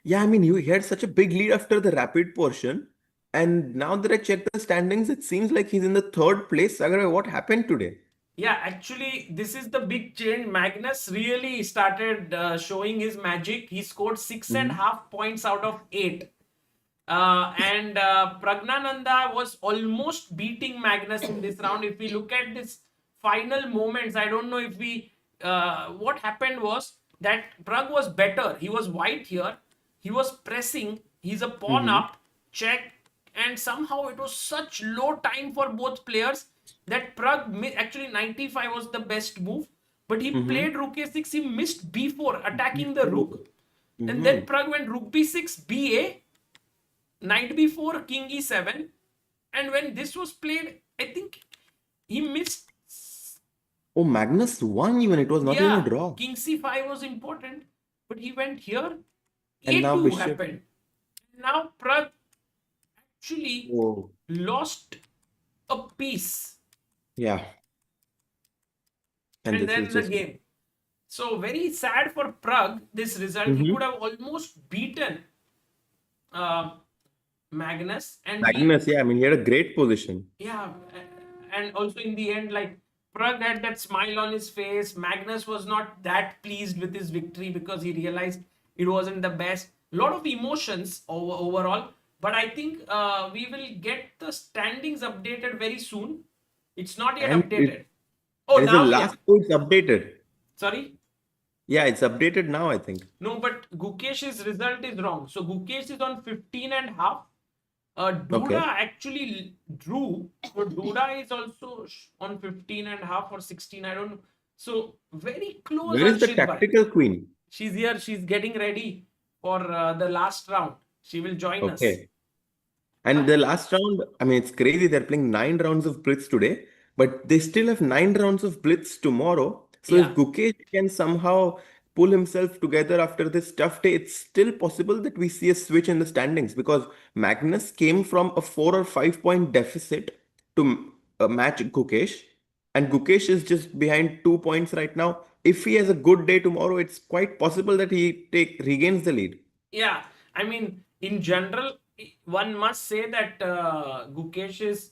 Speaker 4: Yeah, I mean, he had such a big lead after the rapid portion. And now that I check the standings, it seems like he's in the third place. Sagar, bhai, what happened today?
Speaker 1: Yeah, actually, this is the big change. Magnus really started showing his magic. He scored six and a
Speaker 4: Mhm.
Speaker 1: half points out of 8. And Praggnanandhaa was almost beating Magnus in this round. If we look at this final moments, I don't know if we. What happened was that Pragg was better. He was white here. He was pressing. He's a pawn
Speaker 4: Mhm.
Speaker 1: up, check, and somehow it was such low time for both players that Pragg actually 95 was the best move. But he
Speaker 4: Mhm.
Speaker 1: played rook a6. He missed b4, attacking the rook. And then
Speaker 4: Mhm.
Speaker 1: Pragg went rook b6, ba, knight b4, king e7. And when this was played, I think he missed.
Speaker 4: Oh, Magnus won even. It was not even a
Speaker 1: Yeah,
Speaker 4: draw.
Speaker 1: king c5 was important, but he went here.
Speaker 4: And now
Speaker 1: a2
Speaker 4: Bishop.
Speaker 1: happened. Now Pragg actually
Speaker 4: Oh,
Speaker 1: lost a piece,
Speaker 4: yeah. And
Speaker 1: and
Speaker 4: this is
Speaker 1: then the
Speaker 4: just.
Speaker 1: game. So very sad for Pragg, this result. He
Speaker 4: Mhm.
Speaker 1: could have almost beaten uh, Magnus, and
Speaker 4: Magnus, yeah, I mean, he had a great position.
Speaker 1: yeah, and also in the end, like Pragg had that smile on his face. Magnus was not that pleased with his victory because he realized it wasn't the best. A lot of emotions overall, but I think we will get the standings updated very soon. It's not yet
Speaker 4: And
Speaker 1: updated.
Speaker 4: it,
Speaker 1: Oh,
Speaker 4: and it's the
Speaker 1: now, yeah.
Speaker 4: last post updated.
Speaker 1: Sorry.
Speaker 4: Yeah, it's updated now, I think.
Speaker 1: No, but Gukesh's result is wrong. So Gukesh is on 15 and half. Duda
Speaker 4: Okay.
Speaker 1: actually drew. So Duda is also on 15 and half or 16. I don't know. So very close,
Speaker 4: Where is the
Speaker 1: Harshit bhai.
Speaker 4: tactical queen?
Speaker 1: She's here. She's getting ready for the last round. She will join us.
Speaker 4: Okay. And the last round, I mean, it's crazy. They're playing 9 rounds of Blitz today, but they still have 9 rounds of Blitz tomorrow. So if
Speaker 1: Yeah.
Speaker 4: Gukesh can somehow pull himself together after this tough day, it's still possible that we see a switch in the standings because Magnus came from a 4 or 5 point deficit to match Gukesh, and Gukesh is just behind 2 points right now. If he has a good day tomorrow, it's quite possible that he regains the lead.
Speaker 1: Yeah, I mean, in general, one must say that Gukesh's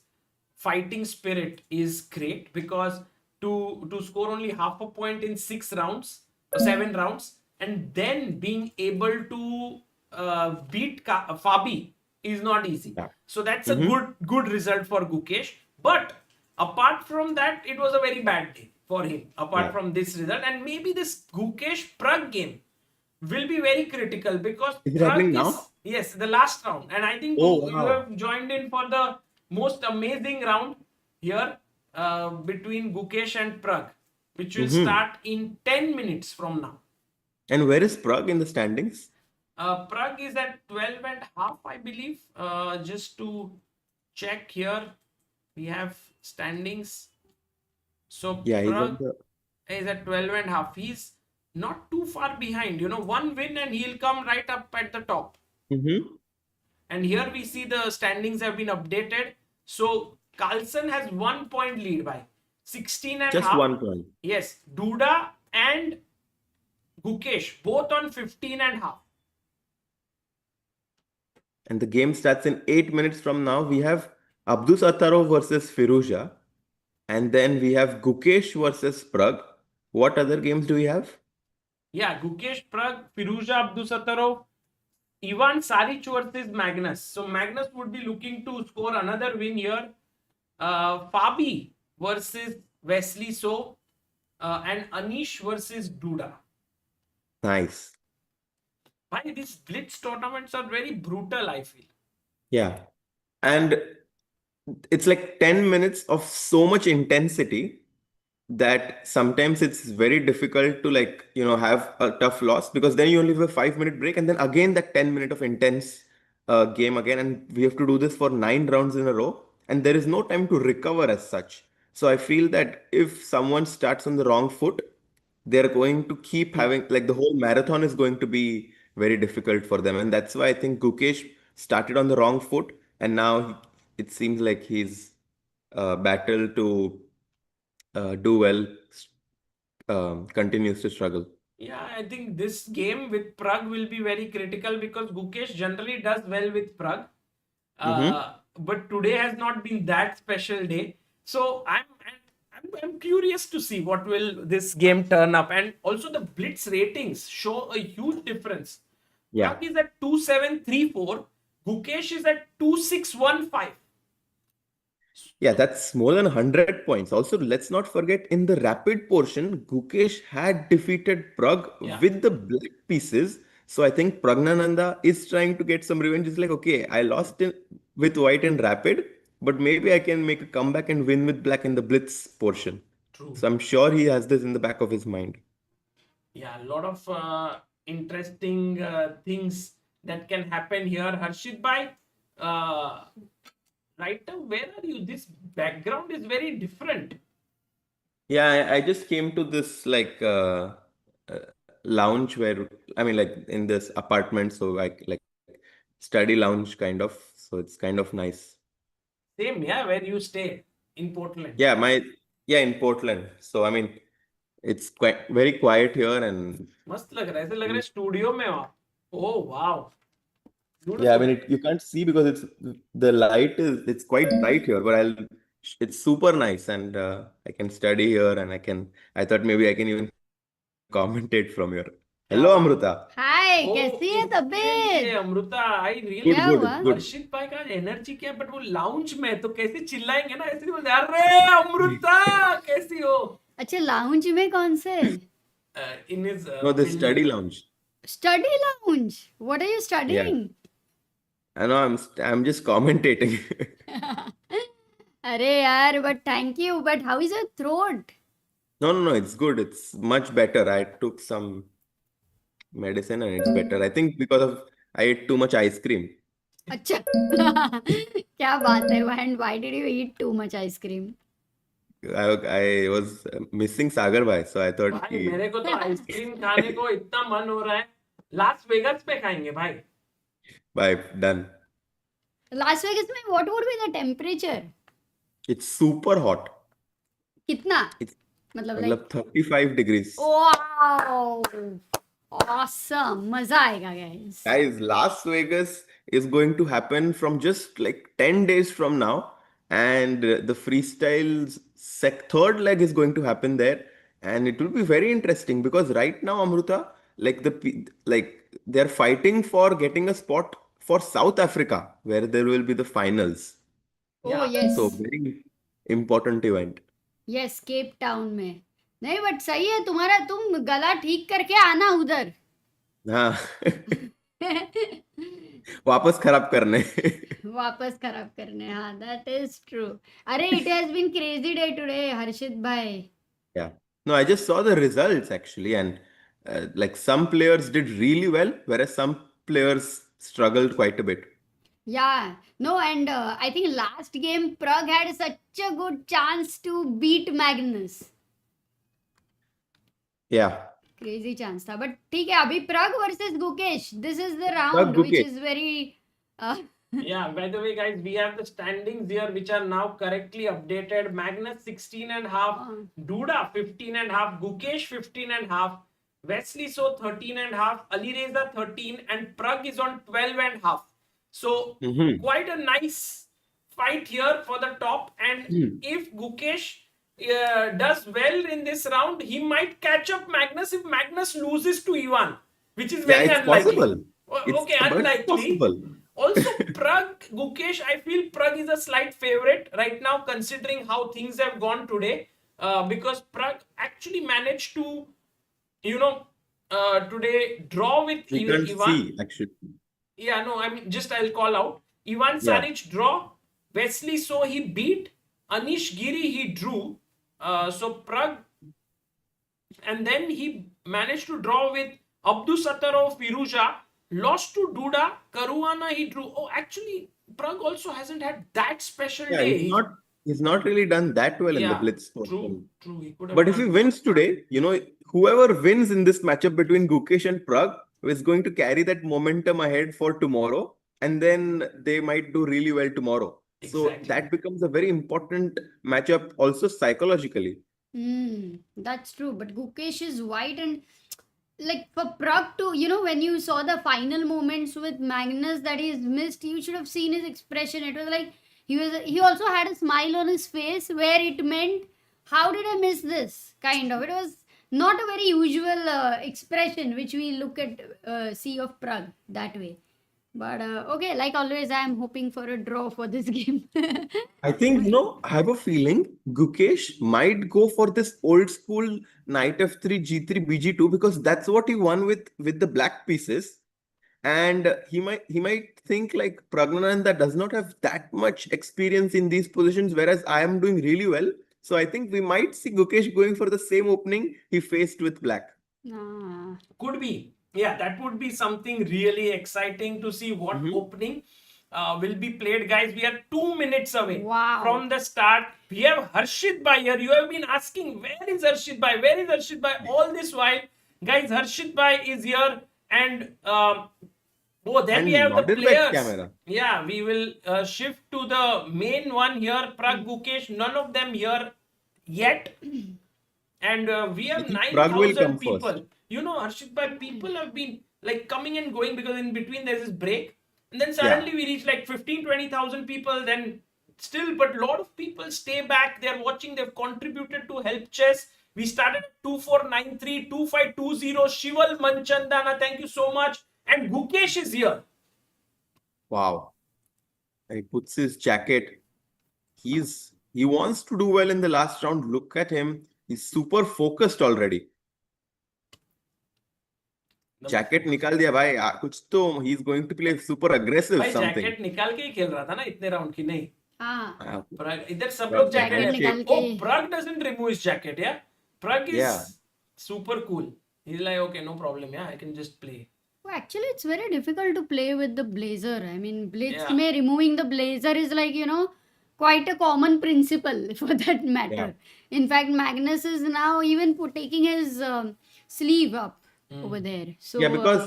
Speaker 1: fighting spirit is great because to score only half a point in 6 rounds, 7 rounds, and then being able to beat Fabi is not easy.
Speaker 4: Yeah.
Speaker 1: So that's a
Speaker 4: Mhm.
Speaker 1: good result for Gukesh. But apart from that, it was a very bad day for him. Apart
Speaker 4: Yeah.
Speaker 1: from this result, and maybe this Gukesh Pragg game will be very critical because
Speaker 4: Is it
Speaker 1: Pragg
Speaker 4: happening
Speaker 1: is,
Speaker 4: now?
Speaker 1: yes, the last round, and I think
Speaker 4: Oh,
Speaker 1: you
Speaker 4: wow.
Speaker 1: have joined in for the most amazing round here between Gukesh and Pragg. which will start in 10 minutes from now.
Speaker 4: And where is Pragg in the standings?
Speaker 1: Pragg is at 12 and half, I believe. Just to check here, we have standings. So
Speaker 4: Yeah, he's
Speaker 1: Pragg
Speaker 4: on the.
Speaker 1: is at 12 and half. He's not too far behind. One win and he'll come right up at the top.
Speaker 4: Mm-hmm.
Speaker 1: And here we see the standings have been updated. So Carlsen has 1 point lead by 16 and
Speaker 4: Just
Speaker 1: half.
Speaker 4: 1 point.
Speaker 1: Yes, Duda and Gukesh both on 15 and half.
Speaker 4: And the game starts in 8 minutes from now. We have Abdosattorov versus Firouzja. And then we have Gukesh versus Pragg. What other games do we have?
Speaker 1: Yeah, Gukesh, Pragg, Firouzja, Abdosattorov, Ivan Saric versus Magnus. So Magnus would be looking to score another win here. Fabi versus Wesley So, and Anish versus Duda.
Speaker 4: Nice.
Speaker 1: Why these blitz tournaments are very brutal, I feel.
Speaker 4: Yeah. And it's like 10 minutes of so much intensity that sometimes it's very difficult to have a tough loss, because then you only have a 5-minute break and then again that 10 minute of intense game again, and we have to do this for 9 rounds in a row and there is no time to recover as such. So I feel that if someone starts on the wrong foot, they're going to keep having, like, the whole marathon is going to be very difficult for them, and that's why I think Gukesh started on the wrong foot and now it seems like he's battled to do well, continues to struggle.
Speaker 1: Yeah, I think this game with Pragg will be very critical because Gukesh generally does well with Pragg. But today has not been that special day. So I'm curious to see what will this game turn up. And also the blitz ratings show a huge difference.
Speaker 4: Yeah.
Speaker 1: Pragg is at 2734. Gukesh is at 2615.
Speaker 4: Yeah, that's more than 100 points. Also, let's not forget in the rapid portion, Gukesh had defeated Pragg with the black pieces. So I think Praggnanandhaa is trying to get some revenge. It's like, okay, I lost with white and rapid, but maybe I can make a comeback and win with black in the blitz portion.
Speaker 1: True.
Speaker 4: So I'm sure he has this in the back of his mind.
Speaker 1: Yeah, a lot of interesting things that can happen here. Harshit bhai, right now, where are you? This background is very different.
Speaker 4: Yeah, I just came to this lounge where, I mean, like in this apartment, so like study lounge kind of. So it's kind of nice.
Speaker 1: Same, yeah, where you stay in Portland.
Speaker 4: Yeah, in Portland. So I mean, it's quite very quiet here and.
Speaker 1: मस्त लग रहा है, ऐसे लग रहा है studio में हो आप. Oh wow. Beautiful.
Speaker 4: Yeah, I mean, you can't see because the light it's quite bright here, but it's super nice and I can study here and I thought maybe I can even commentate from here. Hello, Amruta.
Speaker 2: हाय, कैसी है तबीयत?
Speaker 1: Amrita, I really
Speaker 2: क्या हुआ?
Speaker 1: हर्षित भाई का energy क्या, but वो lounge में तो कैसे चिल्लाएंगे ना, ऐसे बोलते अरे अमृता कैसी हो.
Speaker 2: अच्छा, लाउंज में कौन से?
Speaker 1: In his
Speaker 4: No, the study lounge.
Speaker 2: Study lounge. What are you studying?
Speaker 4: I know, I'm just commentating.
Speaker 2: अरे यार, but thank you. But how is your throat?
Speaker 4: No, it's good. It's much better. I took some medicine and it's better. I think because I ate too much ice cream.
Speaker 2: अच्छा. क्या बात है? And why did you eat too much ice cream?
Speaker 4: I was missing Sagar bhai, so I thought
Speaker 1: भाई मेरे को तो ice cream खाने को इतना मन हो रहा है. लास वेगास पे खाएंगे भाई.
Speaker 4: Bye, done.
Speaker 2: Las Vegas में what would be the temperature?
Speaker 4: It's super hot.
Speaker 2: कितना?
Speaker 4: It's
Speaker 2: मतलब
Speaker 4: like 35 degrees.
Speaker 2: Wow. Awesome. मजा आएगा guys.
Speaker 4: Guys, Las Vegas is going to happen from just like 10 days from now, and the freestyle's third leg is going to happen there, and it will be very interesting because right now, Amruta, they're fighting for getting a spot for South Africa where there will be the finals.
Speaker 2: Oh yes.
Speaker 4: So very important event.
Speaker 2: Yes, Cape Town में. नहीं, but सही है तुम्हारा, तुम गला ठीक करके आना उधर.
Speaker 4: हाँ. वापस खराब करने. हाँ,
Speaker 2: that is true. अरे, it has been crazy day today, हर्षित भाई.
Speaker 4: Yeah. No, I just saw the results actually, and like some players did really well, whereas some players struggled quite a bit.
Speaker 2: Yeah, no, and I think last game Pragg had such a good chance to beat Magnus.
Speaker 4: Yeah.
Speaker 2: Crazy chance था. But ठीक है, अभी Pragg versus Gukesh. This is the round, which
Speaker 4: Gukesh.
Speaker 2: is very.
Speaker 1: Yeah, by the way, guys, we have the standings here which are now correctly updated. Magnus 16 and half, Duda 15 and half, Gukesh 15 and half, Wesley So 13 and half, Alireza 13, and Pragg is on 12 and half. So, quite a nice fight here for the top. And if Gukesh does well in this round, he might catch up Magnus if Magnus loses to Ivan, which is very
Speaker 4: it's
Speaker 1: unlikely.
Speaker 4: possible.
Speaker 1: Okay,
Speaker 4: But
Speaker 1: unlikely.
Speaker 4: possible.
Speaker 1: Also, Pragg, Gukesh, I feel Pragg is a slight favorite right now, considering how things have gone today. Because Pragg actually managed to, today draw with
Speaker 4: We can't
Speaker 1: Ivan.
Speaker 4: see actually.
Speaker 1: Yeah, no, I mean, just I'll call out. Ivan
Speaker 4: Yeah.
Speaker 1: Saric draw. Wesley So he beat. Anish Giri he drew. So Pragg. And then he managed to draw with Abdosattorov Firouzja. Lost to Duda. Caruana he drew. Oh, actually, Pragg also hasn't had that special
Speaker 4: Yeah,
Speaker 1: day.
Speaker 4: he's not really done that well in the Blitz.
Speaker 1: True. He could have
Speaker 4: But if
Speaker 1: done
Speaker 4: he wins today, whoever wins in this matchup between Gukesh and Pragg is going to carry that momentum ahead for tomorrow, and then they might do really well tomorrow. So
Speaker 1: Exactly.
Speaker 4: that becomes a very important matchup also psychologically.
Speaker 2: That's true. But Gukesh is white, and like for Pragg to, when you saw the final moments with Magnus that he's missed, you should have seen his expression. It was like he also had a smile on his face where it meant, how did I miss this? Kind of. It was not a very usual expression which we look at, see of Pragg that way. But okay, like always, I am hoping for a draw for this game.
Speaker 4: I think, I have a feeling Gukesh might go for this old school knight f3, g3, bg2 because that's what he won with the black pieces. And he might think like Praggnanandhaa does not have that much experience in these positions, whereas I am doing really well. So I think we might see Gukesh going for the same opening he faced with black.
Speaker 1: Could be. Yeah, that would be something really exciting to see what opening will be played. Guys, we are 2 minutes away from the start. We have Harshit Bhai here. You have been asking, where is Harshit Bhai? Where is Harshit Bhai? All this while, guys, Harshit Bhai is here. And then we have the
Speaker 4: Nodirbek
Speaker 1: players.
Speaker 4: camera.
Speaker 1: Yeah, we will shift to the main one here. Pragg, Gukesh, none of them here yet. And we have
Speaker 4: Pragg will
Speaker 1: 9,000
Speaker 4: come
Speaker 1: people.
Speaker 4: first.
Speaker 1: Harshit Bhai, people have been like coming and going because in between there's this break. And then suddenly we reach like 15, 20,000 people. Then still, but a lot of people stay back. They're watching. They've contributed to Help Chess. We started at 2493, 2520. Shival Manchandana, thank you so much. And Gukesh is here.
Speaker 4: Wow. He puts his jacket. He wants to do well in the last round. Look at him. He's super focused already. Jacket निकाल दिया भाई कुछ तो he is going to play super aggressive something
Speaker 1: jacket निकाल के ही खेल रहा था ना इतने राउंड की नहीं
Speaker 2: हाँ
Speaker 1: इधर सब लोग जैकेट
Speaker 2: निकाल
Speaker 1: के Pragg doesn't remove his jacket yeah Pragg is super cool he's like okay no problem yeah I can just play.
Speaker 2: Well, actually it's very difficult to play with the blazer. I mean blitz में removing the blazer is like quite a common principle for that matter. In fact Magnus is now even taking his sleeve up over there. So
Speaker 4: because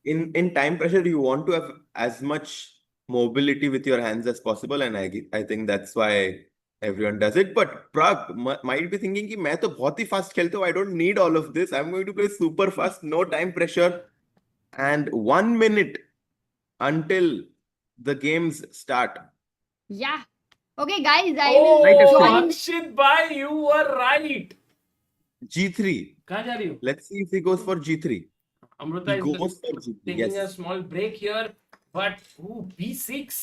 Speaker 4: in time pressure you want to have as much mobility with your hands as possible, and I think that's why everyone does it. But Pragg might be thinking कि मैं तो बहुत ही fast खेलता हूँ, I don't need all of this. I'm going to play super fast, no time pressure, and 1 minute until the games start.
Speaker 2: Yeah. Okay, guys, I will join.
Speaker 1: Harshit Bhai, you were right.
Speaker 4: G3.
Speaker 1: कहाँ जा रही हो?
Speaker 4: Let's see if he goes for G3.
Speaker 1: Amruta
Speaker 4: he goes for G3.
Speaker 1: Taking a small break here, but B6.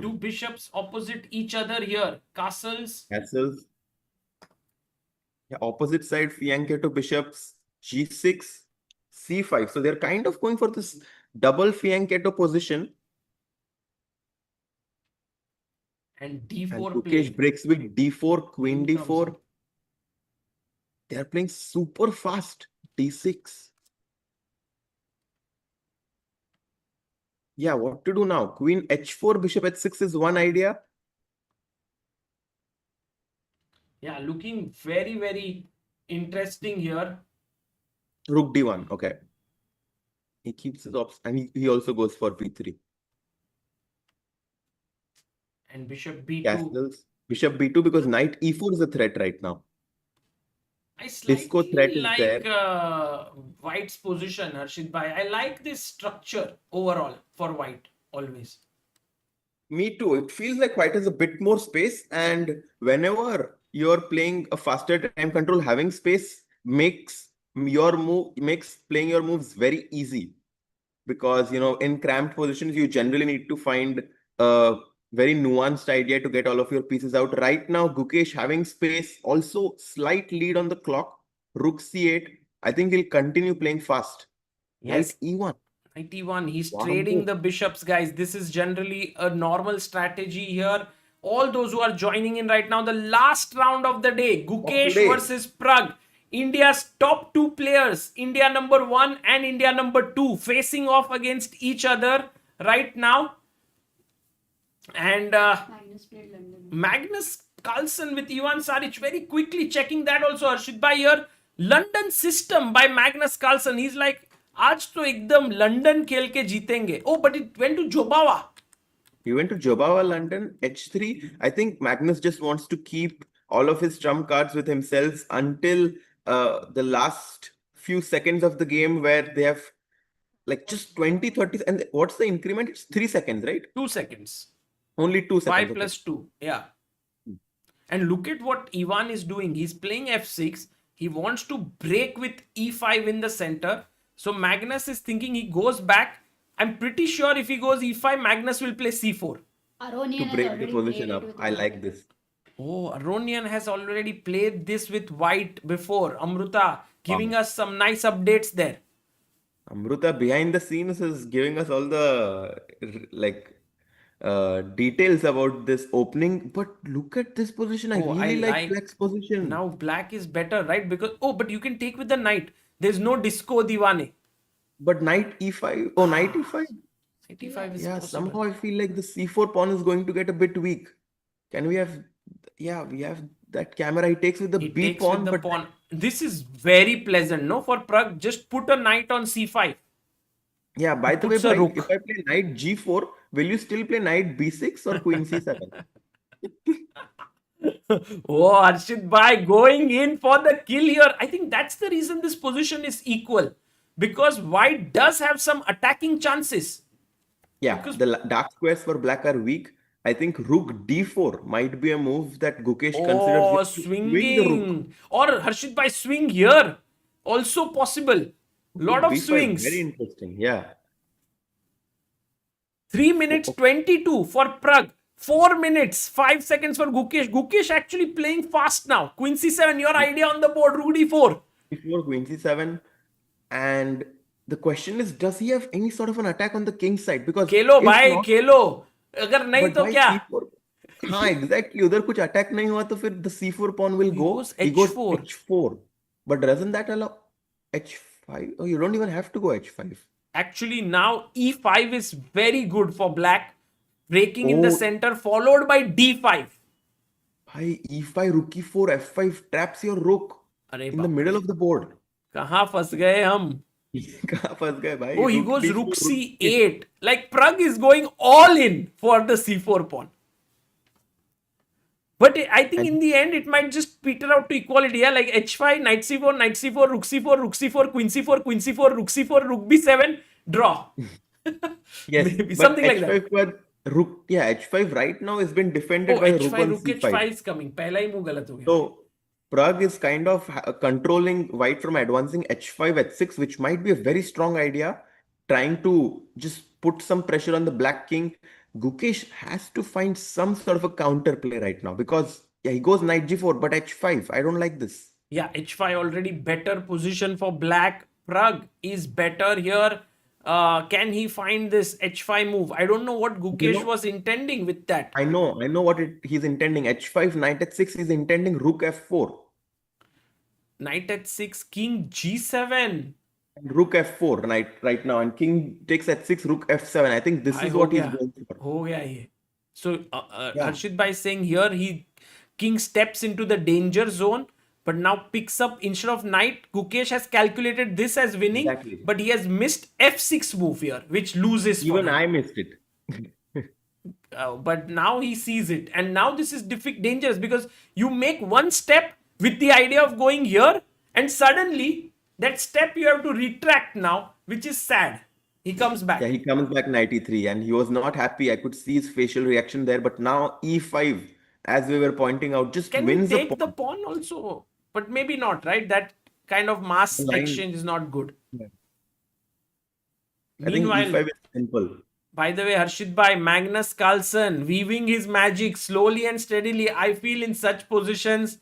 Speaker 1: Two bishops opposite each other here. Castles.
Speaker 4: Yeah, opposite side fianchetto bishops. G6, C5. So they're kind of going for this double fianchetto position.
Speaker 1: And D4
Speaker 4: and Gukesh breaks with D4, Queen D4. They are playing super fast. D6. Yeah, what to do now? Queen H4, Bishop H6 is one idea.
Speaker 1: Yeah, looking very, very interesting here.
Speaker 4: Rook D1. Okay. He keeps his options and he also goes for B3.
Speaker 1: And Bishop B2.
Speaker 4: Castles. Bishop B2 because Knight E4 is a threat right now.
Speaker 1: I
Speaker 4: Disco threat
Speaker 1: slightly
Speaker 4: is
Speaker 1: like
Speaker 4: there.
Speaker 1: White's position, Harshit Bhai. I like this structure overall for White always.
Speaker 4: Me too. It feels like White has a bit more space, and whenever you're playing a faster time control, having space makes playing your moves very easy. Because in cramped positions, you generally need to find a very nuanced idea to get all of your pieces out. Right now, Gukesh having space, also slight lead on the clock. Rook C8. I think he'll continue playing fast.
Speaker 1: Yes.
Speaker 4: Knight E1.
Speaker 1: 91. He's
Speaker 4: Wow.
Speaker 1: trading the bishops, guys. This is generally a normal strategy here. All those who are joining in right now, the last round of the day, Gukesh versus Pragg. India's top two players, India number 1 and India number 2, facing off against each other right now. And Magnus Carlsen with Ivan Saric, very quickly checking that also, Harshit Bhai here. London system by Magnus Carlsen. He's like, आज तो एकदम London खेल के जीतेंगे. Oh, but it went to Jobawa.
Speaker 4: He went to Jobawa, London, H3. I think Magnus just wants to keep all of his trump cards with himself until the last few seconds of the game where they have like just 20, 30. And what's the increment? It's 3 seconds, right?
Speaker 1: 2 seconds.
Speaker 4: Only 2 seconds.
Speaker 1: 5 plus 2. Yeah. And look at what Ivan is doing. He's playing F6. He wants to break with E5 in the center. So Magnus is thinking he goes back. I'm pretty sure if he goes E5, Magnus will play C4.
Speaker 2: Aronian
Speaker 4: To break the position up. I like this.
Speaker 1: Oh, Aronian has already played this with White before. Amruta giving us some nice updates there.
Speaker 4: Amruta behind the scenes is giving us all the details about this opening. But look at this position. I really like Black's position.
Speaker 1: Now Black is better, right? Because but you can take with the Knight. There's no disco divane.
Speaker 4: But Knight E5. Oh, Knight E5.
Speaker 1: Knight E5 is
Speaker 4: Yeah,
Speaker 1: possible.
Speaker 4: somehow I feel like the C4 pawn is going to get a bit weak. Can we have... Yeah, we have that camera he takes with the B pawn.
Speaker 1: With the pawn. This is very pleasant, no? For Pragg, just put a knight on C5.
Speaker 4: Yeah, by the way, if I play knight G4, will you still play knight B6 or queen C7?
Speaker 1: Oh, Harshit Bhai going in for the kill here. I think that's the reason this position is equal. Because White does have some attacking chances.
Speaker 4: Yeah, the dark squares for Black are weak. I think Rook D4 might be a move that Gukesh considers.
Speaker 1: Oh, swinging. Or Harshit Bhai swing here. Also possible. Lot of
Speaker 4: B5,
Speaker 1: swings.
Speaker 4: Very interesting. Yeah.
Speaker 1: 3 minutes 22 for Pragg. 4 minutes 5 seconds for Gukesh. Gukesh actually playing fast now. Queen C7, your idea on the board. Rook D4.
Speaker 4: D4, Queen C7. And the question is, does he have any sort of an attack on the king's side? Because
Speaker 1: खेलो भाई खेलो अगर नहीं तो क्या
Speaker 4: हाँ exactly उधर कुछ attack नहीं हुआ तो फिर the C4 pawn will go. He goes H4. But doesn't that allow H5? Oh, you don't even have to go H5.
Speaker 1: Actually now E5 is very good for Black, breaking in the center followed by D5.
Speaker 4: Bhai, E5, Rook E4, F5 traps your rook in the middle of the board.
Speaker 1: कहाँ फंस गए हम?
Speaker 4: कहाँ फंस गए भाई?
Speaker 1: Oh, he goes Rook C8. Like Pragg is going all in for the C4 pawn. But I think in the end, it might just peter out to equality. Yeah? Like H5, Knight C4, Knight C4, Rook C4, Rook C4, Queen C4, Queen C4, Rook C4, Rook B7, draw.
Speaker 4: Yes,
Speaker 1: maybe something like that.
Speaker 4: But Rook, yeah, H5 right now has been defended by
Speaker 1: H5,
Speaker 4: Rook on
Speaker 1: Rook
Speaker 4: C5.
Speaker 1: H5 is coming. पहला ही move गलत हो गया.
Speaker 4: So Pragg is kind of controlling White from advancing H5, H6, which might be a very strong idea. Trying to just put some pressure on the Black king. Gukesh has to find some sort of a counter play right now because he goes Knight G4, but H5. I don't like this.
Speaker 1: Yeah, H5 already better position for Black. Pragg is better here. Can he find this H5 move? I don't know what Gukesh was intending with that.
Speaker 4: I know what he's intending. H5, Knight H6, he's intending Rook F4.
Speaker 1: Knight at 6, king g7.
Speaker 4: And rook f4 knight right now, and king takes at 6, rook f7. I think this
Speaker 1: Bhai,
Speaker 4: is
Speaker 1: ho
Speaker 4: what he's
Speaker 1: gaya.
Speaker 4: going for.
Speaker 1: Ho gaya ye. So
Speaker 4: Yeah,
Speaker 1: Harshit Bhai is saying here king steps into the danger zone, but now picks up instead of knight. Gukesh has calculated this as winning,
Speaker 4: exactly.
Speaker 1: but he has missed f6 move here, which loses for
Speaker 4: Even
Speaker 1: him.
Speaker 4: I missed it.
Speaker 1: But now he sees it, and now this is dangerous because you make one step with the idea of going here, and suddenly that step you have to retract now, which is sad. He comes
Speaker 4: Yeah,
Speaker 1: back.
Speaker 4: he comes back 93 and he was not happy. I could see his facial reaction there. But now e5, as we were pointing out, just
Speaker 1: Can we
Speaker 4: wins a
Speaker 1: take the
Speaker 4: pawn.
Speaker 1: pawn also? But maybe not, right? That kind of mass
Speaker 4: The line,
Speaker 1: exchange is not good.
Speaker 4: yeah. I think
Speaker 1: Meanwhile,
Speaker 4: e5 is simple.
Speaker 1: by the way, Harshit Bhai, Magnus Carlsen weaving his magic slowly and steadily. I feel in such positions,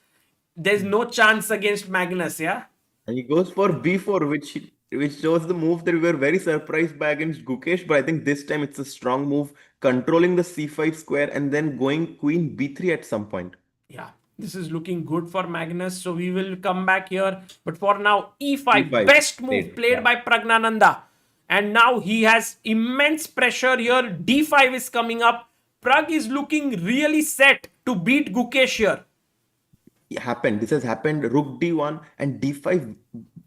Speaker 1: there's no chance against Magnus, yeah?
Speaker 4: And he goes for b4, which shows the move that we were very surprised by against Gukesh. But I think this time it's a strong move, controlling the c5 square and then going queen b3 at some point.
Speaker 1: Yeah, this is looking good for Magnus. So we will come back here. But for now, e5,
Speaker 4: e5
Speaker 1: best move played
Speaker 4: yeah.
Speaker 1: by Praggnanandhaa. And now he has immense pressure here. d5 is coming up. Pragg is looking really set to beat Gukesh here.
Speaker 4: Happened. This has happened. Rook d1 and d5,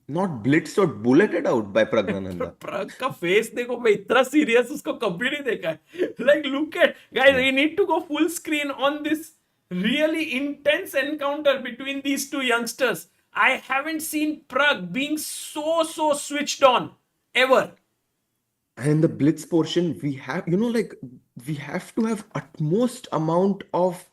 Speaker 4: not blitzed or bulleted out by Praggnanandhaa.
Speaker 1: Pragg का face देखो, मैं इतना serious उसको कभी नहीं देखा है. Like look at guys, we need to go full screen on this really intense encounter between these two youngsters. I haven't seen Pragg being so switched on ever.
Speaker 4: And in the blitz portion, we have, we have to have utmost amount of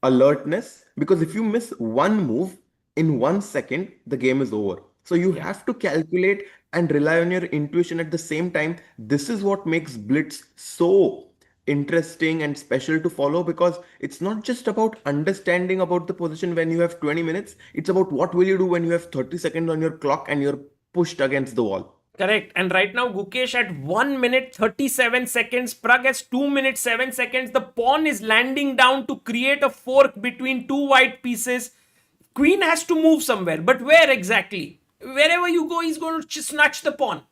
Speaker 4: alertness, because if you miss one move in 1 second, the game is over. So you have to calculate and rely on your intuition at the same time. This is what makes blitz so interesting and special to follow, because it's not just about understanding about the position when you have 20 minutes. It's about what will you do when you have 30 seconds on your clock and you're pushed against the wall.
Speaker 1: Correct. And right now, Gukesh at 1 minute 37 seconds. Pragg has 2 minutes 7 seconds. The pawn is landing down to create a fork between two white pieces. Queen has to move somewhere. But where exactly? Wherever you go, he's going to snatch the pawn.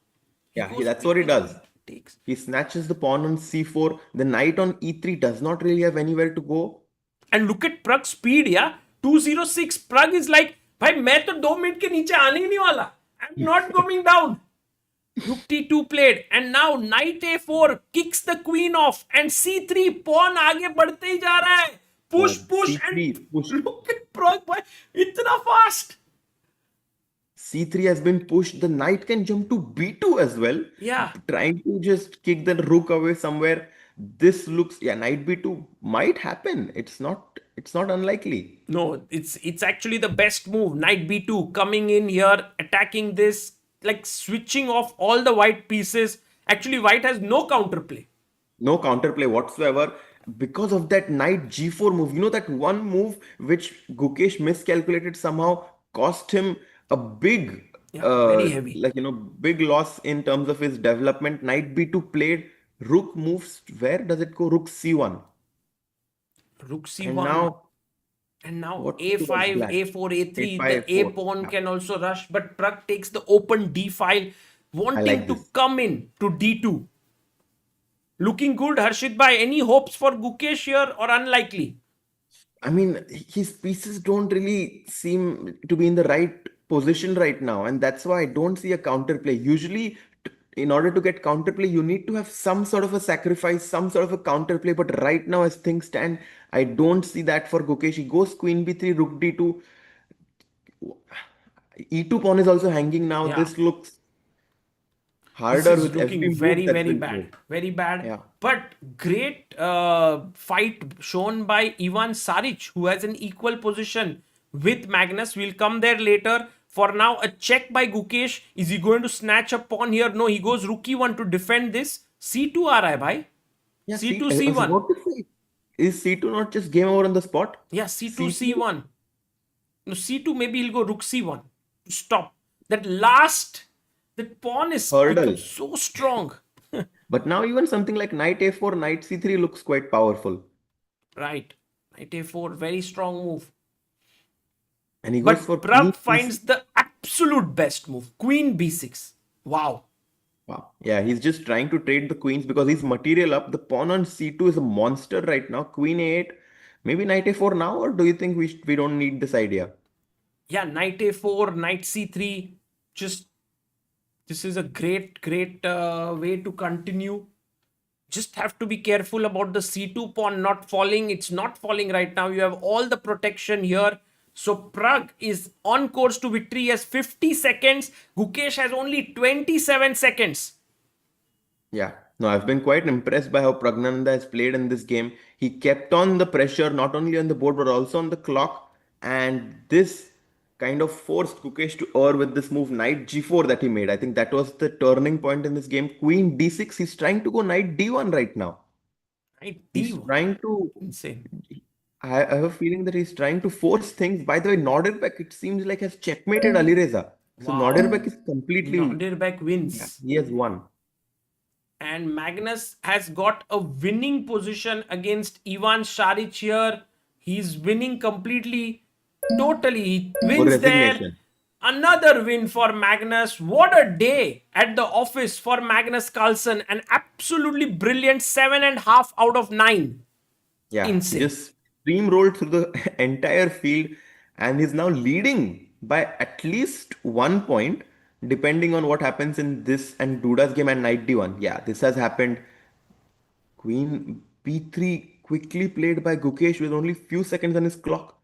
Speaker 4: Yeah, that's what he does. He snatches the pawn on c4. The knight on e3 does not really have anywhere to go.
Speaker 1: And look at Pragg's speed, yeah? 206. Pragg is like, bhai, मैं तो 2 minute के नीचे आने ही नहीं वाला. I'm not coming down. Rook t2 played, and now knight a4 kicks the queen off, and c3 pawn आगे बढ़ते ही जा रहा है. Push,
Speaker 4: C3,
Speaker 1: and
Speaker 4: push.
Speaker 1: look at Pragg, bhai, इतना fast.
Speaker 4: c3 has been pushed. The knight can jump to b2 as well.
Speaker 1: Yeah.
Speaker 4: Trying to just kick the rook away somewhere. This looks, knight b2 might happen. It's not unlikely.
Speaker 1: No, it's actually the best move. Knight b2 coming in here, attacking this, like switching off all the white pieces. Actually, white has no counterplay.
Speaker 4: No counterplay whatsoever because of that knight g4 move. That one move which Gukesh miscalculated somehow cost him a big,
Speaker 1: very heavy.
Speaker 4: Big loss in terms of his development. Knight b2 played. Rook moves. Where does it go? Rook c1.
Speaker 1: Rook c1. And now a5, a4, a3. The a pawn can also rush, but Pragg takes the open d file, wanting to come in to d2. Looking good, Harshit Bhai. Any hopes for Gukesh here or unlikely?
Speaker 4: I mean, his pieces don't really seem to be in the right position right now, and that's why I don't see a counterplay. Usually, in order to get counterplay, you need to have some sort of a sacrifice, some sort of a counterplay. But right now, as things stand, I don't see that for Gukesh. He goes queen b3, rook d2. e2 pawn is also hanging now.
Speaker 1: Yeah.
Speaker 4: This looks harder with
Speaker 1: looking
Speaker 4: every
Speaker 1: very,
Speaker 4: move
Speaker 1: very bad.
Speaker 4: moved.
Speaker 1: Very bad.
Speaker 4: Yeah.
Speaker 1: But great fight shown by Ivan Saric, who has an equal position with Magnus. We'll come there later. For now, a check by Gukesh. Is he going to snatch a pawn here? No, he goes rook e1 to defend this. c2 aa raha hai, bhai.
Speaker 4: Yeah,
Speaker 1: c2,
Speaker 4: I was
Speaker 1: c1.
Speaker 4: about to say, is c2 not just game over on the spot?
Speaker 1: Yeah, c2, c1. No, c2, maybe he'll go rook c1 to stop. That pawn is so strong.
Speaker 4: But now even something like knight a4, knight c3 looks quite powerful.
Speaker 1: Right. Knight a4, very strong move.
Speaker 4: And he goes for
Speaker 1: But Pragg
Speaker 4: queen
Speaker 1: finds
Speaker 4: b6.
Speaker 1: the absolute best move. Queen b6. Wow.
Speaker 4: Wow. Yeah, he's just trying to trade the queens because he's material up. The pawn on c2 is a monster right now. Queen a8. Maybe knight a4 now, or do you think we don't need this idea?
Speaker 1: Yeah, knight a4, knight c3. Just this is a great way to continue. Just have to be careful about the c2 pawn not falling. It's not falling right now. You have all the protection here. So Pragg is on course to victory. He has 50 seconds. Gukesh has only 27 seconds.
Speaker 4: Yeah, no, I've been quite impressed by how Praggnanandhaa has played in this game. He kept on the pressure, not only on the board, but also on the clock. And this kind of forced Gukesh to err with this move, knight g4 that he made. I think that was the turning point in this game. Queen d6, he's trying to go knight d1 right now.
Speaker 1: Knight
Speaker 4: He's
Speaker 1: d1.
Speaker 4: trying to.
Speaker 1: Insane.
Speaker 4: I have a feeling that he's trying to force things. By the way, Nodirbek, it seems like has checkmated Alireza. So
Speaker 1: Wow.
Speaker 4: Nodirbek is completely.
Speaker 1: Nodirbek
Speaker 4: Yeah,
Speaker 1: wins.
Speaker 4: he has won.
Speaker 1: And Magnus has got a winning position against Ivan Saric here. He's winning completely, totally. He
Speaker 4: Or
Speaker 1: wins there.
Speaker 4: resignation.
Speaker 1: Another win for Magnus. What a day at the office for Magnus Carlsen. An absolutely brilliant 7.5 out of 9.
Speaker 4: Yeah, he
Speaker 1: Insane.
Speaker 4: just steamrolled through the entire field and he's now leading by at least 1 point, depending on what happens in this and Duda's game and knight d1. Yeah, this has happened. Queen b3 quickly played by Gukesh with only few seconds on his clock.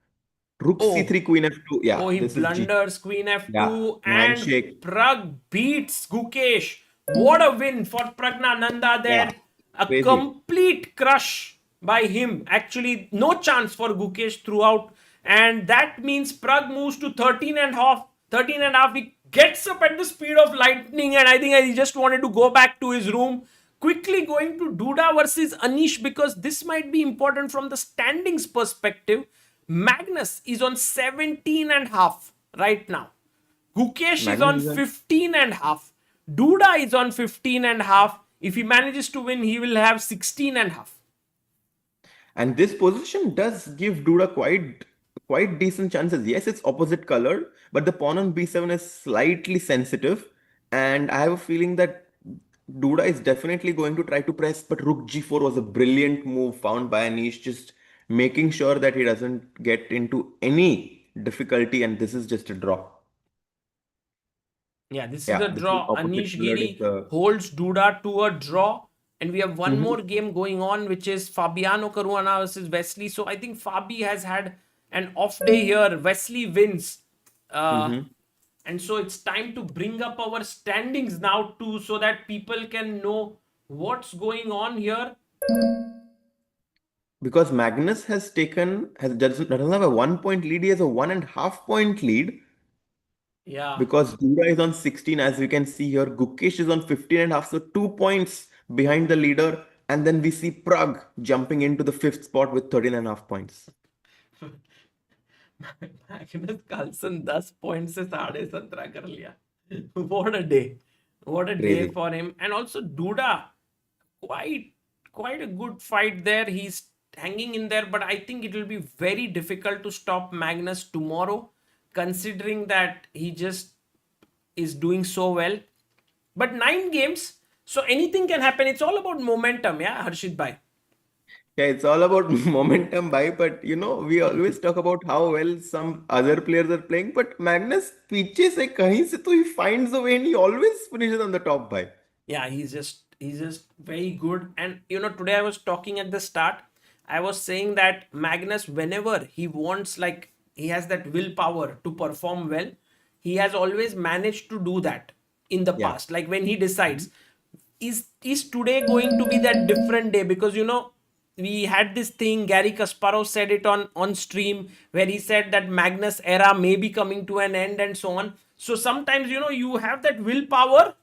Speaker 4: Rook
Speaker 1: Oh,
Speaker 4: c3, queen f2. Yeah,
Speaker 1: Oh, he
Speaker 4: this is G.
Speaker 1: blunders Queen
Speaker 4: Yeah,
Speaker 1: F2 and
Speaker 4: handshake.
Speaker 1: Pragg beats Gukesh. What a win for Praggnanandhaa
Speaker 4: Yeah,
Speaker 1: there. A
Speaker 4: crazy.
Speaker 1: complete crush by him. Actually, no chance for Gukesh throughout. And that means Pragg moves to 13 and half. 13 and a half. He gets up at the speed of lightning. And I think he just wanted to go back to his room. Quickly going to Duda versus Anish because this might be important from the standings perspective. Magnus is on 17 and half right now. Gukesh is
Speaker 4: Magnus
Speaker 1: on
Speaker 4: is on.
Speaker 1: 15 and half. Duda is on 15 and half. If he manages to win, he will have 16 and half.
Speaker 4: And this position does give Duda quite decent chances. Yes, it's opposite colored, but the pawn on b7 is slightly sensitive. And I have a feeling that Duda is definitely going to try to press, but Rook g4 was a brilliant move found by Anish, just making sure that he doesn't get into any difficulty, and this is just a draw.
Speaker 1: Yeah, this is
Speaker 4: Yeah,
Speaker 1: a
Speaker 4: this is
Speaker 1: draw.
Speaker 4: opposite
Speaker 1: Anish
Speaker 4: colored is
Speaker 1: Giri holds Duda to a draw. And we have one more
Speaker 4: Mhm,
Speaker 1: game going on, which is Fabiano Caruana versus Wesley. So I think Fabi has had an off day here. Wesley wins. Uh,
Speaker 4: mhm.
Speaker 1: and so it's time to bring up our standings now too, so that people can know what's going on here.
Speaker 4: Because Magnus doesn't have a 1 point lead, he has a 1.5 point lead.
Speaker 1: Yeah.
Speaker 4: Because Duda is on 16, as we can see here. Gukesh is on 15 and a half, so 2 points behind the leader. And then we see Pragg jumping into the fifth spot with 13 and a half points.
Speaker 1: Magnus Carlsen 10 point से 17.5 कर लिया. What a day. What a day
Speaker 4: Crazy.
Speaker 1: for him. And also Duda, quite a good fight there. He's hanging in there, but I think it will be very difficult to stop Magnus tomorrow, considering that he just is doing so well. But 9 games, so anything can happen. It's all about momentum, yeah, Harshit bhai.
Speaker 4: Yeah, it's all about momentum, bhai. But we always talk about how well some other players are playing. But Magnus, पीछे से कहीं से तो he finds a way and he always finishes on the top, bhai.
Speaker 1: Yeah, he's just very good. And today I was talking at the start, I was saying that Magnus, whenever he wants, like, he has that willpower to perform well, he has always managed to do that in the
Speaker 4: Yeah.
Speaker 1: past. Like when he decides, is today going to be that different day? Because we had this thing, Gary Kasparov said it on stream, where he said that Magnus era may be coming to an end and so on. So sometimes you have that willpower.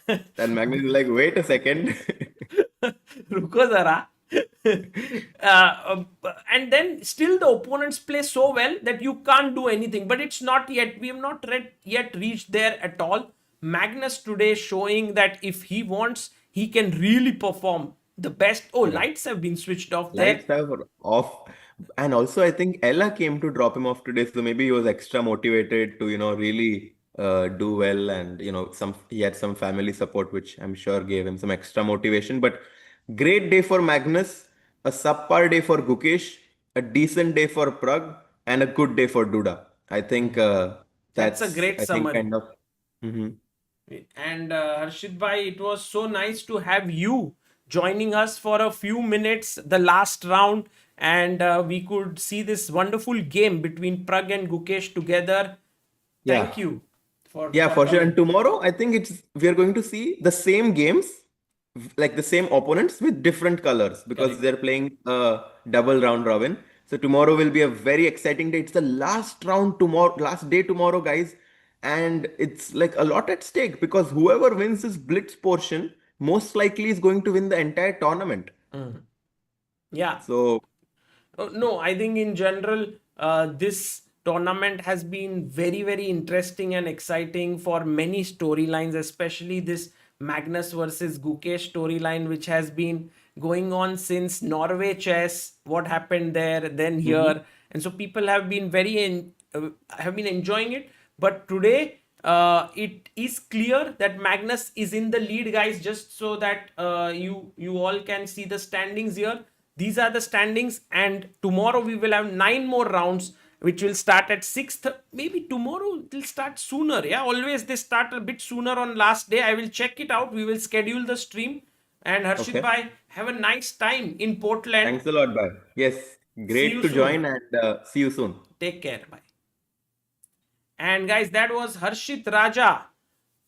Speaker 4: And Magnus is like, wait a second.
Speaker 1: रुको जरा. And then still the opponents play so well that you can't do anything. But it's not yet. We have not yet reached there at all. Magnus today showing that if he wants, he can really perform the best. Oh,
Speaker 4: Yeah.
Speaker 1: lights have been switched off there.
Speaker 4: Lights are off. And also, I think Ella came to drop him off today, so maybe he was extra motivated to, really do well, and he had some family support, which I'm sure gave him some extra motivation. But great day for Magnus, a subpar day for Gukesh, a decent day for Pragg, and a good day for Duda. I think
Speaker 1: That's a
Speaker 4: that's
Speaker 1: great
Speaker 4: I think
Speaker 1: summary.
Speaker 4: kind of. Mhm.
Speaker 1: And Harshit bhai, it was so nice to have you joining us for a few minutes, the last round, and we could see this wonderful game between Pragg and Gukesh together. Thank
Speaker 4: Yeah.
Speaker 1: you
Speaker 4: Yeah,
Speaker 1: for
Speaker 4: for sure. And
Speaker 1: coming.
Speaker 4: tomorrow, I think we are going to see the same games, like the same opponents with different colors because
Speaker 1: Correct.
Speaker 4: they're playing a double round robin. So tomorrow will be a very exciting day. It's the last round tomorrow, last day tomorrow, guys, and it's like a lot at stake because whoever wins this blitz portion most likely is going to win the entire tournament.
Speaker 1: Yeah.
Speaker 4: So
Speaker 1: No, I think in general, this tournament has been very, very interesting and exciting for many storylines, especially this Magnus versus Gukesh storyline, which has been going on since Norway chess, what happened there, then
Speaker 4: mhm.
Speaker 1: here. And so people have been have been enjoying it. But today, it is clear that Magnus is in the lead, guys. Just so that you all can see the standings here. These are the standings, and tomorrow we will have 9 more rounds, which will start at 6. Maybe tomorrow it will start sooner. Yeah, always they start a bit sooner on last day. I will check it out. We will schedule the stream. And Harshit
Speaker 4: Okay.
Speaker 1: bhai, have a nice time in Portland.
Speaker 4: Thanks a lot, bye. Yes,
Speaker 1: See
Speaker 4: great
Speaker 1: you
Speaker 4: to
Speaker 1: soon.
Speaker 4: join and see you soon.
Speaker 1: Take care. Bye. And guys, that was Harshit Raja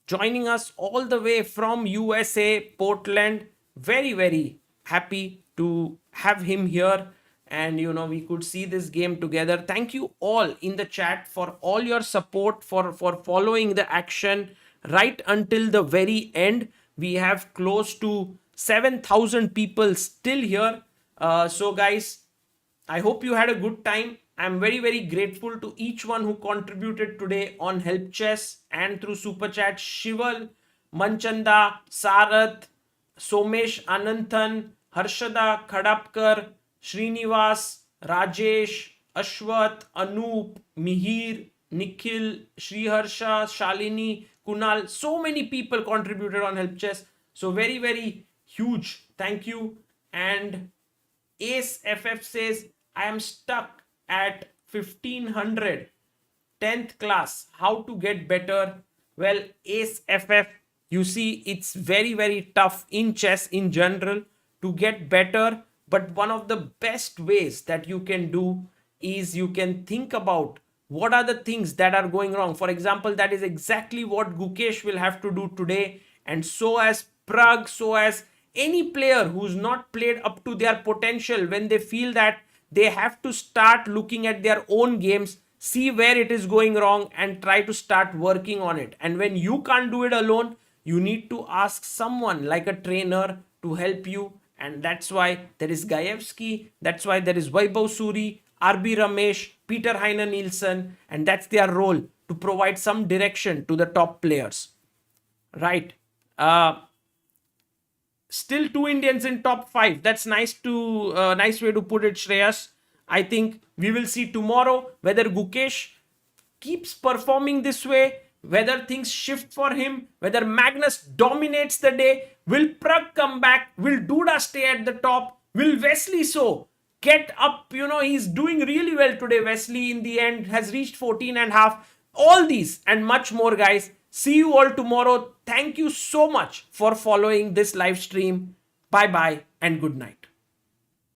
Speaker 1: joining us all the way from USA, Portland. Very, very happy to have him here. And we could see this game together. Thank you all in the chat for all your support, for following the action right until the very end. We have close to 7,000 people still here. So, guys, I hope you had a good time. I'm very, very grateful to each one who contributed today on Help Chess and through Super Chat. Shival, Manchanda, Sarath, Somesh Ananthan, Harshada Khadapkar, Srinivas, Rajesh, Ashwath, Anoop, Mihir, Nikhil, Sriharsha, Shalini, Kunal. So many people contributed on Help Chess. So very, very huge thank you. And Ace FF says, I am stuck at 1500, 10th class. How to get better? Well, Ace FF, you see, it's very, very tough in chess in general to get better. But one of the best ways that you can do is you can think about what are the things that are going wrong. For example, that is exactly what Gukesh will have to do today. And so as Pragg, so as any player who's not played up to their potential, when they feel that they have to start looking at their own games, see where it is going wrong and try to start working on it. And when you can't do it alone, you need to ask someone like a trainer to help you. And that's why there is Gaevsky, that's why there is Vaibhav Suri, RB Ramesh, Peter Heine Nielsen, and that's their role to provide some direction to the top players. Right. Still two Indians in top 5. That's nice way to put it, Shreyas. I think we will see tomorrow whether Gukesh keeps performing this way, whether things shift for him, whether Magnus dominates the day. Will Pragg come back? Will Duda stay at the top? Will Wesley So get up? He's doing really well today. Wesley in the end has reached 14 and a half. All these and much more, guys. See you all tomorrow. Thank you so much for following this live stream. Bye bye and good night.